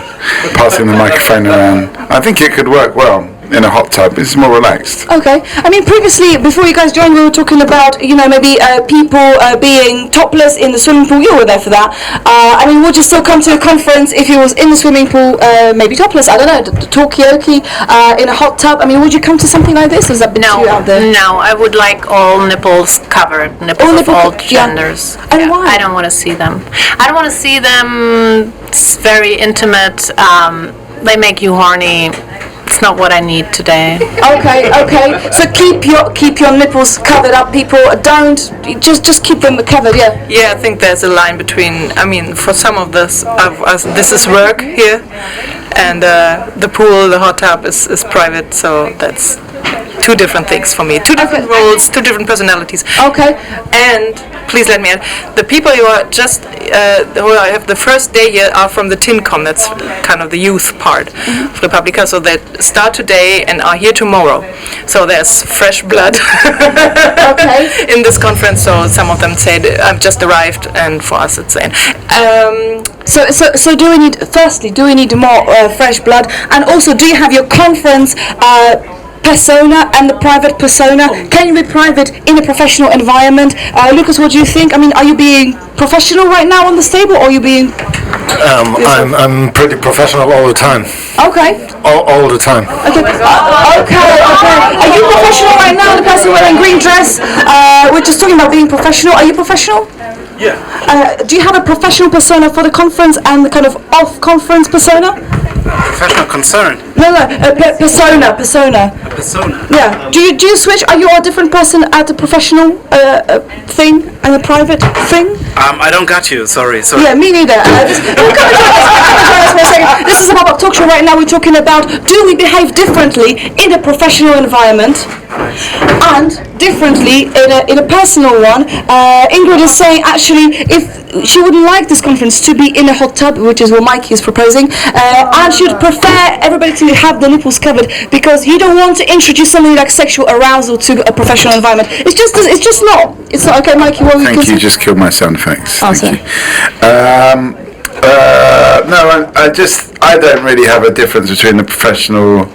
passing the microphone around. I think it could work well in a hot tub. It's more relaxed. Okay. I mean, previously, before you guys joined, we were talking about, you know, maybe people being topless in the swimming pool. You were there for that. I mean, would you still come to a conference if you was in the swimming pool, maybe topless? I don't know, the Talkaoke in a hot tub. I mean, would you come to something like this? Or is that a bit too out there? No, I would like all nipples covered, nipples of all genders. Yeah. And why? I don't want to see them. I don't want to see them. It's very intimate. They make you horny. It's not what I need today. Okay. So keep your nipples covered up, people. Don't just keep them covered. Yeah. Yeah, I think there's a line between. I mean, for some of us, this is work here, and the pool, the hot tub is private. So that's two different things for me. Two different roles, two different personalities. Okay. And please let me add, the people who are just who I have the first day here are from the TinCom. That's kind of the youth part of the publica. So they start today and are here tomorrow. So there's fresh blood in this conference. So some of them say I've just arrived, and for us it's in. So do we need more fresh blood? And also, do you have your conference persona and the private persona? Can you be private in a professional environment? Lucas, what do you think? I mean, are you being professional right now on the table, or are you being... I'm pretty professional all the time. Okay. All the time. Okay. Are you professional right now? The person wearing green dress. We're just talking about being professional. Are you professional? Yeah. Do you have a professional persona for the conference and the kind of off-conference persona? Professional concern. No, persona. Persona. Yeah. Do you switch? Are you a different person at a professional thing and a private thing? I don't got you. Sorry. Yeah, me neither. This is a pop-up talk show right now. We're talking about, do we behave differently in a professional environment and differently in a personal one? Ingrid is saying actually if she wouldn't like this conference to be in a hot tub, which is what Mikey is proposing, and she would prefer everybody to have the nipples covered because you don't want to introduce something like sexual arousal to a professional environment. It's just not. It's not okay, Mikey. What Thank you. Just killed my sound effects. Oh, Thank you. No, I don't really have a difference between the professional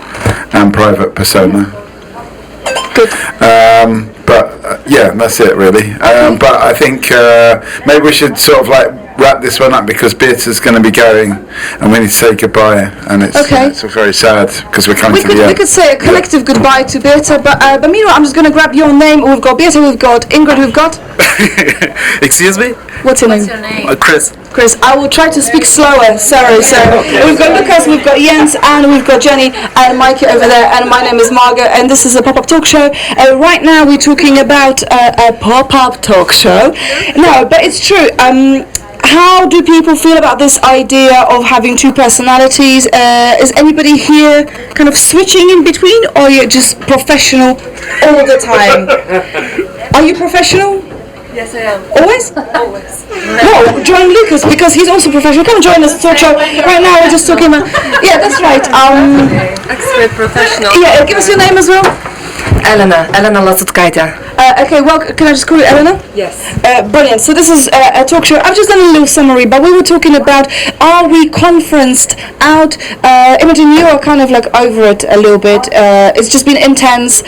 and private persona. Good. Yeah, that's it really. But I think maybe we should sort of like wrap this one up because Beata's going to be going and we need to say goodbye, and it's very sad because we're coming to the end. We could say a collective goodbye to Beata, but meanwhile I'm just going to grab your name. We've got Beata, we've got Ingrid, we've got... Excuse me? What's your name? Chris. Chris, I will try to speak slower. Sorry. We've got Lucas, we've got Jens, and we've got Jenny and Mikey over there, and my name is Margot, and this is a pop-up talk show. Right now we're talking about a pop-up talk show. No, but it's true. How do people feel about this idea of having two personalities? Is anybody here kind of switching in between, or you're just professional all the time? Are you professional? Yes, I am. Always? Always. No, join Lucas because he's also professional. Come join us talk show. Right now we're just talking about... Yeah, that's right. Expert professional. Yeah, give us your name as well. Elena Lazutkaitė. Okay, well, can I just call you Eleanor? Yes. Brilliant. So this is a talk show. I've just done a little summary, but we were talking about, are we conferenced out? Imogen, you are kind of like over it a little bit. It's just been intense.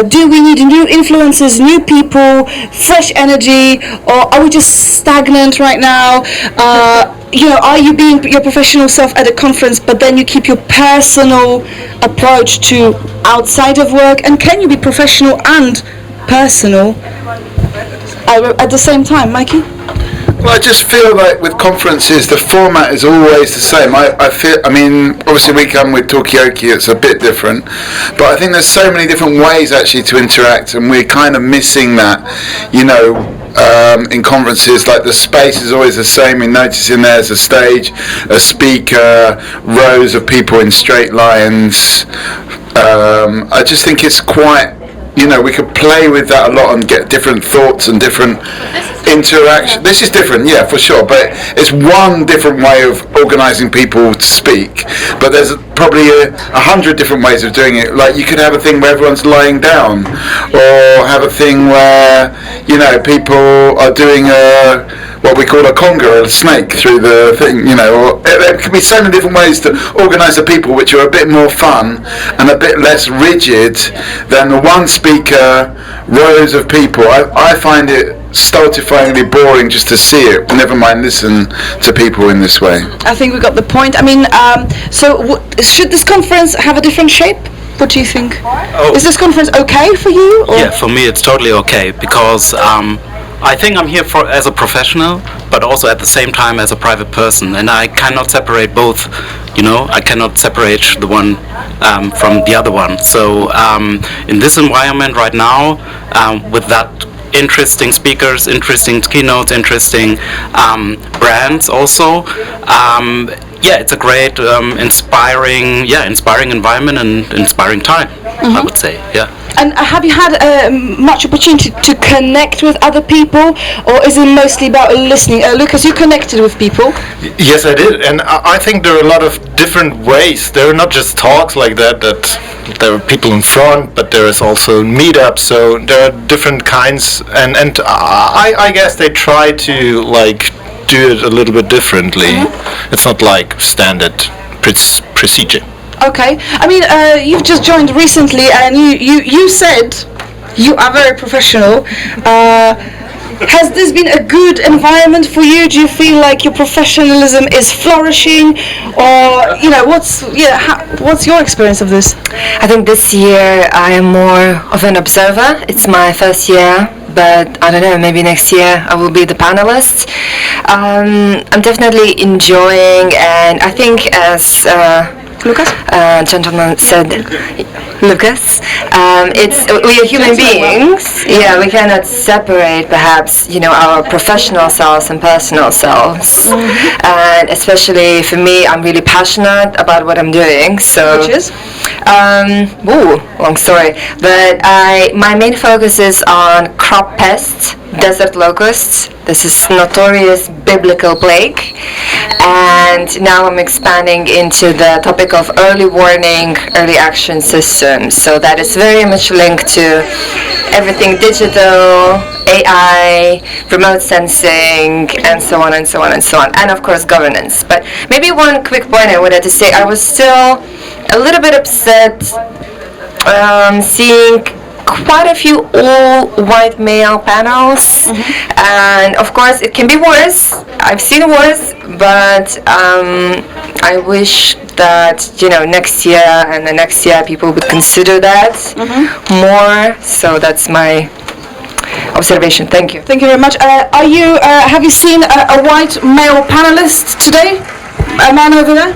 Do we need new influences, new people, fresh energy, or are we just stagnant right now? Are you being your professional self at a conference, but then you keep your personal approach to outside of work? And can you be professional and personal at the same time, Mikey? Well, I just feel like with conferences, the format is always the same. I mean, obviously we come with Talkaoke, it's a bit different, but I think there's so many different ways actually to interact, and we're kind of missing that, in conferences. Like the space is always the same. We notice in there's a stage, a speaker, rows of people in straight lines. I just think it's quite, we could play with that a lot and get different thoughts and different interaction. This is different, yeah, for sure, but it's one different way of organising people to speak. But there's probably 100 different ways of doing it. Like you could have a thing where everyone's lying down, or have a thing where people are doing what we call a conga, a snake through the thing, or there could be so many different ways to organise the people which are a bit more fun and a bit less rigid than the one speaker, rows of people. I find it stultifyingly boring just to see it, never mind listen to people in this way. I think we got the point. I mean, should this conference have a different shape? What do you think? Is this conference okay for you? Or? Yeah, for me it's totally okay, because I think I'm here as a professional, but also at the same time as a private person, and I cannot separate both. I cannot separate the one from the other one. So in this environment right now, with that interesting speakers, interesting keynotes, interesting brands also, it's a great inspiring environment and inspiring time, I would say, yeah. And have you had much opportunity to connect with other people, or is it mostly about listening? Lucas, you connected with people? Yes, I did, and I think there are a lot of different ways. There are not just talks like that there are people in front, but there is also meetups, so there are different kinds, and I guess they try to do it a little bit differently. It's not like standard procedure. Okay, I mean, you've just joined recently, and you said you are very professional. Has this been a good environment for you? Do you feel like your professionalism is flourishing, or what's your experience of this? I think this year I am more of an observer. It's my first year, but I don't know, maybe next year I will be the panelist. I'm definitely enjoying, and I think as Lucas? Gentleman said, Lucas, we are human beings. Yeah, we cannot separate perhaps, our professional selves and personal selves. And especially for me, I'm really passionate about what I'm doing. So, which is? Long story. But my main focus is on crop pests, desert locusts. This is notorious biblical plague, and now I'm expanding into the topic of early warning, early action systems. So that is very much linked to everything digital, AI, remote sensing, and so on and so on and so on, and of course governance. But maybe one quick point I wanted to say, I was still a little bit upset seeing quite a few all-white male panels, and of course it can be worse. I've seen worse, but I wish that next year and the next year people would consider that more. So that's my observation. Thank you. Thank you very much. Have you seen a white male panelist today? A man over there?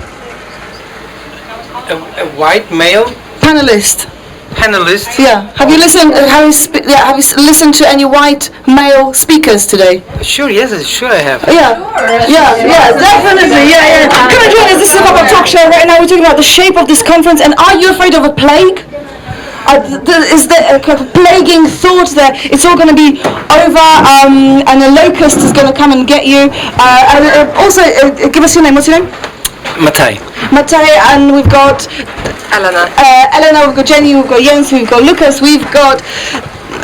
A white male panelist. Panelist? Yeah. Have you listened? Have you listened to any white male speakers today? Sure. Yes. Sure, I have. Yeah. Definitely. Yeah. Come and join us. This is a talk show right now. We're talking about the shape of this conference. And are you afraid of a plague? Is there a plaguing thought that it's all going to be over and a locust is going to come and get you? Also, give us your name. What's your name? Matej, and we've got Elena. Elena, we've got Jenny, we've got Jens, we've got Lucas, we've got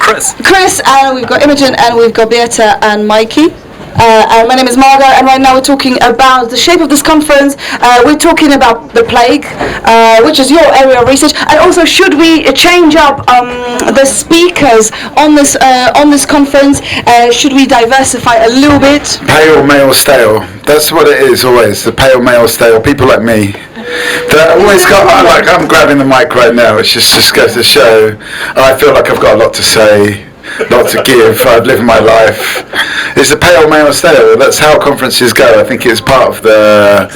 Chris. Chris, and we've got Imogen, and we've got Beata and Mikey. And my name is Margot, and right now we're talking about the shape of this conference. We're talking about the plague, which is your area of research, and also should we change up the speakers on this conference? Should we diversify a little bit? Pale, male, stale. That's what it is always. The pale, male, stale. People like me. That always got. I'm grabbing the mic right now. It just goes to show. I feel like I've got a lot to say. Lot to give. I've lived my life. It's a pale male stale. That's how conferences go. I think it's part of the.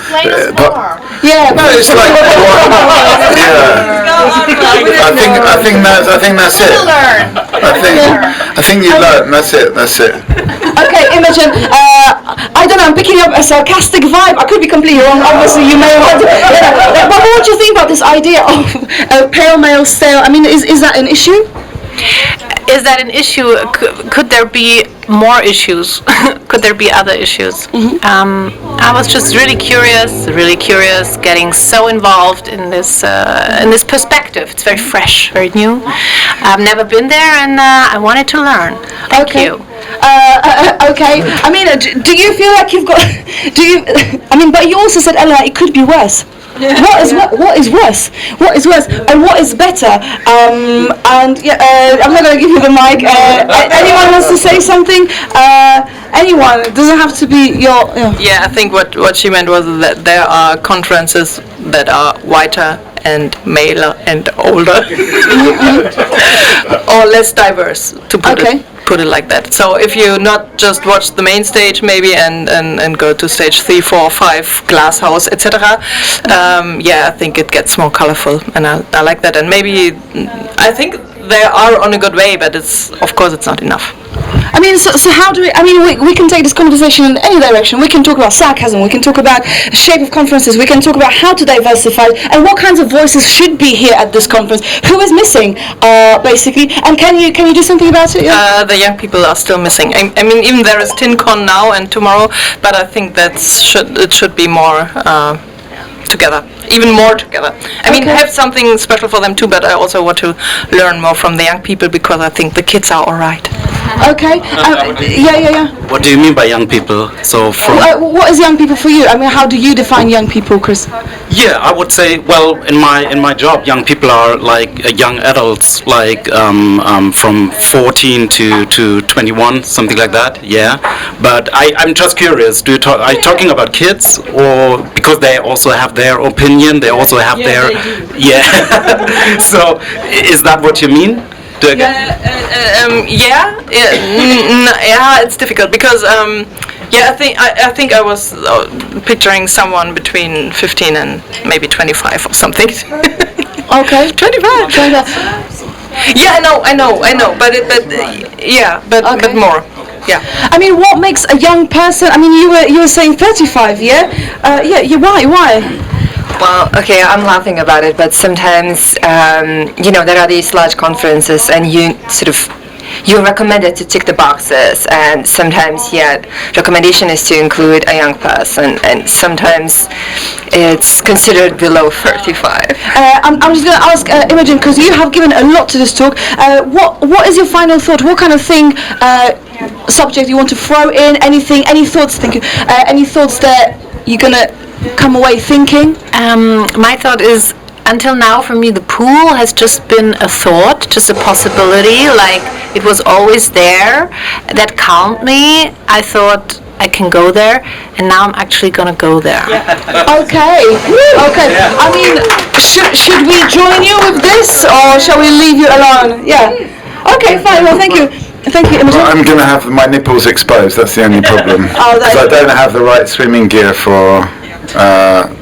Yeah. No, it's like. Yeah. I think that's it. I think you learn. That's it. Okay, Imogen. I don't know. I'm picking up a sarcastic vibe. I could be completely wrong. Obviously, you may want to. But what do you think about this idea of pale male stale? I mean, is that an issue? Is that an issue? Could there be more issues? Could there be other issues? I was just really curious, getting so involved in this perspective. It's very fresh, very new. I've never been there, and I wanted to learn. Thank you. Okay. I mean, do you feel like you've got? I mean, but you also said, Ella, it could be worse. What is worse? What is worse? And what is better? And I'm not going to give you the mic. Anyone wants to say something? Anyone? It doesn't have to be your. Yeah, I think what she meant was that there are conferences that are whiter and male and older, or less diverse, to put it like that. So if you not just watch the main stage maybe and go to stage 3, 4, 5, glass house, etc. I think it gets more colorful, and I like that. And maybe I think they are on a good way, but of course it's not enough. I mean, so how do we? I mean, we can take this conversation in any direction. We can talk about sarcasm. We can talk about the shape of conferences. We can talk about how to diversify and what kinds of voices should be here at this conference. Who is missing, basically? And can you do something about it? Yeah? The young people are still missing. I mean, even there is TinCon now and tomorrow, but I think it should be more together. Even more together. I mean, have something special for them too, but I also want to learn more from the young people because I think the kids are all right. Okay. Yeah. What do you mean by young people? So from what is young people for you? I mean, how do you define young people, Chris? Yeah, I would say, well, in my job, young people are like young adults, like from 14 to 21, something like that. Yeah, but I'm just curious. Are you talking about kids, or because they also have their opinion? They also have their So is that what you mean? It's difficult because I think I was picturing someone between 15 and maybe 25 or something. Okay. 25. Yeah, I know, but more. Yeah. I mean, what makes a young person? I mean, you were saying 35, yeah? Why? Well, okay, I'm laughing about it, but sometimes, there are these large conferences and you're recommended to tick the boxes, and sometimes, recommendation is to include a young person, and sometimes it's considered below 35. I'm just going to ask Imogen, because you have given a lot to this talk. What is your final thought? What kind of thing, subject you want to throw in? Anything? Any thoughts? Thank you. Any thoughts that you're going to come away thinking? My thought is, until now for me the pool has just been a thought, just a possibility, like it was always there, that calmed me. I thought I can go there, and now I'm actually gonna go there. Okay. I mean, should we join you with this, or shall we leave you alone? Yeah. Okay, fine. Well, thank you. Thank you, Imogen. Well, I'm going to have my nipples exposed. That's the only problem. Because I don't have the right swimming gear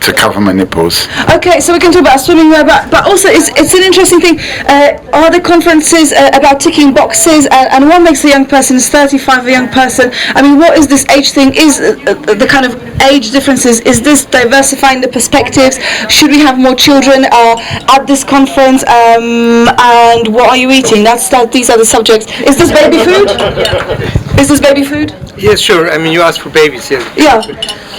to cover my nipples. Okay, so we can talk about swimming wear, but also it's an interesting thing. Are the conferences about ticking boxes, and what makes a young person is 35 a young person? I mean, what is this age thing? Is the kind of age differences? Is this diversifying the perspectives? Should we have more children at this conference? And what are you eating? These are the subjects. Is this baby food? Is this baby food? Yes, sure. I mean, you asked for babies, yes. Yeah.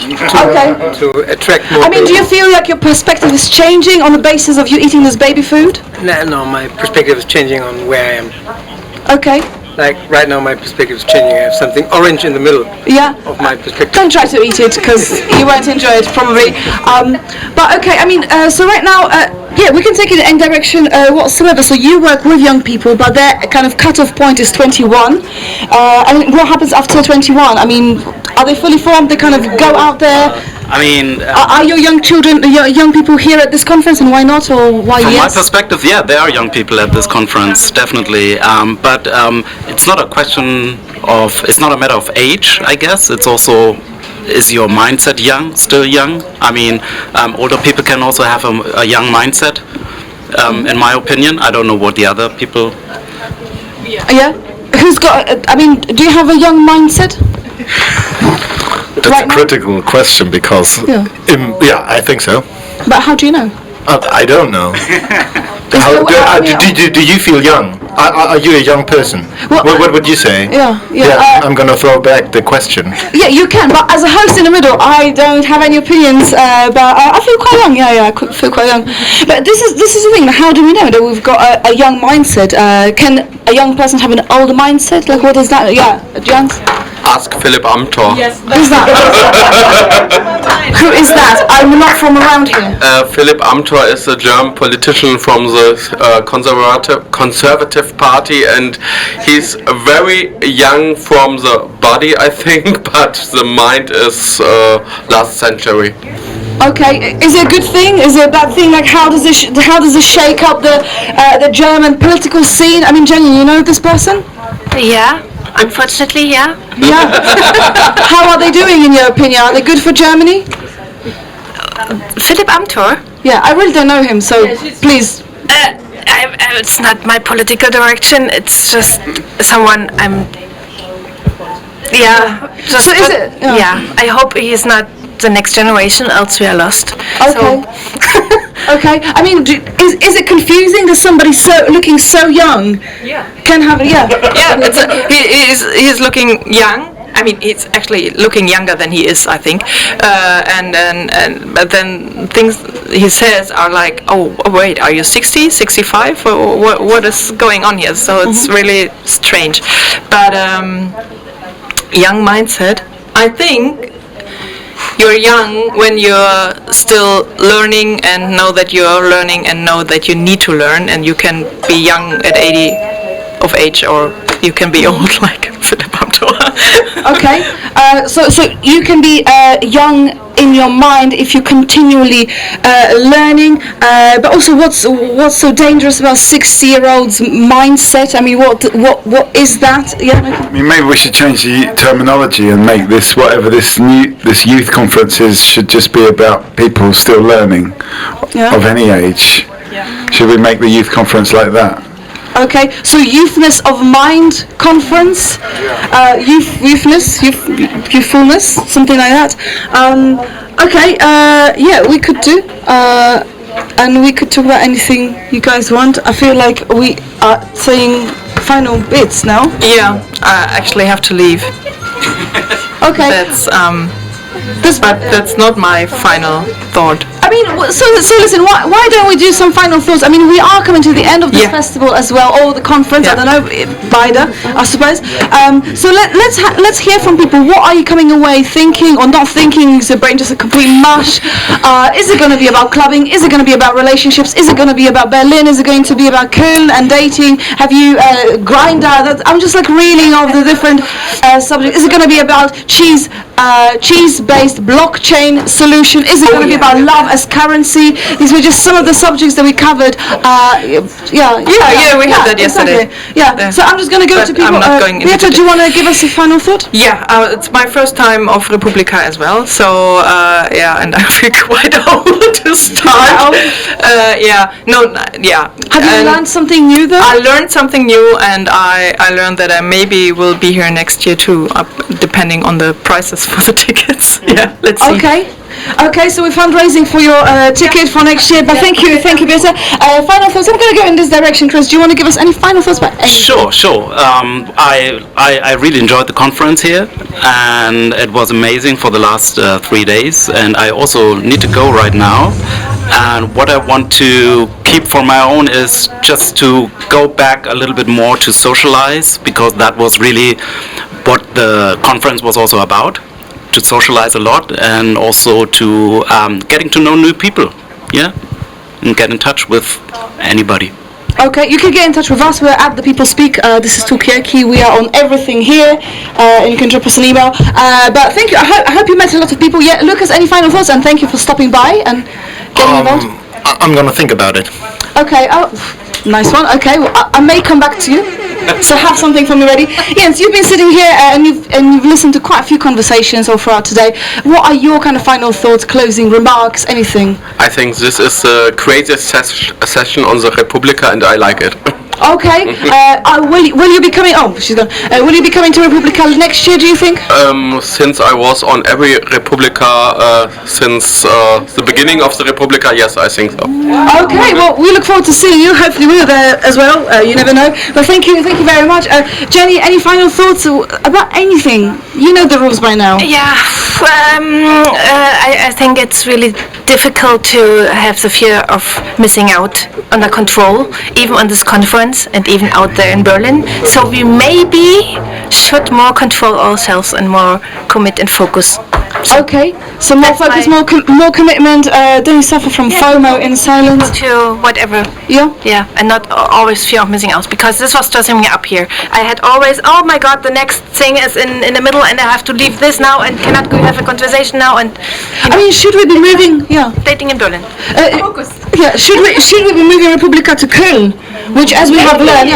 To attract more. I mean, do you feel like your perspective is changing on the basis of you eating this baby food? No, my perspective is changing on where I am. Okay. Like right now, my perspective is changing. I have something orange in the middle of my perspective. Don't try to eat it because you won't enjoy it probably. But okay, I mean, so right now, we can take it in any direction whatsoever. So you work with young people, but their kind of cut-off point is 21. And what happens after 21? I mean, are they fully formed? They kind of go out there. I mean, are your young children, your young people here at this conference, and why not, or why from yes? my perspective, yeah, there are young people at this conference, definitely. But it's not a question of, it's not a matter of age, I guess. It's also, is your mindset young, still young? I mean, older people can also have a young mindset, in my opinion. I don't know what the other people... Yeah? Who's got, I mean, do you have a young mindset? That's a critical question because, I think so. But how do you know? I don't know. Do you feel young? Are you a young person? What would you say? I'm gonna throw back the question. Yeah, you can, but as a host in the middle, I don't have any opinions. But I feel quite young. I feel quite young. But this is the thing. How do we know that we've got a young mindset? Can a young person have an older mindset? Like, what is that? Yeah, Jans? Ask Philipp Amthor. Yes. Who's that? Who is that? I'm not from around here. Philipp Amthor is a German politician from the Conservative Party, and he's very young from the body, I think, but the mind is last century. Okay, is it a good thing? Is it a bad thing? Like, how does this shake up the German political scene? I mean, Jenny, you know this person? Yeah. Unfortunately, yeah. Yeah. How are they doing in your opinion? Are they good for Germany? Philipp Amthor? Yeah, I really don't know him, so please. It's not my political direction. It's just someone I'm. Yeah. So is it? Yeah. I hope he's not the next generation, else we are lost. Okay. Okay. I mean, is it confusing that somebody looking so young can have he's looking young. I mean, he's actually looking younger than he is, I think. But then things he says are like, oh wait, are you 60, 65? Or what is going on here? So it's really strange. But young mindset, I think. You're young when you're still learning and know that you're learning and know that you need to learn, and you can be young at 80 of age, or you can be old like Philipp Amthor. Okay, so you can be young in your mind if you're continually learning, but also what's so dangerous about 60-year-olds' mindset? I mean, what is that? Yeah. I mean, maybe we should change the terminology and make this, whatever this youth conference is, should just be about people still learning of any age. Yeah. Should we make the youth conference like that? Okay, so Youthness of Mind Conference, youthfulness, something like that. We could do, and we could talk about anything you guys want. I feel like we are saying final bits now. Yeah, I actually have to leave. Okay. That's not my final thought. I mean, so listen, why don't we do some final thoughts? I mean, we are coming to the end of the festival as well, or the conference, I don't know, either, I suppose. So let's hear from people. What are you coming away thinking or not thinking? Is the brain just a complete mush? Is it going to be about clubbing? Is it going to be about relationships? Is it going to be about Berlin? Is it going to be about Köln and dating? Have you Grindr? I'm just like reeling off the different subjects. Is it going to be about cheese-based blockchain solution? Is it going to be about love as currency? These were just some of the subjects that we covered. We had that yesterday. Exactly. Yeah. So I'm just going to go to people. I'm not going into do you want to give us a final thought? Yeah, it's my first time of Republica as well. So and I feel quite old to start. Have you learned something new though? I learned something new, and I learned that I maybe will be here next year too, depending on the prices for the tickets. Yeah, let's see. Okay, so we're fundraising for your ticket for next year, but thank you, Birte. Final thoughts. I'm going to go in this direction, Chris. Do you want to give us any final thoughts about anything? Sure. I really enjoyed the conference here, and it was amazing for the last 3 days, and I also need to go right now. And what I want to keep keep for my own is just to go back a little bit more to socialize, because that was really what the conference was also about, to socialize a lot and also to getting to know new people, and get in touch with anybody. Okay, you can get in touch with us. We're at The People Speak. This is Talkaoke. We are on everything here, and you can drop us an email. But thank you. I hope you met a lot of people. Yeah, Lucas, any final thoughts? And thank you for stopping by and getting involved. I'm gonna think about it. Okay. Oh, nice one. Okay, well, I may come back to you. So have something for me ready. Jens, you've been sitting here and you've listened to quite a few conversations all throughout today. What are your kind of final thoughts, closing remarks, anything? I think this is the craziest session on the Republica, and I like it. Okay. Will you be coming? Oh, she's gone. Will you be coming to Republica next year? Do you think? Since I was on every Republica since the beginning of the Republica, yes, I think so. Okay. Well, we look forward to seeing you. Hopefully, we're there as well. You never know. But thank you very much. Jenny, any final thoughts about anything? You know the rules by now. Yeah. I think it's really difficult to have the fear of missing out under control, even on this conference and even out there in Berlin. So we maybe should more control ourselves and more commit and focus. Okay, so more focus, more commitment, don't suffer from FOMO in silence. To whatever. Yeah, and not always fear of missing out, because this was stressing me up here. I had always, oh my god, the next thing is in the middle and I have to leave this now and cannot go have a conversation now. And I mean, should we be moving? Yeah. Dating in Berlin. Focus. Yeah, should we be moving Republica to Köln, which, as we have learned,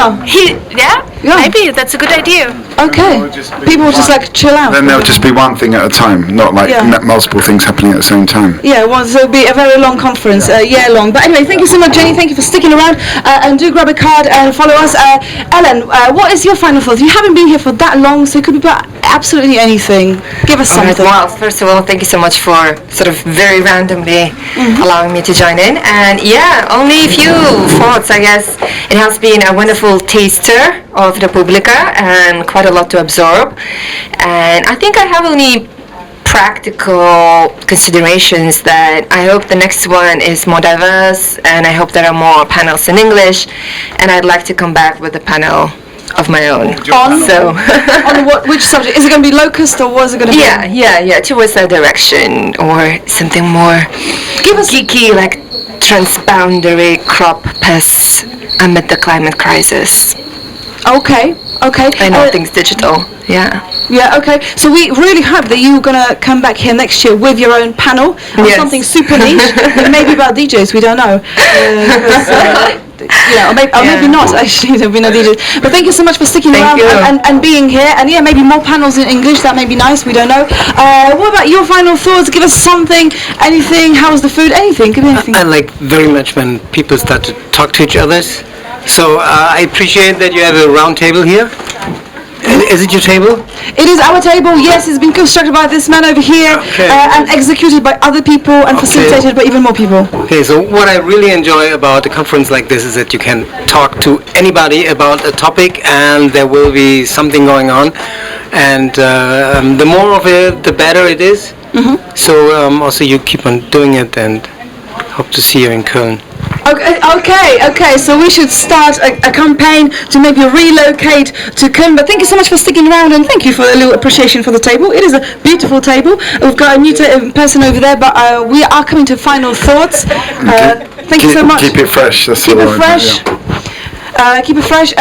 maybe that's a good idea. Okay. People will just like chill out. Then there'll just be one thing at a time, not like multiple things happening at the same time. Yeah, well, so it'll be a very long conference, year long. But anyway, thank you so much, Jenny. Thank you for sticking around. And do grab a card and follow us. Ellen, what is your final thought? You haven't been here for that long, so it could be about absolutely anything. Give us something. Well, first of all, thank you so much for sort of very randomly allowing me to join in. And only a few thoughts, I guess. It has been a wonderful taster of Republica and quite a lot to absorb. And I think I have only practical considerations that I hope the next one is more diverse, and I hope there are more panels in English, and I'd like to come back with a panel of my own. On which subject? Is it going to be locust, or was it going to be? Yeah, towards that direction, or something more geeky, like transboundary crop pests amid the climate crisis. Okay. And all things digital. Yeah, okay. So we really hope that you're going to come back here next year with your own panel on something super niche, maybe about DJs, we don't know. Or maybe not, actually, there'll be no DJs. But thank you so much for sticking around and being here. And maybe more panels in English, that may be nice, we don't know. What about your final thoughts? Give us something, anything, how's the food, anything, give me anything. I like very much when people start to talk to each other. So I appreciate that you have a round table here. Is it your table? It is our table, yes. It's been constructed by this man over here and executed by other people and facilitated by even more people. Okay, so what I really enjoy about a conference like this is that you can talk to anybody about a topic and there will be something going on. And the more of it, the better it is. So also you keep on doing it, and hope to see you in Köln. Okay, so we should start a campaign to maybe relocate to Köln. But thank you so much for sticking around, and thank you for a little appreciation for the table. It is a beautiful table. We've got a new person over there, but we are coming to final thoughts. Thank you so much. Keep it fresh. That's keep it fresh. Keep it fresh.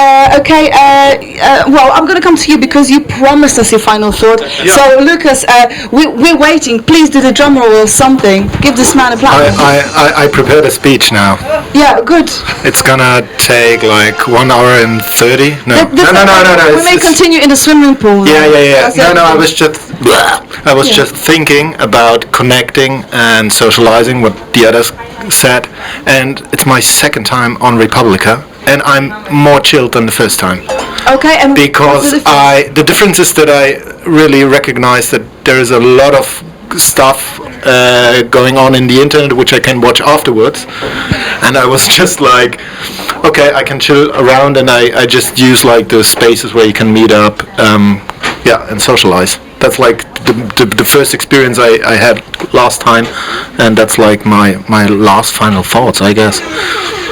Well, I'm going to come to you because you promised us your final thought. Yeah. So, Lucas, we're waiting. Please do the drum roll or something. Give this man a platform. I prepared a speech now. Yeah, good. It's gonna take like 1 hour and 30. No. We may continue in the swimming pool. Yeah. No, I was just thinking about connecting and socializing, what the others said, and it's my second time on Republica. And I'm more chilled than the first time. Okay, and because the difference is that I really recognize that there is a lot of stuff going on in the internet which I can watch afterwards, and I was just like, okay, I can chill around, and I just use like those spaces where you can meet up, and socialize. That's like the first experience I had last time, and that's like my last final thoughts, I guess.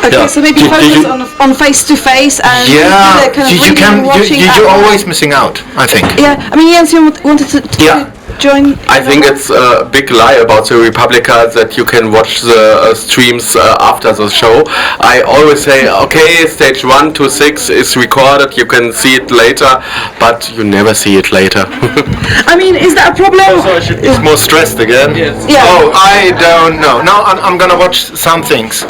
Okay, Yeah. so maybe Do focus you- on face-to-face and Yeah, kind of you reading can. and watching. You're always missing out, I think. Yeah, I mean, Jens, you wanted to join? I think it's a big lie about the Republica that you can watch the streams after the show. I always say, okay, stage 1 to 6 is recorded, you can see it later, but you never see it later. I mean, is that a problem? It's more stressed again. Yeah. Oh, I don't know. No, I'm gonna watch some things.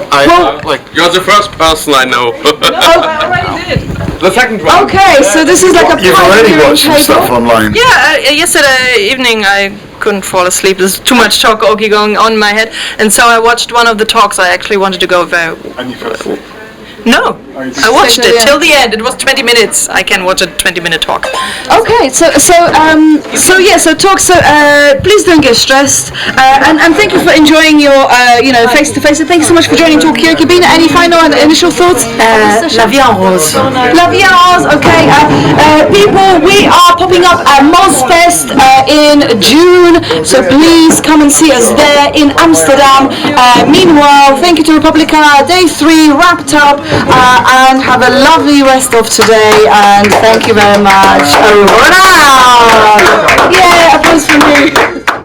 You're the first person I know. I already did. The second one. Okay, so this is like a You've already pioneering watched some table. stuff online. Yeah, yesterday evening I couldn't fall asleep. There's too much Talkaoke going on in my head, and so I watched one of the talks. I actually wanted to go very. And you fell asleep? No, I watched it till the end. It was 20 minutes. I can watch a 20-minute talk. Okay, so talk. So please don't get stressed, and thank you for enjoying your face to face. And thank you so much for joining Talkaoke. Bina, any final and initial thoughts? La vie en rose. La vie en rose. Okay, people, we are popping up at Mozfest in June, so please come and see us there in Amsterdam. Meanwhile, thank you to Republica. Day 3 wrapped up. And have a lovely rest of today, and thank you very much. Hurrah! Yeah, applause for me.